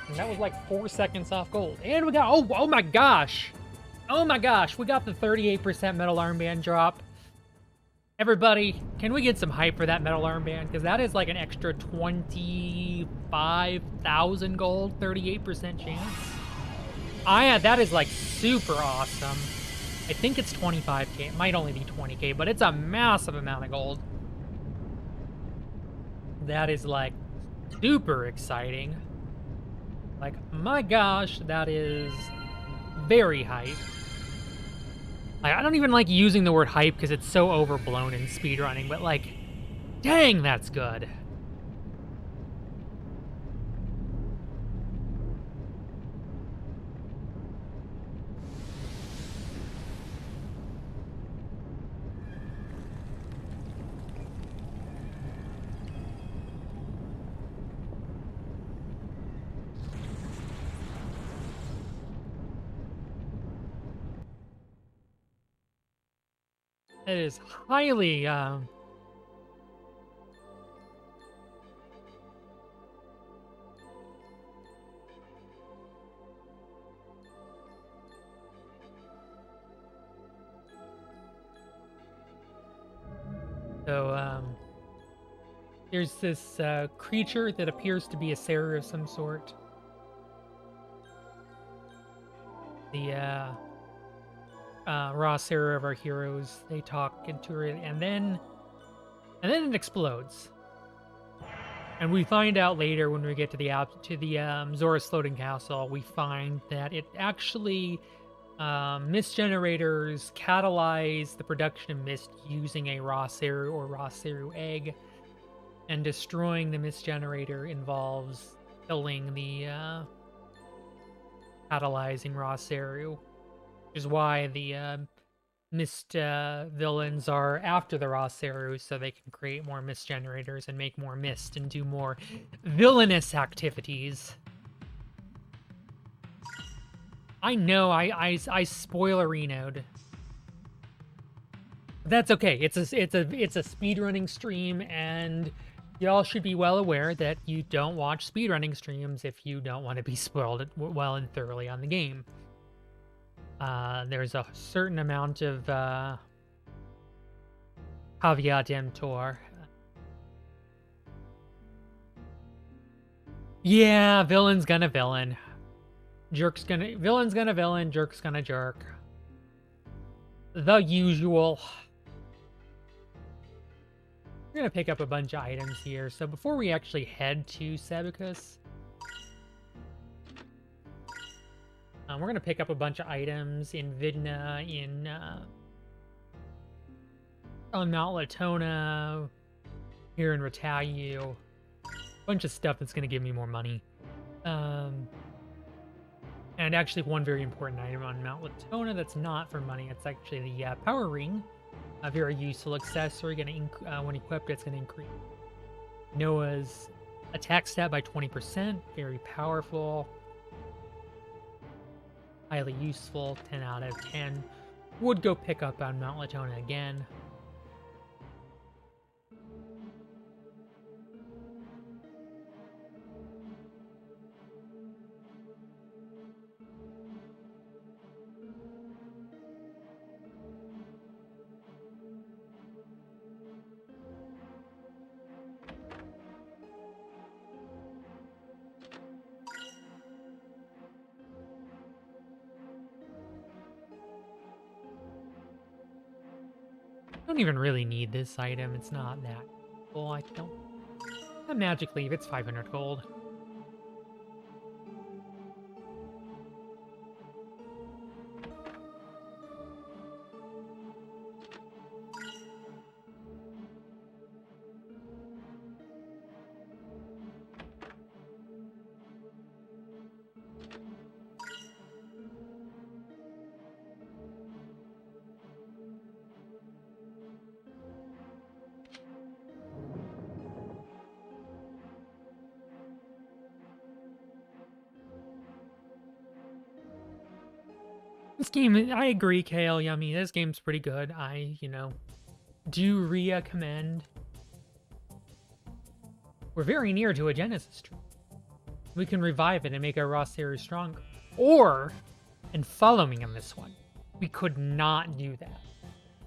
And that was like 4 seconds off gold. And we got, oh my gosh! Oh my gosh, we got the 38% metal armband drop. Everybody, can we get some hype for that metal armband? Because that is like an extra 25,000 gold, 38% chance. That is like super awesome. I think it's 25k. It might only be 20k, but it's a massive amount of gold. That is like super exciting. Like, my gosh, that is very hype. Like, I don't even like using the word hype because it's so overblown in speedrunning, but like, dang, that's good. It is highly, So, there's this creature that appears to be a Sarah of some sort. The raw Sarah of our heroes. They talk into it, and then it explodes. And we find out later when we get to the Zora's floating castle, we find that it actually mist generators catalyze the production of mist using a raw Seru or raw Seru egg, and destroying the mist generator involves killing the catalyzing raw Seru, which is why the mist villains are after the raw Seru, so they can create more mist generators and make more mist and do more villainous activities. I know I spoilerinoed. That's okay. It's a speedrunning stream, and y'all should be well aware that you don't watch speedrunning streams if you don't want to be spoiled well and thoroughly on the game. There's a certain amount of caveat emptor. Yeah, villain's gonna villain. Villain's gonna villain, jerk's gonna jerk. The usual. We're gonna pick up a bunch of items here. So before we actually head to Sebicus, we're gonna pick up a bunch of items in Vidna, on Mount Latona, here in Ratayu. Bunch of stuff that's gonna give me more money. And actually one very important item on Mount Latona that's not for money. It's actually the power ring. A very useful accessory. When equipped, it's gonna increase Noah's attack stat by 20%. Very powerful. Highly useful. 10 out of 10. Would go pick up on Mount Latona again. I don't even really need this item. It's not that cool. I don't. A magic leaf. It's 500 gold. This game, I agree, Kale Yummy. This game's pretty good. I, do recommend. We're very near to a Genesis tree. We can revive it and make our raw series stronger. Or, and follow me on this one, we could not do that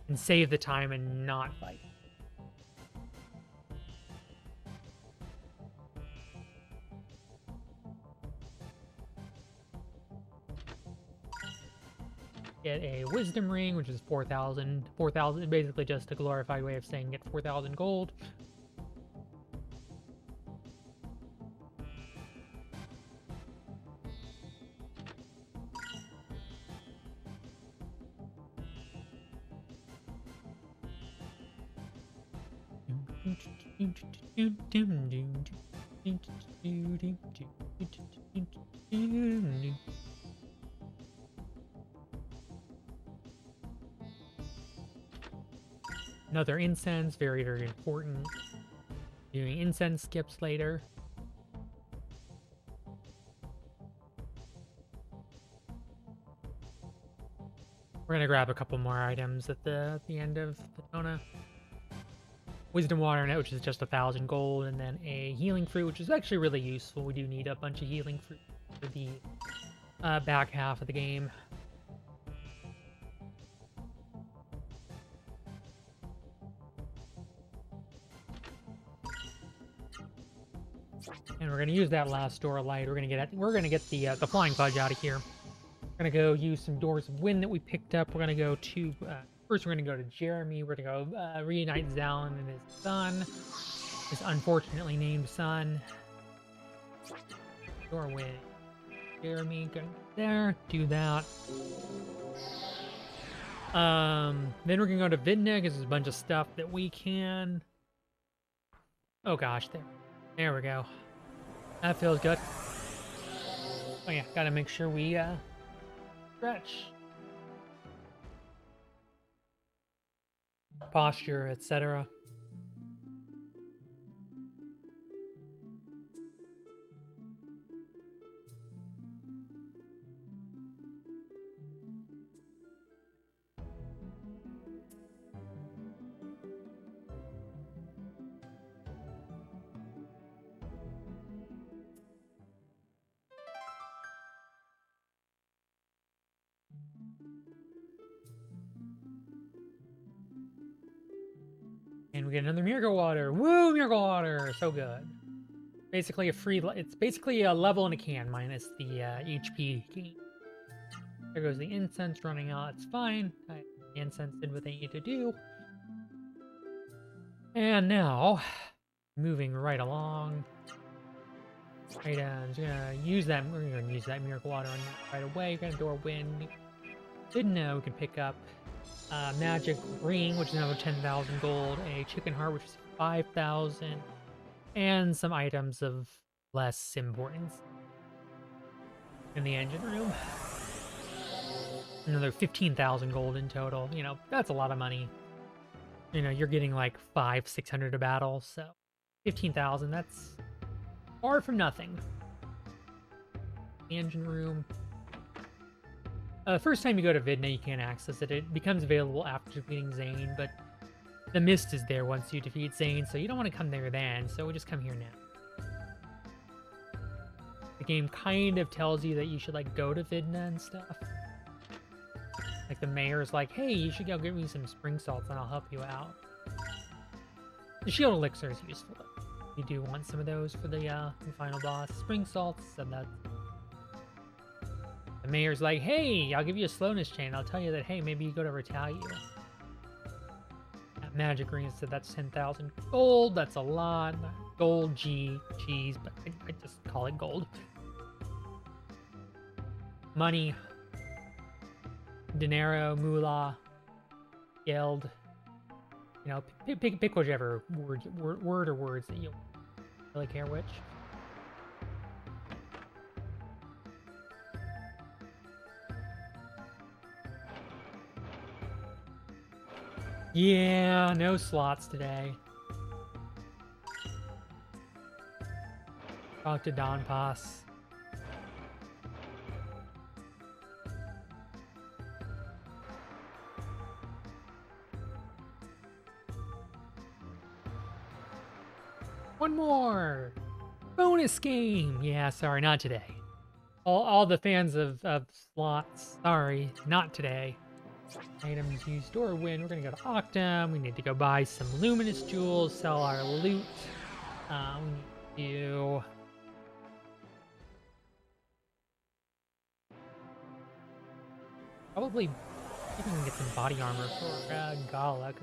and save the time and not fight. Get a wisdom ring, which is 4,000. 4,000, basically just a glorified way of saying get 4,000 gold. Another incense, very, very important. Doing incense skips later. We're gonna grab a couple more items at the end of the Dona. Wisdom Water Net, which is just 1,000 gold, and then a healing fruit, which is actually really useful. We do need a bunch of healing fruit for the back half of the game. And we're gonna use that last door of light. We're gonna get the flying fudge out of here. We're gonna go use some doors of wind that we picked up. We're gonna go to first. We're gonna go to Jeremy. We're gonna go reunite Zalin and his son, his unfortunately named son. Door wind. Jeremy, go there. Do that. Then we're gonna go to Vidna because there's a bunch of stuff that we can. Oh gosh, there we go. That feels good. Oh yeah, gotta make sure we stretch. Posture, etc. And we get another miracle water. Woo, miracle water, so good. Basically it's basically a level in a can minus the HP gain. There goes the incense running out. It's fine. The incense did what they need to do. And now, moving right along. Items. We're gonna use that miracle water on right away. We're gonna door wind. Didn't know we could pick up magic ring, which is another 10,000 gold, a chicken heart, which is 5,000, and some items of less importance in the engine room. Another 15,000 gold in total. You know, that's a lot of money. You know, you're getting like 500-600 a battle, so 15,000, that's far from nothing. Engine room. First time you go to Vidna, you can't access it. It becomes available after defeating Zane, but the mist is there once you defeat Zane, so you don't want to come there then, so we just come here now. The game kind of tells you that you should, like, go to Vidna and stuff. Like, the mayor's like, hey, you should go get me some spring salts and I'll help you out. The shield elixir is useful, though. You do want some of those for the final boss. Spring salts, and that. The mayor's like, hey, I'll give you a slowness chain. I'll tell you that, hey, maybe you go to Retalia. That magic ring said that's 10,000 gold. That's a lot. Gold, cheese, but I just call it gold. Money. Dinero, moolah, guild. You know, pick whichever word or words that you really care which. Yeah, no slots today. Talk to Don Pass. One more! Bonus game! Yeah, sorry, not today. All the fans of slots, sorry, not today. Items use door win. We're gonna go to Octum. We need to go buy some luminous jewels, sell our loot. We need to probably see if we can get some body armor for Gala.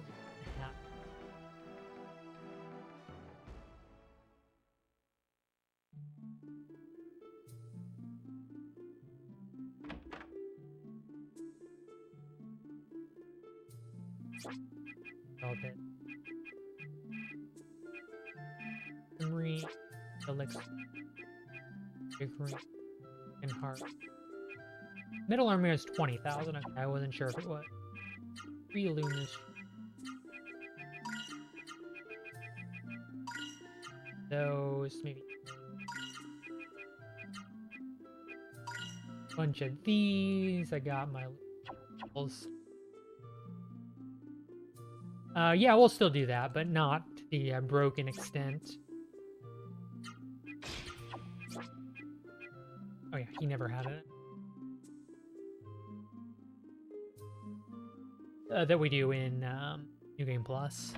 Elixir. Green and heart. Middle armor is 20,000. Okay, I wasn't sure if it was. 3 Luminous. Those, maybe. Bunch of these. I got my levels. Yeah, we'll still do that, but not to the broken extent. Oh yeah, he never had it. That we do in New Game Plus.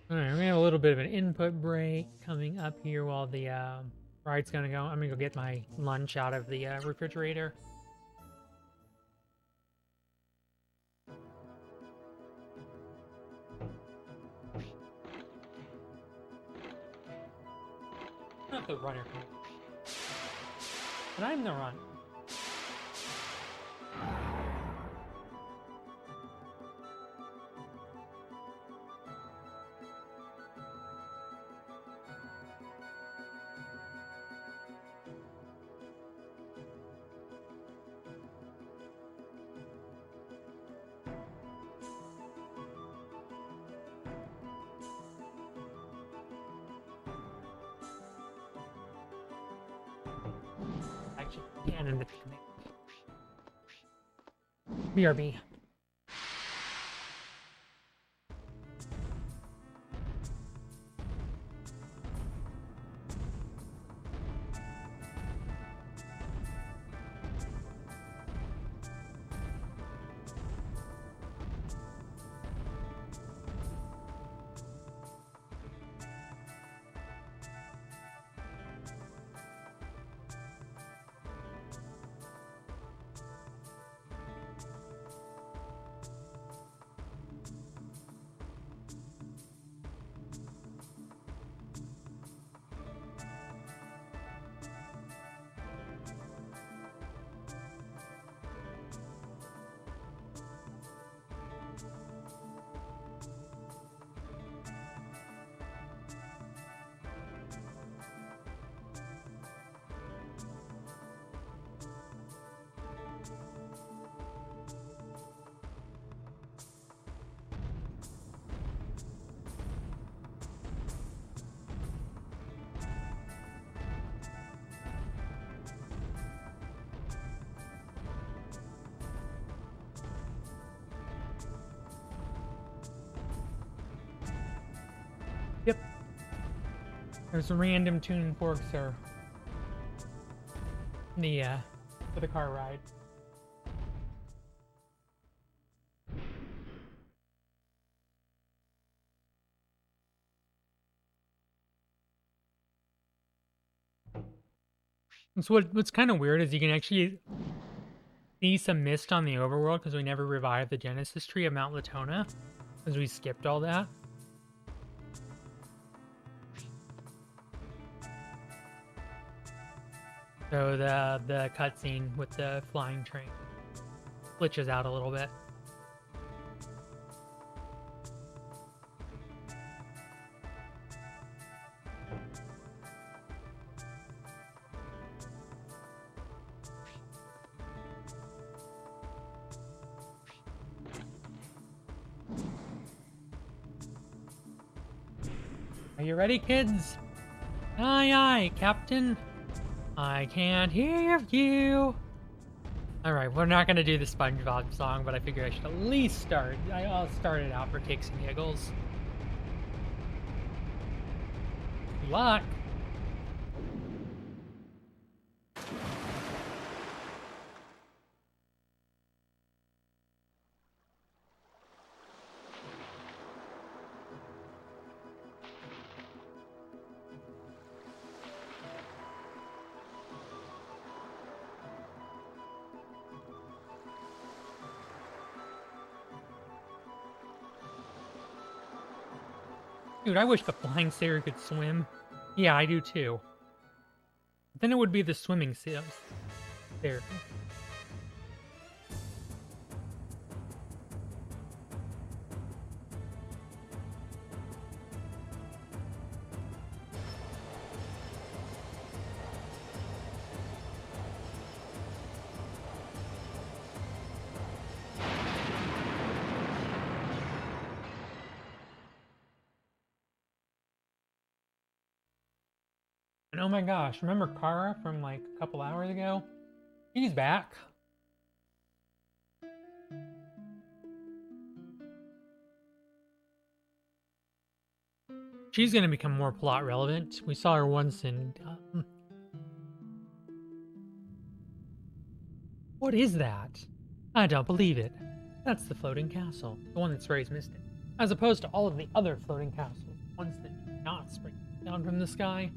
Alright, we have a little bit of an input break coming up here while the ride's gonna go. I'm gonna go get my lunch out of the refrigerator. Not the runner. But I'm the runner. And in the BRB. Yep. There's some random tuning forks there. For the car ride. And so what's kind of weird is you can actually see some mist on the overworld because we never revived the Genesis tree of Mount Latona, because we skipped all that. So the cutscene with the flying train glitches out a little bit. Are you ready, kids? Aye, aye, Captain. I can't hear you. Alright, we're not gonna do the SpongeBob song, but I figure I should at least start. I'll start it out for kicks and giggles. Good luck. Dude, I wish the flying sailor could swim. Yeah, I do too. Then it would be the swimming seals. There. And oh my gosh, remember Kara from like a couple hours ago? She's back. She's gonna become more plot relevant. We saw her once in... What is that? I don't believe it. That's the floating castle, the one that sprays Mystic. As opposed to all of the other floating castles, ones that do not spray down from the sky.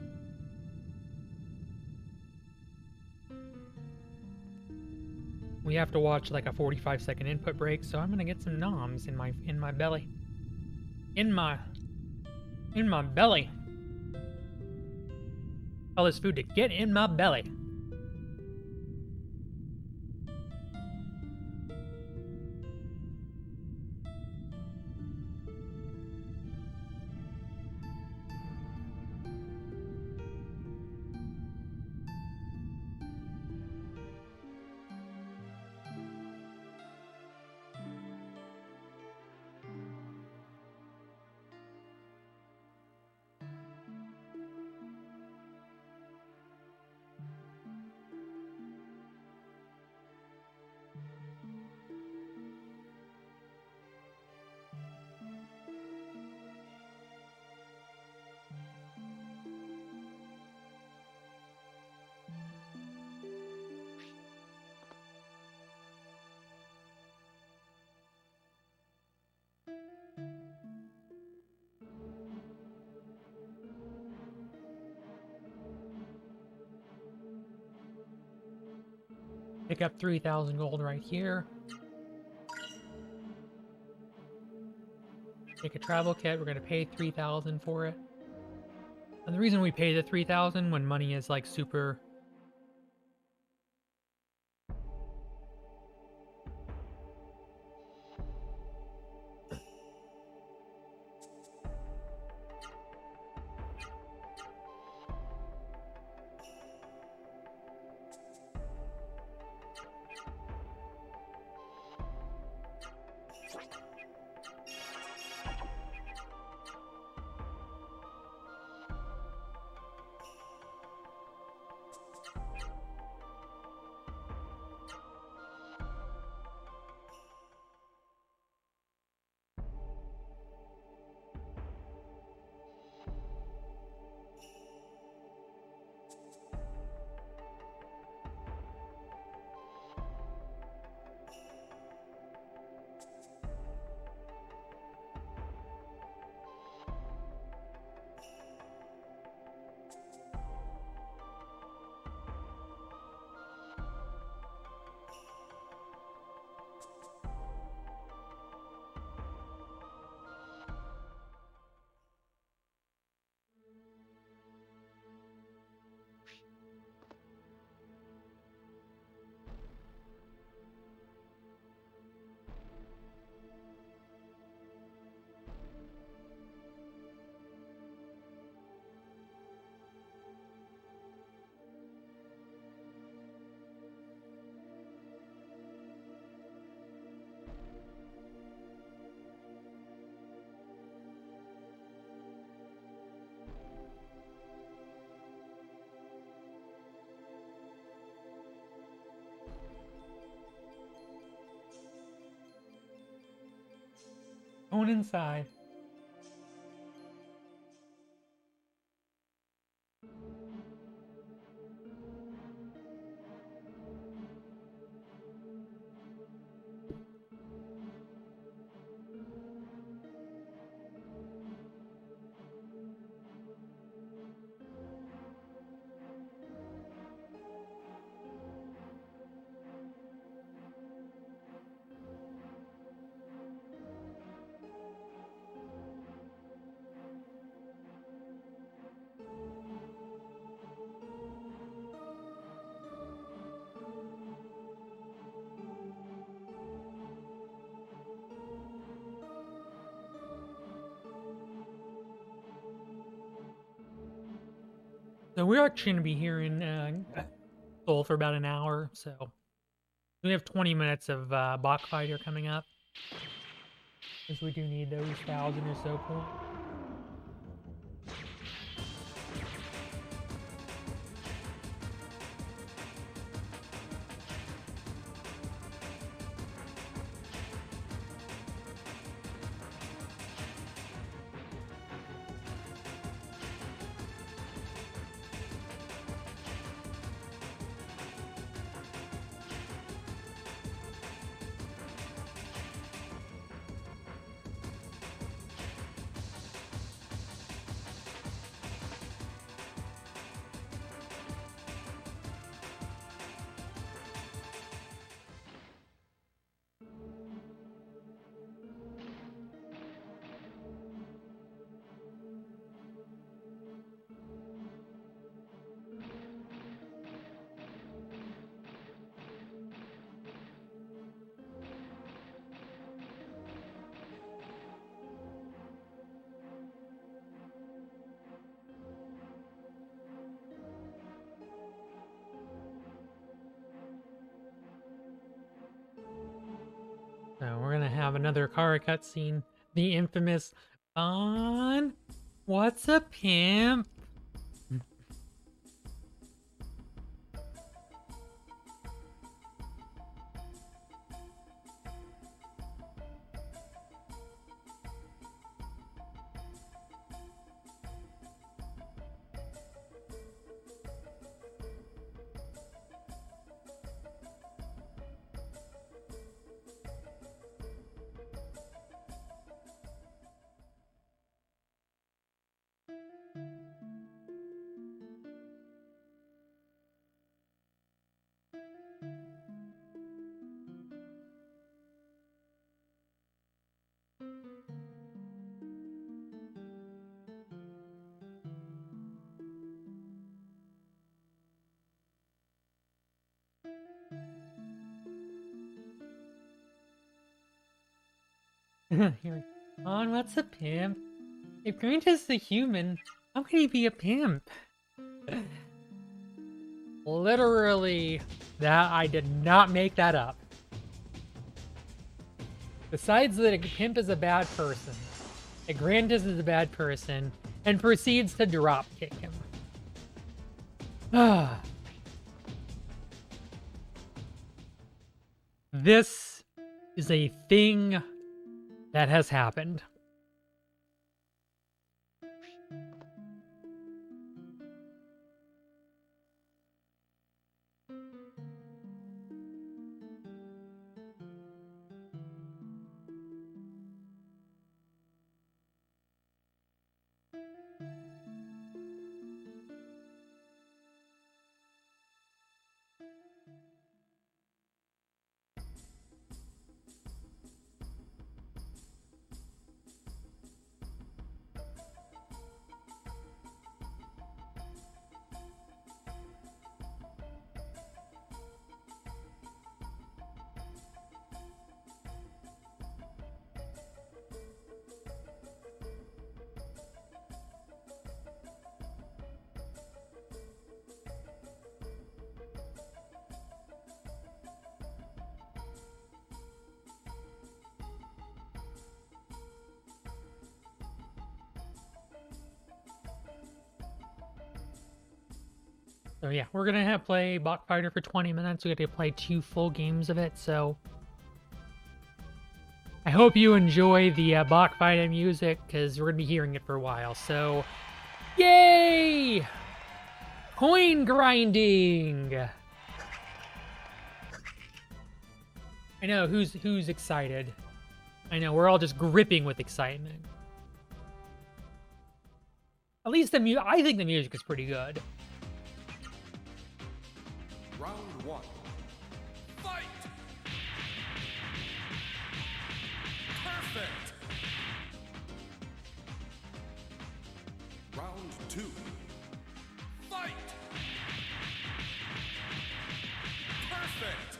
We have to watch like a 45-second input break, so I'm gonna get some noms in my belly. In my belly. All this food to get in my belly. Pick up 3,000 gold right here. Take a travel kit. We're going to pay 3,000 for it. And the reason we pay the 3,000 when money is like super... Going inside. So we're actually going to be here in Seoul for about an hour, so we have 20 minutes of Bach Fighter coming up. Because we do need those 1,000 or so points. So we're gonna have another Kara cutscene. The infamous on what's a pimp? Here, on what's a pimp? If Grant is the human, how can he be a pimp? Literally, that I did not make that up. Besides that, a pimp is a bad person. A Grantis is a bad person, and proceeds to drop kick him. This is a thing that has happened. So yeah, we're gonna have play Bach Fighter for 20 minutes. We get to play 2 full games of it, so I hope you enjoy the Bach Fighter music, because we're gonna be hearing it for a while. So, yay! Coin grinding! I know, who's excited? I know, we're all just gripping with excitement. At least I think the music is pretty good. Round 1. Fight! Perfect! Round 2. Fight! Perfect!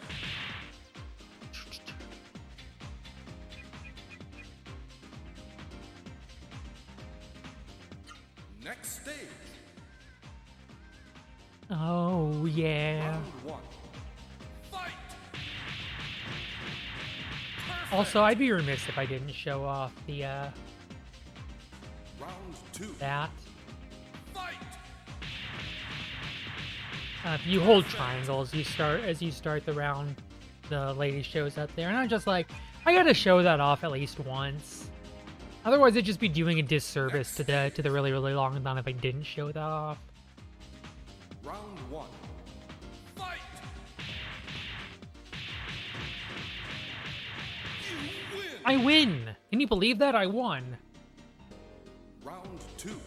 Next stage. Oh, yeah. Round one. Fight. Perfect. Also, I'd be remiss if I didn't show off the, Round two. that. Fight. If you hold triangle as you start the round, the lady shows up there, and I'm just like, I gotta show that off at least once. Otherwise, I'd just be doing a disservice to the really long run if I didn't show that off. Round one. Fight. You win. I win! Can you believe that? I won. Round two.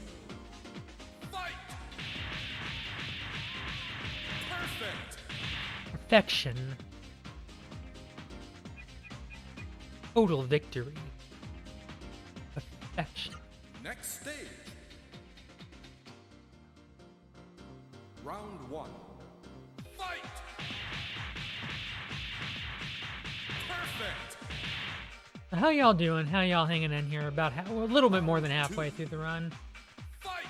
Fight. Perfect. Perfection. Total victory. Perfection. Next stage. Round one. Fight. Perfect. How y'all doing? How y'all hanging in here? About a little bit more than halfway through the run. Fight.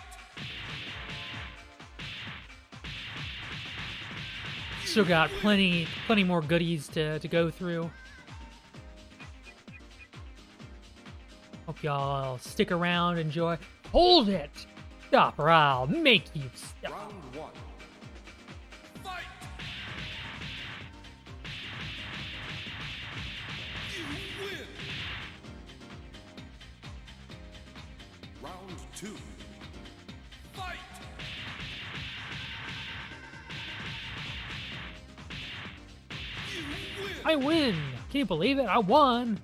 Still got plenty more goodies to go through. Hope y'all stick around, enjoy. Hold it! Stop or I'll make you stop. Round one. Fight. You win. Round two. Fight. You win. I win! Can you believe it? I won!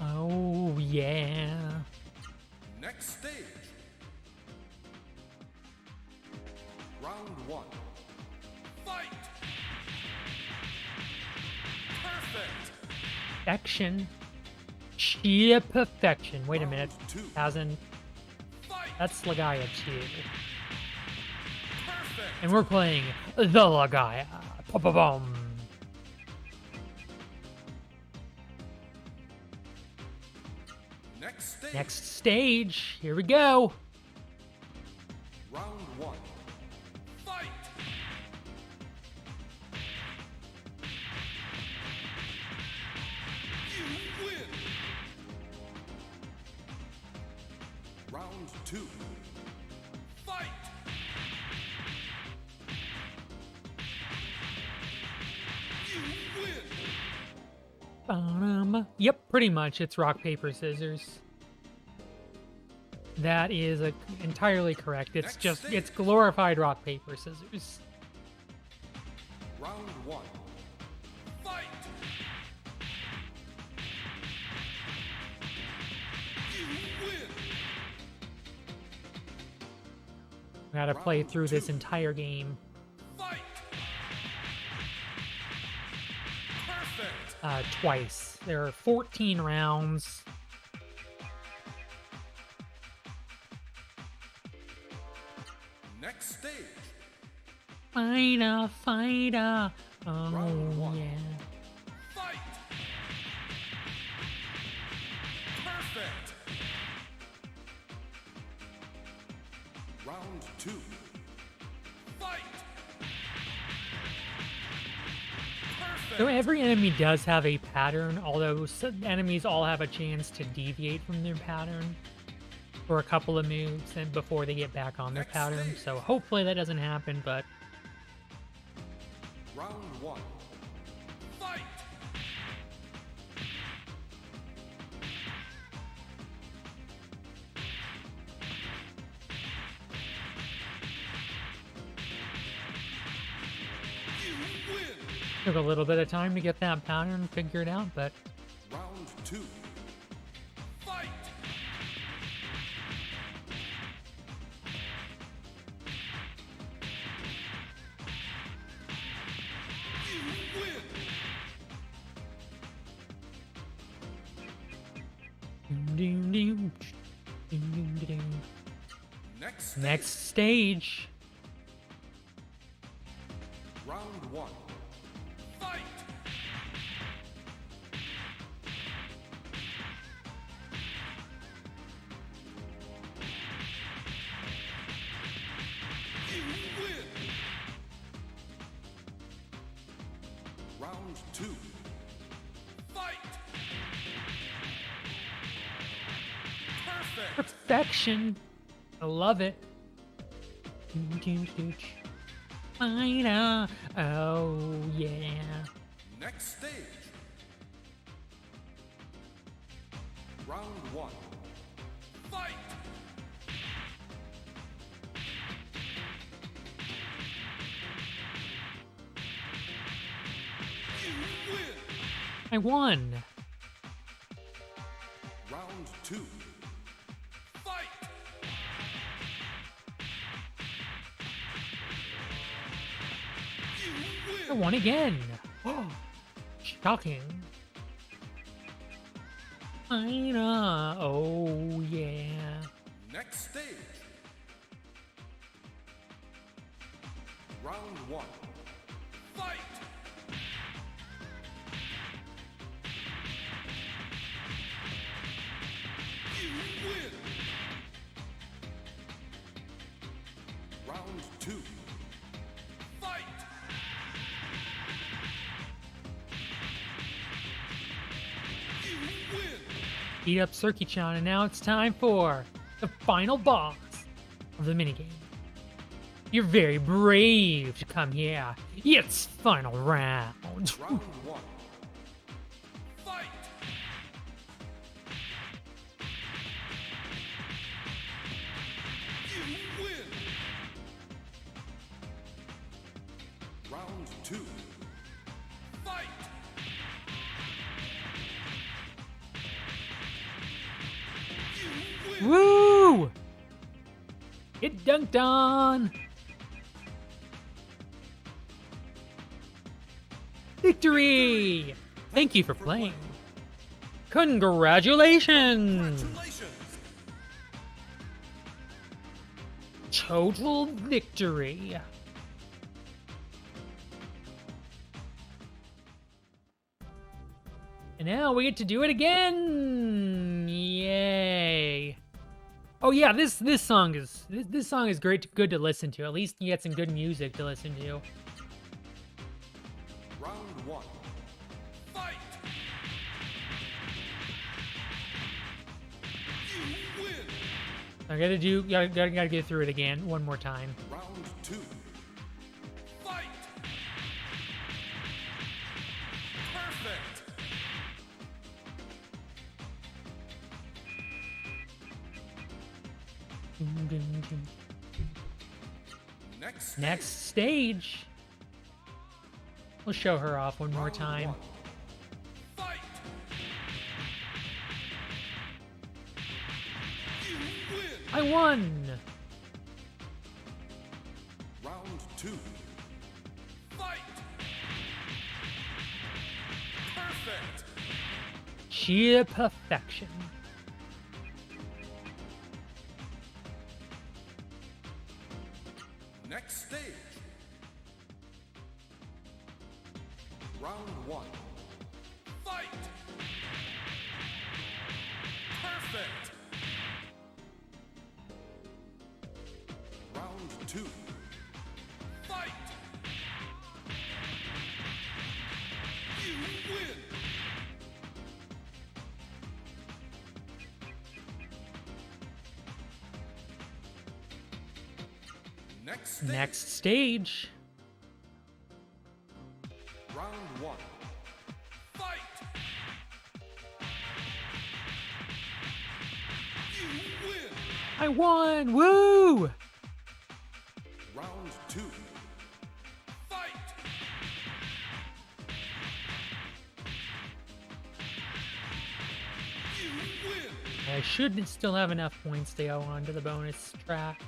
Oh, yeah. Next stage. Round one. Fight. Perfect. Perfection. Sheer perfection. Wait a minute. Round two. Hasn't. Fight. That's Legaia 2. Perfect. And we're playing the Legaia. Ba-ba-bum. Next stage. Next stage. Here we go. Round one. Fight. You win. Round two. Fight. You win. Yep, pretty much. It's rock, paper, scissors. That is entirely correct. It's Next just, stage. it's glorified rock, paper, scissors. Round one. Fight. You win. Gotta play through this entire game Fight. Perfect. twice. There are 14 rounds. Next stage. Fighter. Oh, Round one. yeah. Fight. Perfect. Round two. Fight. So Perfect. every enemy does have a pattern, although some enemies all have a chance to deviate from their pattern for a couple of moves and before they get back on their Next pattern. stage. So hopefully that doesn't happen, but Round one. Fight. You win. took a little bit of time to get that pattern figured out, but Round two. Fight. You win. doom, doom, doom, doom, doom. Next. Next stage. Round one. Fight. two. Fight! Perfect! Perfection. I love it. Fine. Oh, yeah. Next stage. Round one. Fight! You win! I won. Round two. Fight! You I win! won again. Shocking. Fine. Oh, yeah. Next stage. Round one. Fight! You win! Round two. Fight! You win! Beat up Circuit-chan, and now it's time for the final boss of the minigame. You're very brave to come here. It's final round. Round one. Fight! You win! Round two. Fight! You win! Woo! Get dunked on. Victory! Thank you for playing. Congratulations! Congratulations! Total victory. And now we get to do it again. Yay. Oh yeah, this song is good to listen to. At least you get some good music to listen to. Round one. Fight! You win! I gotta get through it again one more time. Round two. Fight! Perfect! Next stage. Next stage. We'll show her off one more Round time. one. Fight! You win! I won. Round two. Fight! Perfect! Sheer perfection. Next stage. Round one. Fight! Perfect! Round two. Fight! You win! Next stage. Next stage. Round one. Fight! You win! I won. Woo! Round two. Fight! You win! I should still have enough points to go on to the bonus track.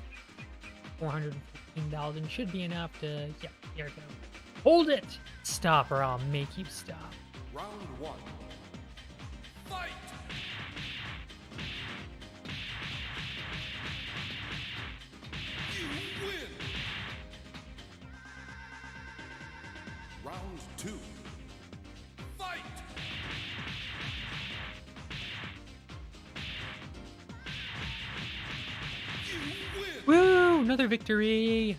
415,000 should be enough to... Yeah, here we go. Hold it! Stop or I'll make you stop. Round one. Fight! You win! Round two. Fight! You win! Woo! Another victory!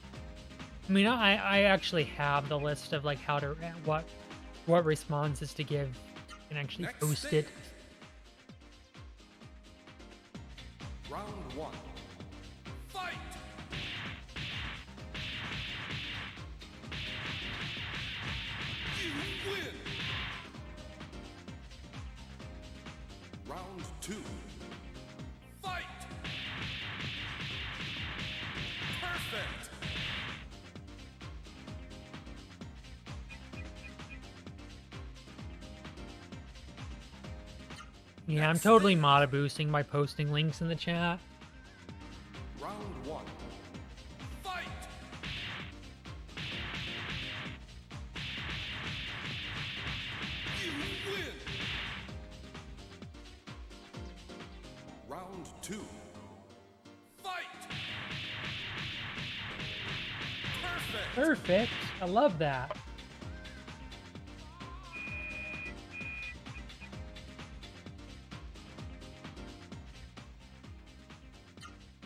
I mean, I actually have the list of like how to what responses to give and actually Next post stage. it. Round 1. Fight! You win! Round 2. Fight! Perfect! Yeah, I'm totally meta boosting by posting links in the chat. Round 1. Fight! You win! Round 2. Fight! Perfect! Perfect. I love that.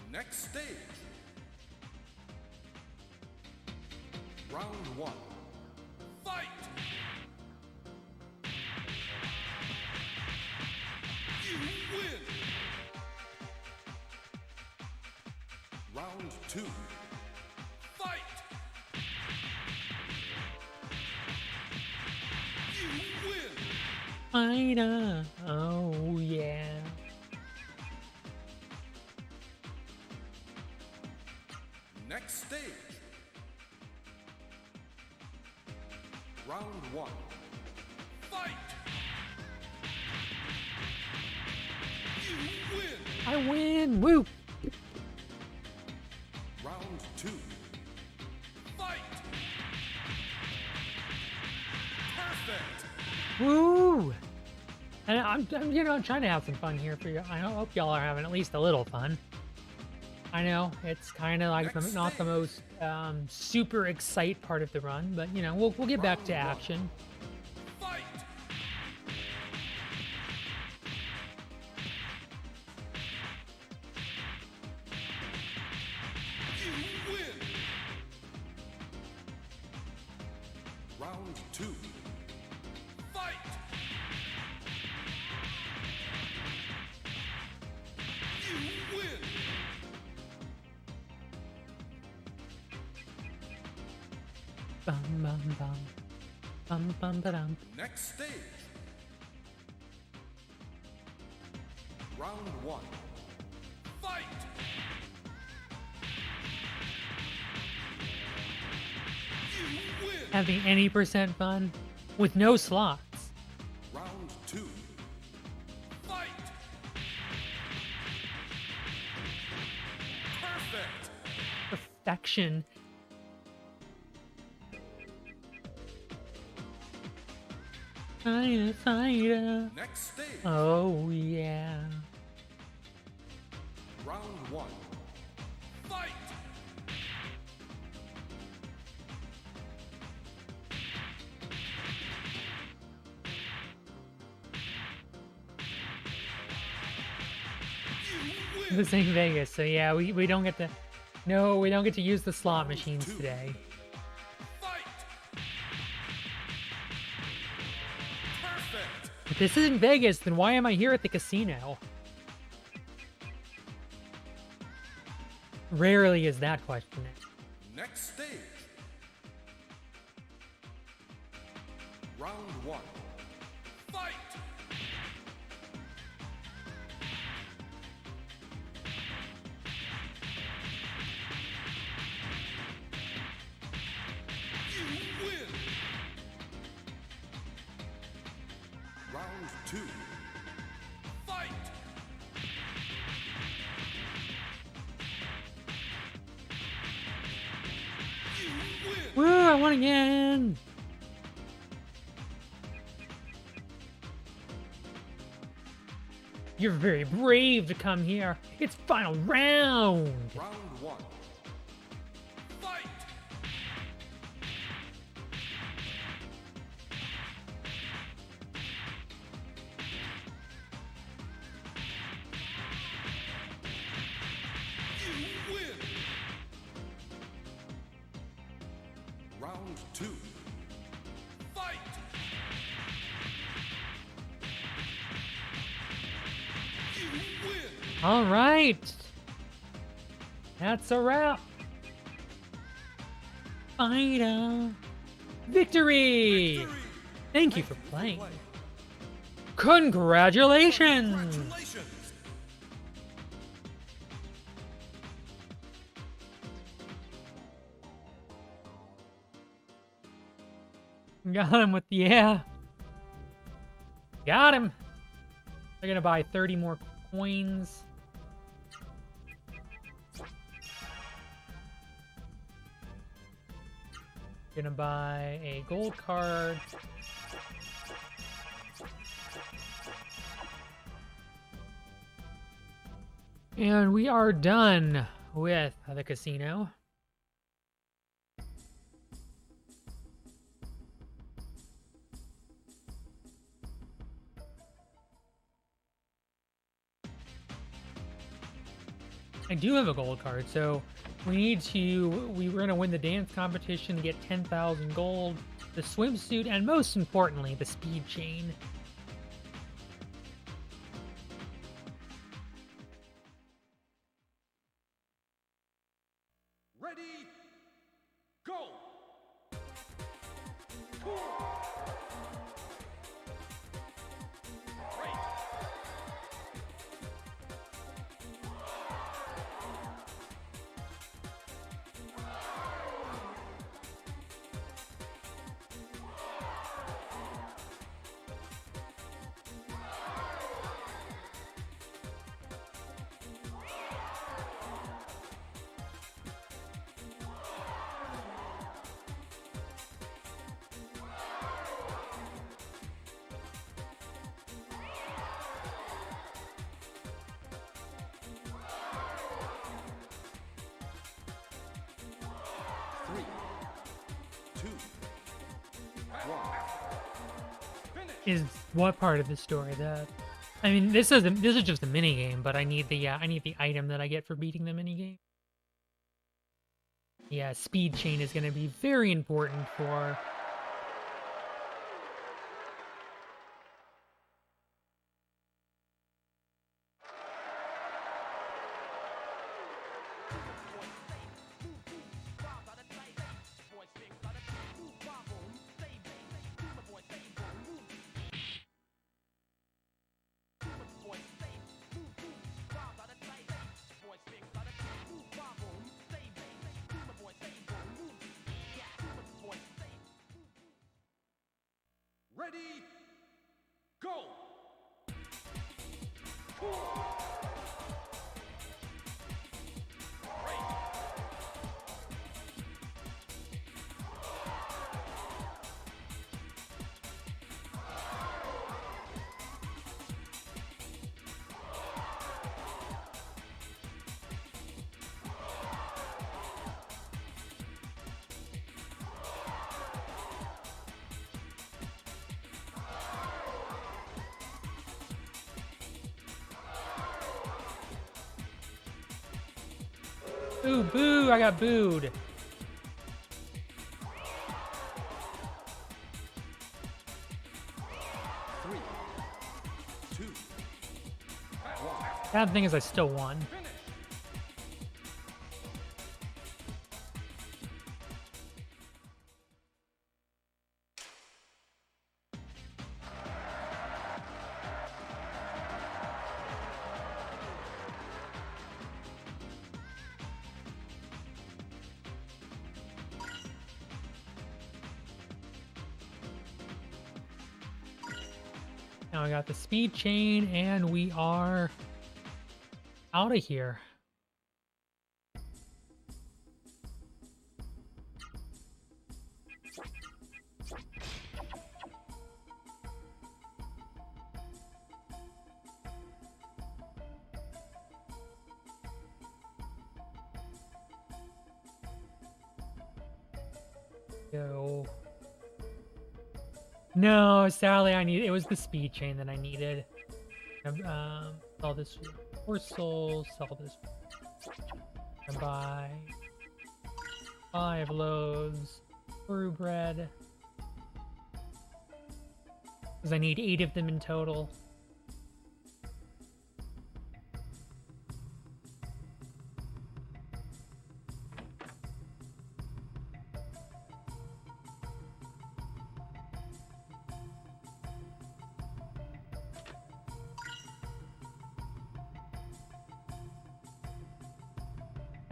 Next stage. Round 1. Fight! You win! Round 2. Fight! You win! Fighter. Oh, yeah. Next stage. Round 1. Fight! You win! I win. Woo. Round 2. Fight! Perfect! Woo. And I'm trying to have some fun here for you. I hope y'all are having at least a little fun. I know it's kind of like Next not the most super excite part of the run, but we'll get back to action. Fight! You win! Round 2. Fight! You win! Bum bum bum. Bum bum ba-dum. Next stage. Round 1. Fight! You win! Having any percent fun with no slots. Round 2. Fight! Perfect! Perfection. Fighter, fighter. Next stage. Oh yeah. Round 1. Fight! You win! This ain't Vegas, so yeah, we don't get to. No, we don't get to use the slot machines Two. today. Fight! Perfect! If this isn't Vegas, then why am I here at the casino? Rarely is that question. Next stage. Round 1. Fight! You win! Round 2. Fight! You win! Woo! I won again. You're very brave to come here. It's final round. Round 1. Fight! You win! Round 2. Fight! All right. That's a wrap. Final victory. Thank you for playing. Congratulations. Congratulations! Got him with the yeah. Got him. They're gonna buy 30 more coins. Gonna buy a gold card. And we are done with the casino. I do have a gold card, so we were gonna win the dance competition to get 10,000 gold, the swimsuit, and most importantly, the speed chain. Ready, go! Three, two, one. Is what part of the story that? I mean, this is just a mini game, but I need the item that I get for beating the mini game. Yeah, speed chain is going to be very important for. Ready, go! Ooh, boo! I got booed. Three, two, Bad thing is I still won. finish! Now I got the speed chain, and we are out of here. Go. No, sadly, it was the speed chain that I needed. Sell this for 4 souls, sell this and buy 5 loaves, brew bread. Because I need 8 of them in total.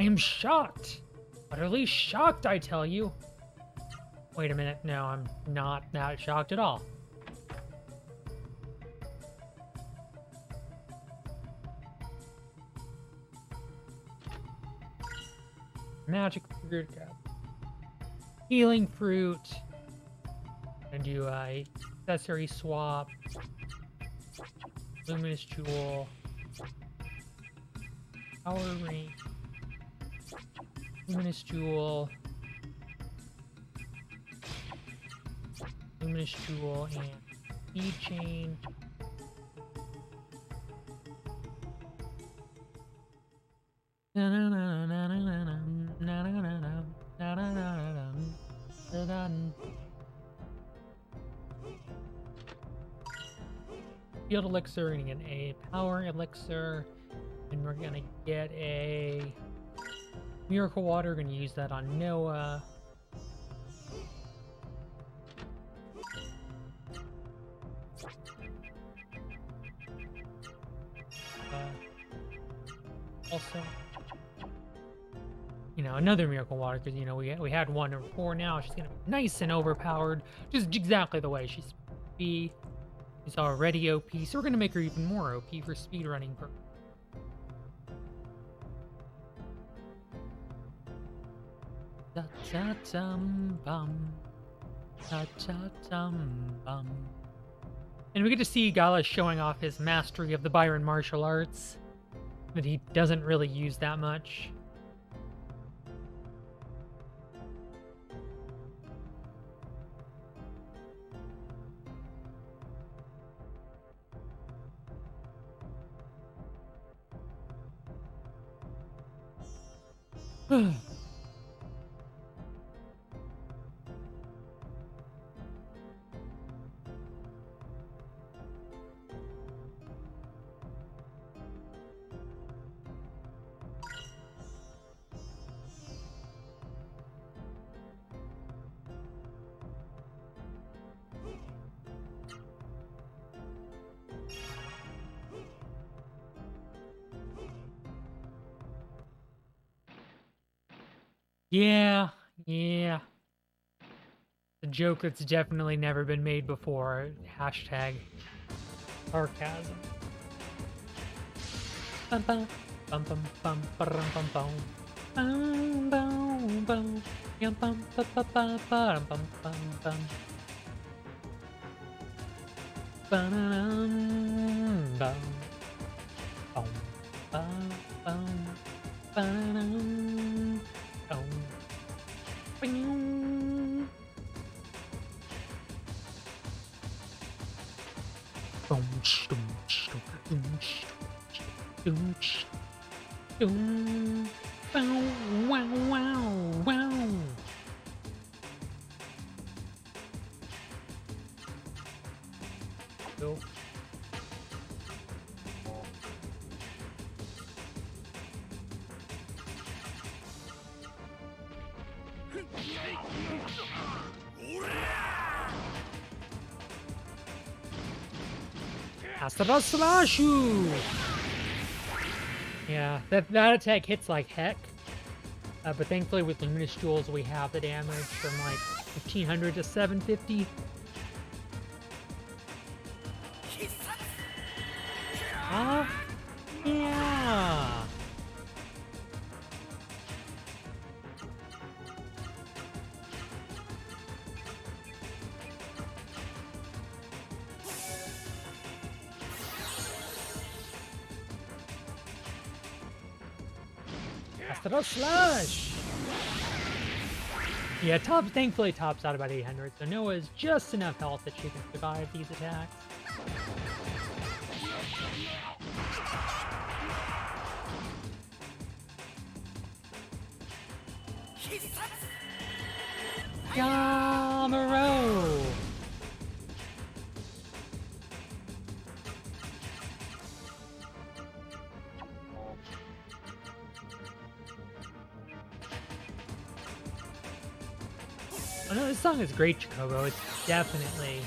am shocked. Utterly shocked, I tell you. Wait a minute. No, I'm not that shocked at all. Magic fruit. Healing fruit. And do a accessory swap. Luminous jewel. Power ring. Luminous jewel. Luminous jewel and speed chain. Field elixir, we're gonna get a power elixir, and we're gonna get a miracle water. We're gonna use that on Noah. Also, you know, another miracle water, because you know we had one before. Now she's gonna be nice and overpowered, just exactly the way she's supposed to be. She's already OP, so we're gonna make her even more OP for speedrunning purposes. And we get to see Gala showing off his mastery of the Byron martial arts that he doesn't really use that much. Yeah. The joke that's definitely never been made before. Hashtag sarcasm. Bum bum bum bum bum bum bum bum bum bum bum yum bum bum bum bum bum bum bum bum bum bum bum bum bum bum. Cool. Astra Slashu! Yeah, that attack hits like heck. But thankfully with Luminous Jewels we have the damage from like 1500 to 750. Yeah. Astral Slash! Yeah, thankfully tops out about 800, so Noah has just enough health that she can survive these attacks. Yamaro! Oh no, this song is great, Chocobo. It's definitely...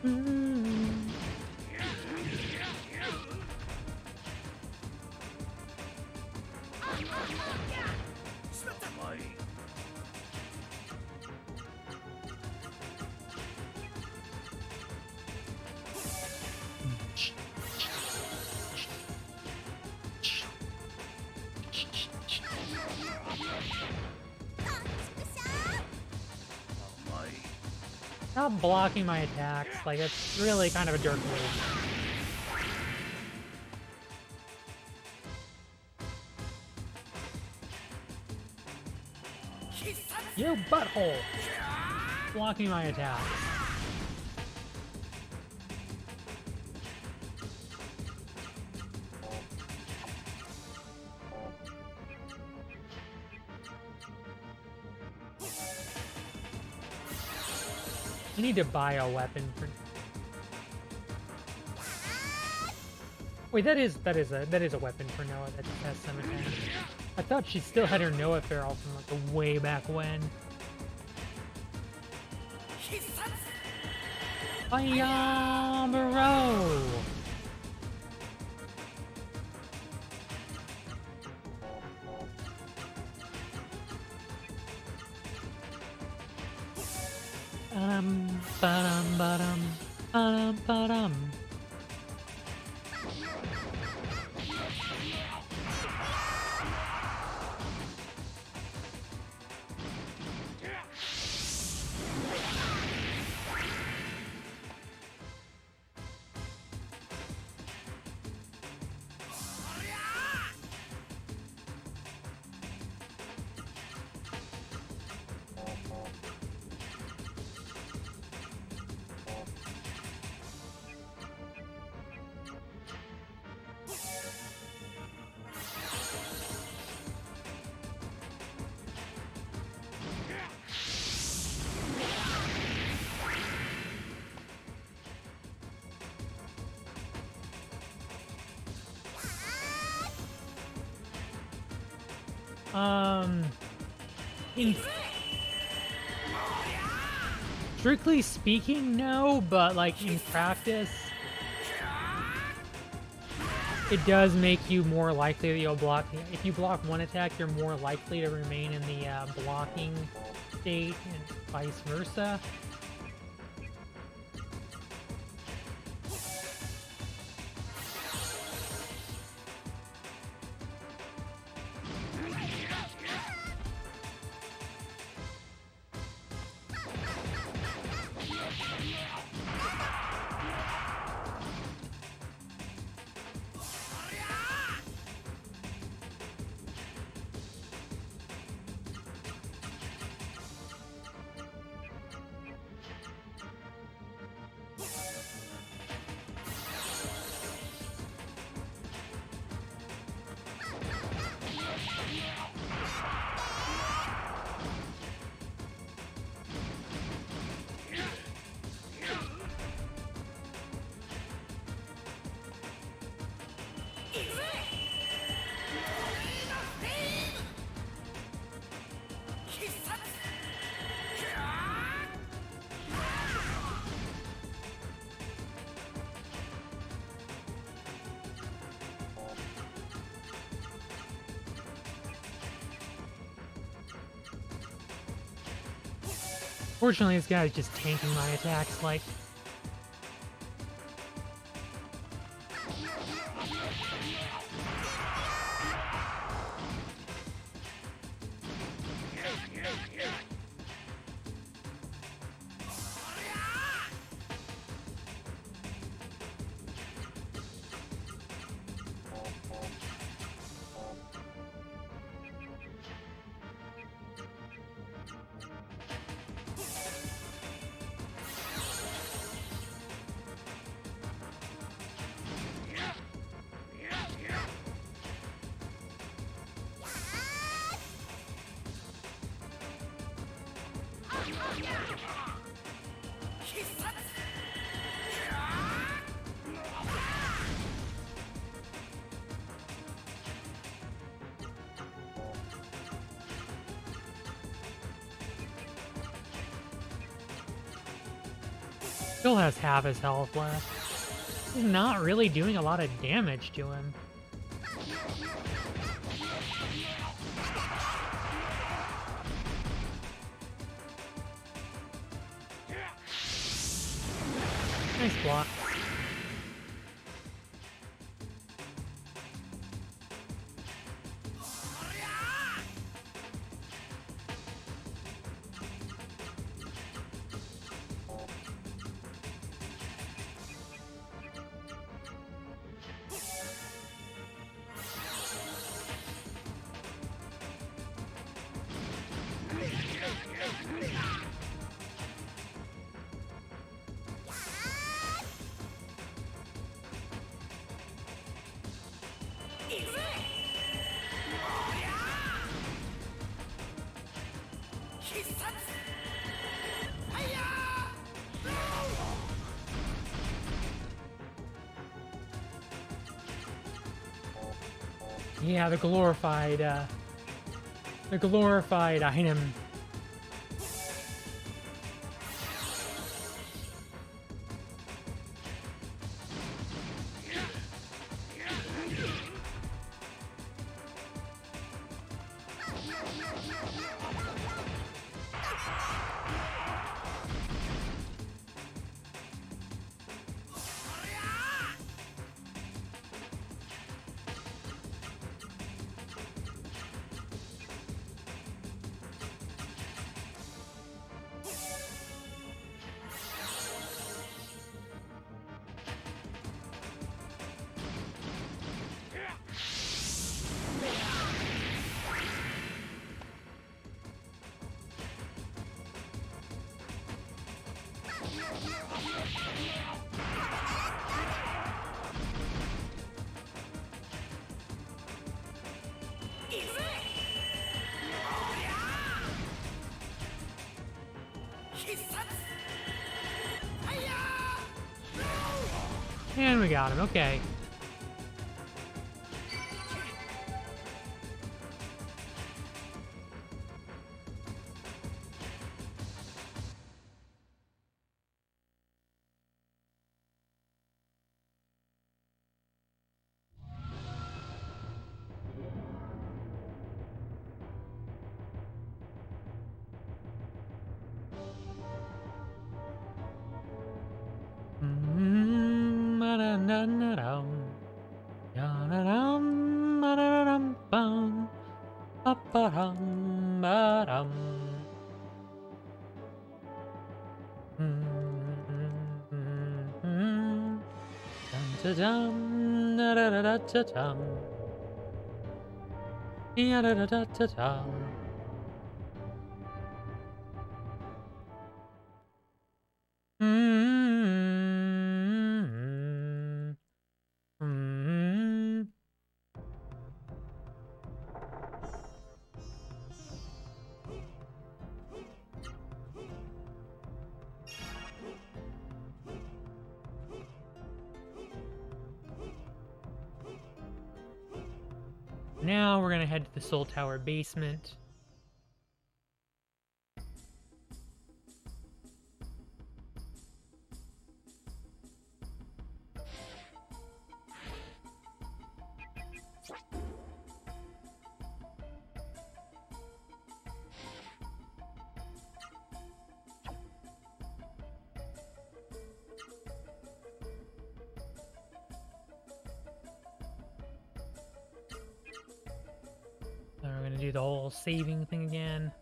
Mm. Stop blocking my attacks. Like, it's really kind of a jerk move. You butthole! Blocking my attacks. I need to buy a weapon for. Wait, that is a weapon for Noah that has some attack. I thought she still had her Noah Feral from like the way back when. Bro. Ba-dum. In strictly speaking, no, but like in practice, it does make you more likely that you'll block. If you block one attack, you're more likely to remain in the blocking state, and vice versa. Fortunately, this guy's just tanking my attacks, like... Still has half his health left. He's not really doing a lot of damage to him. Nice block. Yeah, the glorified item. And we got him, okay. Now we're gonna head to the Soul Tower basement. So we're gonna do the whole saving thing again.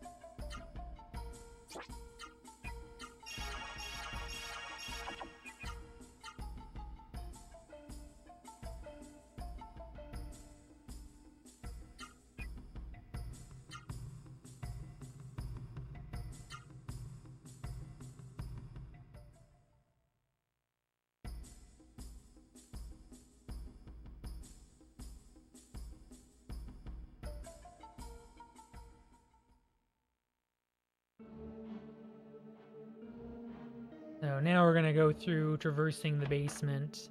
So now we're gonna go through traversing the basement.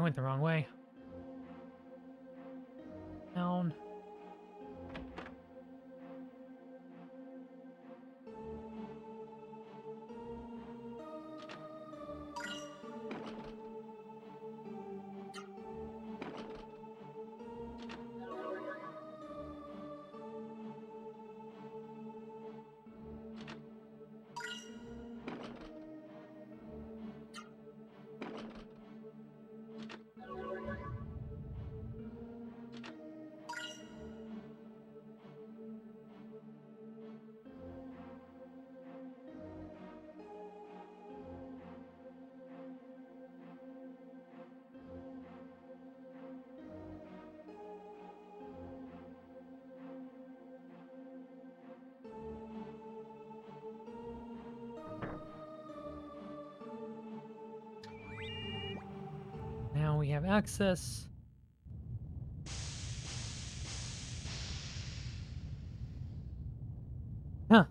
went the wrong way. Down. Now we have access. Huh.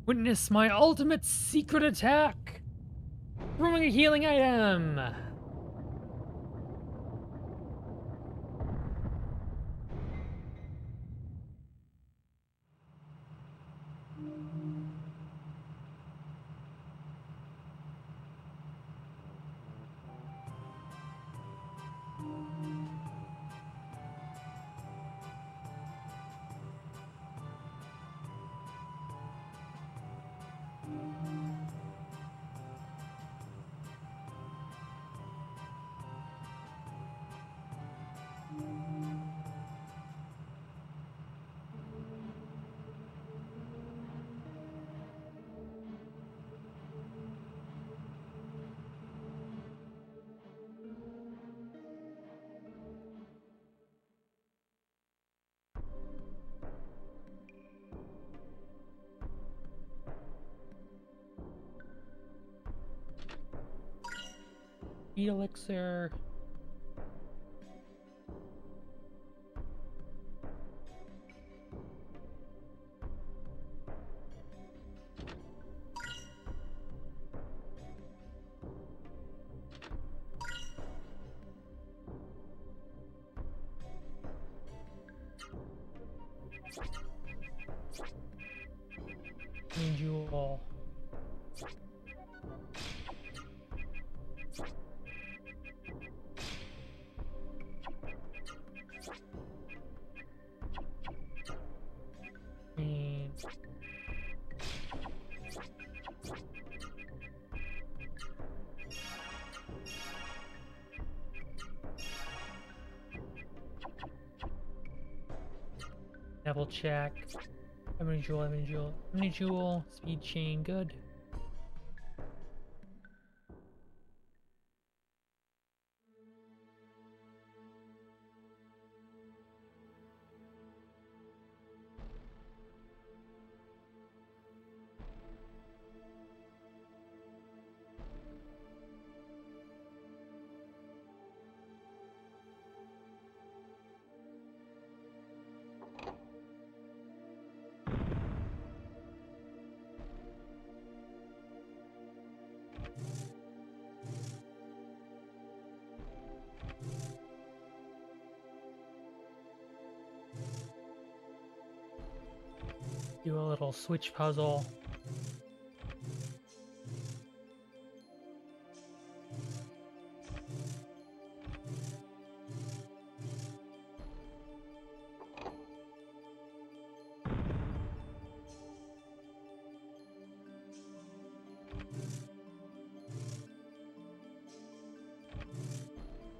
Witness my ultimate secret attack! Throwing a healing item! Elixir. Jewel. Double check. Ebony jewel, speed chain, good. Do a little switch puzzle.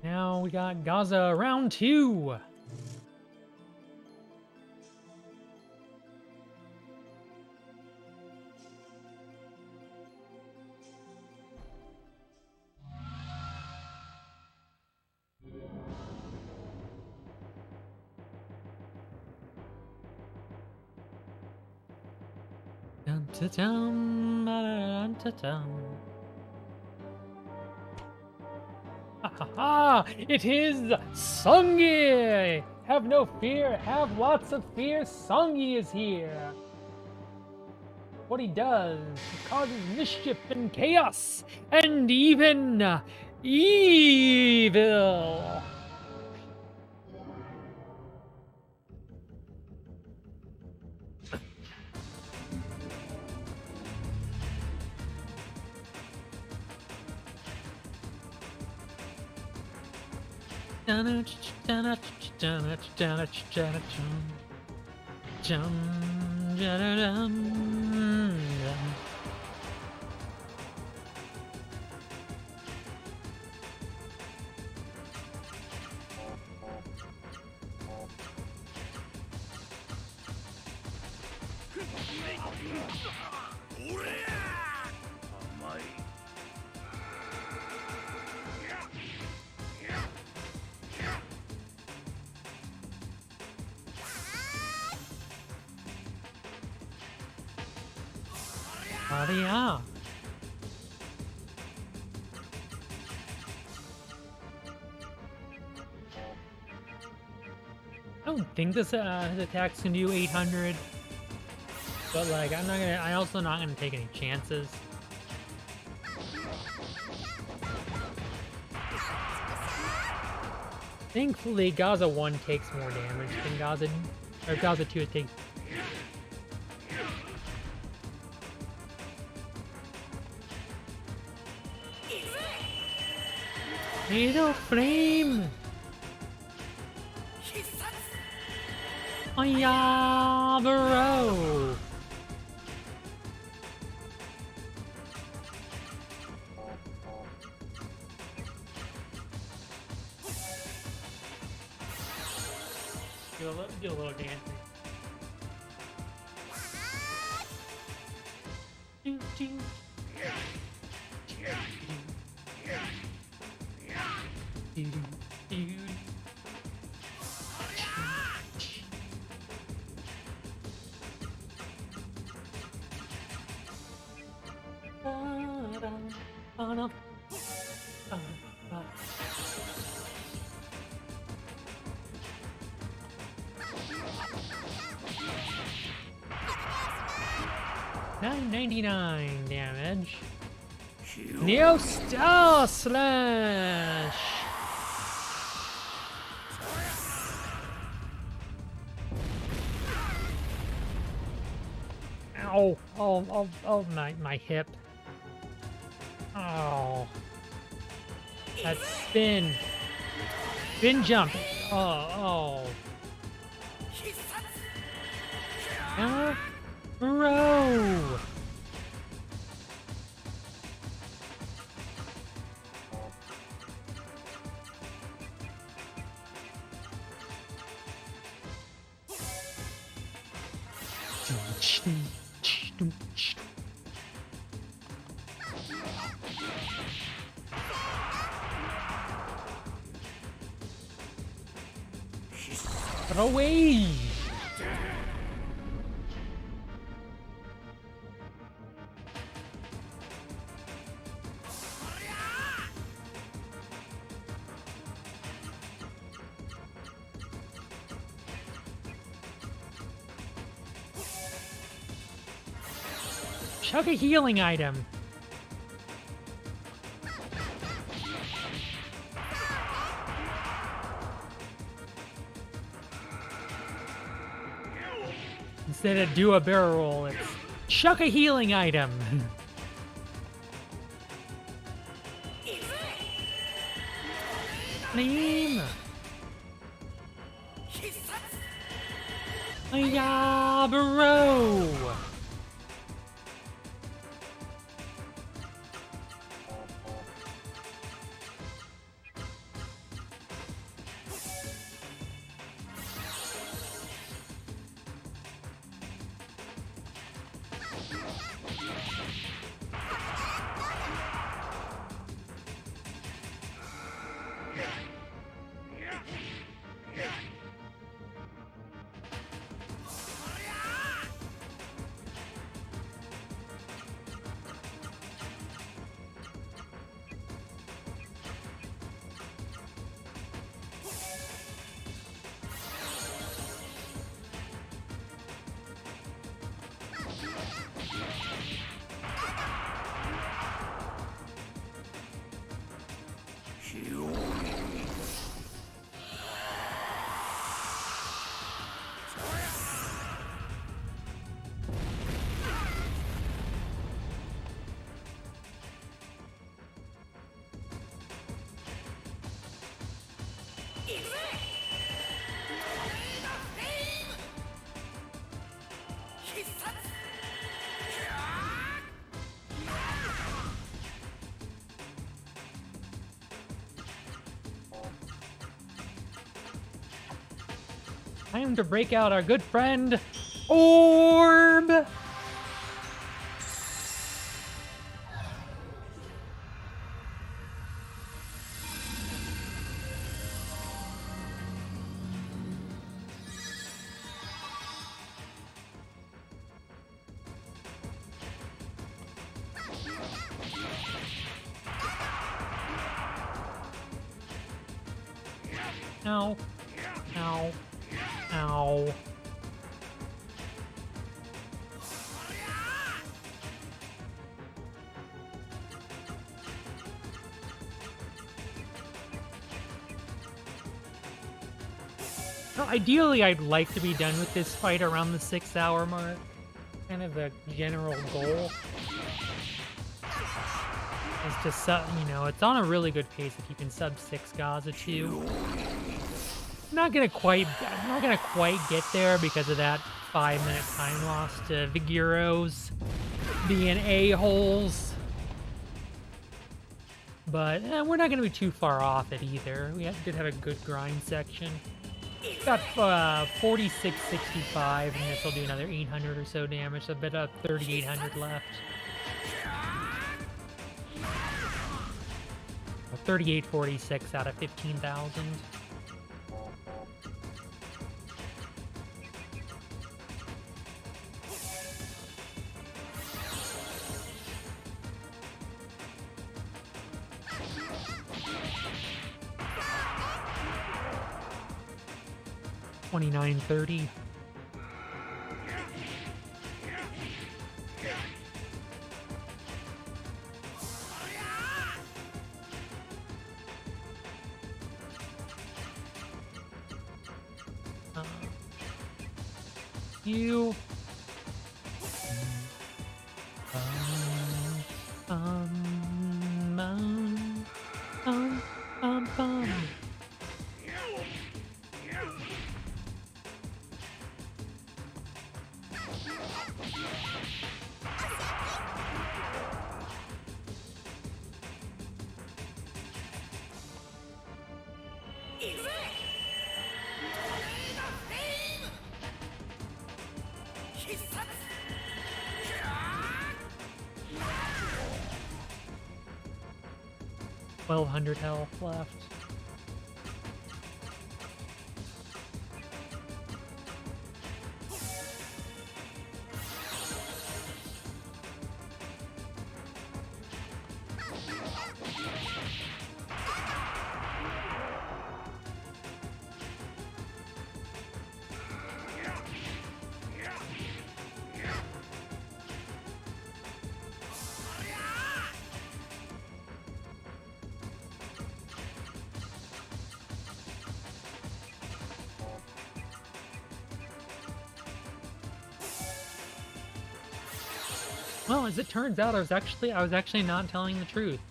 Now we got Gaza round 2. Dun-ta-dum, ba-da-dun-ta-dum. Ha ha ha! It is Songi! Have no fear, have lots of fear, Songi is here! What he does, he causes mischief and chaos, and even Evil. Yeah. I don't think this attack's can do 800, but like I'm also not gonna take any chances. Thankfully, Gaza 1 takes more damage than Gaza 2 takes. Little flame! Oh yeah, bro! Do a little dancing. Do, do. 999 damage. Neo Star Slash! Ow! Oh, my hip. Oh. That spin. Spin jump. Oh. Bro! Away! Chuck a healing item. Instead of do a barrel roll, it's chuck a healing item. Name. Yeah, bro. time to break out our good friend, Orb! Ow. Ow. Ow. Well, ideally, I'd like to be done with this fight around the 6-hour mark. Kind of the general goal. Is to it's on a really good pace if you can sub 6 Gaza 2. I'm not gonna quite get there because of that 5-minute time loss to Viguros being a-holes. But we're not gonna be too far off it either. We did have a good grind section. Got 4665, and this will do another 800 or so damage. So a bit of 3,800 left. 3846 out of 15,000. $29.30. You. Bum. 1,200 health left. Well, as it turns out, I was actually not telling the truth.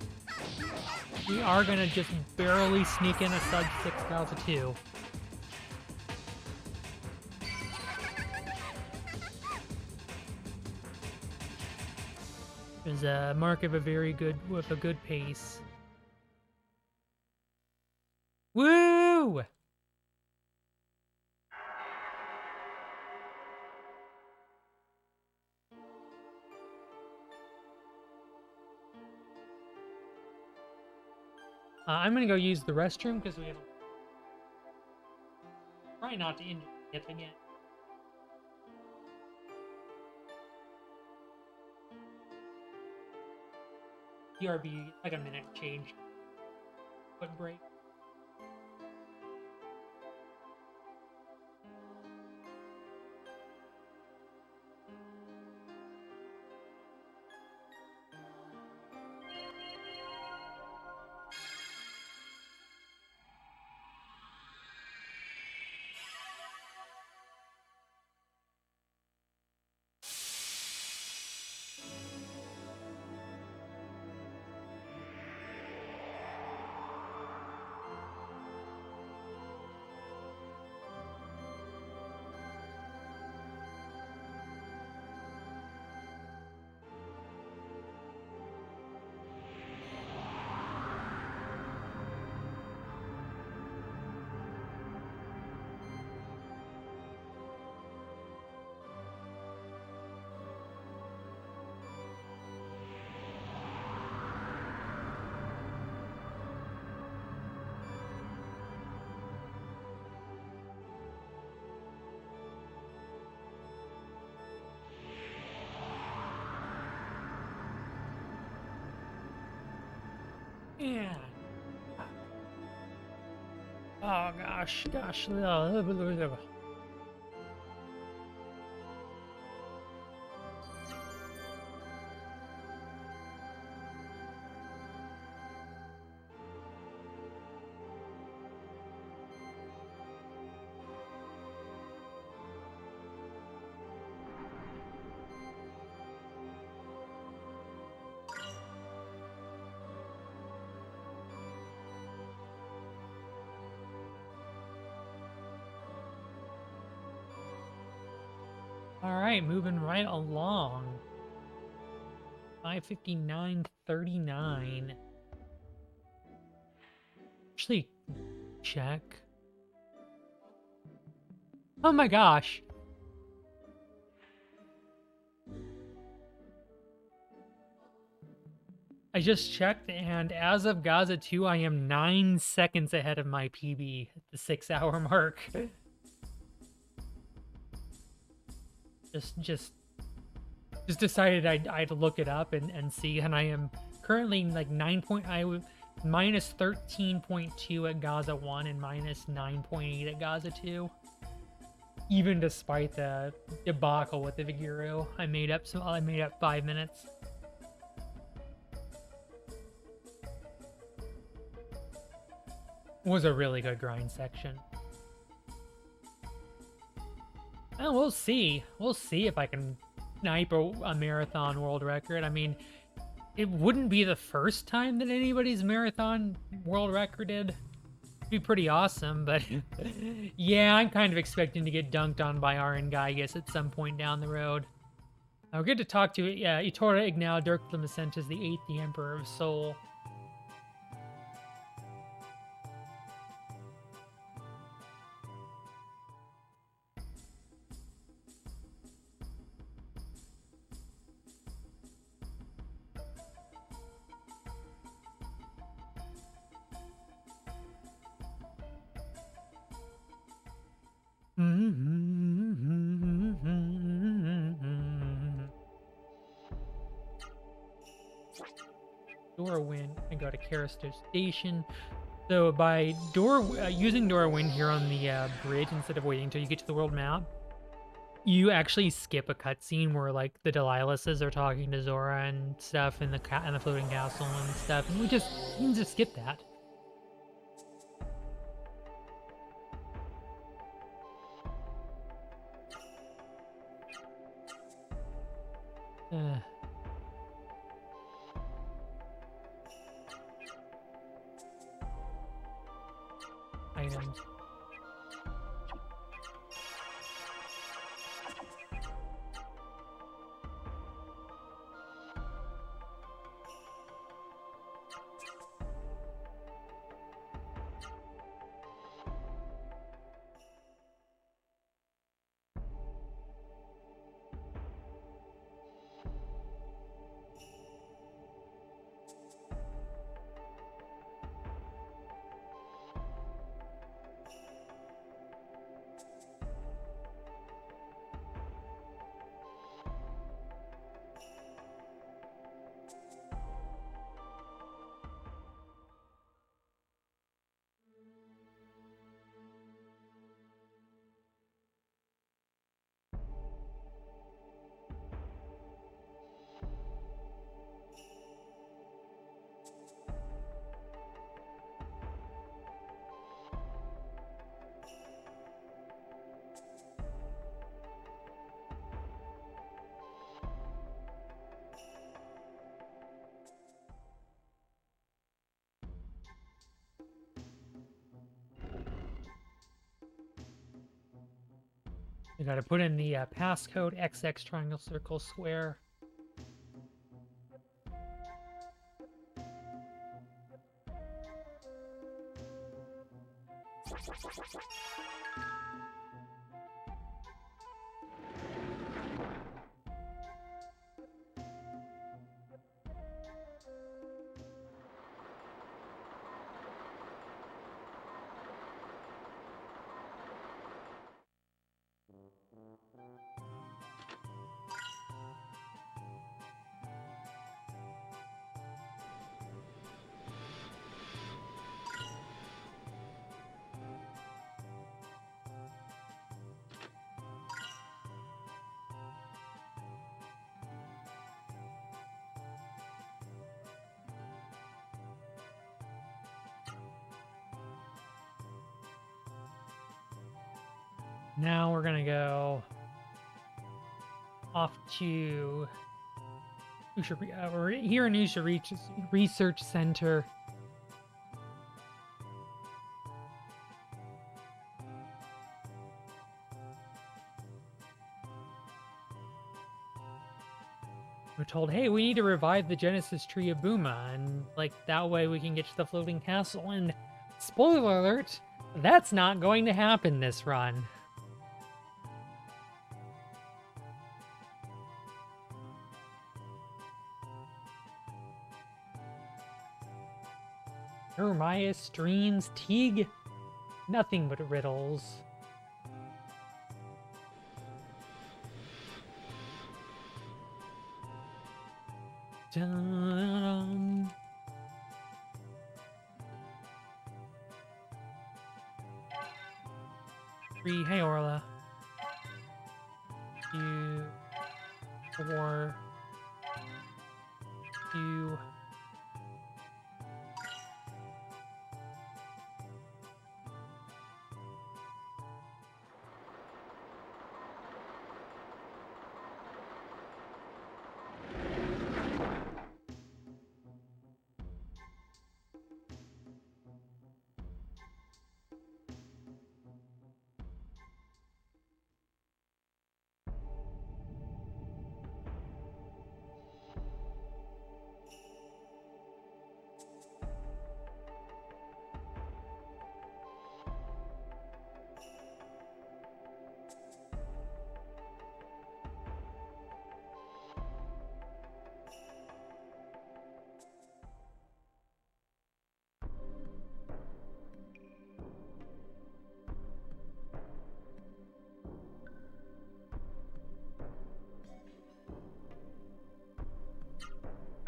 We are gonna just barely sneak in a sub 6,002. There's a mark of a with a good pace. Woo! I'm gonna go use the restroom because we have. Try not to injure it again. BRB, like a minute change. Quick break. Yeah. Oh gosh. All right, moving right along. 5:59:39. Actually, check. Oh my gosh. I just checked, and as of Gaza 2, I am 9 seconds ahead of my PB at the 6-hour mark. just decided I'd look it up and see, and I am currently like minus 13.2 at Gaza 1 and minus 9.8 at Gaza 2. Even despite the debacle with the Vigiro, I made up 5 minutes. Was a really good grind section. Well, we'll see. We'll see if I can snipe a marathon world record. I mean, it wouldn't be the first time that anybody's marathon world recorded. It'd be pretty awesome, but yeah, I'm kind of expecting to get dunked on by Arn Gaius at some point down the road. We're good to talk to Itora Ignau Dirk Lemacentes, the 8th, the Emperor of Seoul. Dorwin, I go to Karisto Station. So by using Dorwin here on the bridge, instead of waiting until you get to the world map, you actually skip a cutscene where like the Delilahs are talking to Zora and stuff in the floating castle and stuff, and you can just skip that. Items. You gotta put in the passcode XX triangle circle square. Now we're gonna go off to we're here in Usha Research Center. We're told, hey, we need to revive the Genesis tree of Buma, and like that way we can get to the floating castle. And spoiler alert, that's not going to happen this run. Hermias, streams, Teague, nothing but riddles. Dun. Three, hey Orla. 2, 4, 2.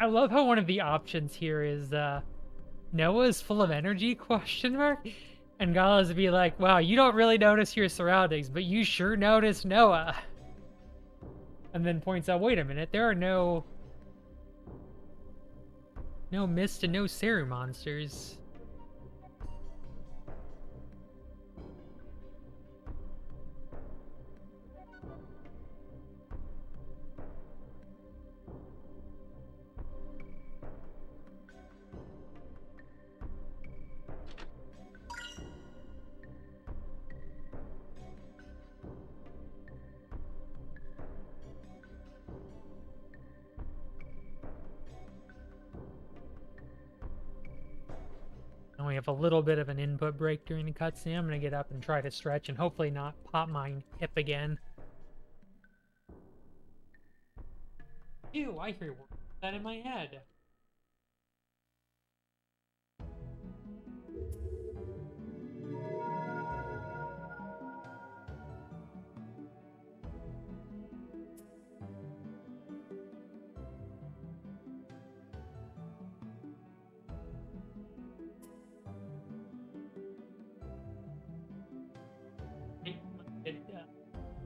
I love how one of the options here is Noah's full of energy, question mark? And Gala's would be like, wow, you don't really notice your surroundings, but you sure notice Noah. And then points out, wait a minute, there are no mist and no Seru monsters. We have a little bit of an input break during the cutscene. I'm going to get up and try to stretch and hopefully not pop my hip again. Ew, I hear that in my head.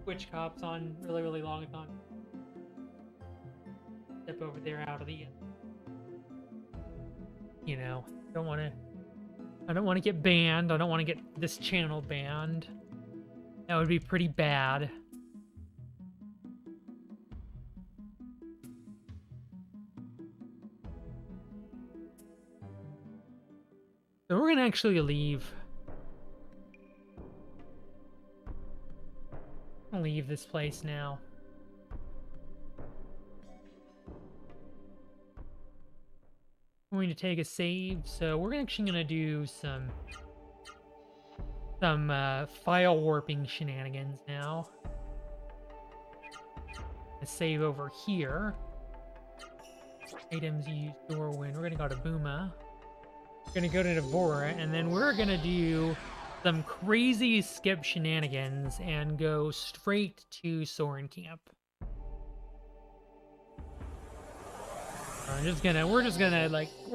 Twitch cops on really long time. Step over there out of the, you know, I don't want to get banned. I don't want to get this channel banned. That would be pretty bad. So we're gonna actually leave. I'll leave this place now. I'm going to take a save, so we're actually going to do some file warping shenanigans now. A save over here. Items used, Doorwind. We're going to go to Buma. We're going to go to Devora, and then we're going to do some crazy skip shenanigans and go straight to Soren Camp. We're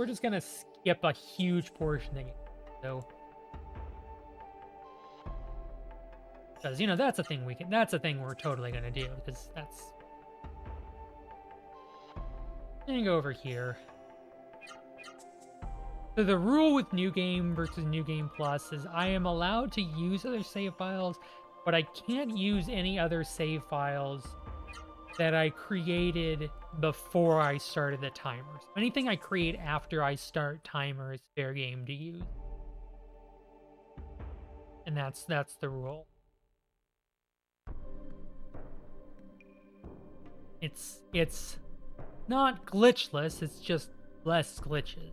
just gonna skip a huge portion again. So, because that's a thing we're totally gonna do, because that's. I'm gonna go over here. So the rule with New Game versus New Game Plus is I am allowed to use other save files, but I can't use any other save files that I created before I started the timer. So anything I create after I start timer is fair game to use. And that's the rule. It's not glitchless, it's just less glitches.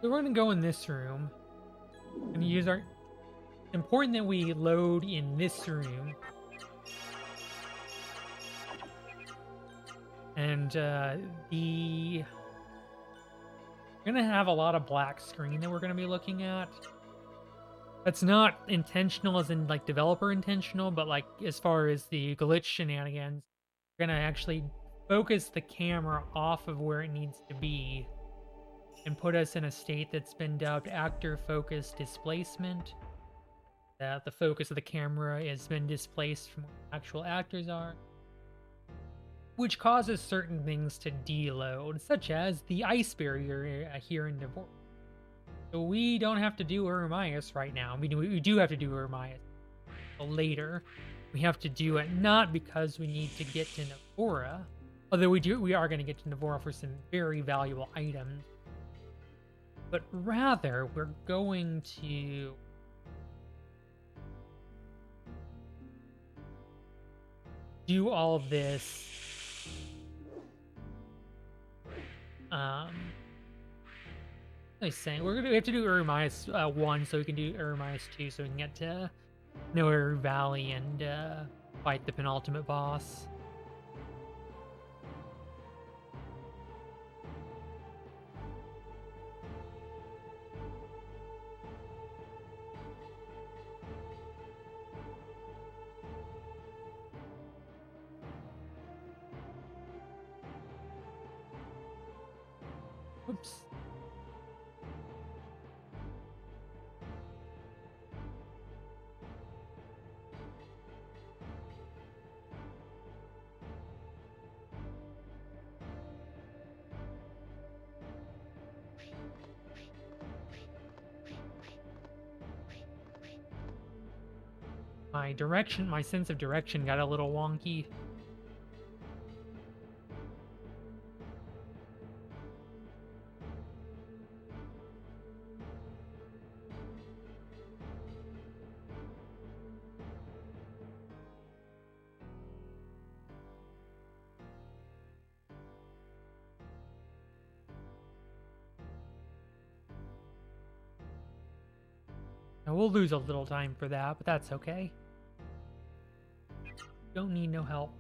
So we're gonna go in this room and use our. It's important that we load in this room. And we're gonna have a lot of black screen that we're gonna be looking at. That's not intentional as in like developer intentional, but like as far as the glitch shenanigans, we're gonna actually focus the camera off of where it needs to be and put us in a state that's been dubbed actor focus displacement. That the focus of the camera has been displaced from where actual actors are, which causes certain things to deload, such as the ice barrier here in Divorce. So we don't have to do Uramias right now. I mean, we do have to do Uramias later. We have to do it not because we need to get to Navora, although we are going to get to Navora for some very valuable items, but rather we're going to do all of this I was saying we have to do Uramias 1 so we can do Uramias 2 so we can get to Noaru Valley and fight the penultimate boss. Oops. My sense of direction got a little wonky. Now we'll lose a little time for that, but that's okay. Don't need no help.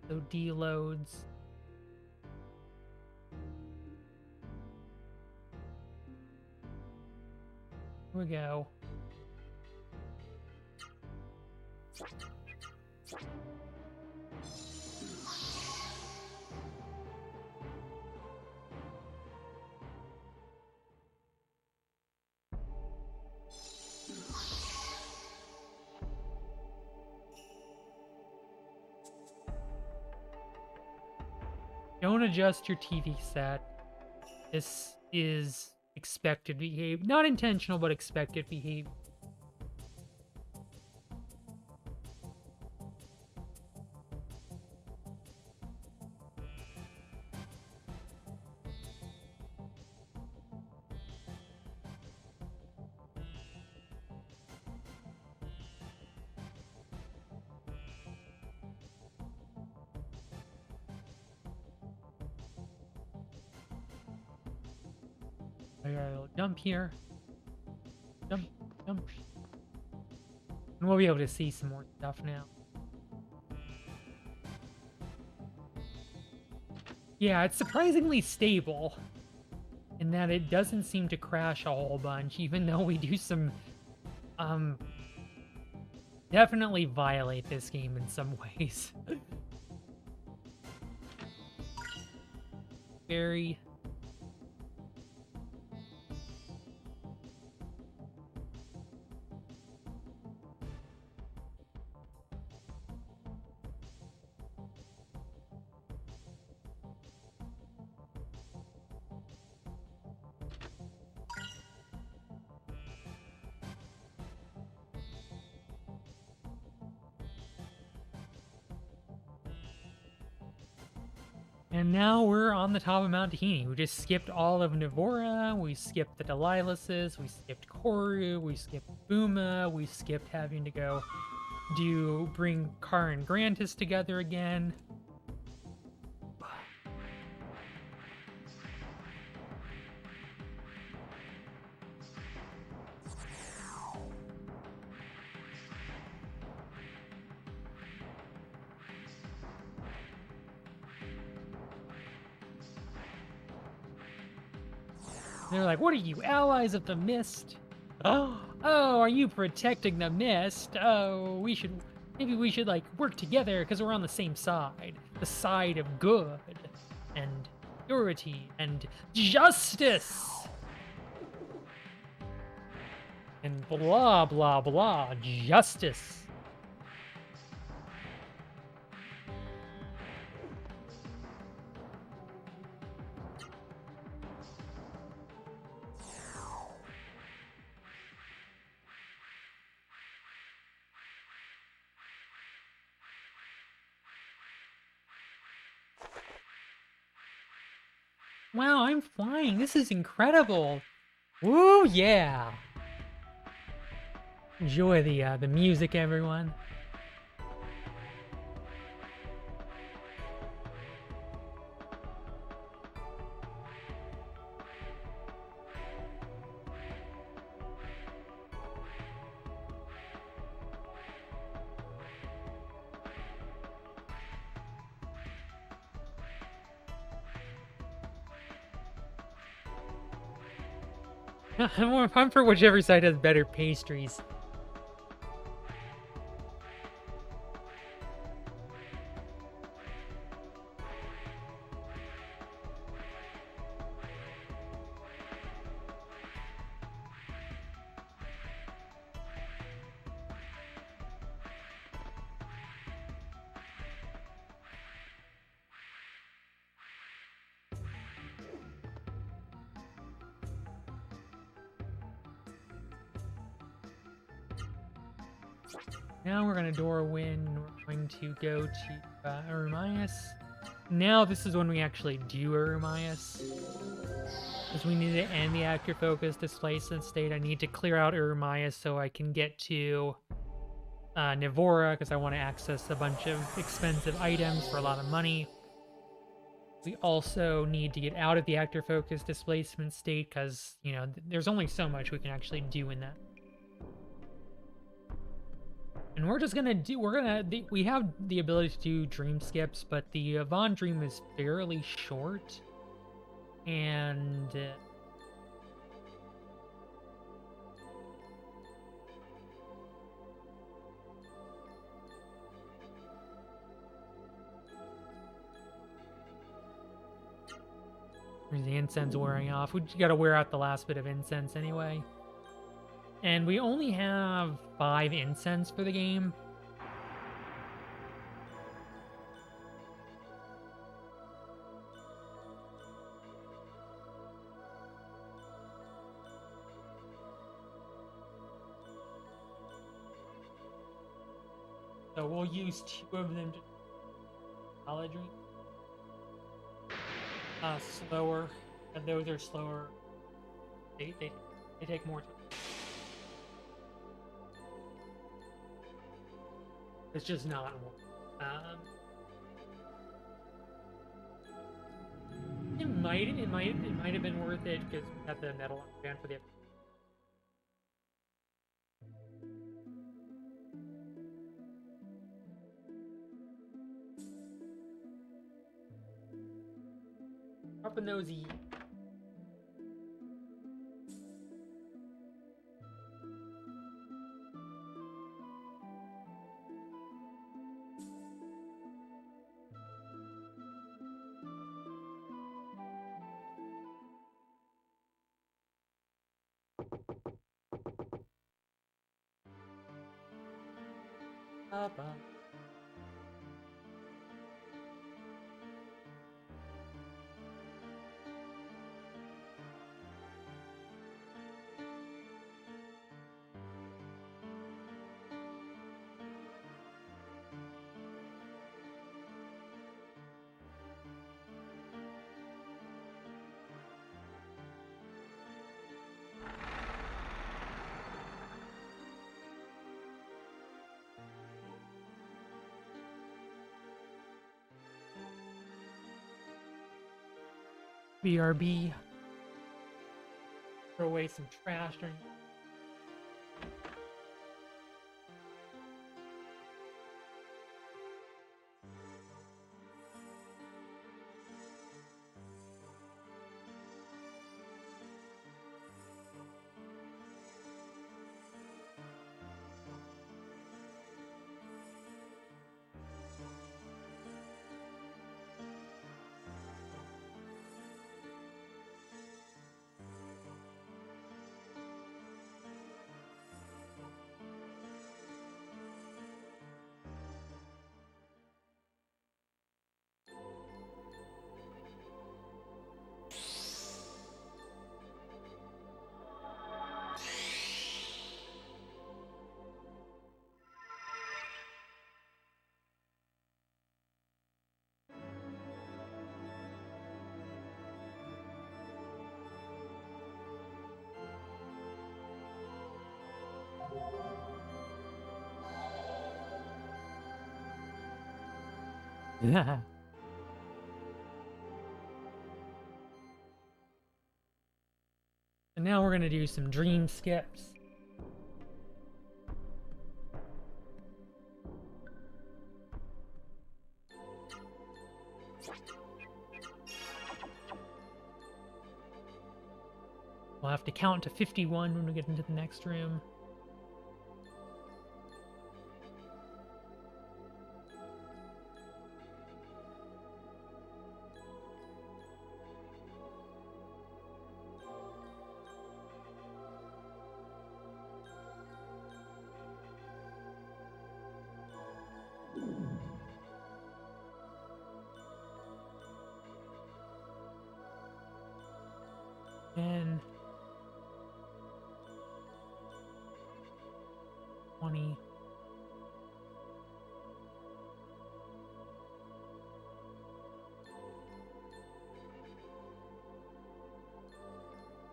So deloads. Here we go. Don't adjust your TV set. This is expected behavior. Not intentional, but expected behavior. I got a little jump here. Jump, jump. And we'll be able to see some more stuff now. Yeah, it's surprisingly stable in in that it doesn't seem to crash a whole bunch, even though we do some definitely violate this game in some ways. Very. And now we're on the top of Mount Tahini. We just skipped all of Navora, we skipped the Delilahses, we skipped Koru, we skipped Buma, we skipped having to go bring Kar and Grantis together again. They're like, what are you, allies of the mist? Oh, are you protecting the mist? Oh, maybe we should like work together because we're on the same side. The side of good and purity and justice. And blah, blah, blah, justice. Wow, I'm flying. This is incredible. Woo, yeah. Enjoy the music, everyone. I'm for whichever side has better pastries. Now we're gonna Dorwin. We're going to go to Eremias. Now this is when we actually do Eremias. Because we need to end the actor focus displacement state. I need to clear out Eremias so I can get to Navora, because I want to access a bunch of expensive items for a lot of money. We also need to get out of the actor focus displacement state, because, you know, there's only so much we can actually do in that. And we're just gonna do, we have the ability to do dream skips, but the Von dream is fairly short. And the incense wearing off. We gotta wear out the last bit of incense anyway. And we only have 5 incense for the game. So we'll use 2 of them to solid drink. Slower. And those are slower. They take more time. It's just not. It might have been worth it because we had the metal band for the. Up in those. Bye-bye. BRB. Throw away some trash during. Yeah. And now we're gonna do some dream skips. We'll have to count to 51 when we get into the next room. And 20.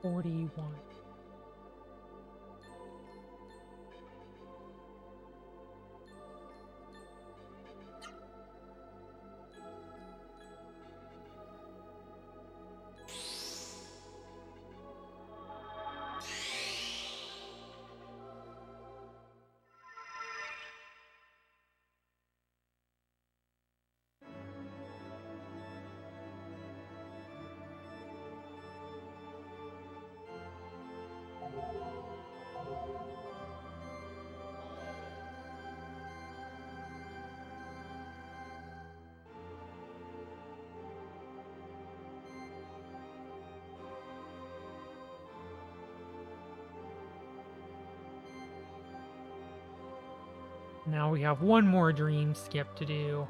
41. Now we have one more dream skip to do.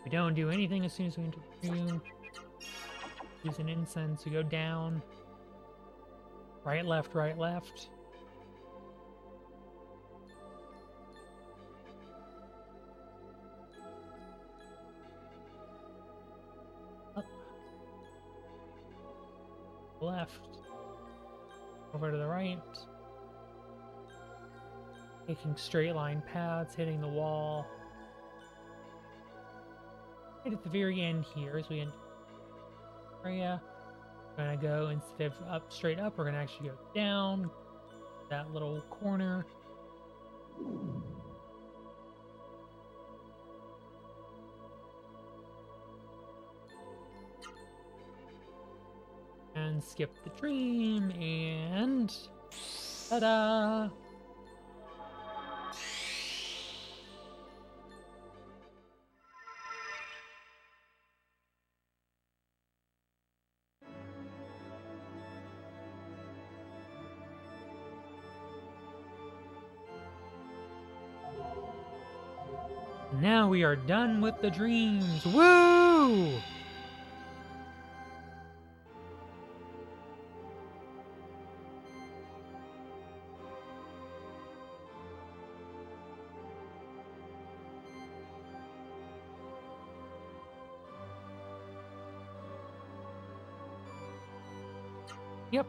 We don't do anything as soon as we enter the room. Use an incense, we go down. Right, left, right, left. Up. Left. Over to the right. Taking straight line paths, hitting the wall. Right at the very end here, as we enter the area. We're gonna go, instead of up straight up, we're gonna actually go down that little corner. and skip the dream, and ta-da! Now we are done with the dreams. Woo! Yep.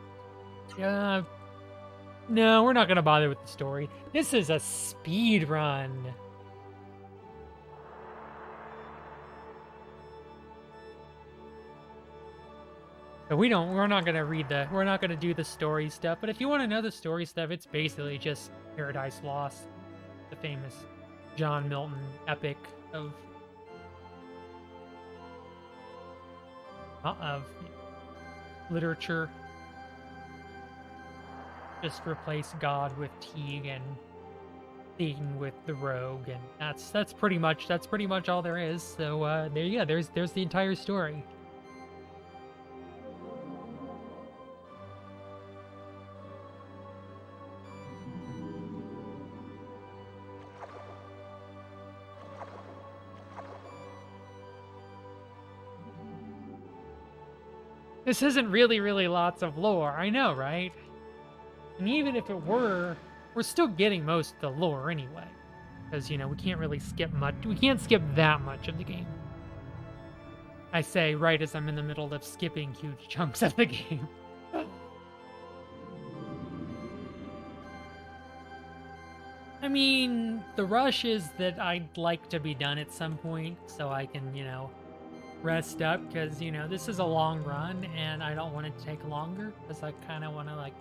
No, we're not gonna bother with the story. This is a speed run. So we're not gonna do the story stuff, but if you want to know the story stuff, it's basically just Paradise Lost, the famous John Milton epic of literature. Just replace God with Teague and Satan with the Rogue, and that's pretty much all there is. So there's the entire story. This isn't really lots of lore, I know, right? And even if it were, we're still getting most of the lore anyway. Because, we can't really skip much. We can't skip that much of the game. I say right as I'm in the middle of skipping huge chunks of the game. I mean, the rush is that I'd like to be done at some point so I can, rest up, because this is a long run and I don't want it to take longer, because I kind of want to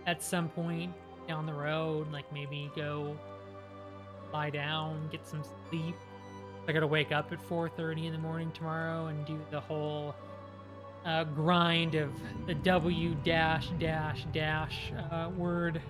at some point down the road maybe go lie down, get some sleep. I gotta wake up at 4:30 in the morning tomorrow and do the whole grind of the W dash dash dash word.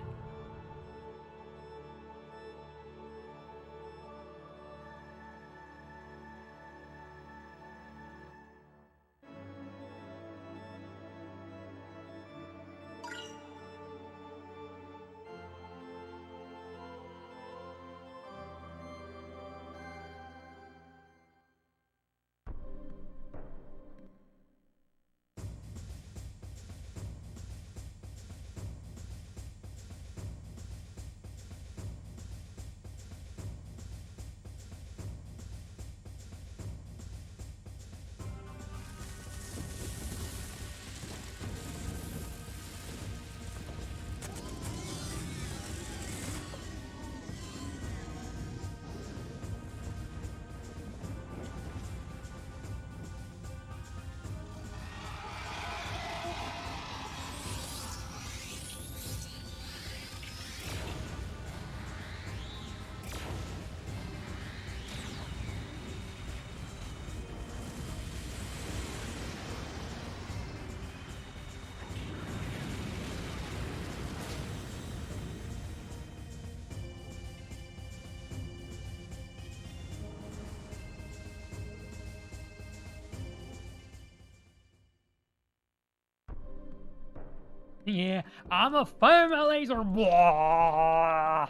Yeah, I'm a fire my laser. Blah.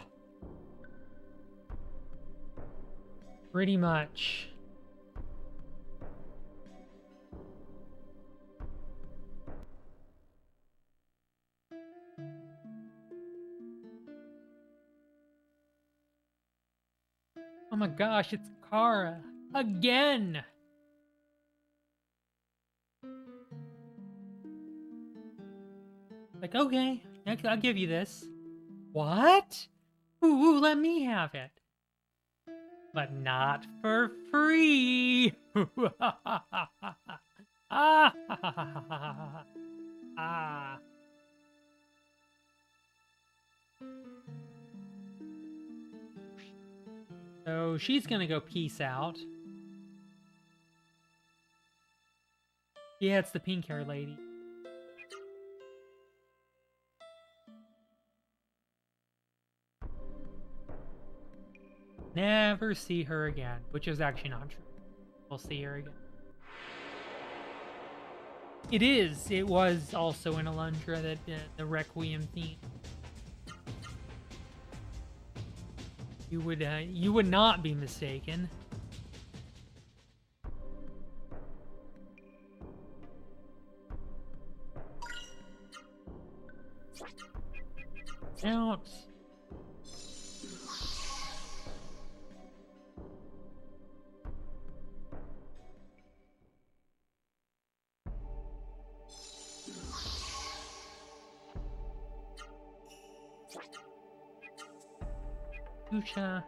Pretty much. Oh my gosh, it's Kara again. Okay, I'll give you this. What? Ooh, let me have it. But not for free. Ah. So she's gonna go peace out. Yeah, it's the pink hair lady. never see her again, which is actually not true. We'll see her again. It was also in Alundra that the Requiem theme. You would not be mistaken. Out. Lucha.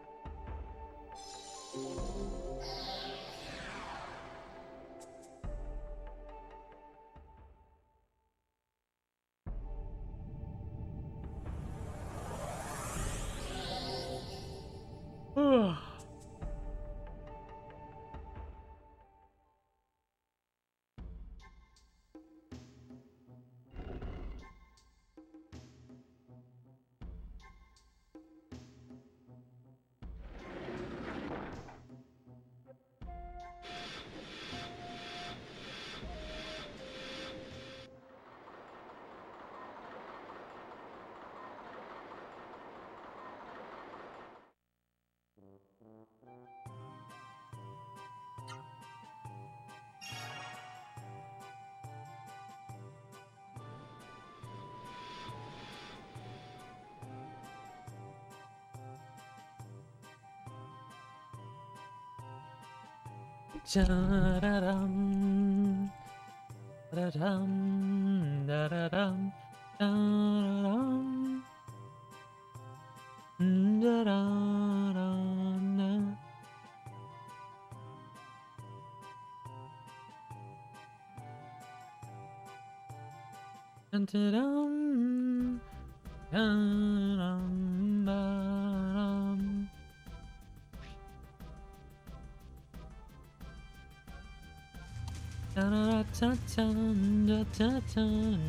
Da-da-dum, da-da-dum, da-da-dum, da-da-dum, da-da-dum, da-da-dum, da-da-dum, da-dum. Da-da-da-da-dun, da-da-dun.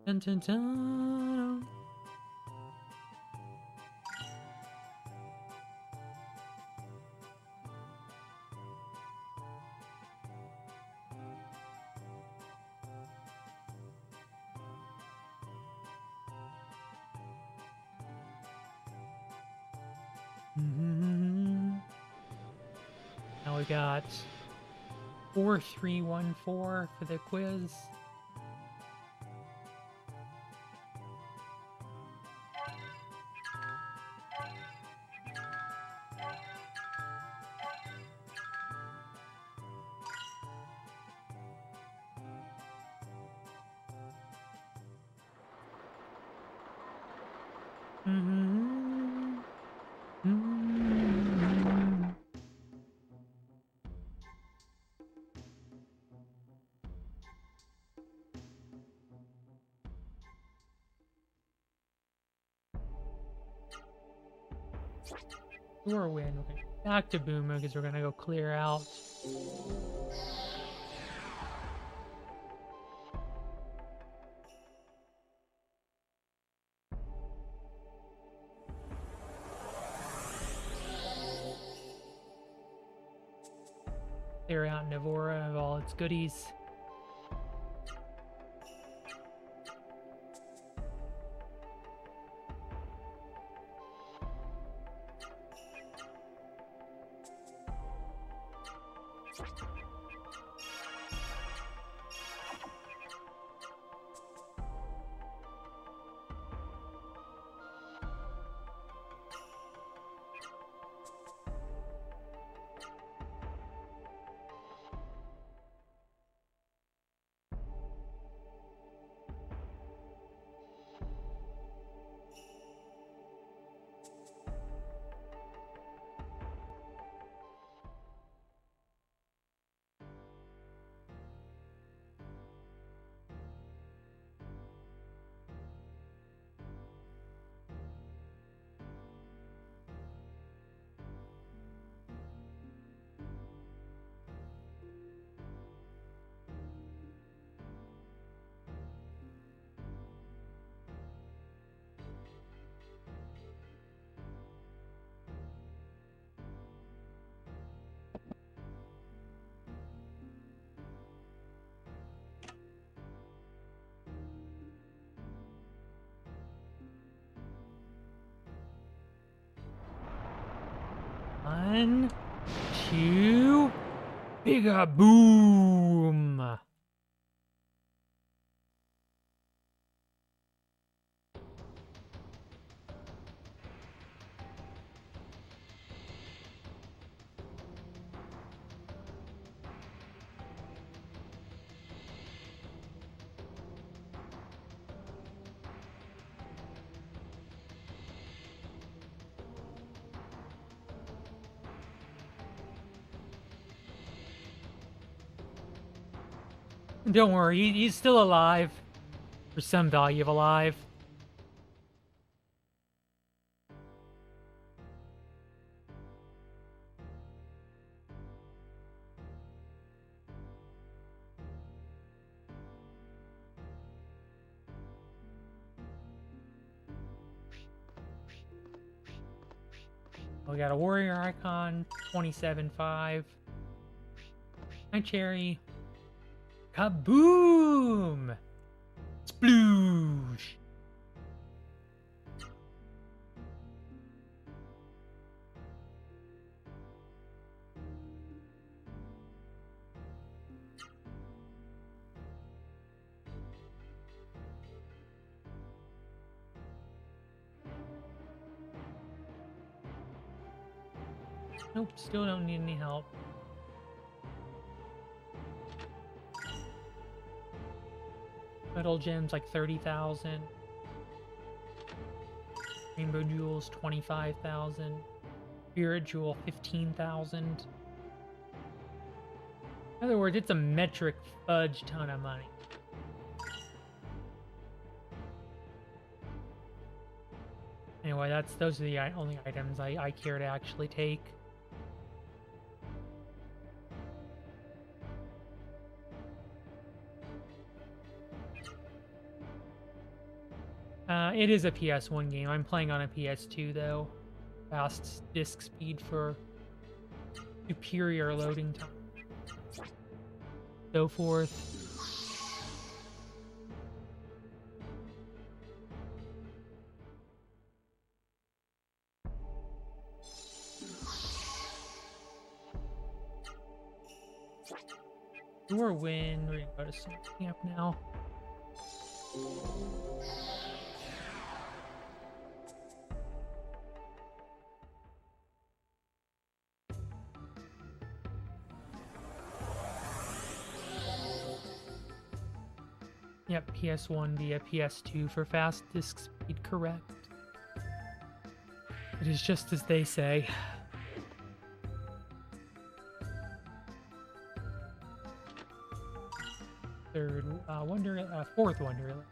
Dun, dun, dun. Now we got 4314 for the quiz. Or win. Okay. Back to Boomer because we're gonna go clear out. Clear out Navora of all its goodies. 1, 2, bigger boom. Don't worry, he's still alive. For some value of alive. We got a warrior icon, 27.5. Hi, Cherry. Kaboom! Sploosh! Nope, still don't need any help. Metal gems like 30,000. Rainbow jewels 25,000. Spirit jewel 15,000. In other words, it's a metric fudge ton of money. Anyway, those are the only items I care to actually take. It is a PS1 game. I'm playing on a PS2 though. Fast disk speed for superior loading time. So forth. Door win. We're gonna go to summer camp now. Yep, PS1 via PS2 for fast disk speed, correct. It is just as they say. Fourth Wonderland.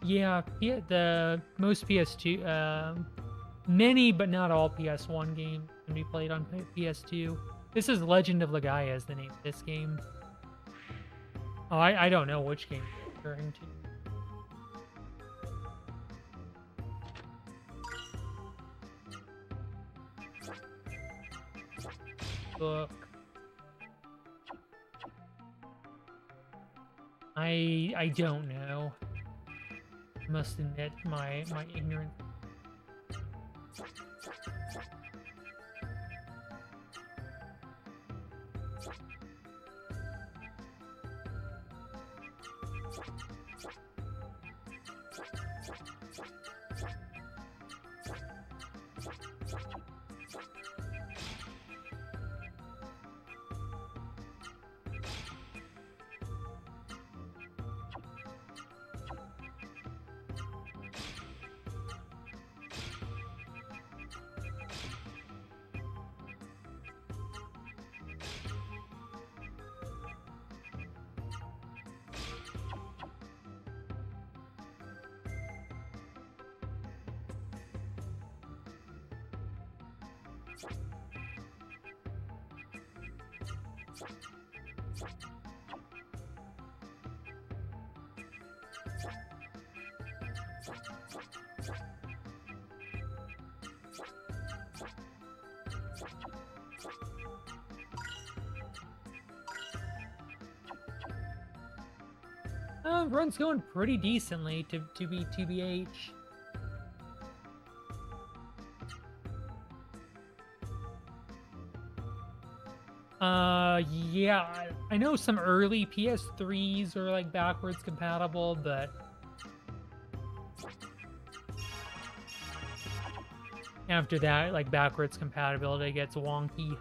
Yeah, the most PS2, many but not all PS1 games can be played on PS2. This is Legend of Legaia is the name of this game. Oh, I don't know which game you're referring to. Book. I don't know. I must admit my ignorance. Run's going pretty decently to be TBH. Yeah, I know some early PS3s are like backwards compatible, but after that, like backwards compatibility gets wonky.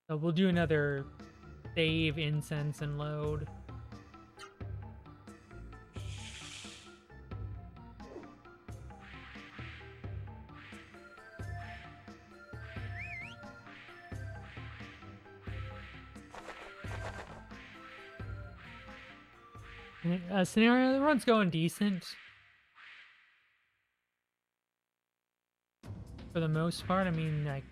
So we'll do another save, incense, and load. Scenario, the run's going decent. For the most part, I mean, like...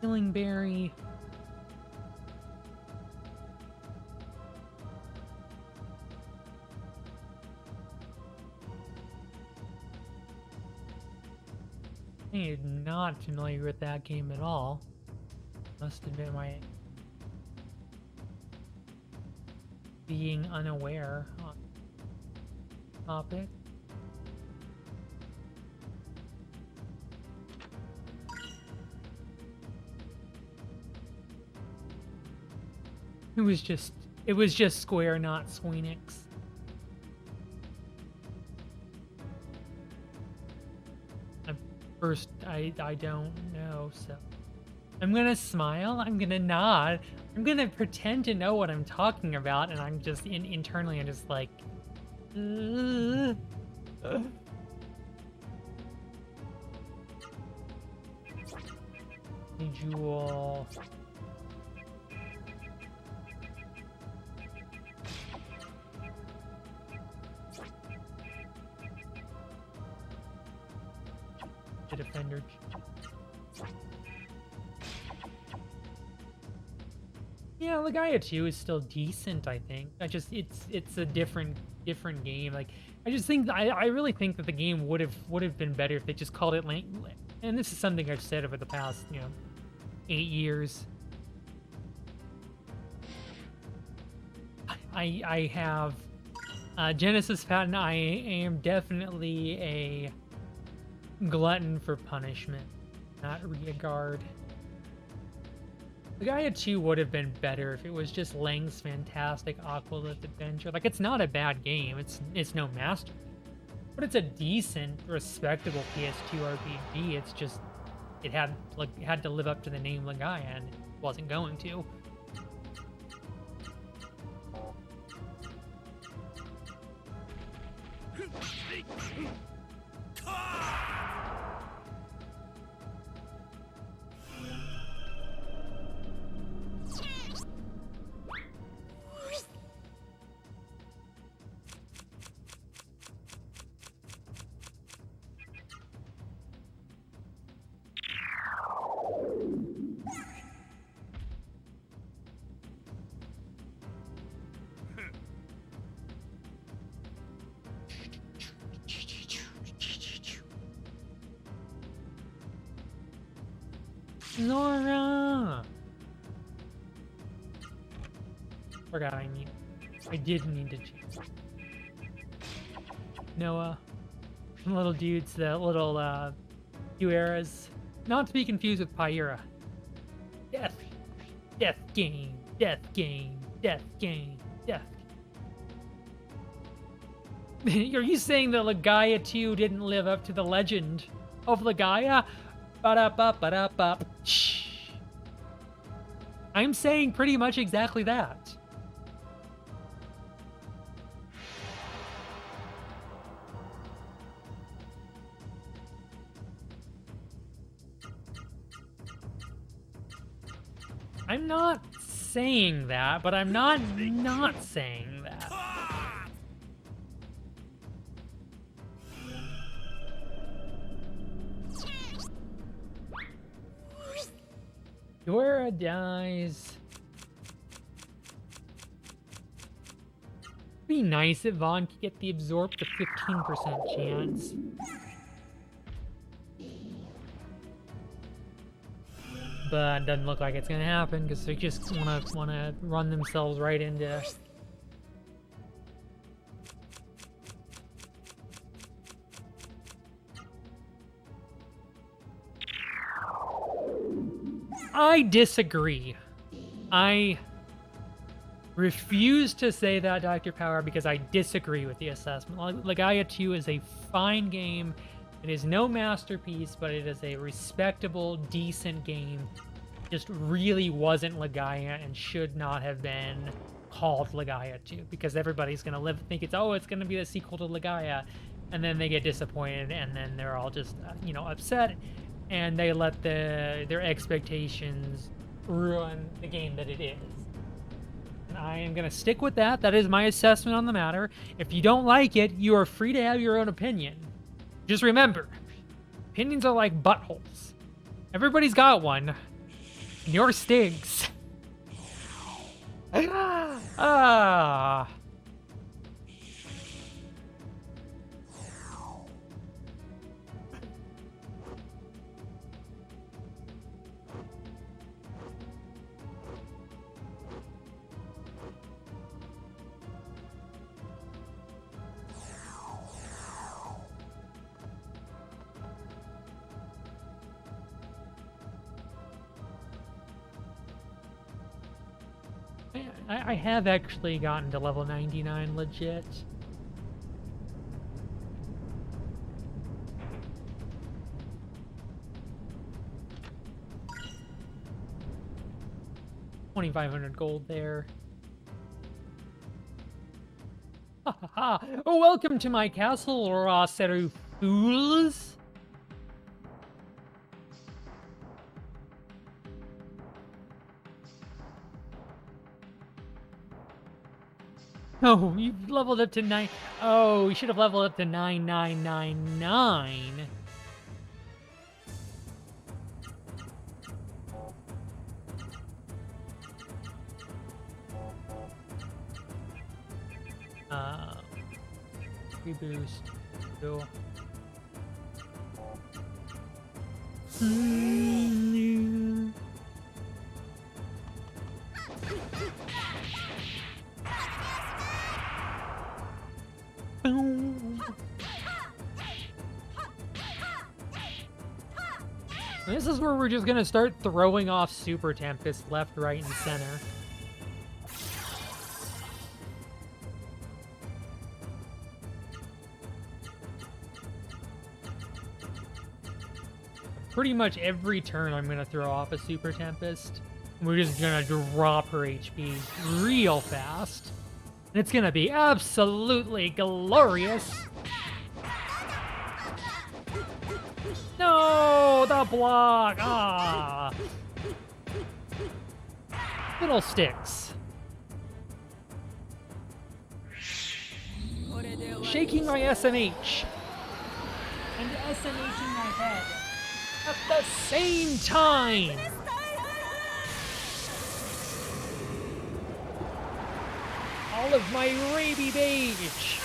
Healing berry. I'm not familiar with that game at all. Must have been my being unaware on topic. It was just Square, not Squeenix. At first, I don't know, so I'm gonna smile, I'm gonna nod, I'm gonna pretend to know what I'm talking about, and I'm just internally I'm just like Jewel. The defender. Yeah, Legaia 2 is still decent, I think. It's a different game. Like I just think I really think that the game would have been better if they just called it and this is something I've said over the past, 8 years. I have Genesis patent. I am definitely a glutton for punishment, not Riaguard. Legaia 2 would have been better if it was just Lang's fantastic Aqualith adventure. Like, it's not a bad game. It's no masterpiece, but it's a decent, respectable PS2 RPG. It's just it had to live up to the name Legaia, and it wasn't going to. Nora! Forgot I did need to choose. Noah. Little dudes, the little, few eras. Not to be confused with Pyra. Death game, death game, death game, death game. Are you saying that Legaia 2 didn't live up to the legend? of Legaia. Ba-da-ba-ba-da-ba. I'm saying pretty much exactly that. I'm not saying that, but I'm not saying that. Dora dies. Be nice if Vaughn could get the absorb to 15% chance. But it doesn't look like it's gonna happen because they just wanna run themselves right into. I disagree. I refuse to say that, Dr. Power, because I disagree with the assessment. Legaia 2 is a fine game. It is no masterpiece, but it is a respectable, decent game. Just really wasn't Legaia and should not have been called Legaia 2, because everybody's gonna think it's gonna be the sequel to Legaia, and then they get disappointed, and then they're all just upset, and they let their expectations ruin the game that it is. And I am gonna stick with that. That is my assessment on the matter. If you don't like it, you are free to have your own opinion. Just remember, opinions are like buttholes. Everybody's got one. And yours stinks. Ah. I have actually gotten to level 99 legit. $2,500 gold there. Ha ha ha! Oh, welcome to my castle, Roseru fools! Oh, you've leveled up to 9. Oh, you should have leveled up to 9999. Reboost. Go. This is where we're just gonna start throwing off Super Tempest left, right, and center. Pretty much every turn I'm gonna throw off a Super Tempest. We're just gonna drop her HP real fast. And it's gonna be absolutely glorious. No, the block. Ah. Fiddlesticks. Shaking my SMH. And SMHing my head. At the same time. All of my raby beige.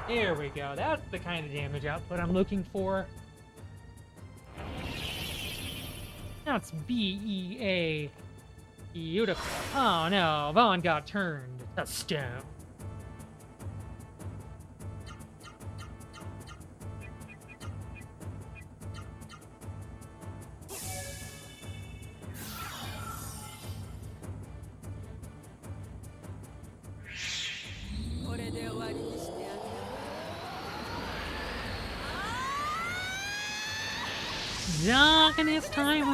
There we go. That's the kind of damage output I'm looking for. That's BEA. Beautiful. Oh no, Vaughn got turned to stone. Darkness time.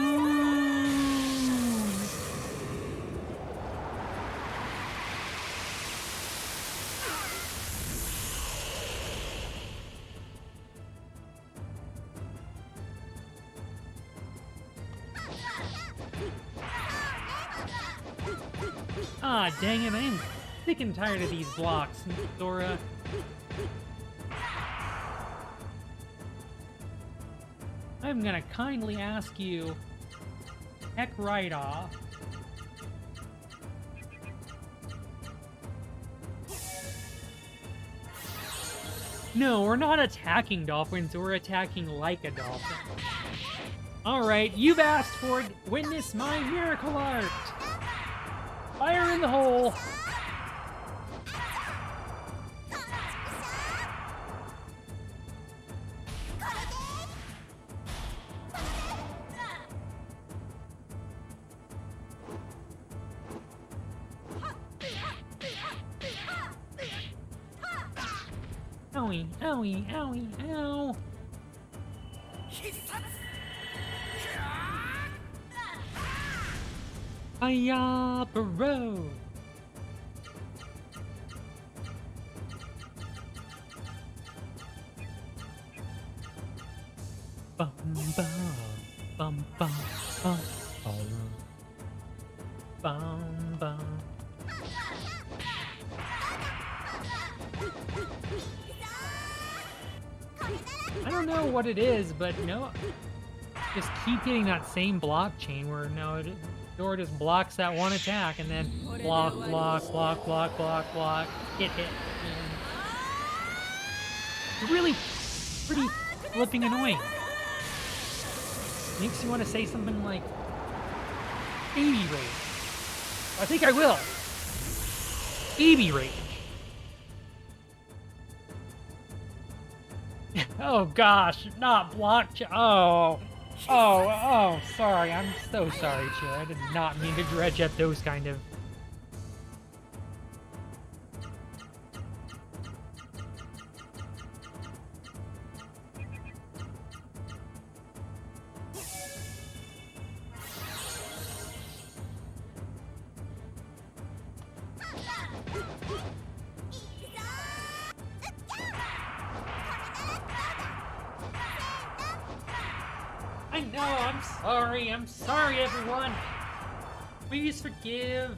Ah, dang it, I'm sick and tired of these blocks, Dora. I'm gonna kindly ask you, heck right off. No, we're not attacking dolphins, we're attacking like a dolphin. Alright, you've asked for it. Witness my miracle art. Fire in the hole. Owie, owie, owie, ow. Hiya, bro. Bum bum bum bum bum bum bum. I don't know what it is, but no, just keep getting that same blockchain where Dora just blocks that one attack and then block, block, block, block, block, block, hit. And it's really pretty flipping annoying. Makes you want to say something like baby rage. I think I will. Baby rage. Oh gosh, not blockchain. Oh, sorry. I'm so sorry, Chair. I did not mean to dredge up those kind of... I know, I'm sorry, everyone. Please forgive.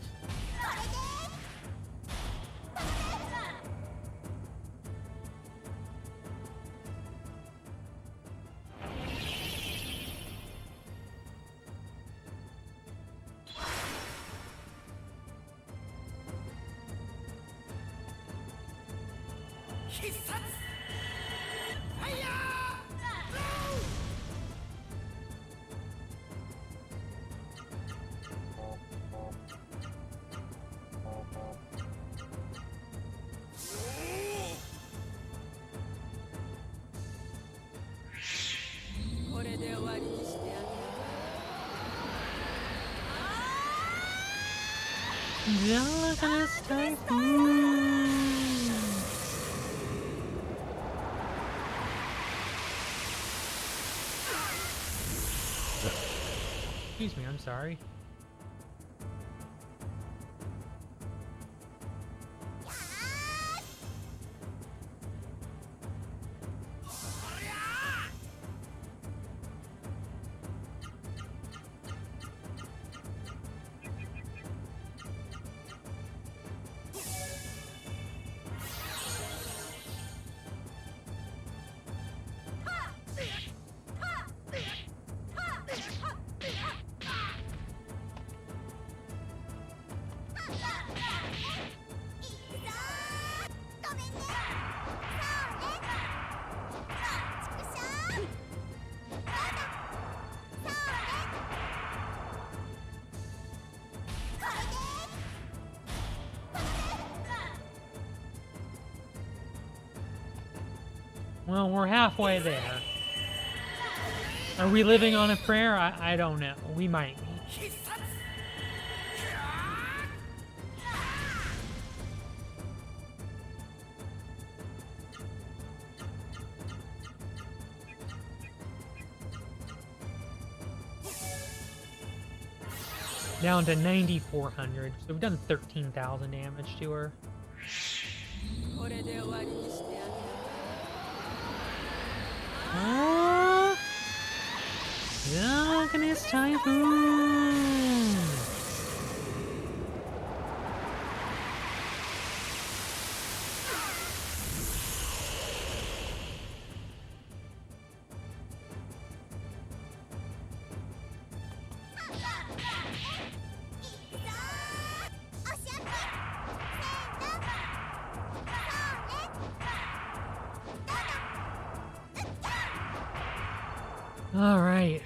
Darkness typhoon. Excuse me, I'm sorry. Well, we're halfway there. Are we living on a prayer? I don't know. We might be. Down to 9,400. So we've done 13,000 damage to her. Darkness Typhoon! All right.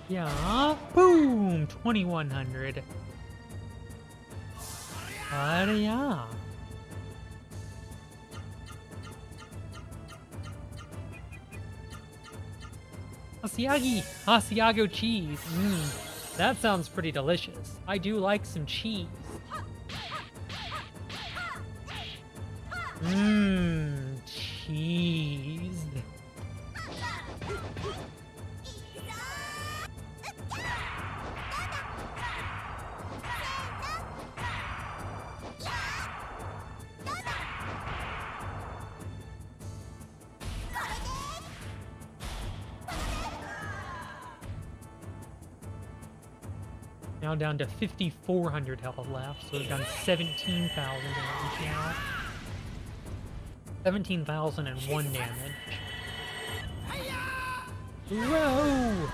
Yeah. Boom. 2,100. Yeah. Asiago cheese. That sounds pretty delicious. I do like some cheese. Cheese. Now down to 5,400 health left, so we've done 17,000 damage now. 17,001 damage. Whoa!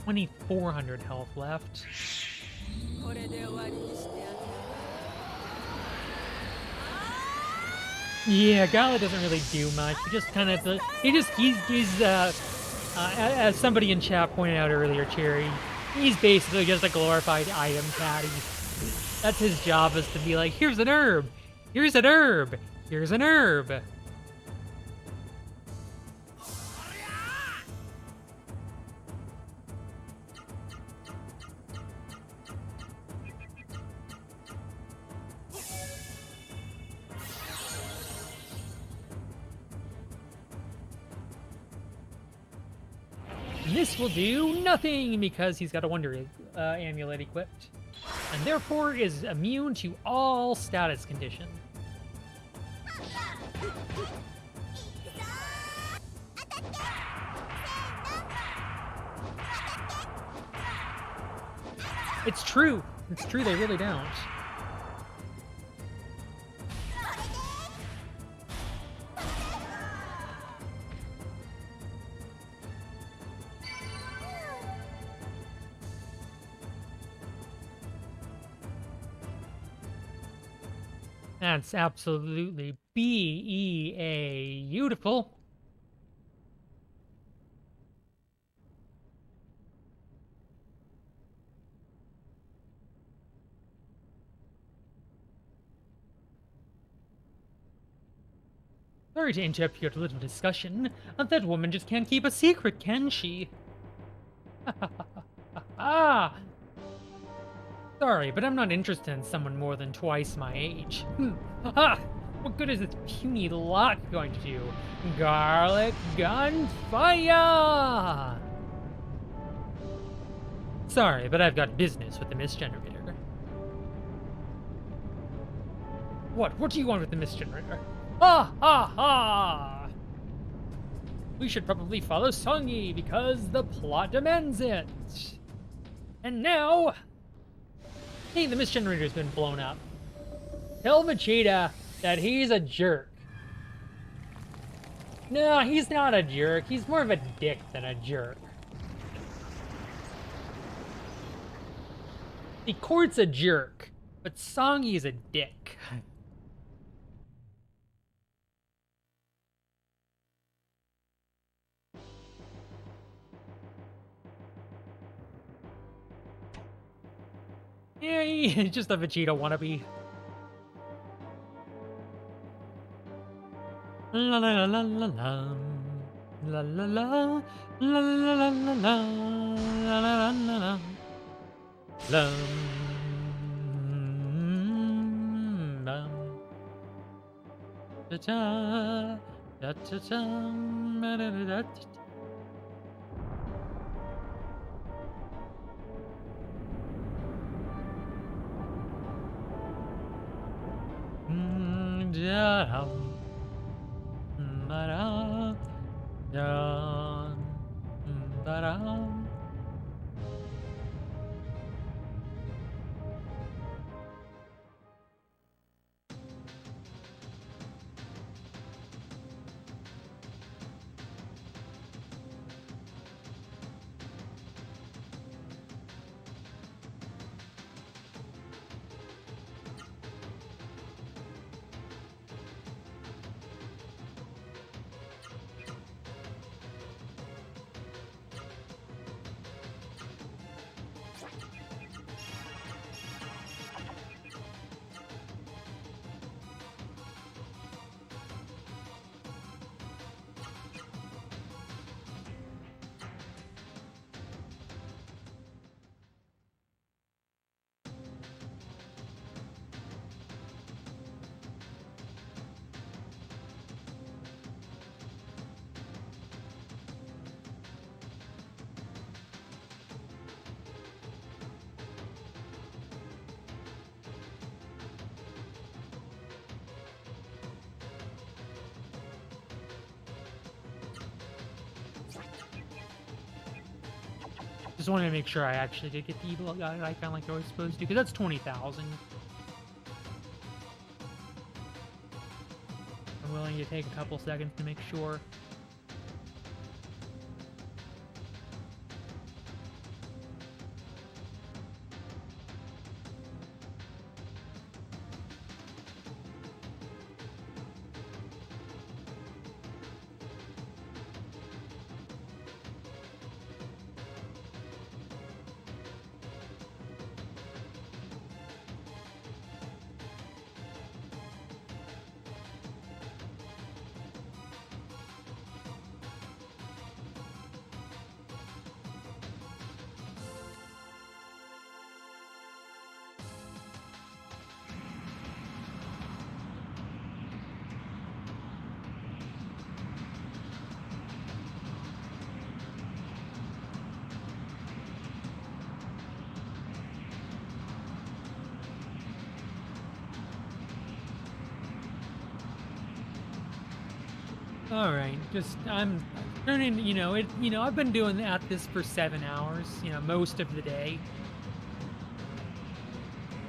$2,400 health left. Yeah, Gala doesn't really do much. He just kind of, he's as somebody in chat pointed out earlier, Cherry, he's basically just a glorified item caddy. That's his job, is to be like, here's an herb, here's an herb, here's an herb. This will do nothing because he's got a Wonder Amulet equipped, and therefore is immune to all status conditions. It's true. It's true, they really don't. That's absolutely beautiful. Sorry to interrupt your little discussion. That woman just can't keep a secret, can she? Sorry, but I'm not interested in someone more than twice my age. What good is this puny lock going to do? Garlic gunfire! Sorry, but I've got business with the mist generator. What do you want with the mist generator? Ha! We should probably follow Songi because the plot demands it. And now, Hey, the mist generator's been blown up. Tell Vegeta that he's a jerk. No, he's not a jerk. He's more of a dick than a jerk. The Court's a jerk, but Songy's a dick. Yeah, he's just a Vegeta wannabe. La la la la la la. La la la. La la la la la. La la la la. Lum. Bum. Da da. Da da da. Da da da da. Da-dum. Ba-da. Dum. Ba-dum. Just wanted to make sure I actually did get the evil icon like I was supposed to, because that's 20,000. I'm willing to take a couple seconds to make sure. All right, just I'm turning. I've been doing this for 7 hours. Most of the day.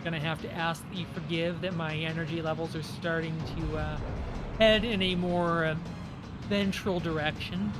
Gonna have to ask that you forgive that my energy levels are starting to head in a more ventral direction.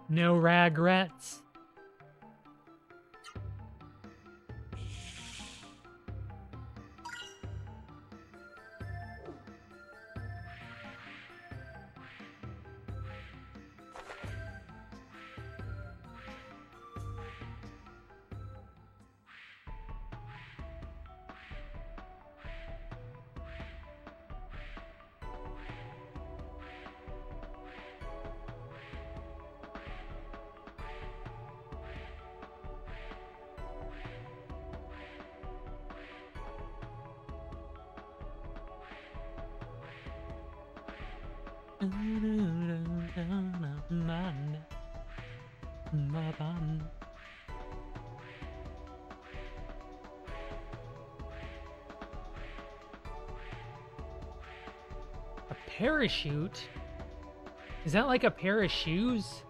No regrets. A parachute? Is that like a pair of shoes?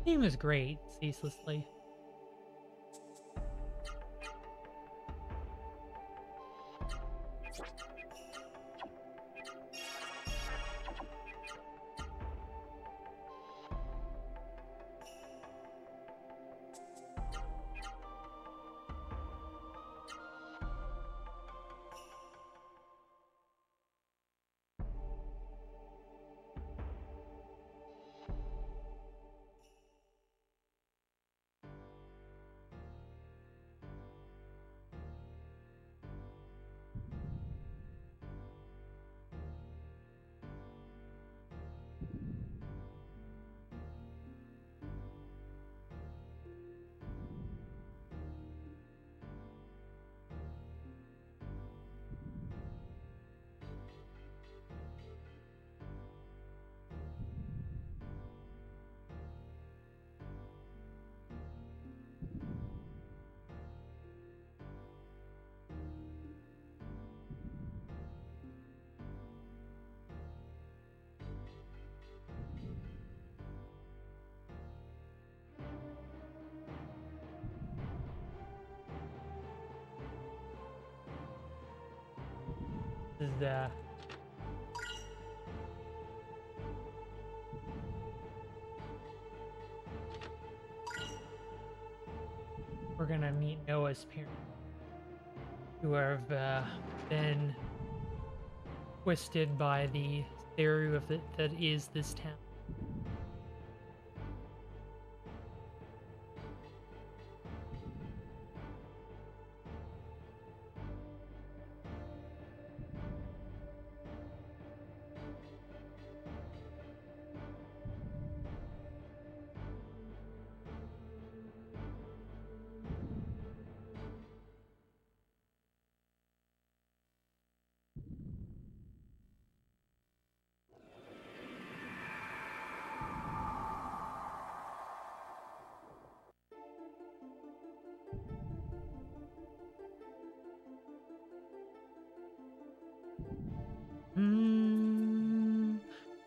Theme is great, ceaselessly. This is we're gonna meet Noah's parents, who have been twisted by the theory of that is this town.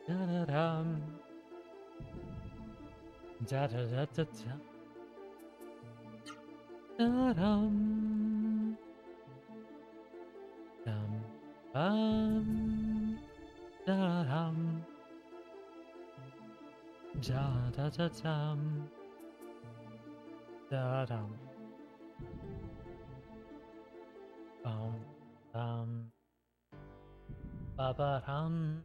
Da-da-dum. Da-da-da-da-da. Da-dum. Dum-bum. Da-dum. Da-da-da-dum. Da-dum. Bum-bum. Ba-ba-dum.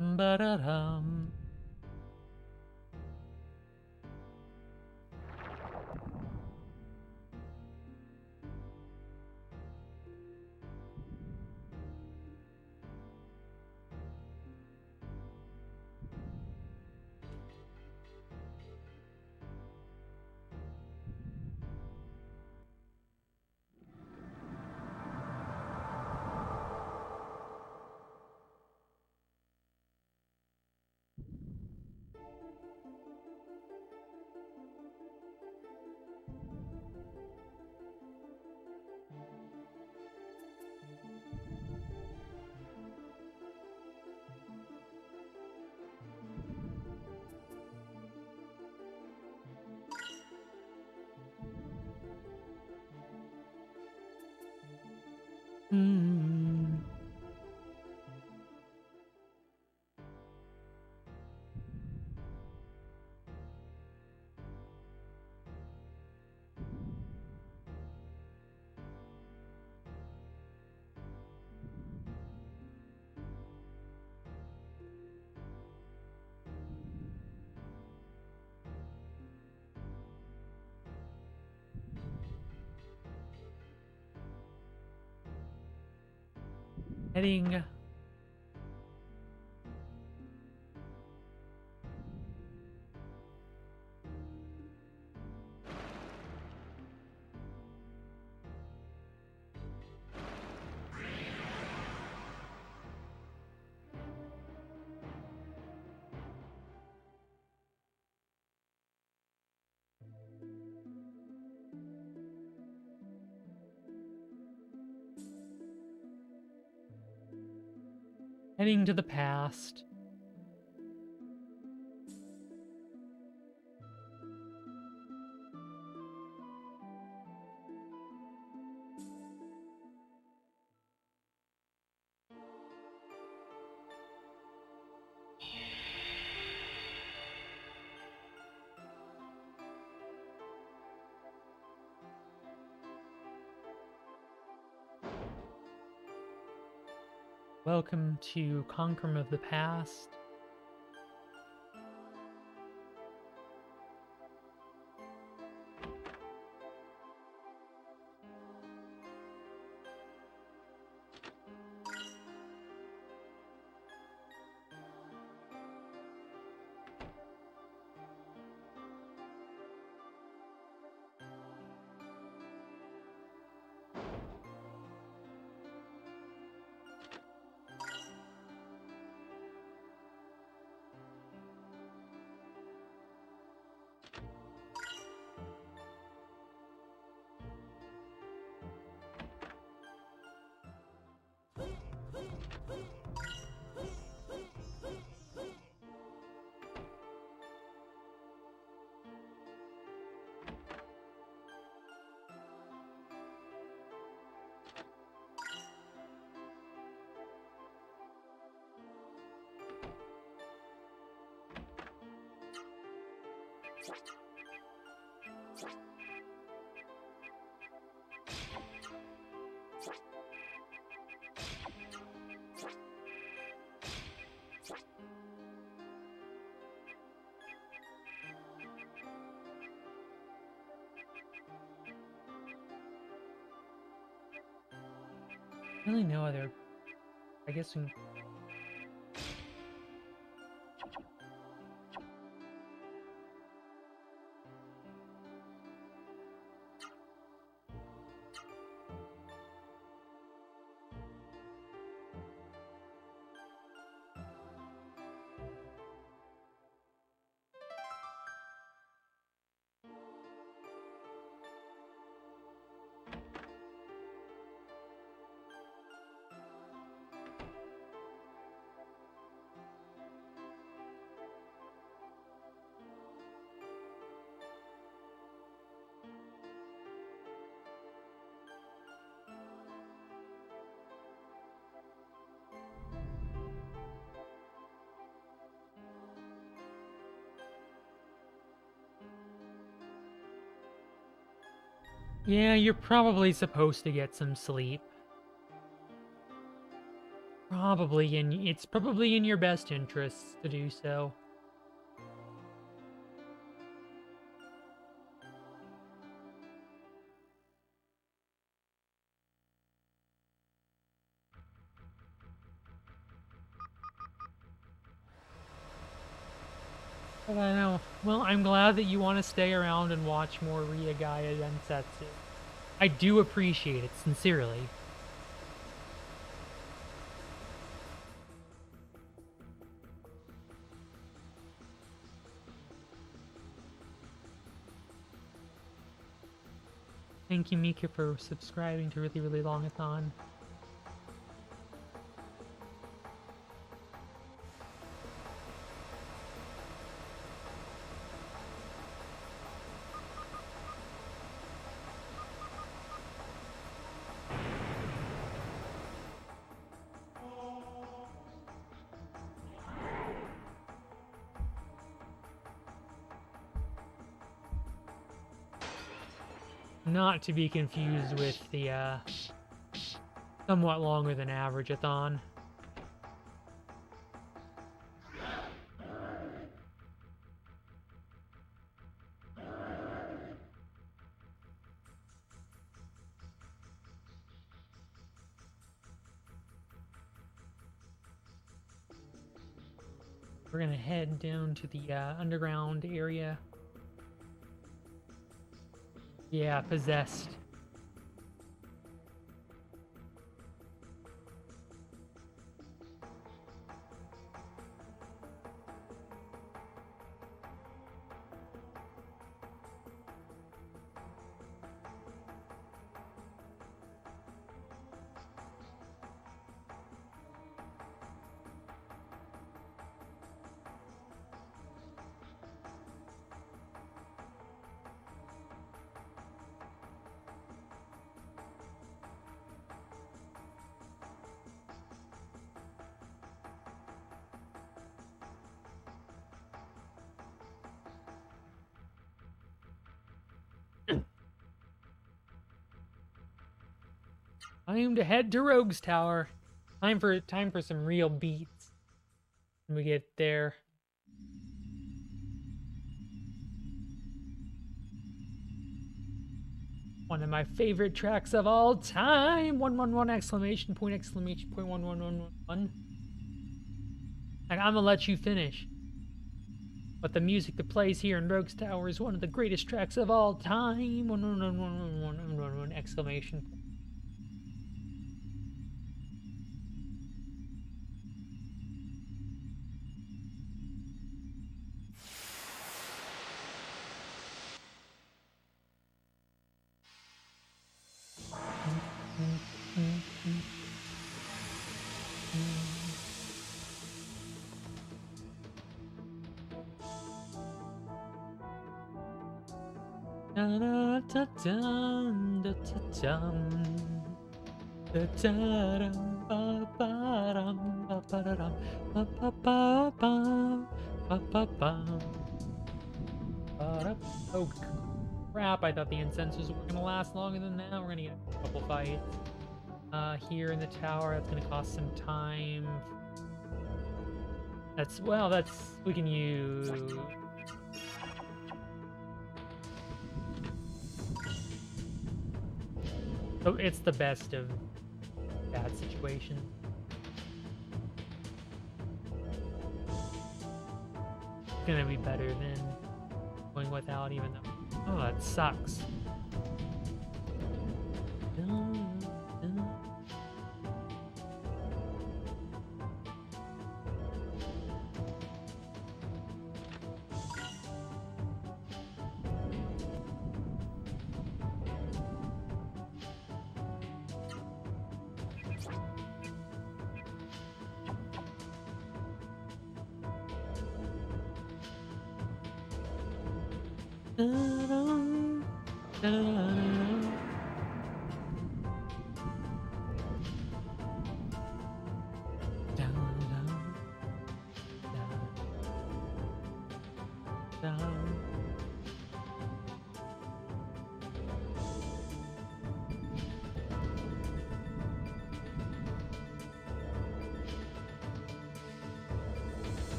Ba-da-dum. Hmm. Heading heading to the past. Welcome to Conqueror of the Past. Really no other. I guess we. Yeah, you're probably supposed to get some sleep. It's probably in your best interests to do so. But I know. Well, I'm glad that you want to stay around and watch more Riagai Densetsu. I do appreciate it, sincerely. Thank you, Mika, for subscribing to Really Really Longathon. Not to be confused with the somewhat longer than average-a-thon. We're gonna head down to the underground area. Yeah, possessed. Time to head to Rogue's Tower. Time for some real beats when we get there. One of my favorite tracks of all time. 111 exclamation point 1111. Like, I'm gonna let you finish. But the music that plays here in Rogue's Tower is one of the greatest tracks of all time. 111 exclamation point. Oh crap, I thought the incensors were gonna last longer than that. We're gonna get a couple fights here in the tower. That's gonna cost some time. That's we can use. So it's the best of bad situation. It's gonna be better than going without, even though. Oh, that sucks.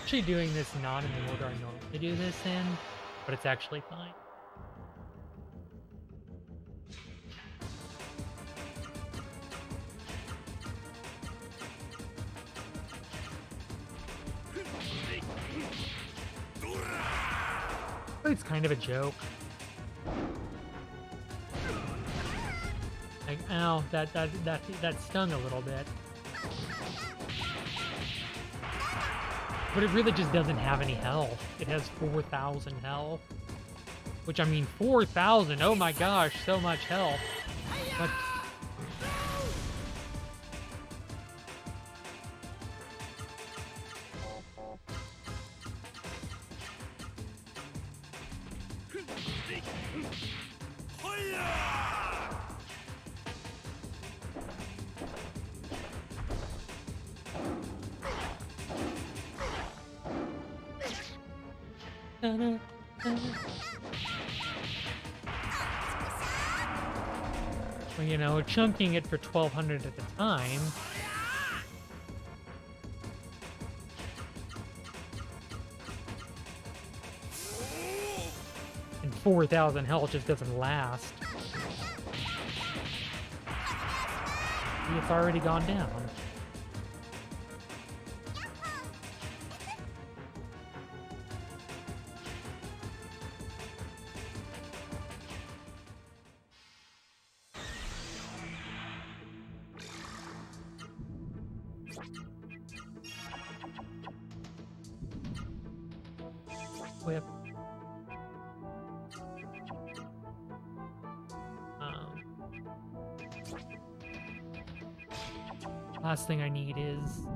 Actually doing this not in the order I normally do this in, but it's actually fine. It's kind of a joke. Like, ow, that stung a little bit. But it really just doesn't have any health. It has 4,000 health. Which, I mean, 4,000, oh my gosh, so much health. But Well, you know, chunking it for 1,200 at a time. And 4,000 health just doesn't last. See, it's already gone down. Whip. Last thing I need is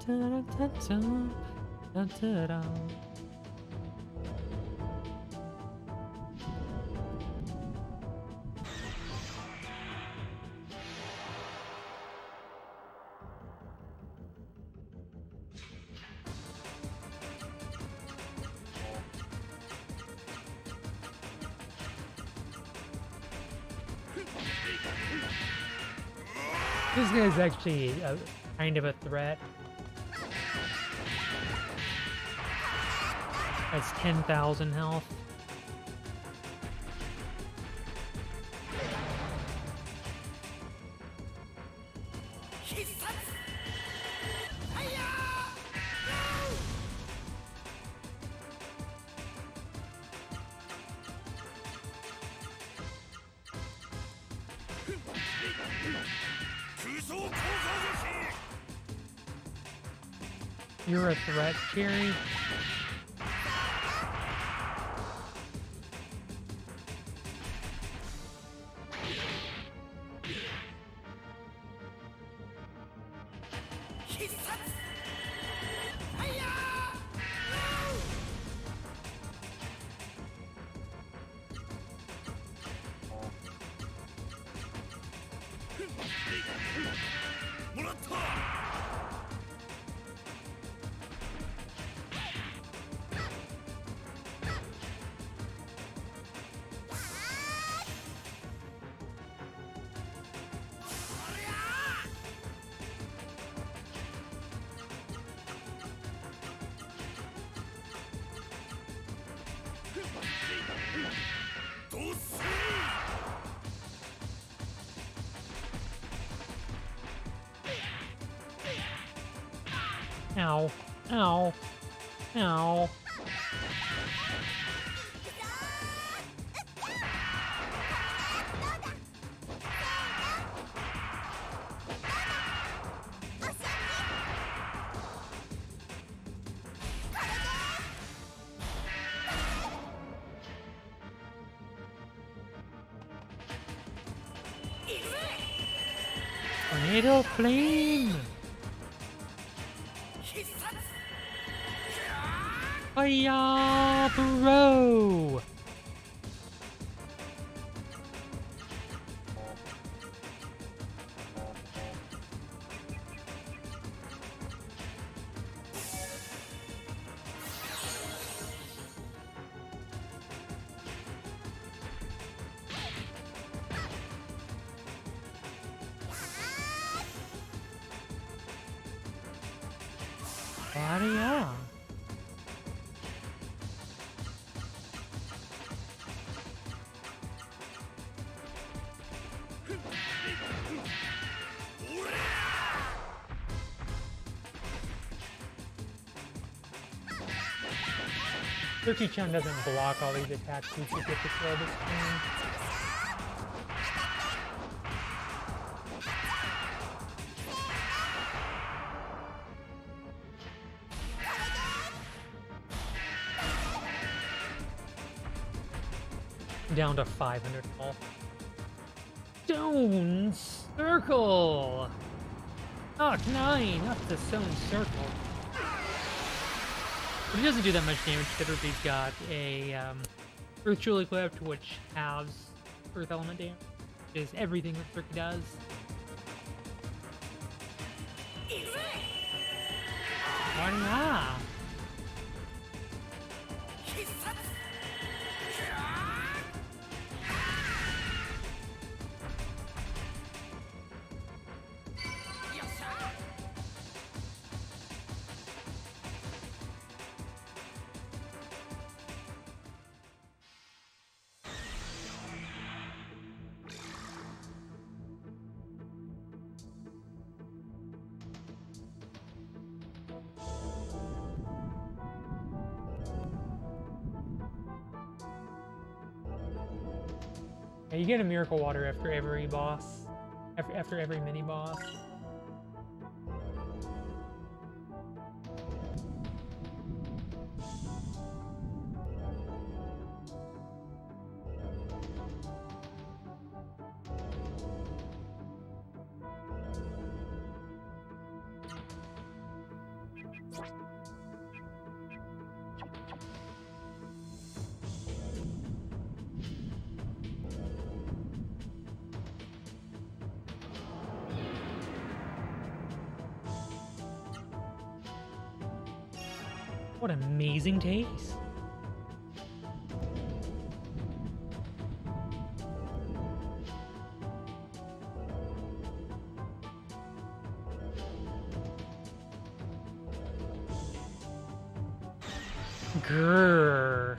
dun, dun, dun, dun, dun, dun. This guy's actually kind of a threat. That's 10,000 health. You're a threat, Cherry. Ow. Ow. Ow. Tornado flame! Hiya, bro! Hiya! Turkey-chan doesn't block all these attacks, we should get to throw this thing. down to 500 health. Stone Circle! Knock 9 up the Stone Circle. But it doesn't do that much damage because everybody's got a Earth Jewel equipped, which has Earth Element damage. Which is everything that Circuit does. Voila! Yeah, you get a Miracle Water after every boss. After every mini boss. What amazing taste. Grrr.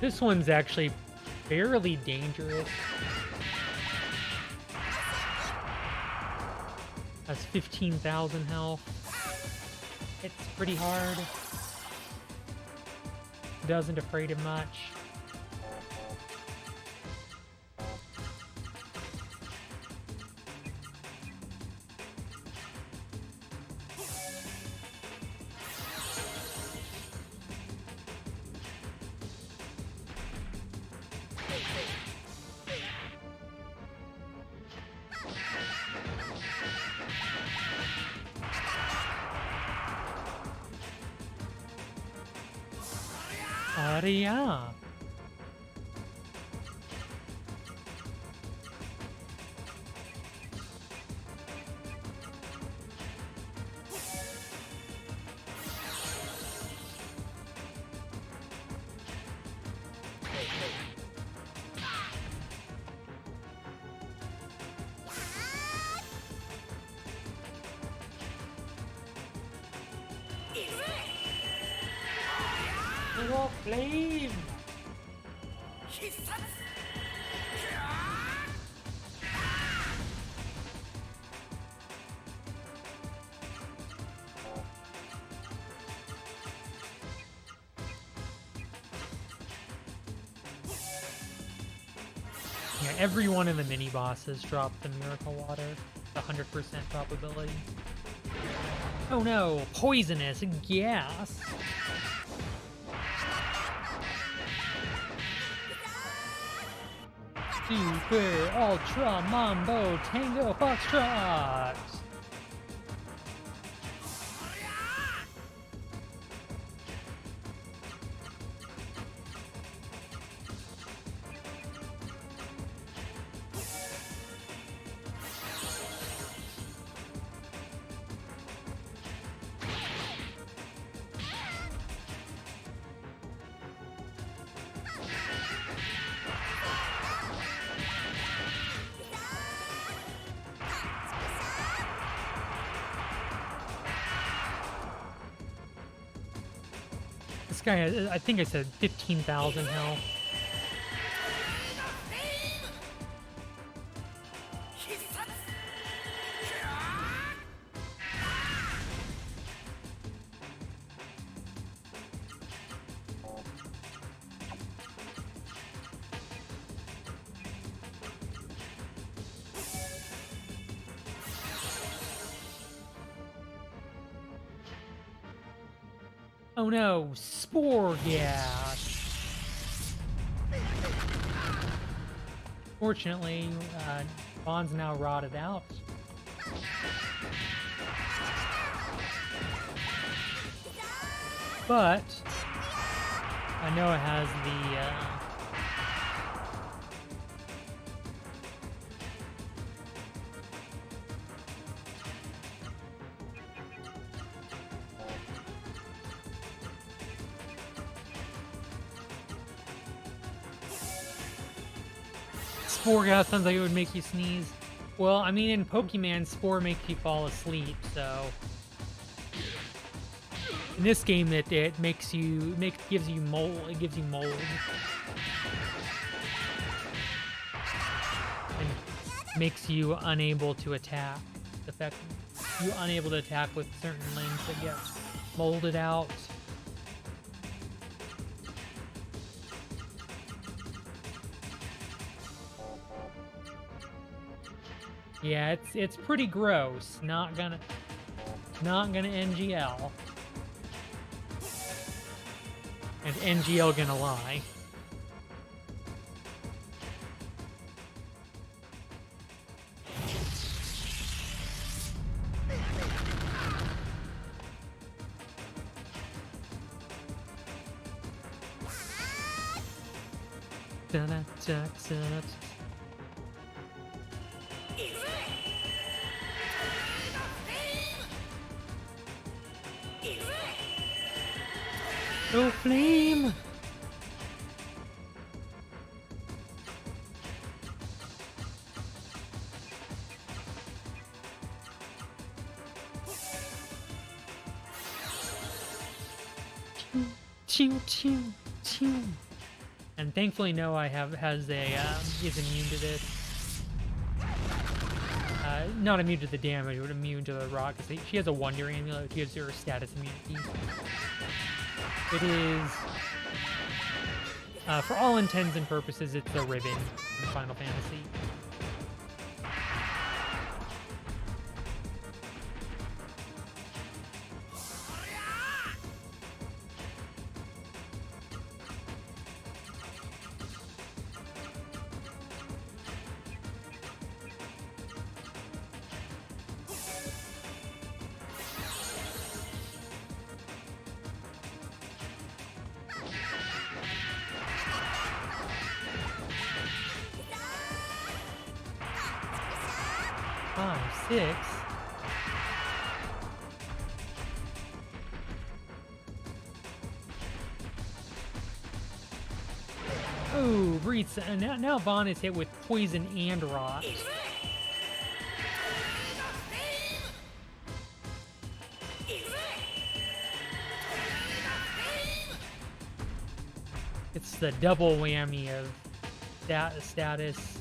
This one's actually fairly dangerous. Has 15,000 health. It's pretty hard. Doesn't afraid him much. Yeah. Little flame. Yeah, every one of the mini bosses dropped the Miracle Water. 100% probability. Oh no, poisonous gas. Super Ultra Mambo Tango Foxtrot. This guy, I think I said 15,000 health. Oh no, spore gas. Fortunately, Bond's now rotted out. But I know it has the spore gas sounds like it would make you sneeze. Well, I mean, in Pokemon, spore makes you fall asleep, so in this game, it gives you mold. It gives you mold, and makes you unable to attack. You unable to attack with certain links that get molded out. Yeah, it's pretty gross. Not gonna NGL. And NGL gonna lie. Da-da-da-da. Oh, flame! Chew, chew, chew. And thankfully, Noah is immune to this. Not immune to the damage, but immune to the rock. Because she has a Wonder Amulet, which gives her status immunity. It is, for all intents and purposes, it's the ribbon from Final Fantasy. Six. Oh, breathes. And now Vaughn is hit with poison and rot. It's the double whammy of status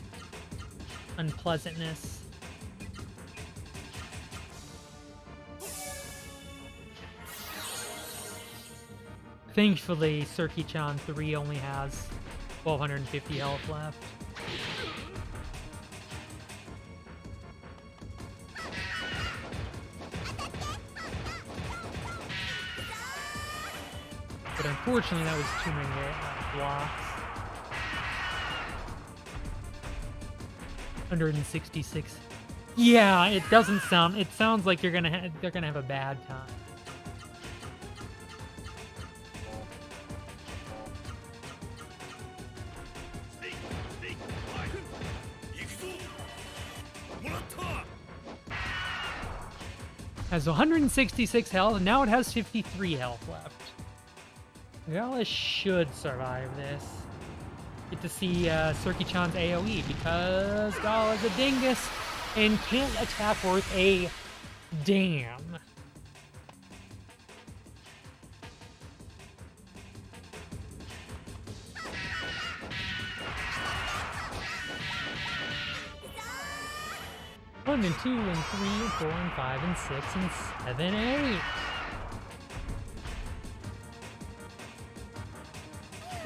unpleasantness. Thankfully, Circuit-chan 3 only has 1250 health left. But unfortunately, that was too many blocks. 166. Yeah, it doesn't sound. It sounds like they're gonna have a bad time. Has 166 health, and now it has 53 health left. Gala should survive this. Get to see Circuit-chan's AoE, because Gala's a dingus and can't attack worth a damn. One and two and three and four and five and six and 7, 8.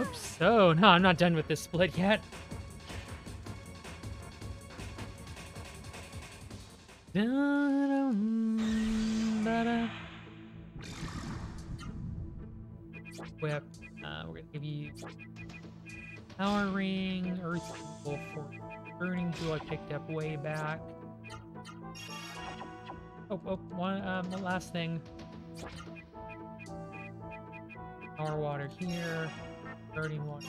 Oops. Oh no, I'm not done with this split yet. Whip. We're gonna give you Power Ring, Earth Jewel for Burning Jewel I picked up way back. One last thing. Power Water here. Guardian Water.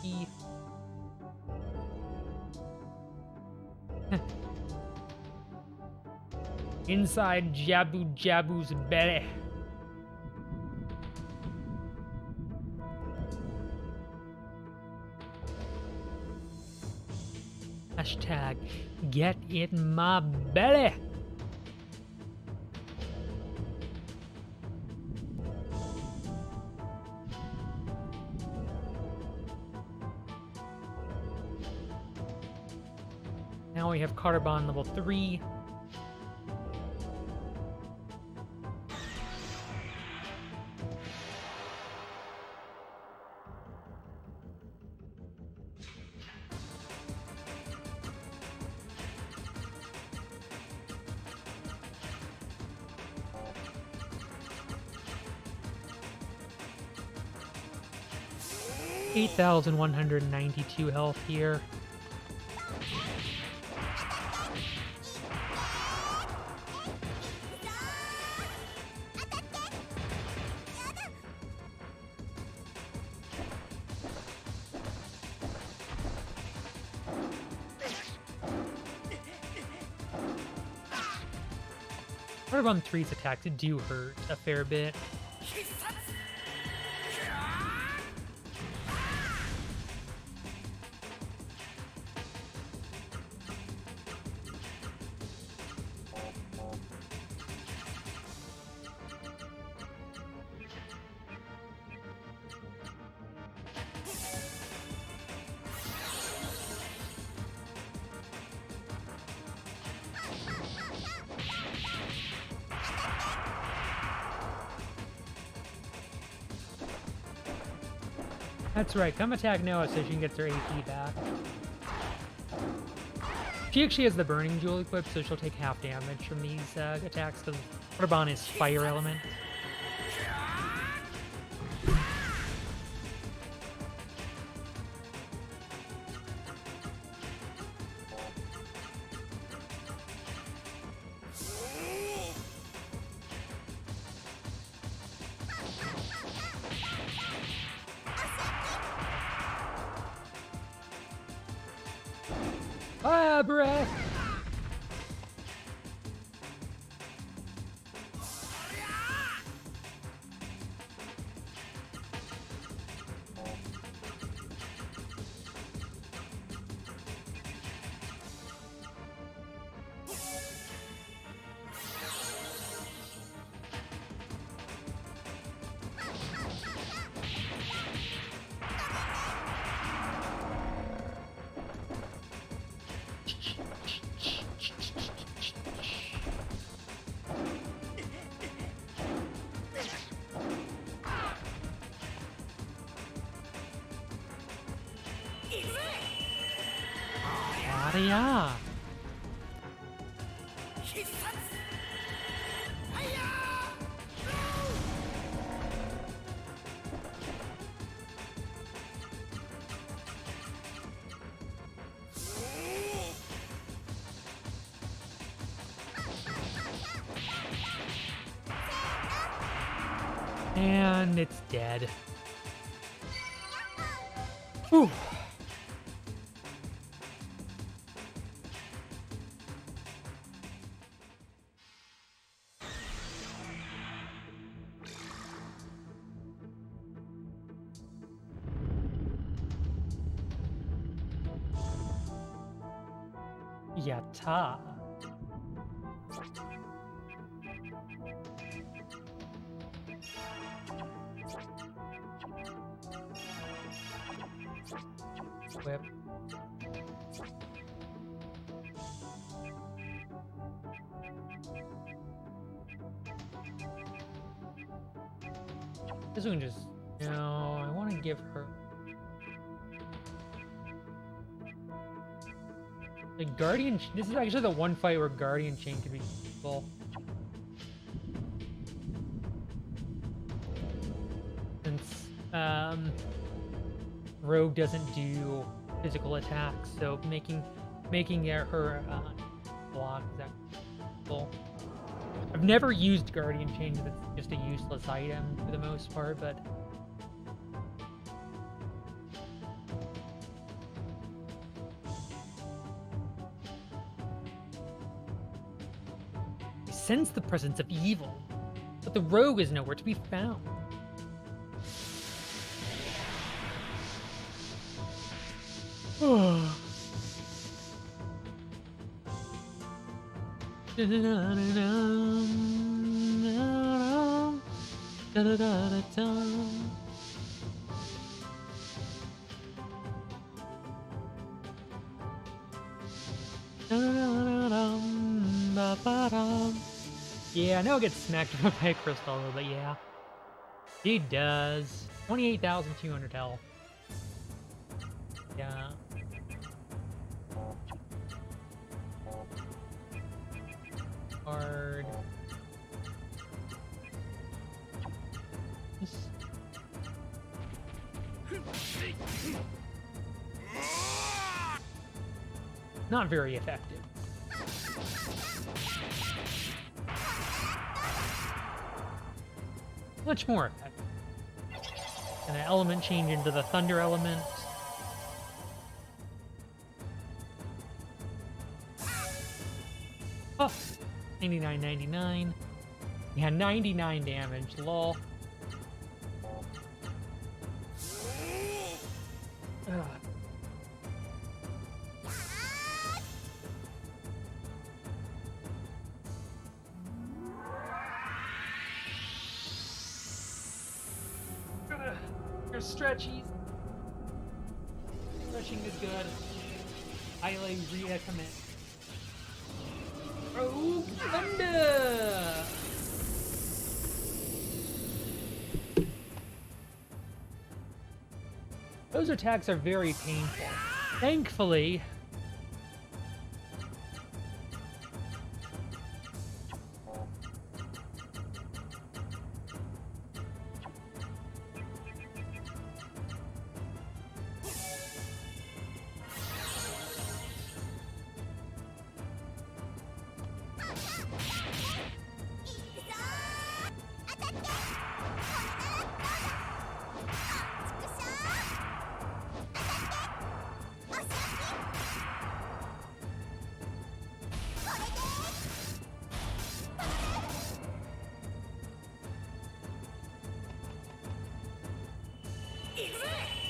Teeth. Inside Jabu Jabu's belly. Hashtag get in my belly. Now we have Carbon level 3. $8,192 health here. Carbon 3's attacks do hurt a fair bit. That's right, come attack Noah so she can get her AP back. She actually has the Burning Jewel equipped, so she'll take half damage from these attacks, because Carbon is Fire Element. Ah, breath! Yeah. And it's dead. Whew. Yatta. Whip. This one just... No, I want to give her... Like, Guardian... This is actually the one fight where Guardian Chain could be useful. Rogue doesn't do physical attacks, so making her block is actually cool. I've never used Guardian Chain because it's just a useless item for the most part, but I sense the presence of evil, but the rogue is nowhere to be found. Yeah, I know it gets smacked by a crystal, but yeah. He does. 28,200 health. Yeah. Hard. Not very effective. Much more effective. And an element change into the thunder element. Oh, 99.99. Yeah, 99 damage. Lol. Ugh. There's stretchies. Stretching is good. Highly recommend. Oh, thunder! Those attacks are very painful. Thankfully,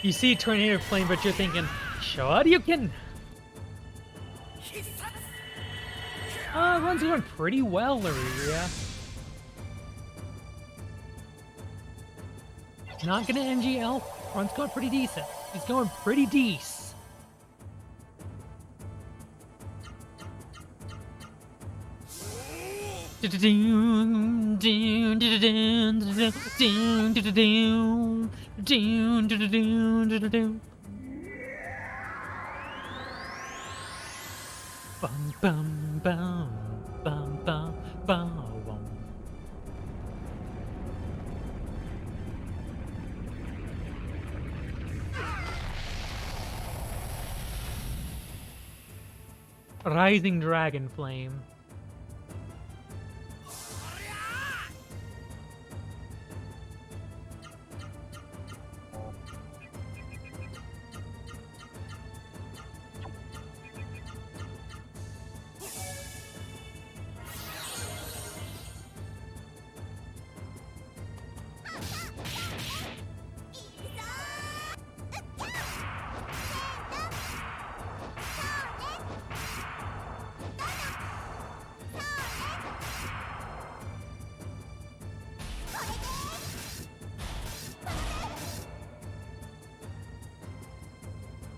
you see Tornado Flame, but you're thinking, Shoryuken! Run's going pretty well, Laria. Not gonna NGL. Run's going pretty decent. He's going pretty decent. Bum bum bum bum bum bum. Rising Dragon Flame.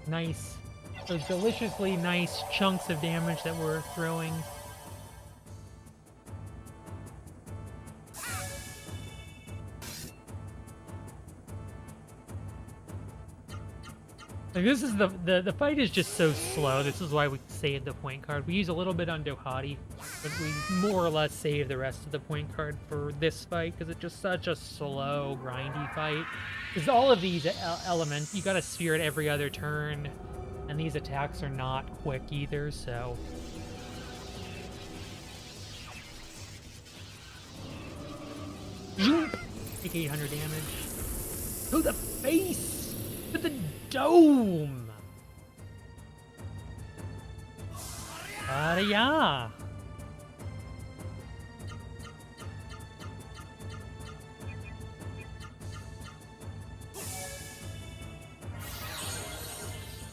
Nice. Those deliciously nice chunks of damage that we're throwing. Like this is the fight is just so slow. This is why we saved the point card. We use a little bit on Dohati, but we more or less save the rest of the point card for this fight because it's just such a slow, grindy fight. Because all of these elements, you got to spirit every other turn, and these attacks are not quick either. So. Take 800 damage. To the face! To the dome! Yeah.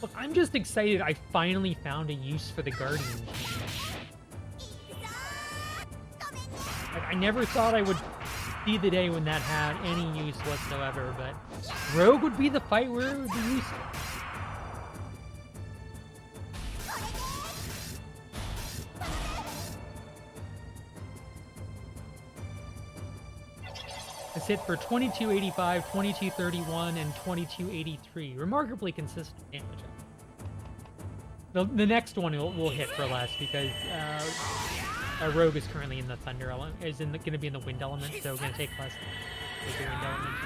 Look, I'm just excited I finally found a use for the Guardian Machine. Like, I never thought I would see the day when that had any use whatsoever, but Rogue would be the fight where it would be useful. It's hit for 2285, 2231, and 2283. Remarkably consistent damage. The next one will hit for less because Rogue is currently in the thunder element, going to be in the wind element, so going to take less with the wind element.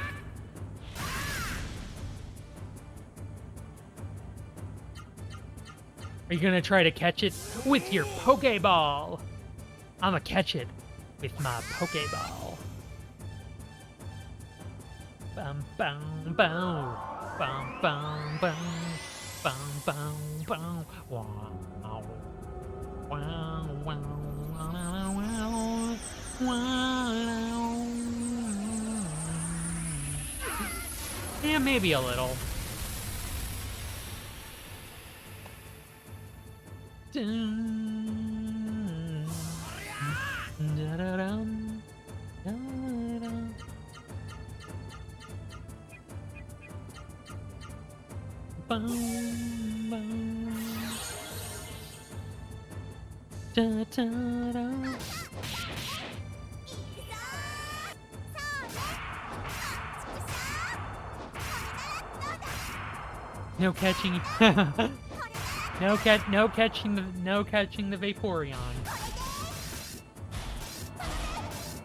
Are you going to try to catch it with your Pokeball? I'm going to catch it with my Pokeball. Bum bum bum bum bum bum bum bum bum wow wow wow wow wow. Yeah, maybe a little. Dun, da-da-dum, da-da-dum. Bum, bum. Da, da, da. No catching. No catching the Vaporeon.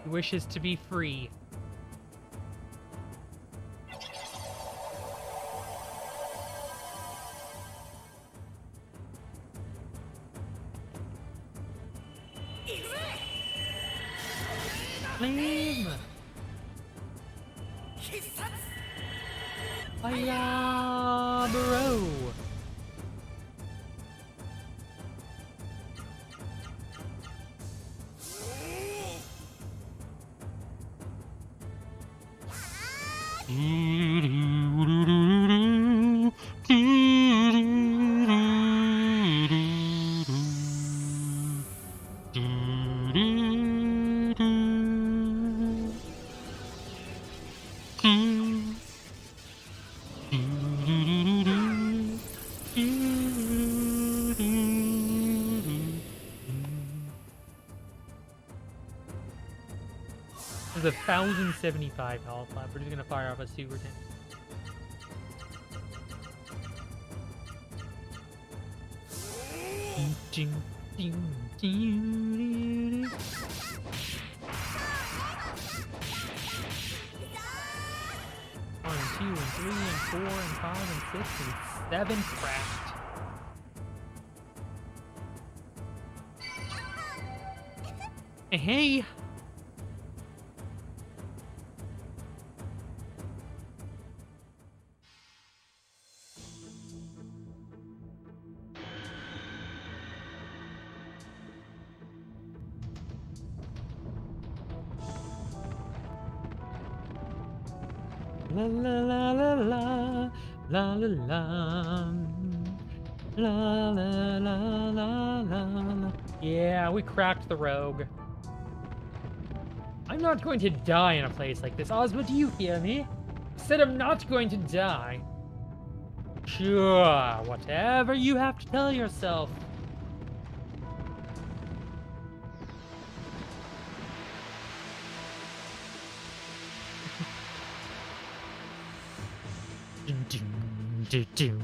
He wishes to be free. Flame! Hiya, bro! There's 1,075 health left. We're just gonna fire off a super tank. Ding, ding, ding, ding. 1 and 2 and 3 and 4 and 5 and 6 and 7 cracked. Hey! La la la la la la la la la la la la la. Yeah, we cracked the Rogue. I'm not going to die in a place like this. Ozma, do you hear me? I said I'm not going to die. Sure, whatever you have to tell yourself. Doom, doom, doom, doom.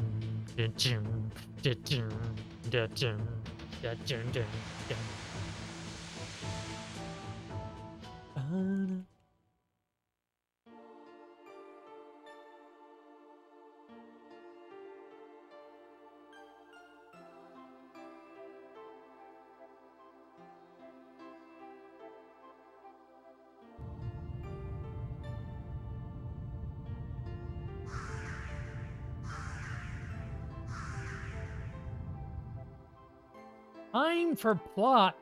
Time for plot.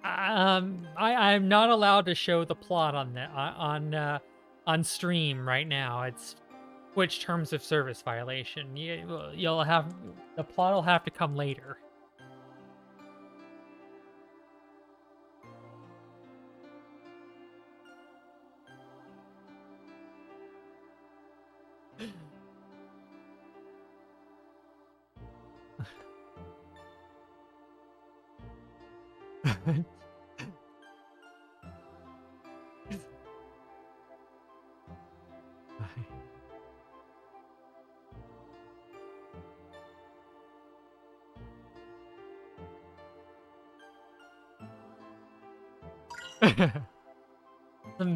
I'm not allowed to show the plot on the on stream right now. It's Twitch terms of service violation. You'll have the plot will have to come later.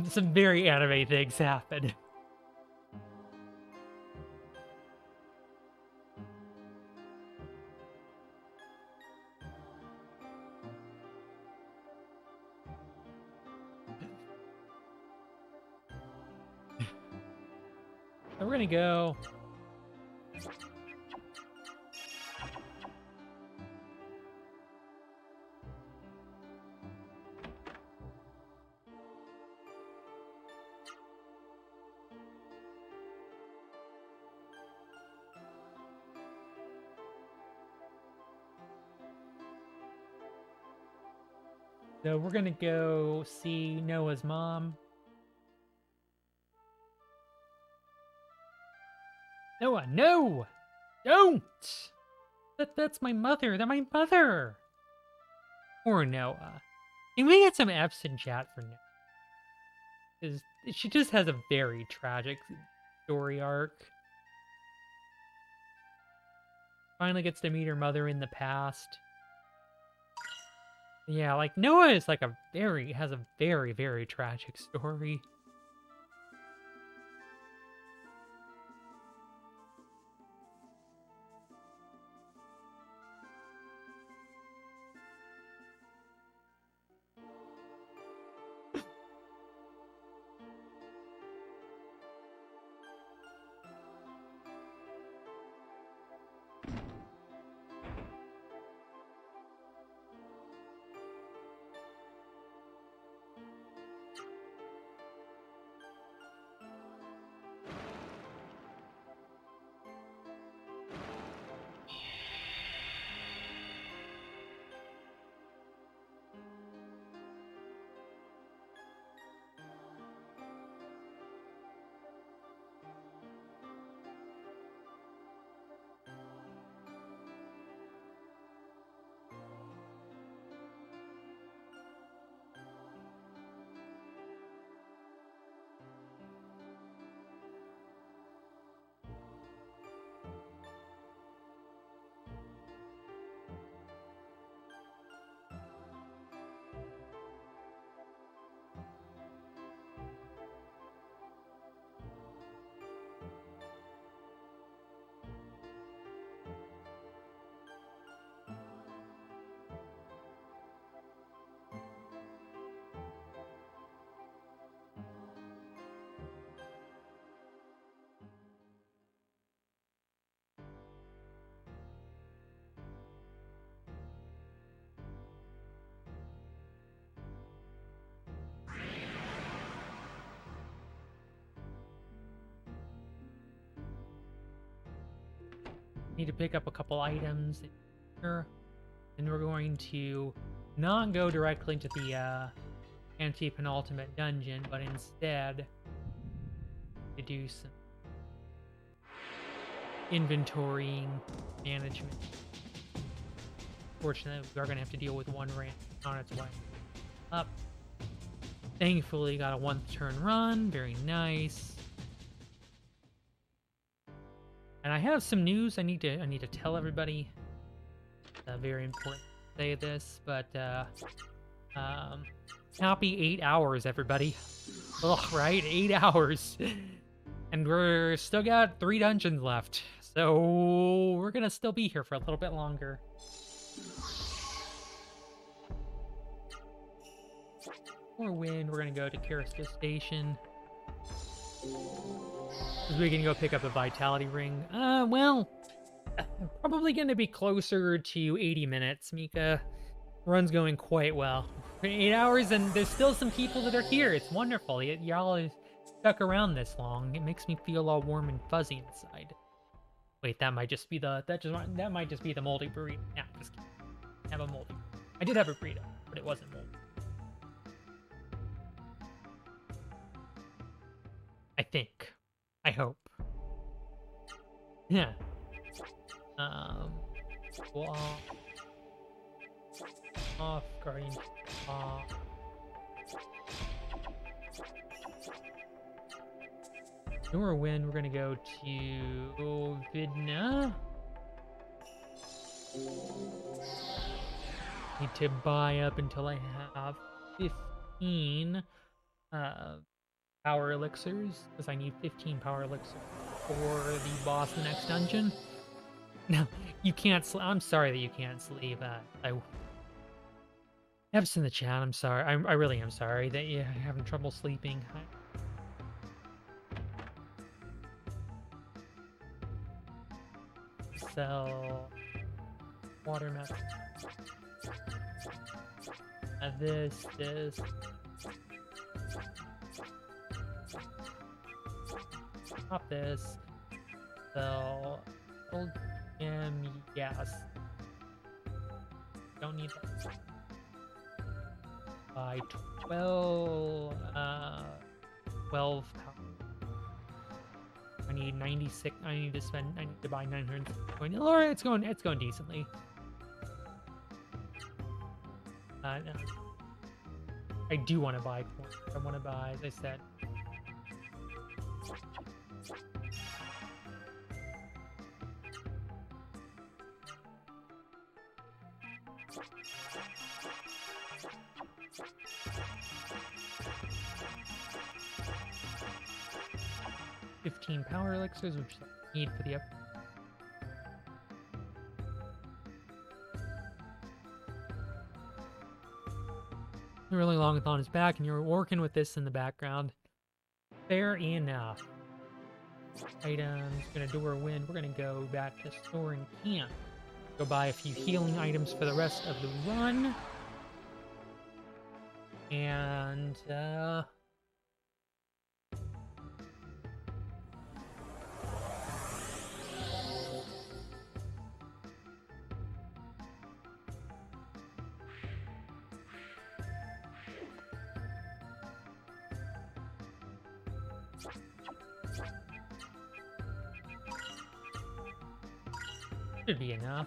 Some very anime things happen. So we're gonna go. So we're gonna go see Noah's mom. Noah, no! Don't! That's my mother. That's my mother! Poor Noah. Can we get some F's in chat for Noah? Because she just has a very tragic story arc. Finally gets to meet her mother in the past. Yeah, like Noah is like has a very, very tragic story. Need to pick up a couple items here. And we're going to not go directly into the anti-penultimate dungeon, but instead to do some inventorying management. Fortunately, we are going to have to deal with one ramp on its way up. Thankfully, got a 1 turn run. Very nice. And I have some news I need to tell everybody. Very important to say this, but happy 8 hours, everybody. Ugh, right? 8 hours. And we're still got 3 dungeons left. So we're gonna still be here for a little bit longer. Or when we're gonna go to Karisto Station. We can go pick up a Vitality Ring. Well, probably gonna be closer to 80 minutes, Mika. Run's going quite well. 8 hours, and there's still some people that are here. It's wonderful. Y'all stuck around this long. It makes me feel all warm and fuzzy inside. Wait, that might just be the moldy burrito. Yeah, just kidding. I have a moldy. I did have a burrito, but it wasn't moldy. I think. I hope. Yeah. Well, off guardian. Norwind, we're gonna go to Vidna. Need to buy up until I have 15 power elixirs, because I need 15 power elixirs for the boss in the next dungeon. No, you can't I'm sorry that you can't sleep. I Eps in the chat, I'm sorry. I really am sorry that you're having trouble sleeping. Sell water map. This. Stop this. Sell old yes. Don't need that. Buy 12 power. I need 96. I need to buy 900 coins. Or it's going decently. No. I do want to buy coins. I want to buy, as I said. $15 power elixirs, which I need for the up. Really Longathon is back, and you're working with this in the background. Fair enough. Items, gonna door wind. We're gonna go back to store and camp. Go buy a few healing items for the rest of the run. And should be enough.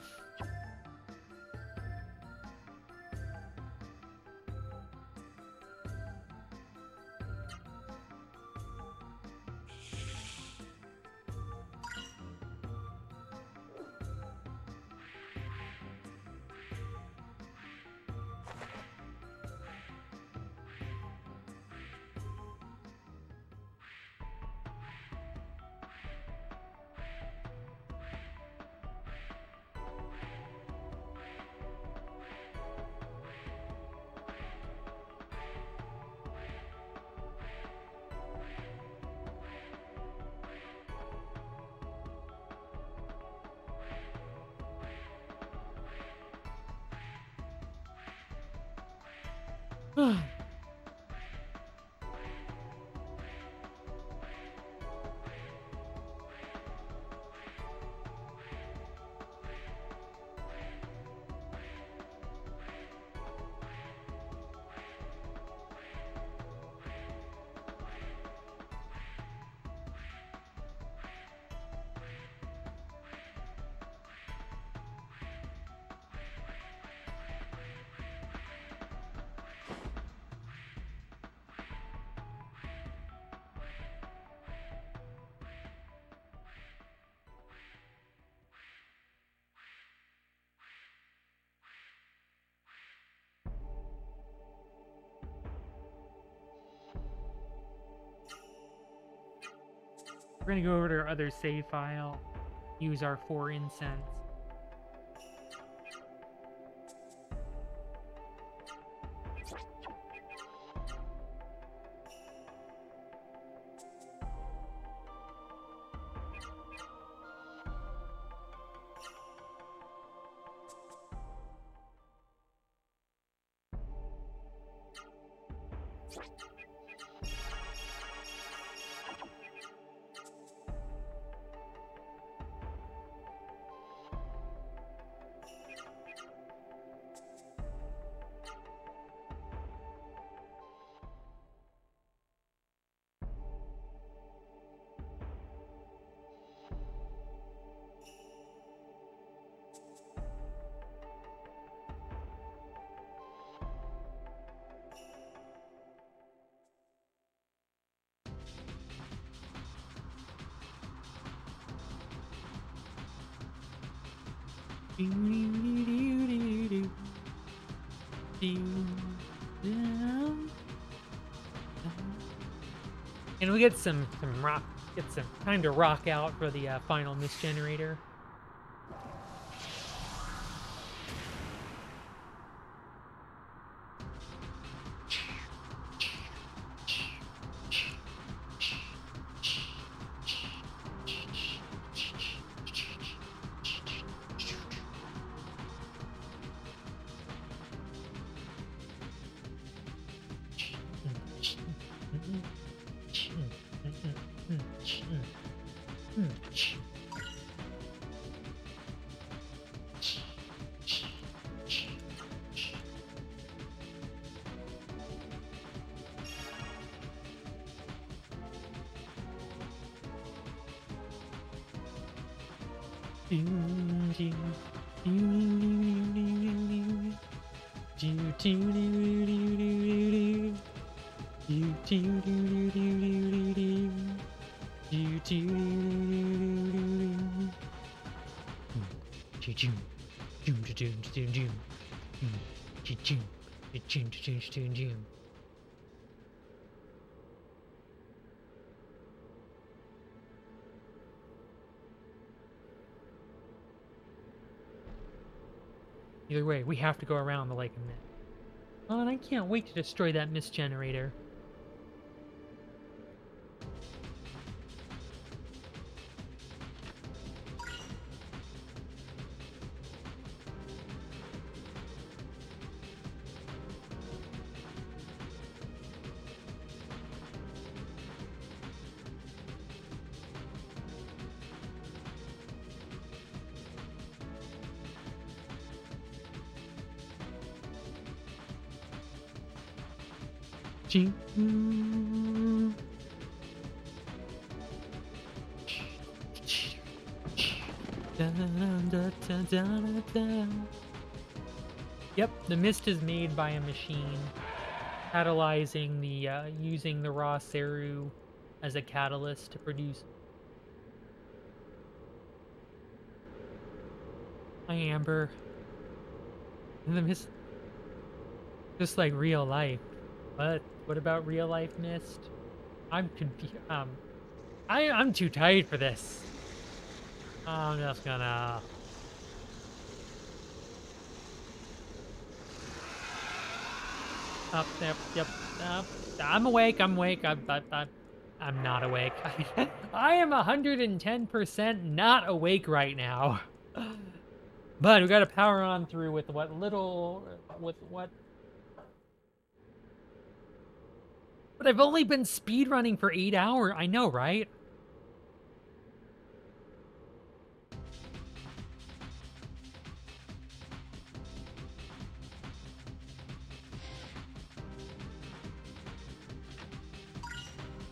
We're gonna go over to our other save file, use our 4 incense. And we get some rock, get some time to rock out for the final mist generator. Either way, we have to go around the lake of mist. Oh, and I can't wait to destroy that mist generator. Yep, the mist is made by a machine, catalyzing the using the raw Seru as a catalyst to produce. Hi, Amber. And the mist, just like real life. What about real life mist? I'm confused. I'm too tired for this. I'm just gonna. Up, yep. I'm awake. I'm not awake. I am 110% not awake right now. But we gotta power on through with what. But I've only been speedrunning for 8 hours. I know, right?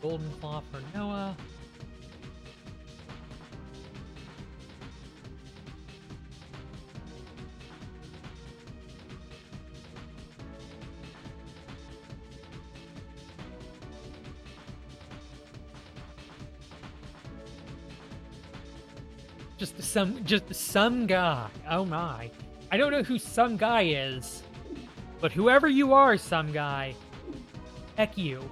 Golden Claw for Noah. Just some guy. Oh my. I don't know who some guy is, but whoever you are, some guy, heck you.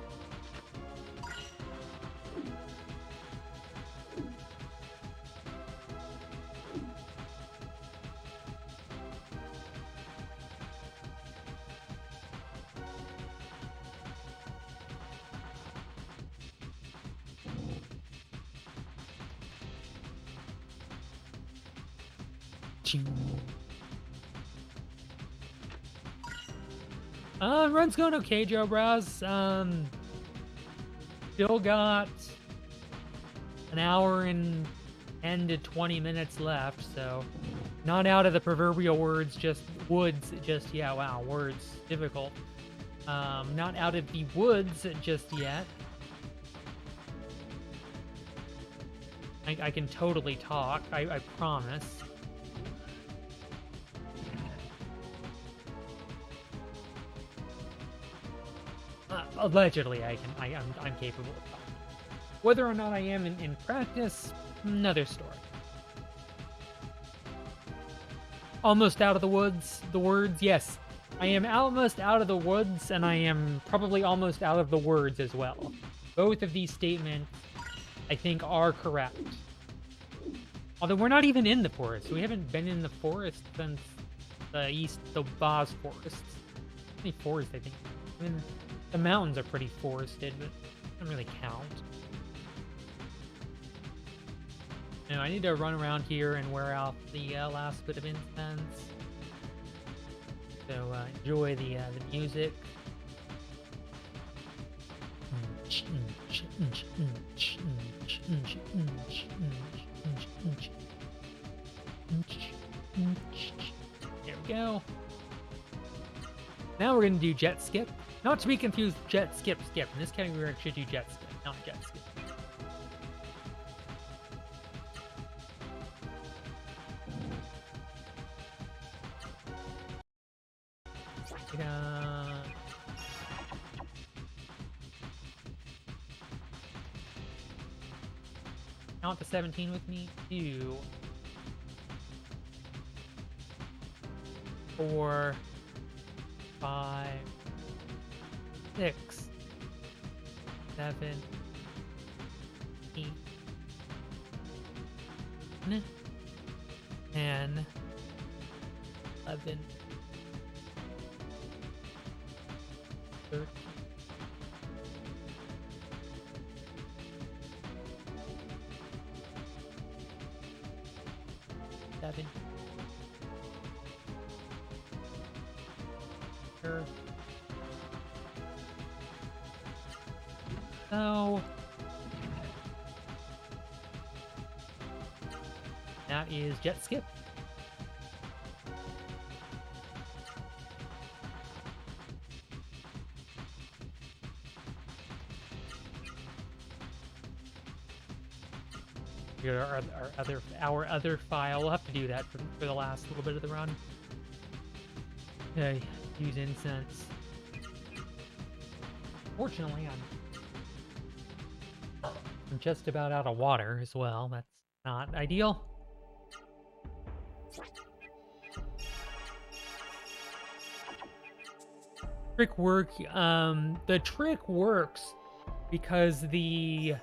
Run's going okay, Joe Braz. Still got an hour and 10 to 20 minutes left, so not out of the proverbial woods just yet. Wow, words difficult. Not out of the woods just yet. I can totally talk. I promise. Allegedly, I'm capable of talking. Whether or not I am in practice, another story. Almost out of the woods. The words, yes. I am almost out of the woods, and I am probably almost out of the words as well. Both of these statements, I think, are correct. Although we're not even in the forest. We haven't been in the forest since the Boz forests. Any forest, I think. I mean, the mountains are pretty forested, but it doesn't really count. Now, I need to run around here and wear out the last bit of incense. So enjoy the music. There we go. Now we're going to do jet skip. Not to be confused, jet skip. In this category, we actually do jet skip, not jet skip. Count to 17 with me. 2, 4, 5, 6, 7, 8, 9, 10, 11, 13, 7. Sure. So that is jet skip. Here are our other file. We'll have to do that for the last little bit of the run. Okay, use incense. Fortunately, I'm just about out of water as well. That's not ideal. Trick work. The trick works because the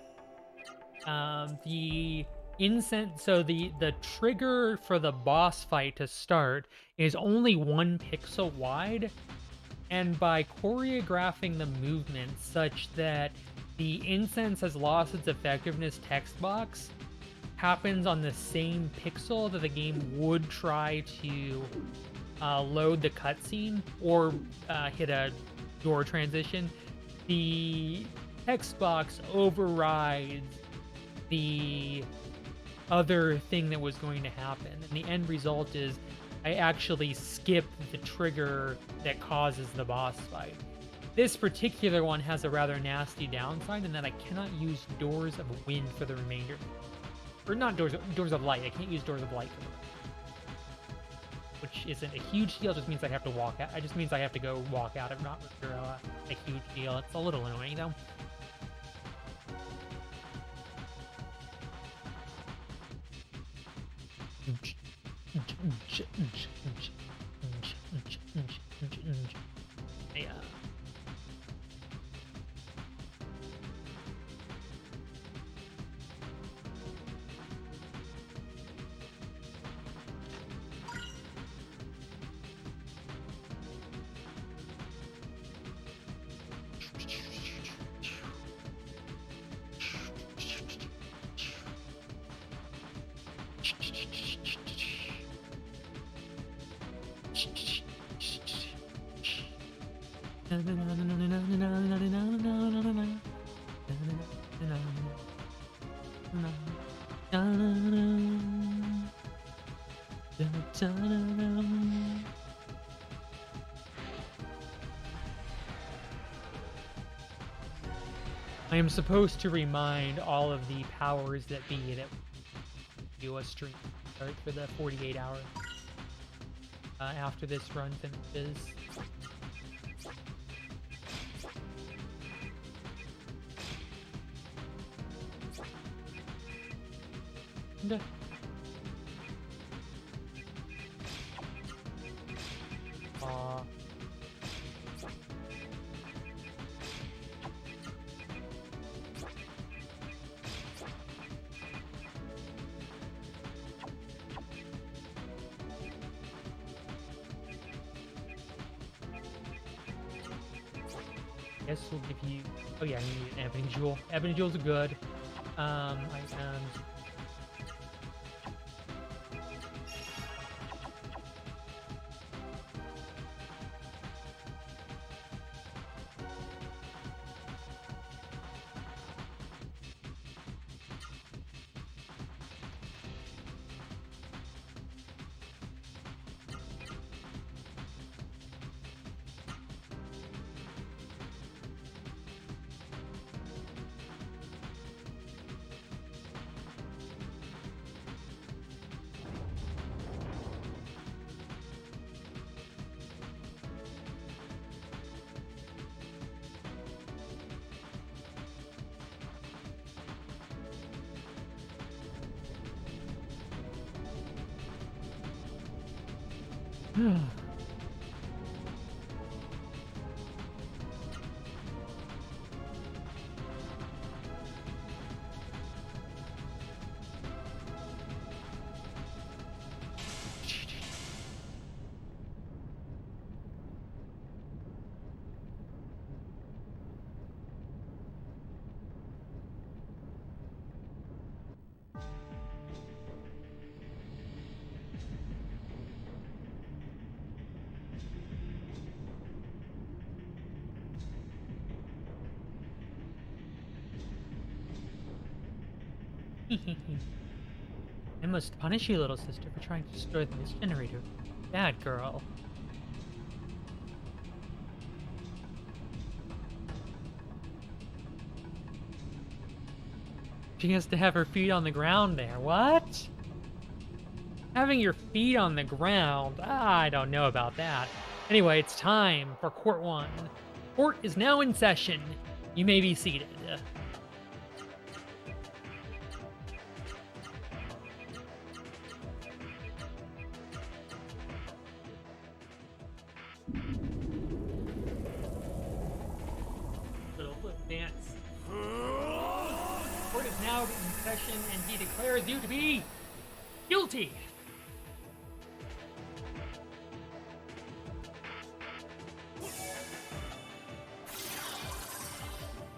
incense, so the trigger for the boss fight to start is only 1 pixel wide, and by choreographing the movement such that the incense has lost its effectiveness text box happens on the same pixel that the game would try to load the cutscene or hit a door transition, the text box overrides the other thing that was going to happen. And the end result is I actually skip the trigger that causes the boss fight. This particular one has a rather nasty downside in that I cannot use Doors of Wind for the remainder. Or not Doors of Light. I can't use Doors of Light for the remainder. Which isn't a huge deal, just means I have to walk out. It just means I have to go walk out. It's not a huge deal. It's a little annoying though. Yeah. I am supposed to remind all of the powers that be that do a stream start for the 48 hour after this run finishes. And, guess we'll give you. Oh yeah, I need an ebony jewel. Ebony jewels are good. Items. I must punish you, little sister, for trying to destroy this generator. Bad girl. She has to have her feet on the ground there. What? Having your feet on the ground? I don't know about that. Anyway, it's time for Court 1. Court is now in session. You may be seated. Little dance. Court is now in session, and he declares you to be guilty.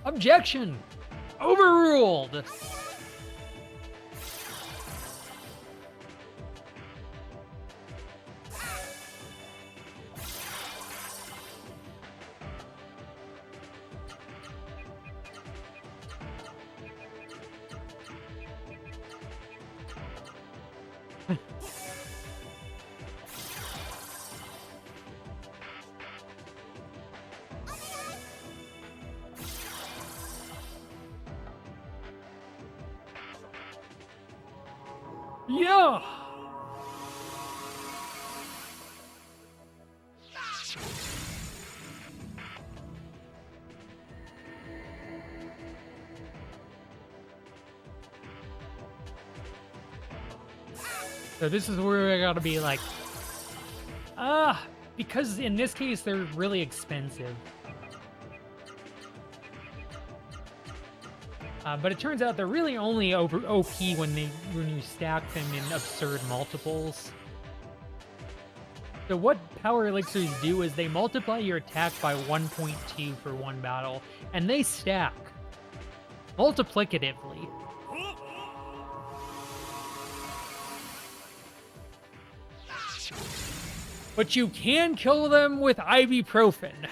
Objection! Overruled! Yeah! So this is where I gotta be like, because in this case they're really expensive. But it turns out they're really only over OP when you stack them in absurd multiples. So what power elixirs do is they multiply your attack by 1.2 for one battle, and they stack multiplicatively. But you can kill them with ibuprofen.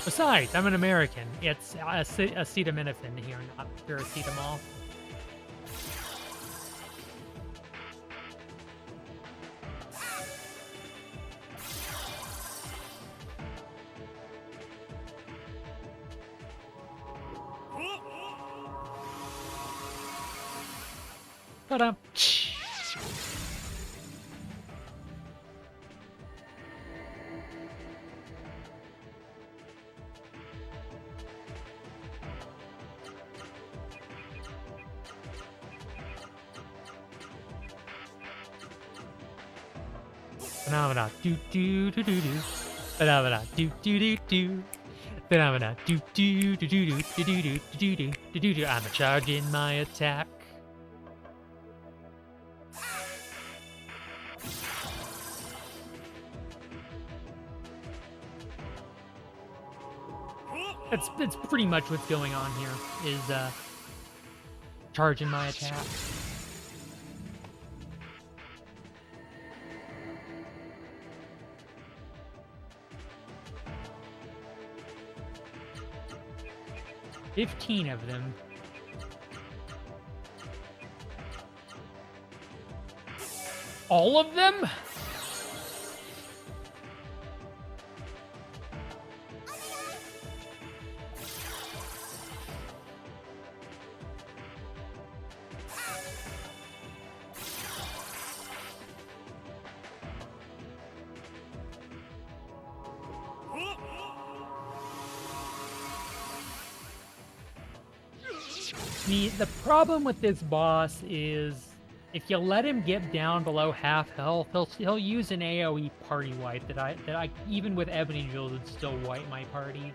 Besides, I'm an American. It's acetaminophen here, not paracetamol. Ta-da! Phenomena do do do do do. Phenomena do do do do. Phenomena do do do do do do do do do do do do. I'm charging my attack. That's pretty much what's going on here. Is charging my attack. $15 of them. All of them? The problem with this boss is if you let him get down below half health, he'll use an AoE party wipe that I even with Ebony Jewels would still wipe my party.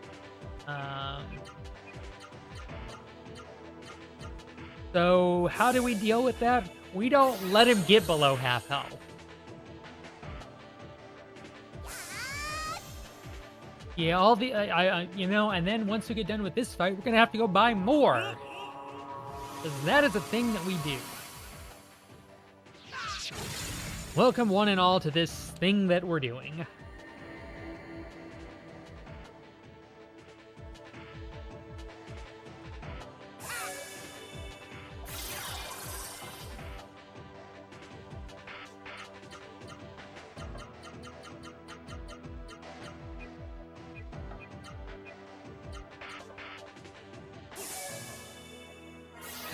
So how do we deal with that? We don't let him get below half health. Yeah, all the you know, and then once we get done with this fight, we're gonna have to go buy more. Because that is a thing that we do. Welcome one and all to this thing that we're doing.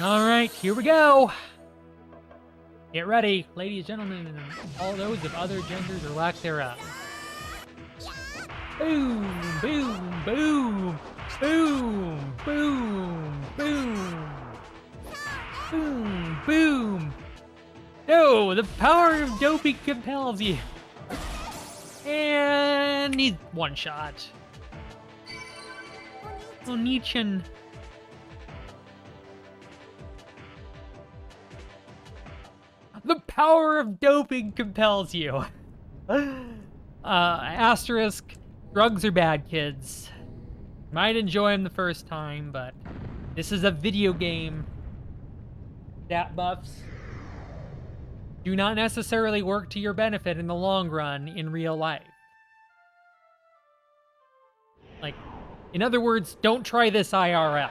All right, here we go. Get ready, ladies, gentlemen, and all those of other genders or lack thereof. Boom, boom, boom, boom, boom, boom, boom, boom. No, the power of doping compels you. And need one shot. Onichan. The power of doping compels you. Asterisk, drugs are bad, kids. Might enjoy them the first time, but this is a video game. Stat buffs do not necessarily work to your benefit in the long run in real life. Like, in other words, don't try this IRL.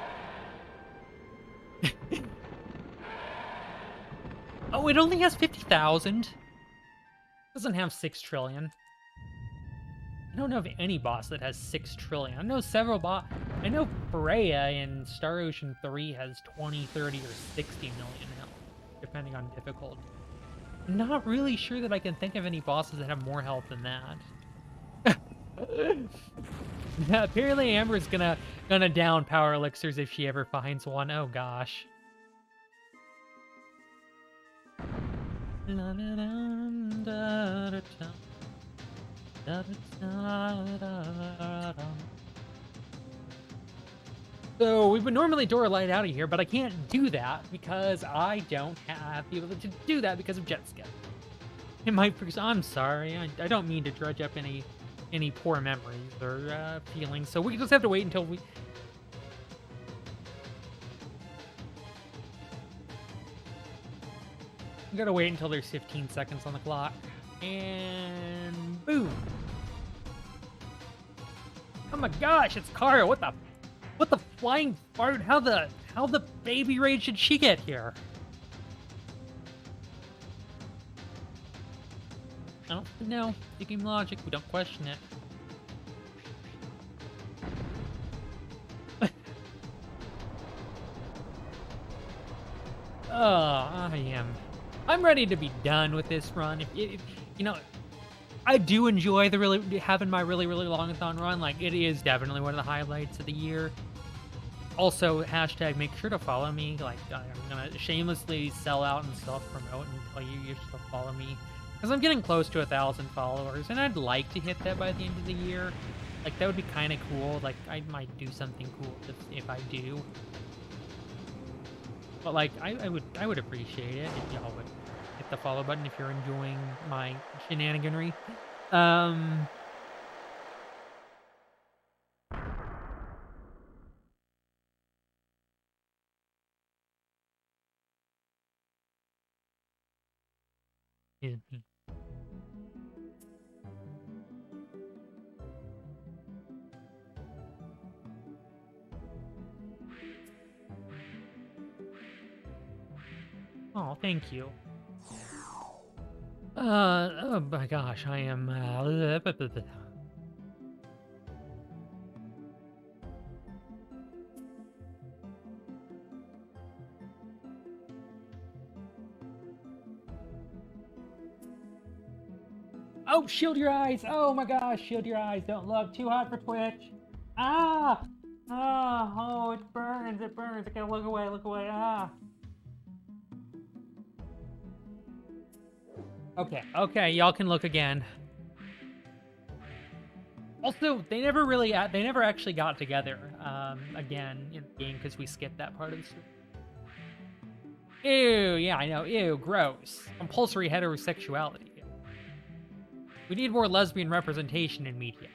Oh, it only has 50,000. Doesn't have 6 trillion. I don't know of any boss that has 6 trillion. I know several I know Freya in Star Ocean 3 has 20, 30, or 60 million health, depending on difficulty. I'm not really sure that I can think of any bosses that have more health than that. Yeah, apparently Amber's gonna down power elixirs if she ever finds one. Oh gosh. So we would normally door a light out of here, but I can't do that because I don't have the ability to do that because of jet ski. It might. I'm sorry. I don't mean to dredge up any poor memories or feelings. So we just have to wait until we. We gotta wait until there's 15 seconds on the clock. And boom. Oh my gosh, it's Kara. What the flying fart? How the baby rage did she get here? I don't know. The game logic, we don't question it. Oh, I'm ready to be done with this run. If you know, I do enjoy having my really long-a-thon run. Like, it is definitely one of the highlights of the year. Also, hashtag make sure to follow me. Like, I'm gonna shamelessly sell out and self-promote and tell you should follow me. Because I'm getting close to 1,000 followers, and I'd like to hit that by the end of the year. Like, that would be kind of cool. Like, I might do something cool if I do. But, like, I would appreciate it if y'all would hit the follow button if you're enjoying my shenaniganry. Oh, thank you. Oh my gosh, I am, Oh, shield your eyes! Oh my gosh, shield your eyes! Don't look too hot for Twitch! Ah! Ah! Oh, it burns! It burns! I gotta look away! Look away! Ah! Okay, y'all can look again. Also, they never actually got together again in the game because we skipped that part of the story. Ew, yeah, I know. Ew, gross. Compulsory heterosexuality. We need more lesbian representation in media.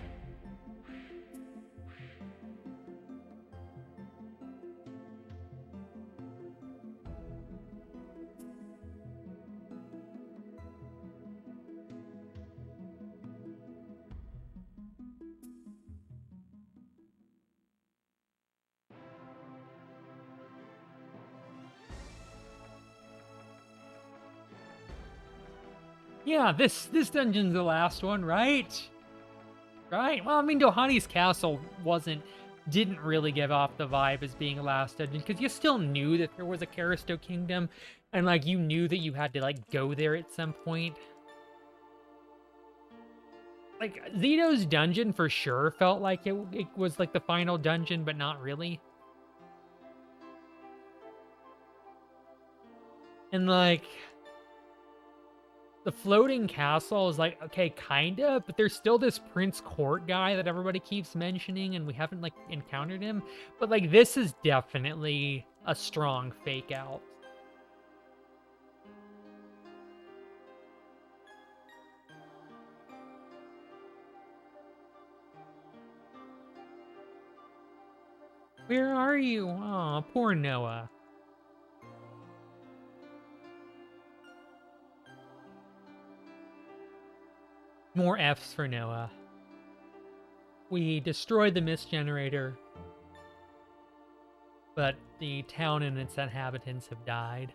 Yeah, this dungeon's the last one, right? Right. Well, I mean, Dohani's castle didn't really give off the vibe as being a last dungeon because you still knew that there was a Caristo kingdom, and like you knew that you had to like go there at some point. Like Zito's dungeon for sure felt like it was like the final dungeon, but not really. And like the floating castle is like, okay, kinda, but there's still this Prince Court guy that everybody keeps mentioning, and we haven't, like, encountered him. But, like, this is definitely a strong fake out. Where are you? Aw, poor Noah. More Fs for Noah. We destroyed the mist generator, but the town and its inhabitants have died.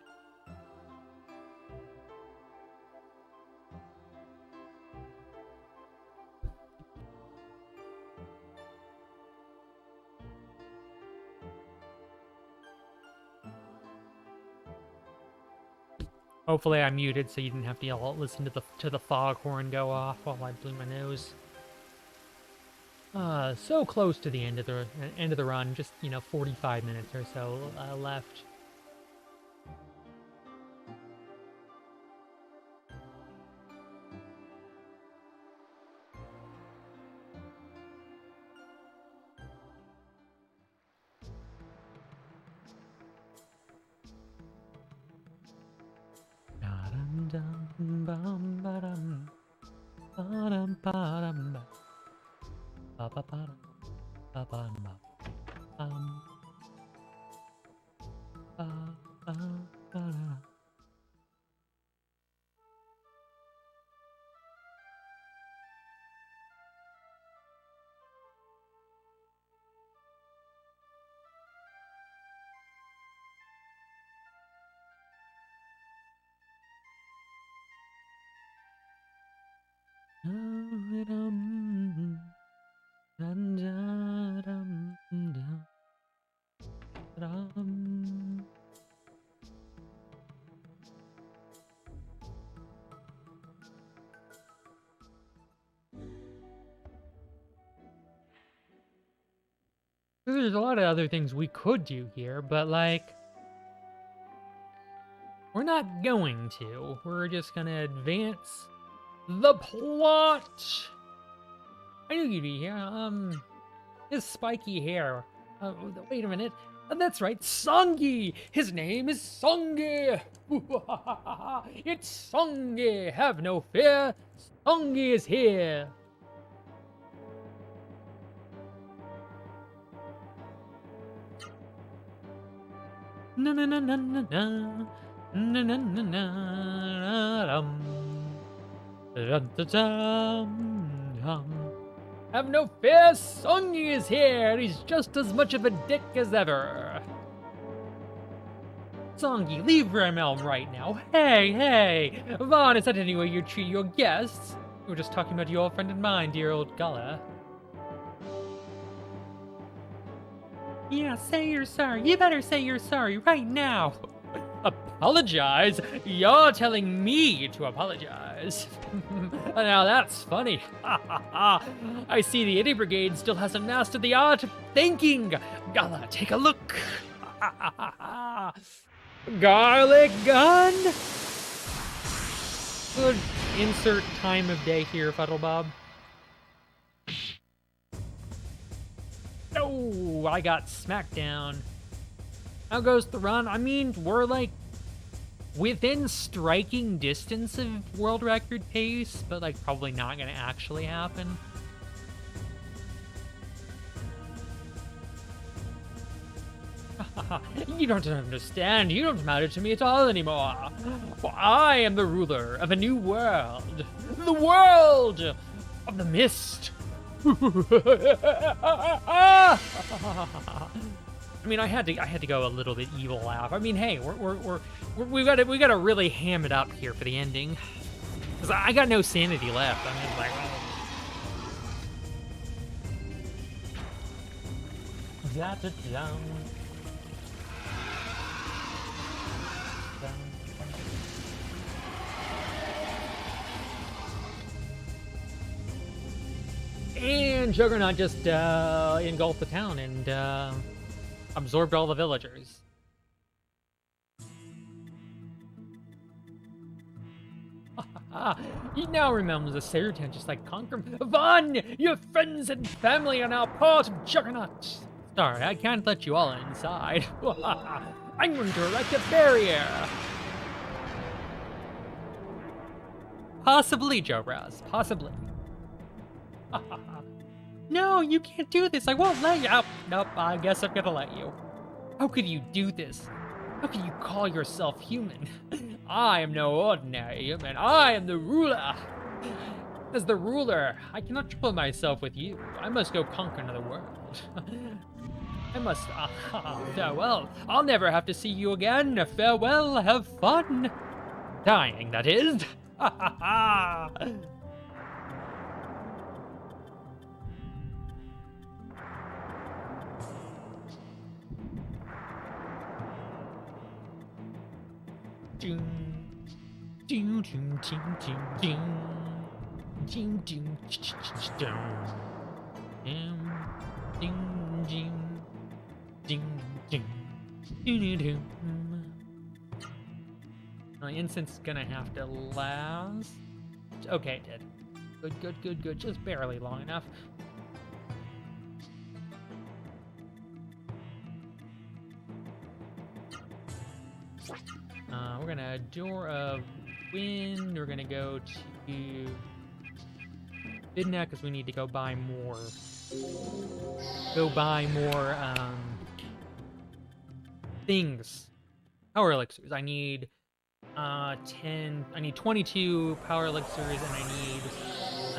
Hopefully I muted so you didn't have to listen to the foghorn go off while I blew my nose. So close to the end of the run, just 45 minutes or so left. There's a lot of other things we could do here, but like, we're not going to. We're just gonna advance the plot. I knew you'd be here. His spiky hair. Wait a minute. That's right, Songi! His name is Songi! It's Songi! Have no fear! Songi is here! Na na na na na na na na na na dum. Dun, dun, dun, dum. Have no fear, Songi is here! He's just as much of a dick as ever! Songi, leave Realm right now. Hey! Vaughn, is that any way you treat your guests? We were just talking about your friend and mine, dear old Gala. Yeah, say you're sorry. You better say you're sorry right now. Apologize? You're telling me to apologize. Now that's funny. I see the Itty Brigade still hasn't mastered the art of thinking. Gala, take a look. Garlic gun? Good insert time of day here, Fuddlebob. Oh, I got smacked down. How goes the run? I mean, we're like within striking distance of world record pace, but like probably not gonna actually happen. You don't understand. You don't matter to me at all anymore. For I am the ruler of a new world. The world of the mist. I mean, I had to go a little bit evil laugh. I mean, hey, we've got to really ham it up here for the ending, because I got no sanity left. I mean, like, and Juggernaut just engulfed the town and absorbed all the villagers. He now remembers the Sarutan just like Conquer. Vaughn, your friends and family are now part of Juggernaut. Sorry, I can't let you all inside. I'm going to erect a barrier. Possibly, Joe Raz. Possibly. No, you can't do this. I won't let you. Oh, nope, I guess I'm gonna let you. How could you do this? How can you call yourself human? I am no ordinary human. I am the ruler. As the ruler, I cannot trouble myself with you. I must go conquer another world. I must. Farewell. I'll never have to see you again. Farewell. Have fun. Dying, that is. My incense is gonna have to last. Okay, it did. Good. Just barely long enough. We're gonna Door of Wind. We're gonna go to Bidna because we need to go buy more. Things. Power elixirs. I need 10. I need 22 power elixirs, and I need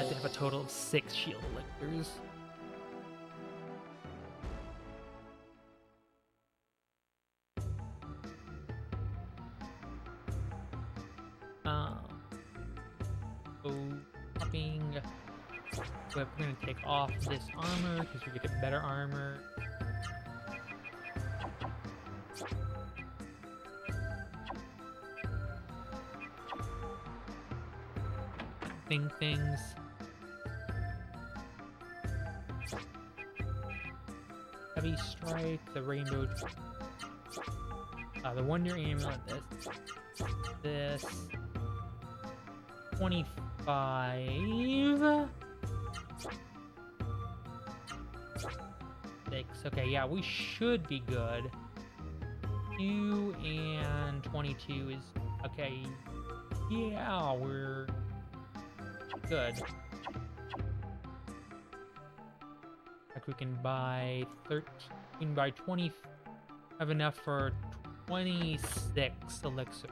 to have a total of 6 shield elixirs. We're going to take off this armor because we get better armor. Things. Heavy Strike, the Rainbow, the Wonder Amulet, this 25. 6. Okay, yeah, we should be good. 2 and 22 is okay. Yeah, we're good. Like we can buy 13, we can buy 20. Have enough for 26 elixir.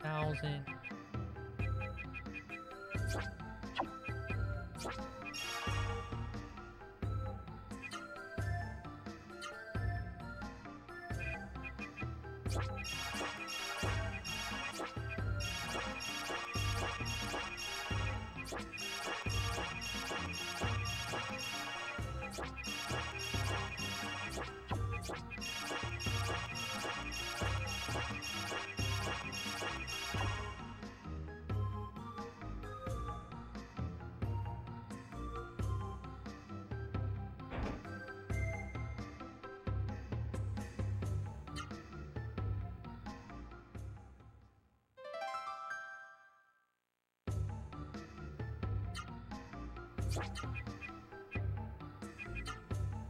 Thousand.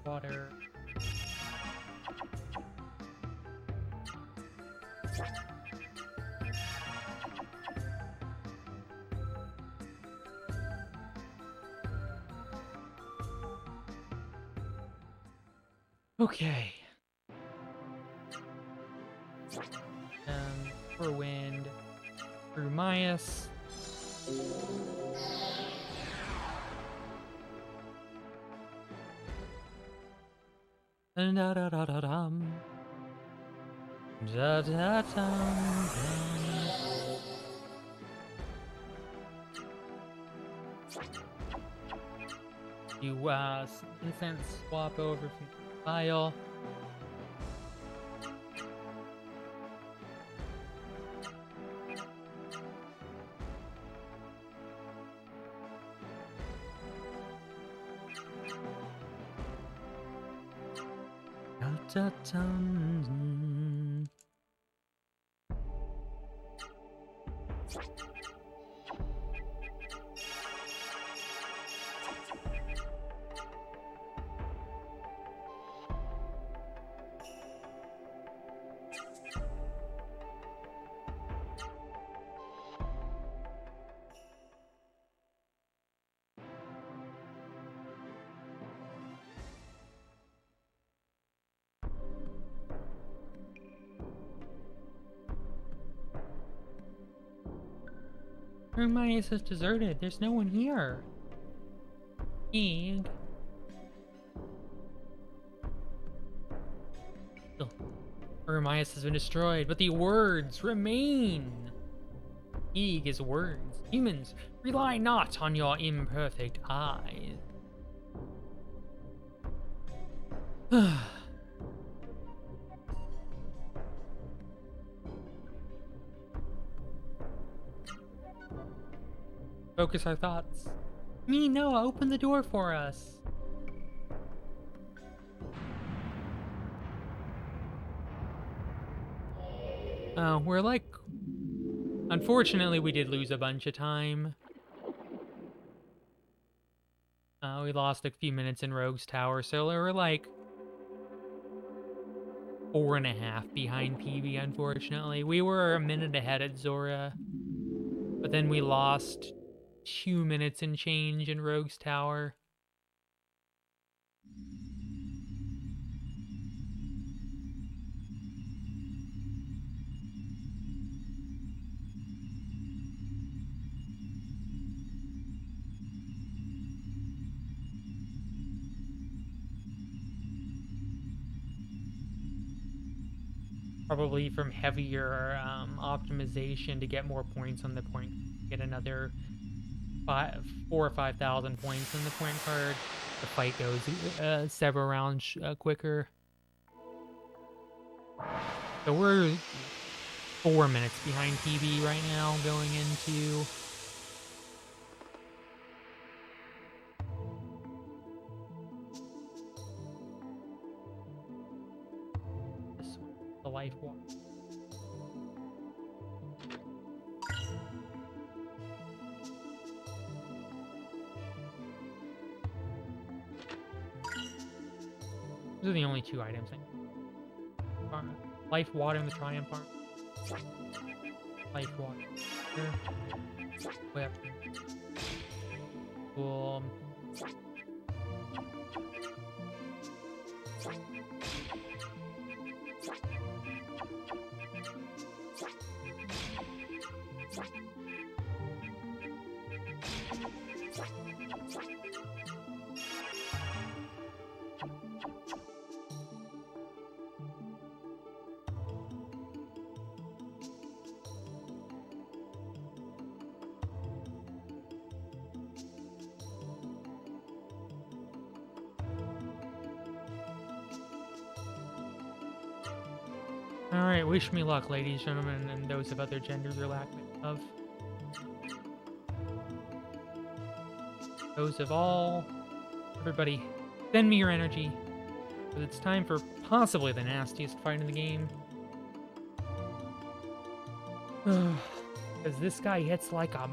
Water. Okay. For wind, through Myas. Da da da da dum. Da da dum. You incense swap over from the file. Da dum. Myas is deserted. There's no one here. Egg. Myas has been destroyed, but the words remain. Egg is words. Humans, rely not on your imperfect eyes. Focus our thoughts. Me, Noah, open the door for us. We're like... Unfortunately, we did lose a bunch of time. We lost a few minutes in Rogue's Tower, so we're like 4.5 behind PB, unfortunately. We were a minute ahead at Zora, but then we lost 2 minutes and change in Rogue's Tower. Probably from heavier optimization to get more points on the point, get another 4,000 or 5,000 points in the point card. The fight goes several rounds quicker. So we're 4 minutes behind PB right now going into life water. Those are the only 2 items. Life water in the Triumph Arm. Life water. Here. Whip. Cool. Alright, wish me luck, ladies, gentlemen, and those of other genders or lack of. Those of all. Everybody, send me your energy. Because it's time for possibly the nastiest fight in the game. Because this guy hits like a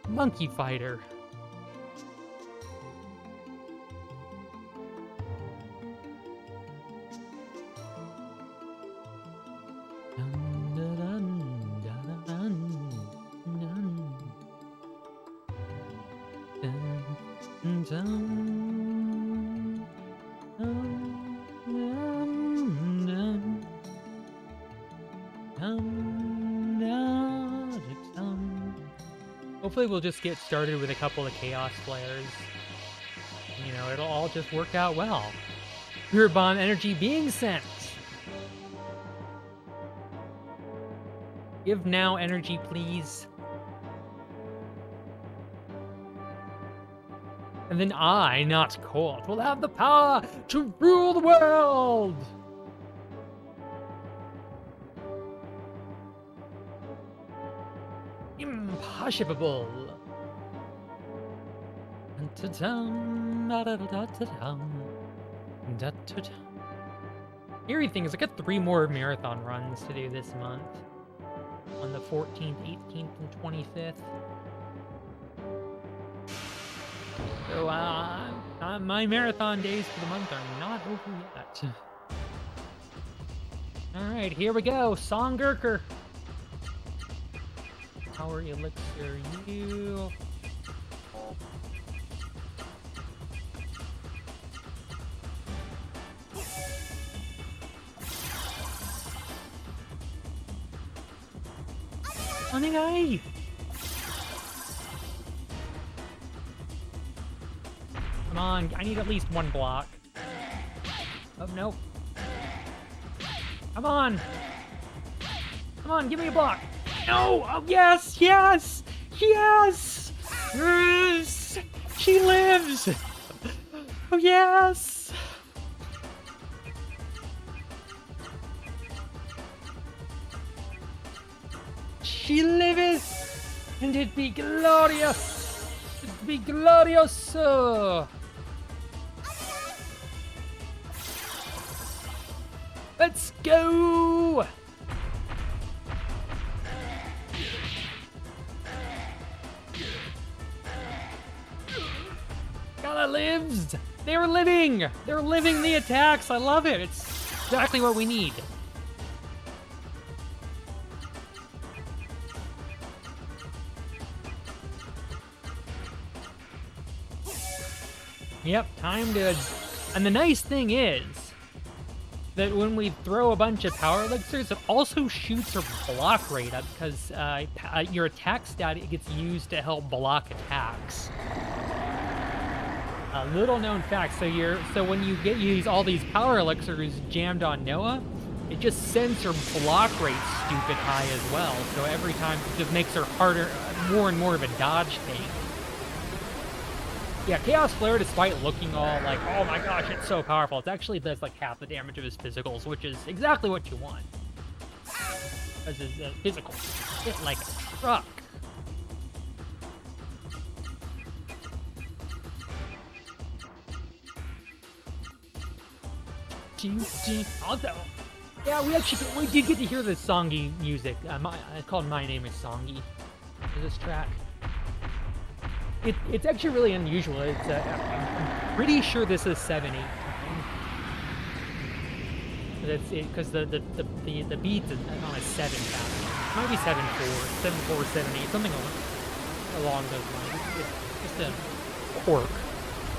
monkey fighter. Hopefully we'll just get started with a couple of Chaos Flares. You know, it'll all just work out well. Spirit Bomb energy being sent! Give now energy, please. And then I, not Colt, will have the power to rule the world! Impossible. Eerie thing is, I got 3 more marathon runs to do this month. On the 14th, 18th, and 25th. So, my marathon days for the month are not over yet. Alright, here we go. Song Gurker. Power Elixir, you. Onegai! Come on, I need at least 1 block. Oh, no. Come on! Come on, give me a block! No! Oh, yes! Yes! Yes! Yes! She lives! Oh, yes! She liveth! And it be glorious! It be glorioso! Let's go! Gala lives! They're living! They're living the attacks! I love it! It's exactly what we need. Yep, time to... And the nice thing is that when we throw a bunch of power elixirs, it also shoots her block rate up because your attack stat gets used to help block attacks. A little known fact, so when you use all these power elixirs jammed on Noah, it just sends her block rate stupid high as well. So every time it just makes her harder, more and more of a dodge thing. Yeah, Chaos Flare, despite looking all like, oh my gosh, it's so powerful, it actually does like half the damage of his physicals, which is exactly what you want. Because his physicals hit like a truck. Also, Yeah, we did get to hear the Songi music. It's called My Name is Songi. This track. It's actually really unusual. I'm pretty sure this is 7/8. Because the beat is on a 7 pattern. It might be 7/4, 7/4, 7/8, something along those lines. It's just a quirk,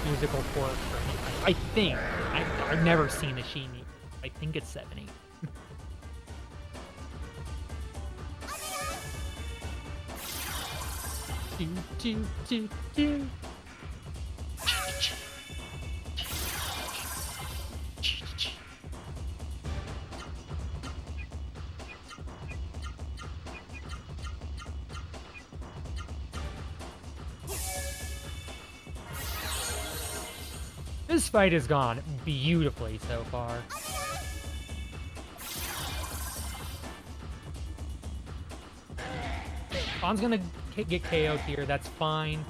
musical quirk for me. I think. I've never seen the Sheen. I think it's 7/8. Do. This fight has gone beautifully so far. Vaughn's gonna get KO'd here, that's fine.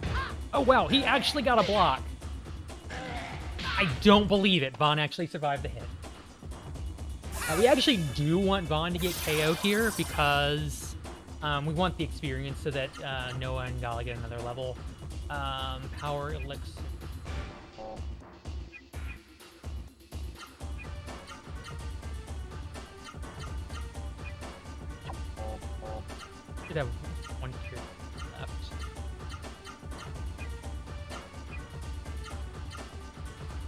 Oh wow, he actually got a block. I don't believe it. Vaughn actually survived the hit. We actually do want Vaughn to get KO'd here because we want the experience so that Noah and Gala get another level. Power elixir. Should have one tier left.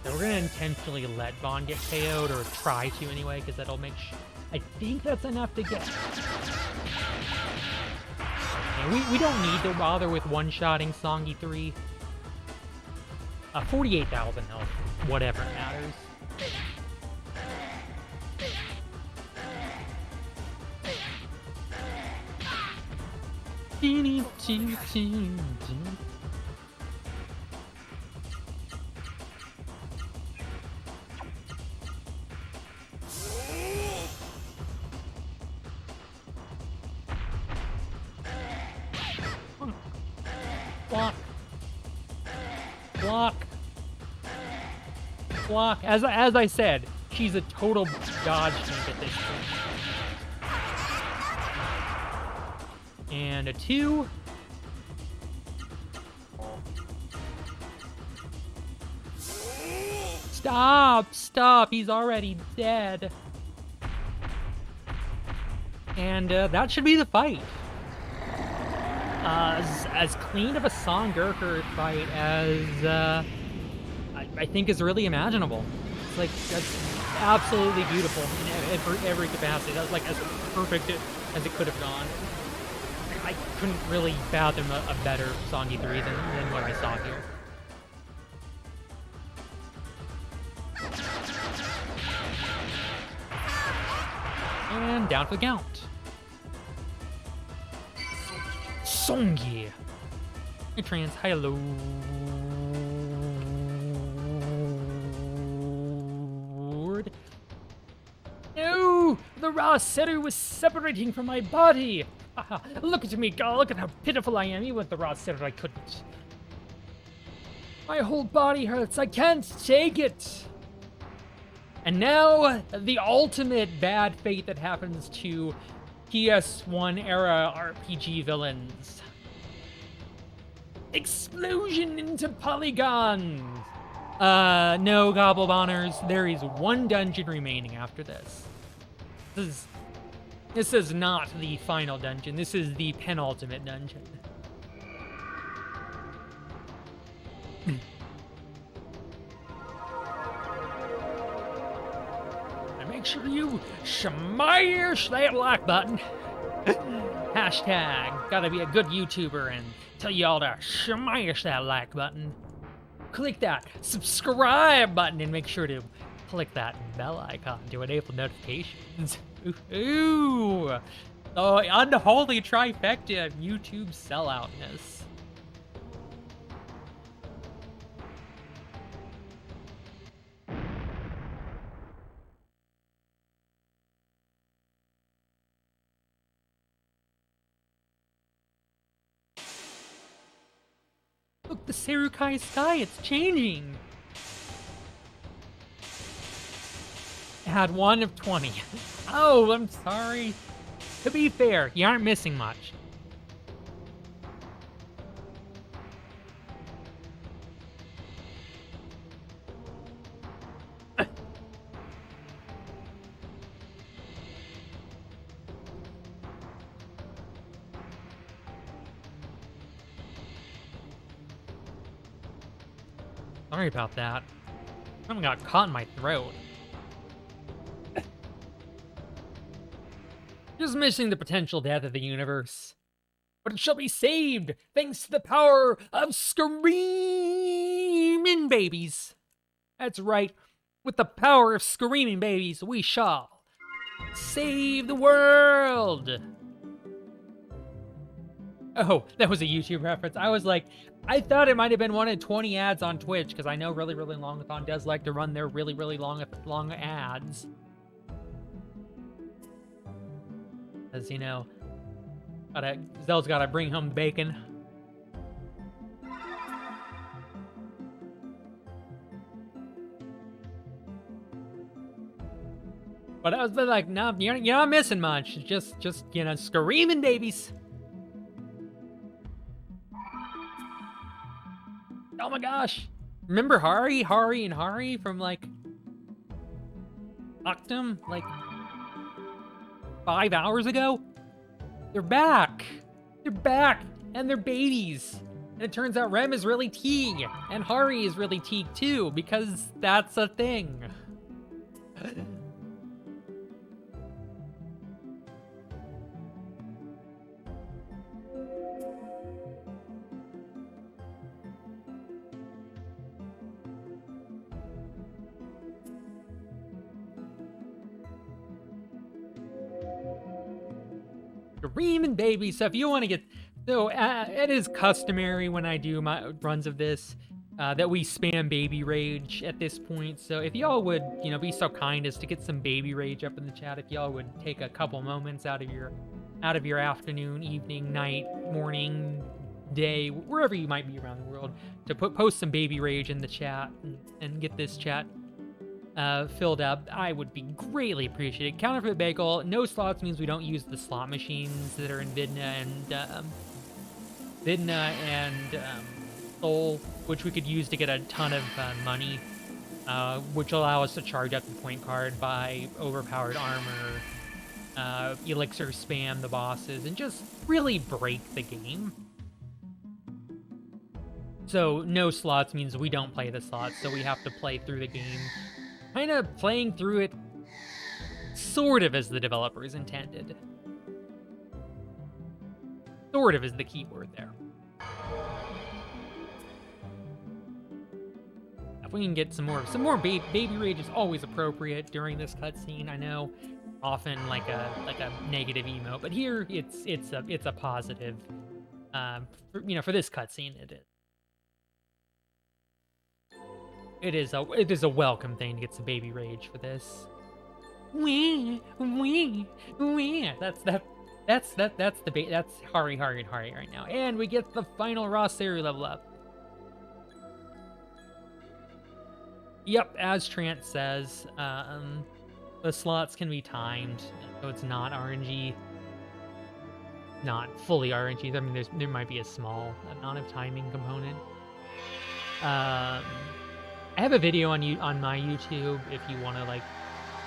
So we're gonna intentionally let Vaughn get KO'd, or try to anyway, because that'll make I think that's enough to get. And we don't need to bother with one-shotting Songi 3. 48,000 health, whatever matters. Block. Block. Block. As I said, she's a total dodge tank at this point. And a 2. Stop, he's already dead. And that should be the fight. As clean of a Song Gurker fight as I think is really imaginable. It's like, that's absolutely beautiful in every capacity. That was like as perfect as it could have gone. I couldn't really fathom a better Songi 3 than what I saw here. And down for the count. Songi. Hey, Trans, hello. No! The raw center was separating from my body! Look at me, girl, look at how pitiful I am. Even with the raw center, I couldn't. My whole body hurts, I can't take it! And now, the ultimate bad fate that happens to PS1 era RPG villains. Explosion into polygons! No, Gobblebonners, there is one dungeon remaining after this. This is not the final dungeon, this is the penultimate dungeon. And make sure you smash that like button. Hashtag, gotta be a good YouTuber and tell y'all to smash that like button. Click that subscribe button and make sure to click that bell icon to enable notifications. Ooh, the unholy trifecta of YouTube selloutness. Look, the Serukai sky, it's changing. had 1 of 20. Oh, I'm sorry. To be fair, you aren't missing much. Sorry about that. Something got caught in my throat. Just missing the potential death of the universe. But it shall be saved thanks to the power of screaming babies. That's right. With the power of screaming babies, we shall save the world. Oh, that was a YouTube reference. I was like, I thought it might have been one of 20 ads on Twitch, because I know Really Really Longathon does like to run their really, really long ads. As you know, Zel's gotta bring home bacon. But I was like, no, you're not missing much. Just you know, screaming babies. Oh my gosh. Remember Hari from like Octum like 5 hours ago? They're back. They're back and they're babies. And it turns out Rem is really Teague and Hari is really Teague too, because that's a thing. Screaming baby. So if you want to get, so it is customary when I do my runs of this that we spam baby rage at this point. So if y'all would, you know, be so kind as to get some baby rage up in the chat, if y'all would take a couple moments out of your afternoon, evening, night, morning, day, wherever you might be around the world, to post some baby rage in the chat and get this chat filled up, I would be greatly appreciated. Counterfeit bagel, no slots means we don't use the slot machines that are in Vidna and Soul, which we could use to get a ton of money, which will allow us to charge up the point card, buy overpowered armor, elixir spam the bosses, and just really break the game. So no slots means we don't play the slots, so we have to play through the game. Kind of playing through it sort of as the developers intended. Sort of is the key word there. If we can get some more baby rage is always appropriate during this cutscene. I know, often like a negative emote, but here it's a positive. For this cutscene, it is. It is a welcome thing to get some baby rage for this. Wee. That's Hari and Hari right now, and we get the final Raw Seru level up. Yep, as Trant says, the slots can be timed, so it's not RNG, not fully RNG. I mean, there might be a small amount of timing component. I have a video on my YouTube if you want to like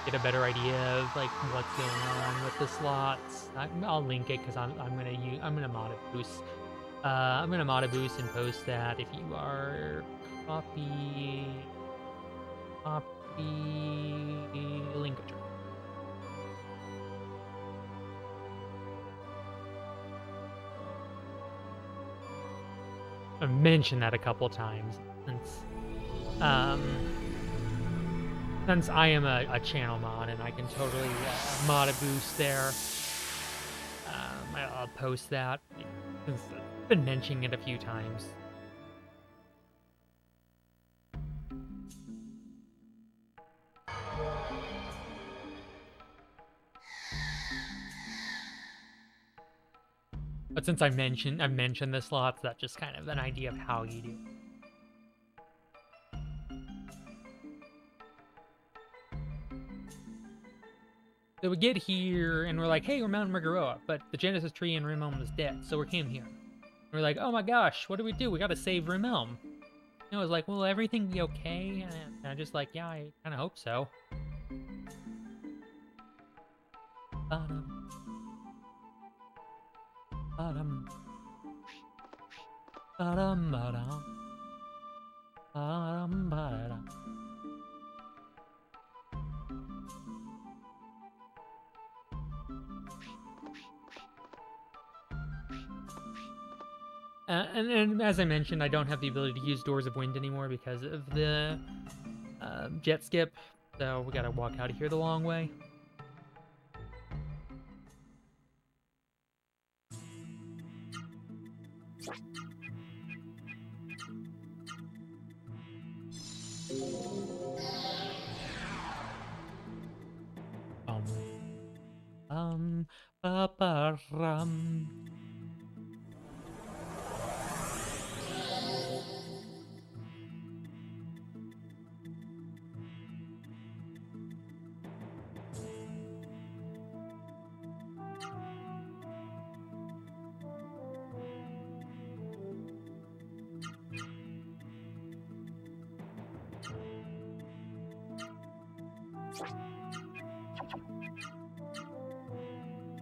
get a better idea of like what's going on with the slots. I'll link it because I'm gonna mod a boost. I'm gonna mod a boost and post that if you are copy link address. I've mentioned that a couple times since I am a channel mod and I can totally mod a boost there. I'll post that. I've been mentioning it a few times. But since I've mentioned the slots, that's just kind of an idea of how you do it. So we get here, and we're like, hey, we're Mount Muguroa, but the Genesis tree in Rim was dead, so we came here. And we're like, oh my gosh, what do? We gotta save Rim. And I was like, will everything be okay? And I'm just like, yeah, I kind of hope so. Bottom. Bottom. Bottom, bottom. Bottom, bottom. And as I mentioned, I don't have the ability to use Doors of Wind anymore because of the jet skip, so we gotta walk out of here the long way. Ba-ba-rum.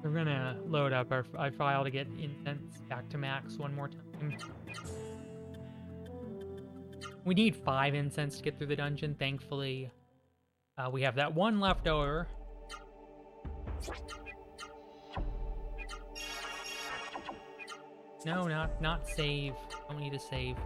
We're gonna load up our file to get incense back to max one more time. We need 5 incense to get through the dungeon. Thankfully, we have that one left over. No, not save. Don't need to save.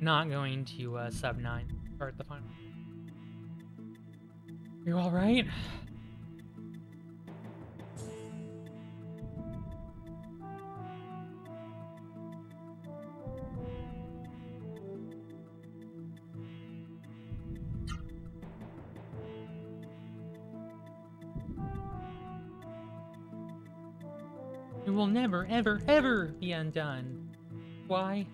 Not going to sub 9. Start the final. You all right? It will never, ever, ever be undone. Why?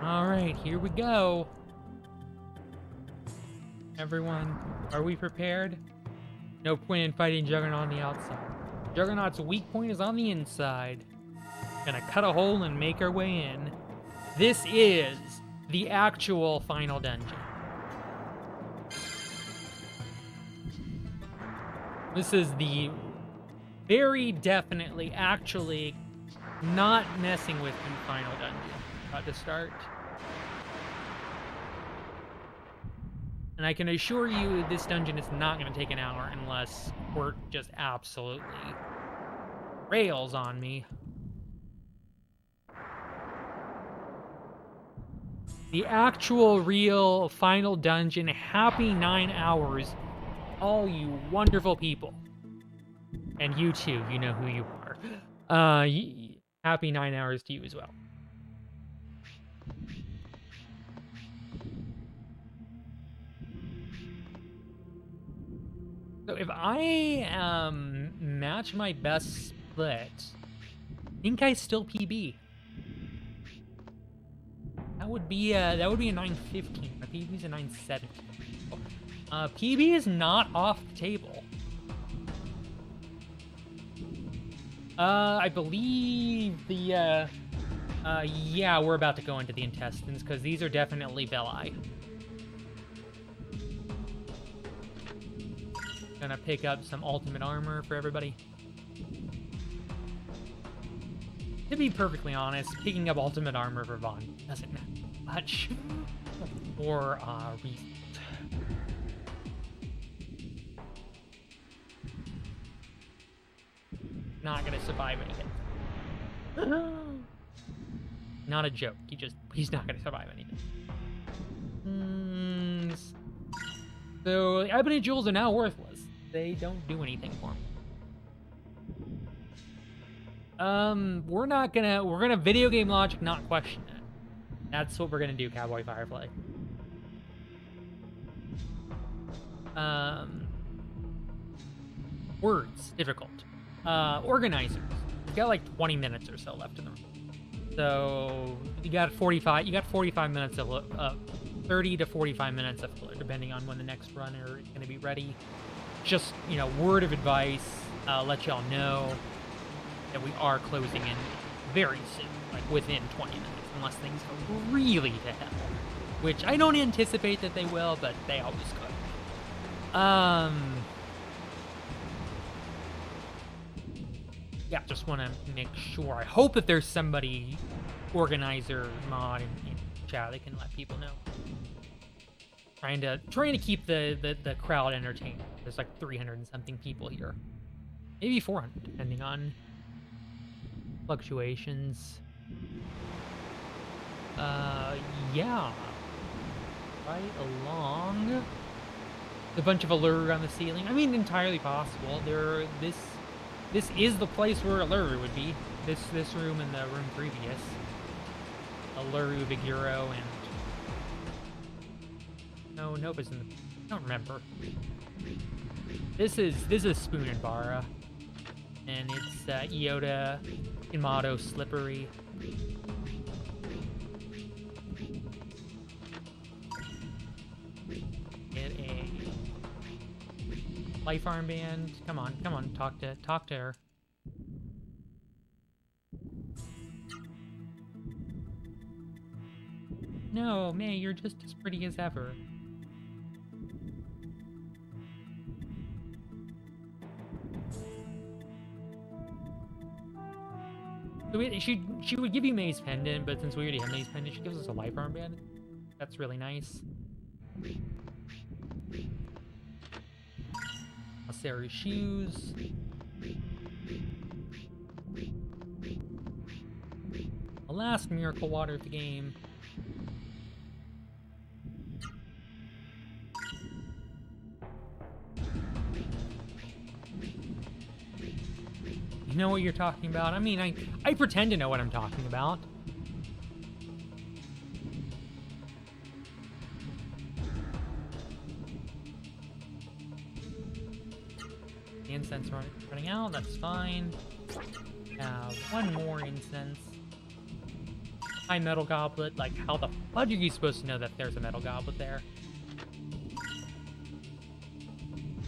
Alright, here we go. Everyone, are we prepared? No point in fighting Juggernaut on the outside. Juggernaut's weak point is on the inside. Gonna cut a hole and make our way in. This is the actual final dungeon. This is the very definitely, actually, not messing with the final dungeon. About to start. And I can assure you this dungeon is not going to take an hour unless Squirt just absolutely rails on me. The actual, real, final dungeon. Happy 9 hours. All you wonderful people. And you too, you know who you are. Happy 9 hours to you as well. So if I match my best split, I think I still PB. That would be a 915. My PB is a 917. PB is not off the table. I believe the yeah, we're about to go into the intestines because these are definitely villi. Gonna pick up some ultimate armor for everybody. To be perfectly honest, picking up ultimate armor for Vaughn doesn't matter much for reasons. Not gonna survive anything. Not a joke. He's not gonna survive anything. So the ebony jewels are now worthless. They don't do anything for me. We're gonna video game logic, not question it. That's what we're gonna do, Cowboy Firefly. Words, difficult. Organizers. We've got like 20 minutes or so left in the room. So you got 45 minutes of 30 to 45 minutes of filler, depending on when the next runner is gonna be ready. Just, you know, word of advice, let y'all know that we are closing in very soon, like within 20 minutes, unless things go really to hell. Which I don't anticipate that they will, but they always could. Yeah, just want to make sure. I hope that there's somebody, organizer, mod in chat that can let people know. Trying to keep the crowd entertained. There's like 300 and something people here. Maybe 400, depending on fluctuations. Yeah. Right along. A bunch of allure on the ceiling. I mean, entirely possible. This is the place where allure would be. This room and the room previous. Allure, Viguro, and no, Nova's in the. I don't remember. This is Spoon and Bara, and it's Iota, Imato, Slippery. Get a life armband. Come on, talk to her. No, May, you're just as pretty as ever. So she would give you May's pendant, but since we already have May's pendant, she gives us a life armband. That's really nice. Sarah's shoes. The last miracle water of the game. You know what you're talking about? I mean, I pretend to know what I'm talking about. The incense running out, that's fine. One more incense. High metal goblet, like how the fudge are you supposed to know that there's a metal goblet there?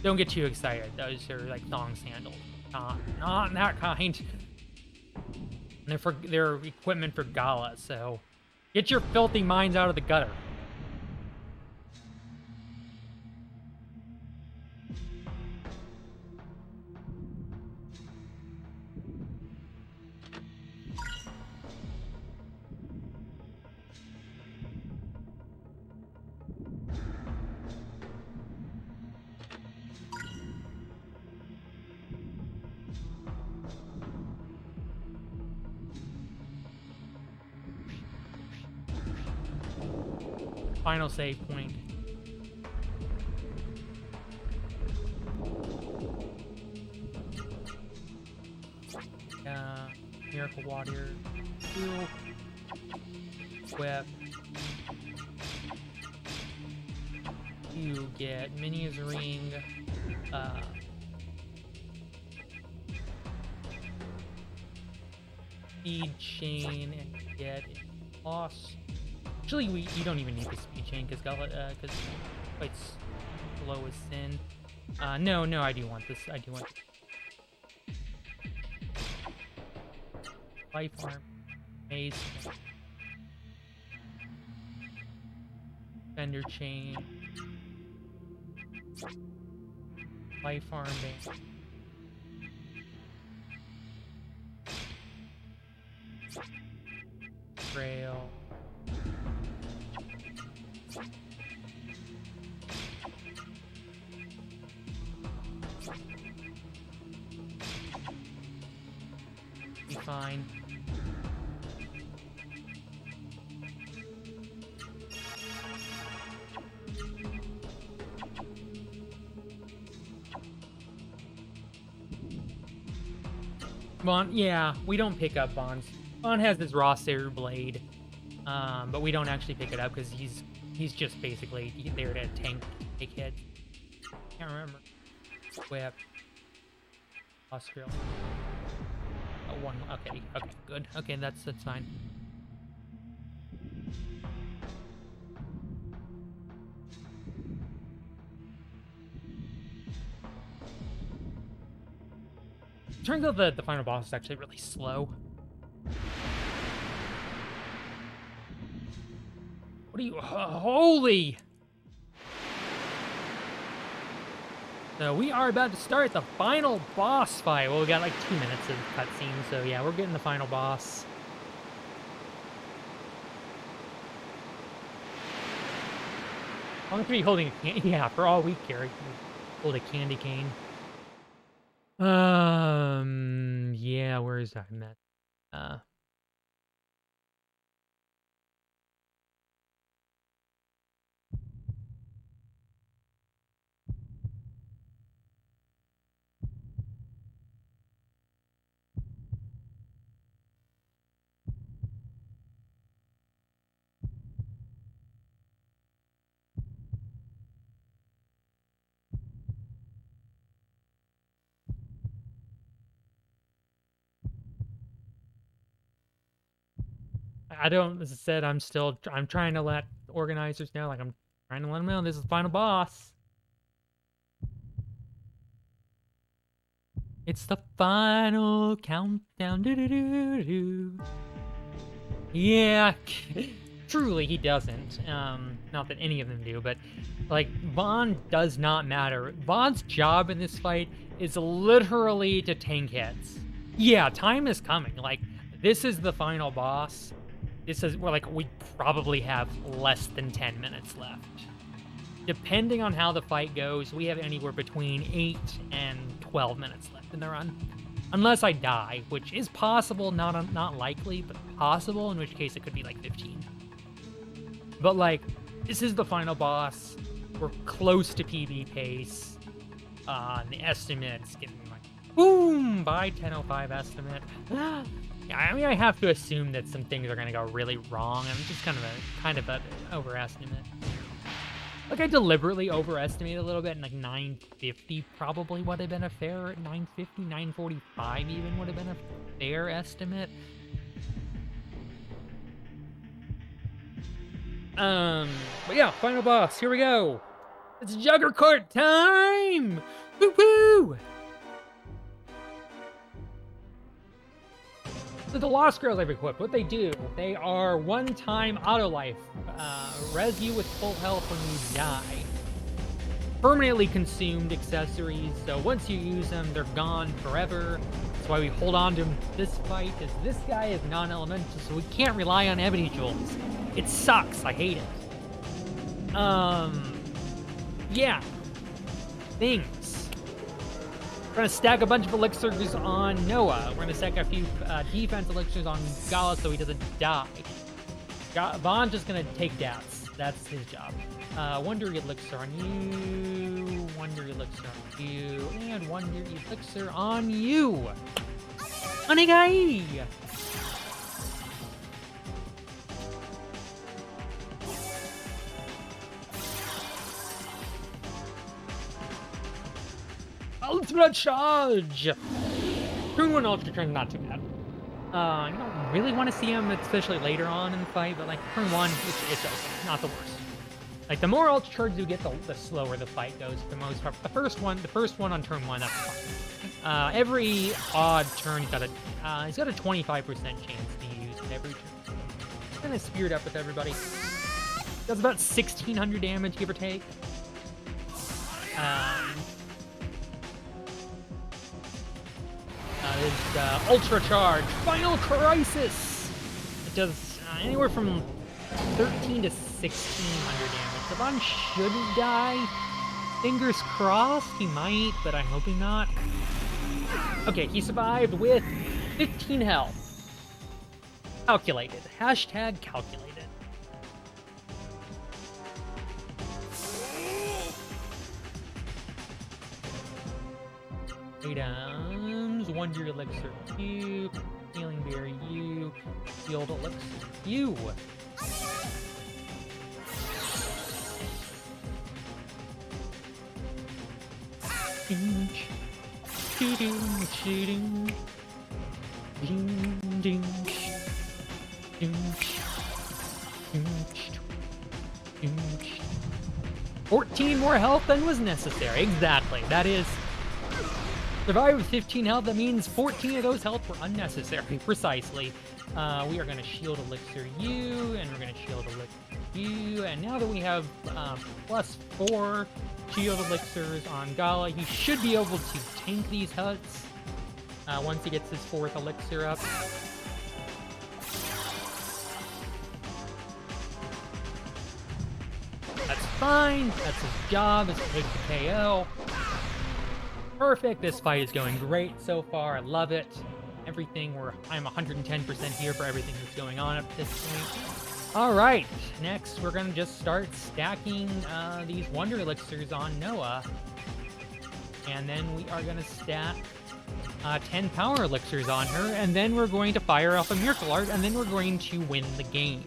Don't get too excited, those are like thong sandals. Not that kind. And they're equipment for gala, so get your filthy minds out of the gutter. Final save point. Miracle water. Whip. You get Minia's ring. Speed chain, and you get loss. Actually, you don't even need the speed chain because quite slow as sin. No, I do want this. I do want life arm, maze, fender chain, life arm band. Trail. Be fine. Vaughn, yeah, we don't pick up Vaughn's. Vaughn has his raw Saru blade, but we don't actually pick it up because he's just basically there to tank, take hits. Can't remember. Whip. Australia. Oh, one. Okay, good. Okay, that's fine. Turns out the final boss is actually really slow. What are you? Holy! So we are about to start the final boss fight. Well, we got like 2 minutes of cutscene, so yeah, we're getting the final boss. I'm gonna be holding a candy. Yeah, for all week, Gary. Hold a candy cane. Yeah, where is that met? I don't, as I said, I'm trying to let organizers know, like, I'm trying to let them know this is the final boss. It's the final countdown. Doo-doo-doo-doo. Yeah, truly he doesn't. Not that any of them do, but, like, Vaughn does not matter. Vaughn's job in this fight is literally to tank hits. Yeah, time is coming. Like, this is the final boss. We probably have less than 10 minutes left. Depending on how the fight goes, we have anywhere between 8 and 12 minutes left in the run. Unless I die, which is possible, not likely, but possible, in which case it could be like 15. But like, this is the final boss. We're close to PB pace. The estimate's getting like, boom, by 10:05 estimate. I mean, I have to assume that some things are gonna go really wrong. I'm just kind of an overestimate. Like, I deliberately overestimated a little bit, and like 950 probably would have been a fair, 950, 945 even would have been a fair estimate. But yeah, final boss, here we go. It's Juggercourt time! Woo-woo! So the Lost Girls I've equipped, what they do, they are one-time auto life. Res you with full health when you die. Permanently consumed accessories, so once you use them, they're gone forever. That's why we hold on to them this fight, because this guy is non-elemental, so we can't rely on ebony jewels. It sucks, I hate it. Yeah. Things. We're gonna stack a bunch of elixirs on Noah. We're gonna stack a few defense elixirs on Gala so he doesn't die. Vaughn's just gonna take doubts. That's his job. Wonder elixir on you. Wonder elixir on you. And Wonder elixir on you. Onegai! Ultra charge! Turn 1 ultra charge, not too bad. You don't really want to see him, especially later on in the fight, but like turn 1, it's okay, not the worst. Like the more ultra charge you get, the slower the fight goes for the most part. The first one on turn 1, that's fine. Every odd turn, he's got a 25% chance to use it every turn. I'm gonna spear it up with everybody. Does about 1,600 damage, give or take. Is Ultra Charge, Final Crisis! It does anywhere from 13 to 1,600 damage. Devon shouldn't die. Fingers crossed, he might, but I'm hoping not. Okay, he survived with 15 health. Calculated. Hashtag calculated. Wait, items. Wonder Elixir U, Healing Berry U, Shield Elixir U. Shooting. 14 more health than was necessary. Exactly. That is... Survive with 15 health, that means 14 of those health were unnecessary. Precisely. We are going to Shield Elixir U, and we're going to Shield Elixir U, and now that we have +4 Shield Elixirs on Gala, he should be able to tank these huts once he gets his 4th Elixir up. That's fine. That's his job, is to take the KO. Perfect. This fight is going great so far. I love it. I'm 110% here for everything that's going on at this point. All right. Next, we're going to just start stacking these Wonder Elixirs on Noah. And then we are going to stack 10 Power Elixirs on her. And then we're going to fire off a Miracle Art. And then we're going to win the game.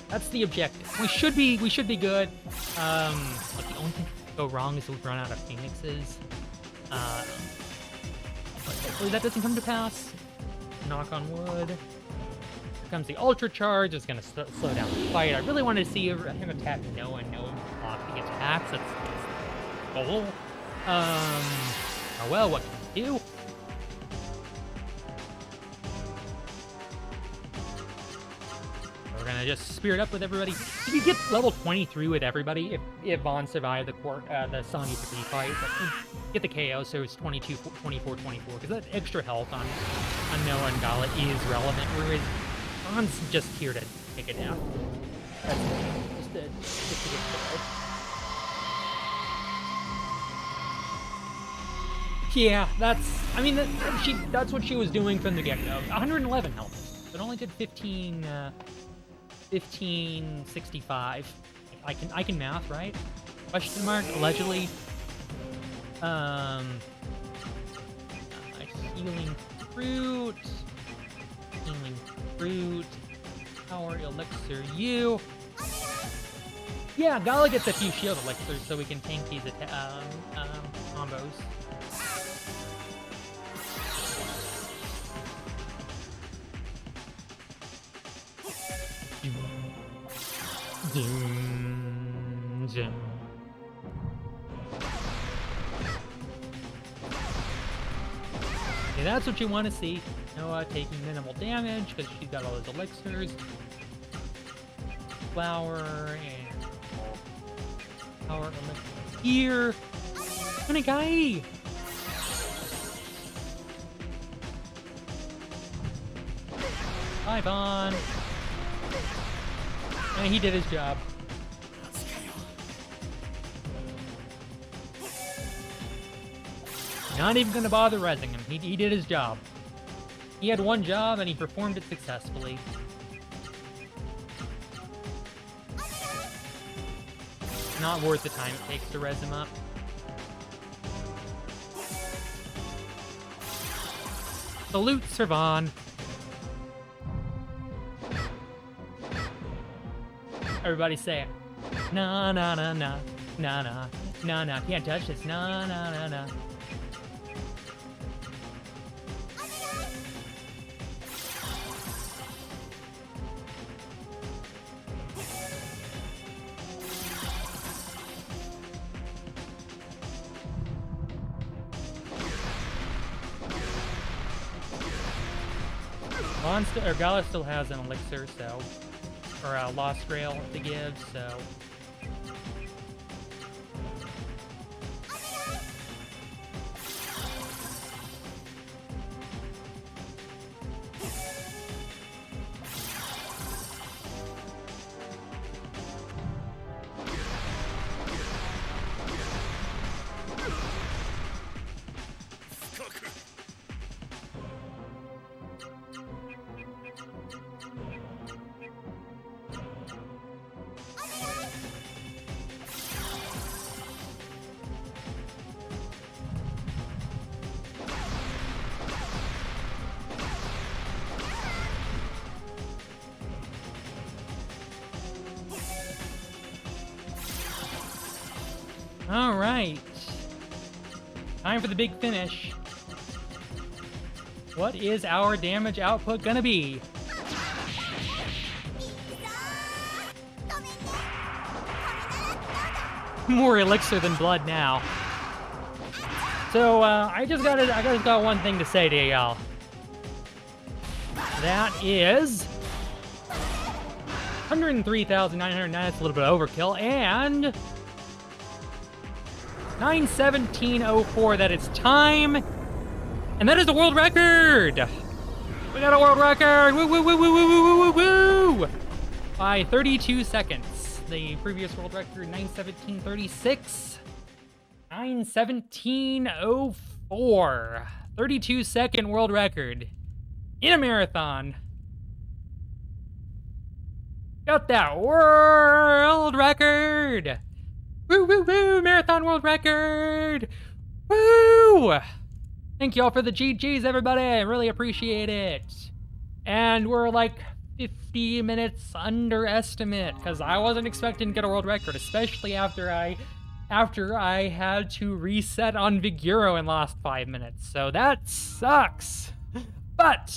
That's the objective. We should be good. But the only thing that could go wrong is we've run out of Phoenixes. But hopefully that doesn't come to pass. Knock on wood. Here comes the Ultra Charge. It's going to slow down the fight. I really wanted to see him attack Noah and Noah block the attacks. That's the goal. Oh well, what can you do? We're gonna just spear it up with everybody. Did we get level 23 with everybody? If Vaughn survived the Sonny 3 fight, get the KO, so it's 22, 24, 24. Because that extra health on Noah and Gala is relevant. Whereas Vaughn's just here to take it down. That's it. Just to get killed. Yeah, that's what she was doing from the get-go. 111 health. It only did 1565. I can math, right? Question mark, allegedly. Healing fruit, Power Elixir U. Yeah, Gala gets a few Shield Elixirs so we can tank these combos. Zoom. Okay, that's what you want to see. Noah taking minimal damage because she's got all those elixirs. Flower and Power Elixir here. Guy. Bye, Vaughn. And he did his job. Not even gonna bother resing him. He did his job. He had one job and he performed it successfully. Not worth the time it takes to res him up. Salute, Sir Vaughn. Everybody say it. Nah, nah, nah, nah. Nah, nah. Nah, nah. Can't touch this. Nah, nah, nah, nah. Gala still has an elixir, so... or a lost grail to give, so... All right. Time for the big finish. What is our damage output gonna be? More elixir than blood now. So I just got one thing to say to y'all. That is 103,909. That's a little bit of overkill, and 9:17:04. That is time, and that is a world record. We got a world record. Woo woo woo woo woo woo woo woo woo! By 32 seconds. The previous world record 9:17:36. 9:17:04. 32-second world record in a marathon. Got that world record! Woo woo woo! Marathon world record! Woo! Thank y'all for the GGs, everybody. I really appreciate it. And we're like 50 minutes under estimate because I wasn't expecting to get a world record, especially after I had to reset on Viguro and lost 5 minutes. So that sucks. But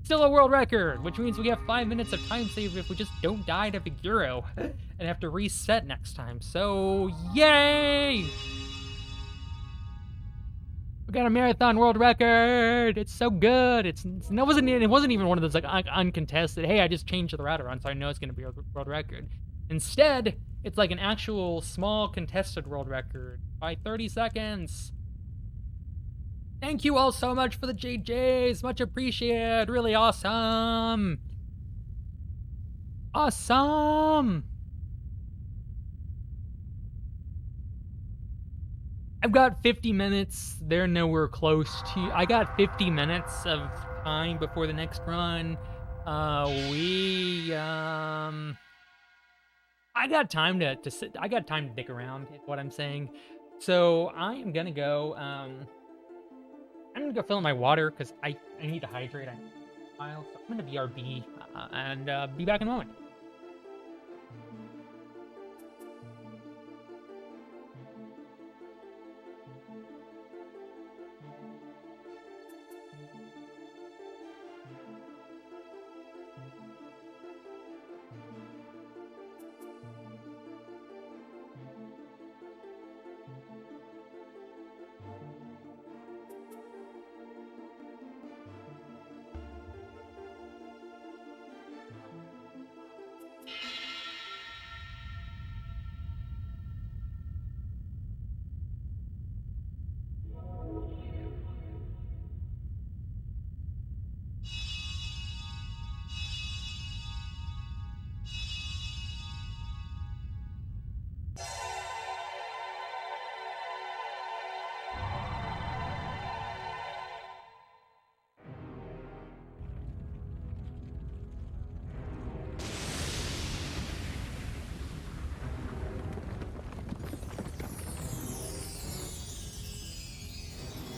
still a world record, which means we have 5 minutes of time save if we just don't die to Viguro and have to reset next time. So yay! We got a marathon world record. It's so good. It wasn't even one of those like uncontested. Hey, I just changed the route around, so I know it's gonna be a world record. Instead, it's like an actual small contested world record by 30 seconds. Thank you all so much for the JJs. Much appreciated. Really awesome. Awesome. I've got 50 minutes. They're nowhere close to. I got 50 minutes of time before the next run. I got time to sit. I got time to dick around. Is what I'm saying. So I am gonna go. I'm gonna go fill in my water because I need to hydrate. So I'm gonna BRB and be back in a moment.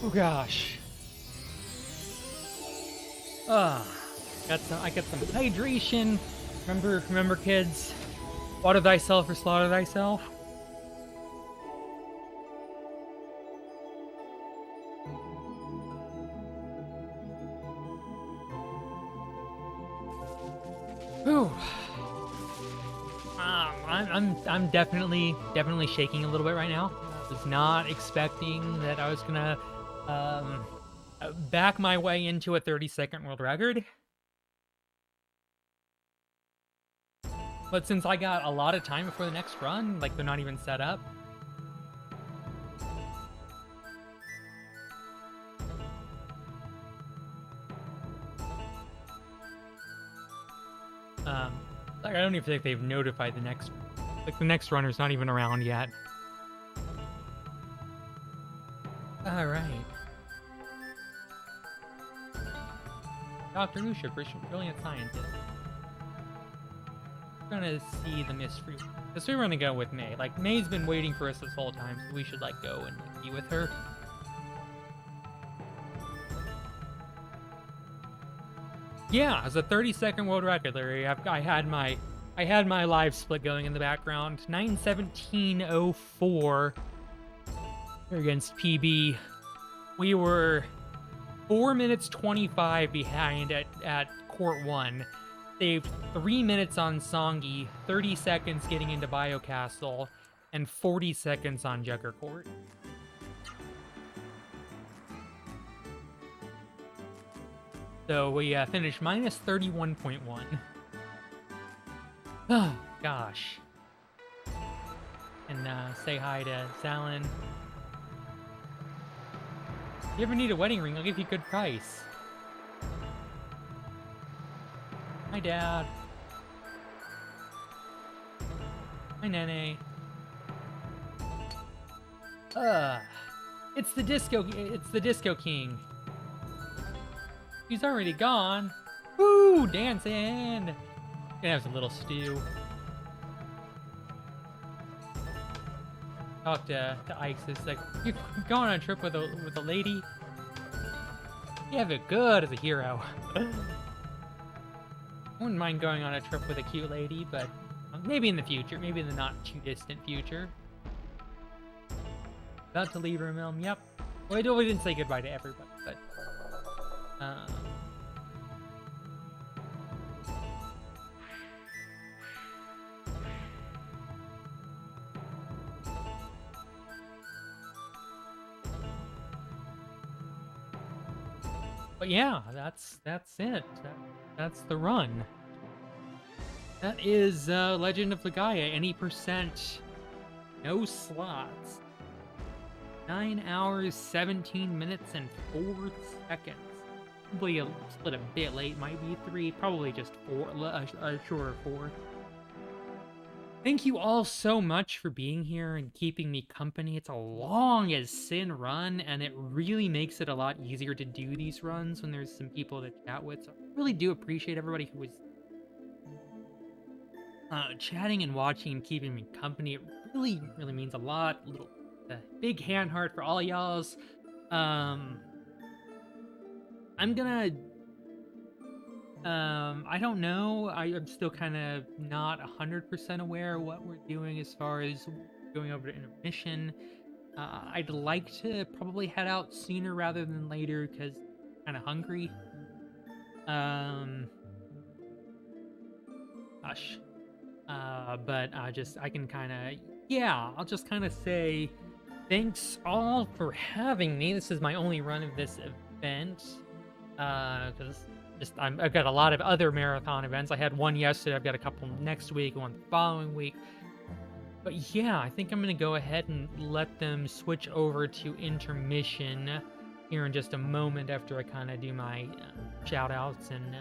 Oh gosh. I got some hydration. Remember kids, water thyself or slaughter thyself. Whew. I'm definitely shaking a little bit right now. I was not expecting that I was gonna back my way into a 30-second world record. But since I got a lot of time before the next run, like they're not even set up. Like I don't even think they've notified the next runner's not even around yet. All right. Dr. Lucia, brilliant scientist. We're gonna see the mystery. Because we're gonna go with May. Like, May's been waiting for us this whole time, so we should, like, go and like, be with her. Yeah, it's a 30-second world record, Larry. I had my live split going in the background. 9:17:04 against PB. We were 4 minutes 25 behind at Court 1. Saved 3 minutes on Songi, 30 seconds getting into Biocastle, and 40 seconds on Jugger Court. So we finished minus 31.1. Oh, gosh. And say hi to Salin. If you ever need a wedding ring, I'll give you a good price. Hi, Dad. Hi, Nene. It's the Disco King. He's already gone. Woo, dancing. Gonna have some little stew. Talk to Ixis, like, you're going on a trip with a lady? You have it good as a hero. I wouldn't mind going on a trip with a cute lady, but maybe in the future, maybe in the not too distant future. About to leave her realm, yep. Well, we didn't say goodbye to everybody, but but yeah, that's it. That's the run. That is Legend of Legaia. Any percent, no slots. 9 hours, 17 minutes, and 4 seconds. Probably split a bit late. Might be 3. Probably just 4. A shorter 4. Thank you all so much for being here and keeping me company. It's a long as sin run, and it really makes it a lot easier to do these runs when there's some people to chat with. So I really do appreciate everybody who was chatting and watching and keeping me company. It really, really means a lot. A big hand heart for all y'all's. I'm gonna... I don't know. I'm still kind of not 100% aware what we're doing as far as going over to intermission. I'd like to probably head out sooner rather than later because I'm kind of hungry. Gosh. But I can kind of, yeah, I'll just kind of say thanks all for having me. This is my only run of this event. Because I've got a lot of other marathon events. I had one yesterday. I've got a couple next week, one the following week. But yeah, I think I'm going to go ahead and let them switch over to intermission here in just a moment after I kind of do my shout-outs and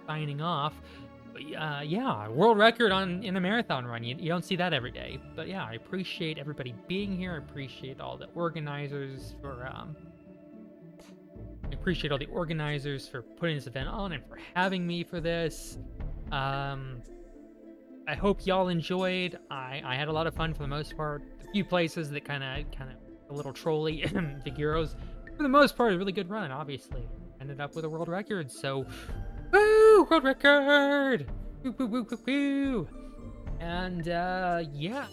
signing off. But yeah, world record in a marathon run. You don't see that every day. But yeah, I appreciate everybody being here. I appreciate all the organizers for... I appreciate all the organizers for putting this event on and for having me for this. I hope y'all enjoyed. I had a lot of fun for the most part. A few places that kind of a little trolly Figuros. For the most part, a really good run, obviously. Ended up with a world record, so woo! World record! Woo, woo, woo, woo, woo. And yeah.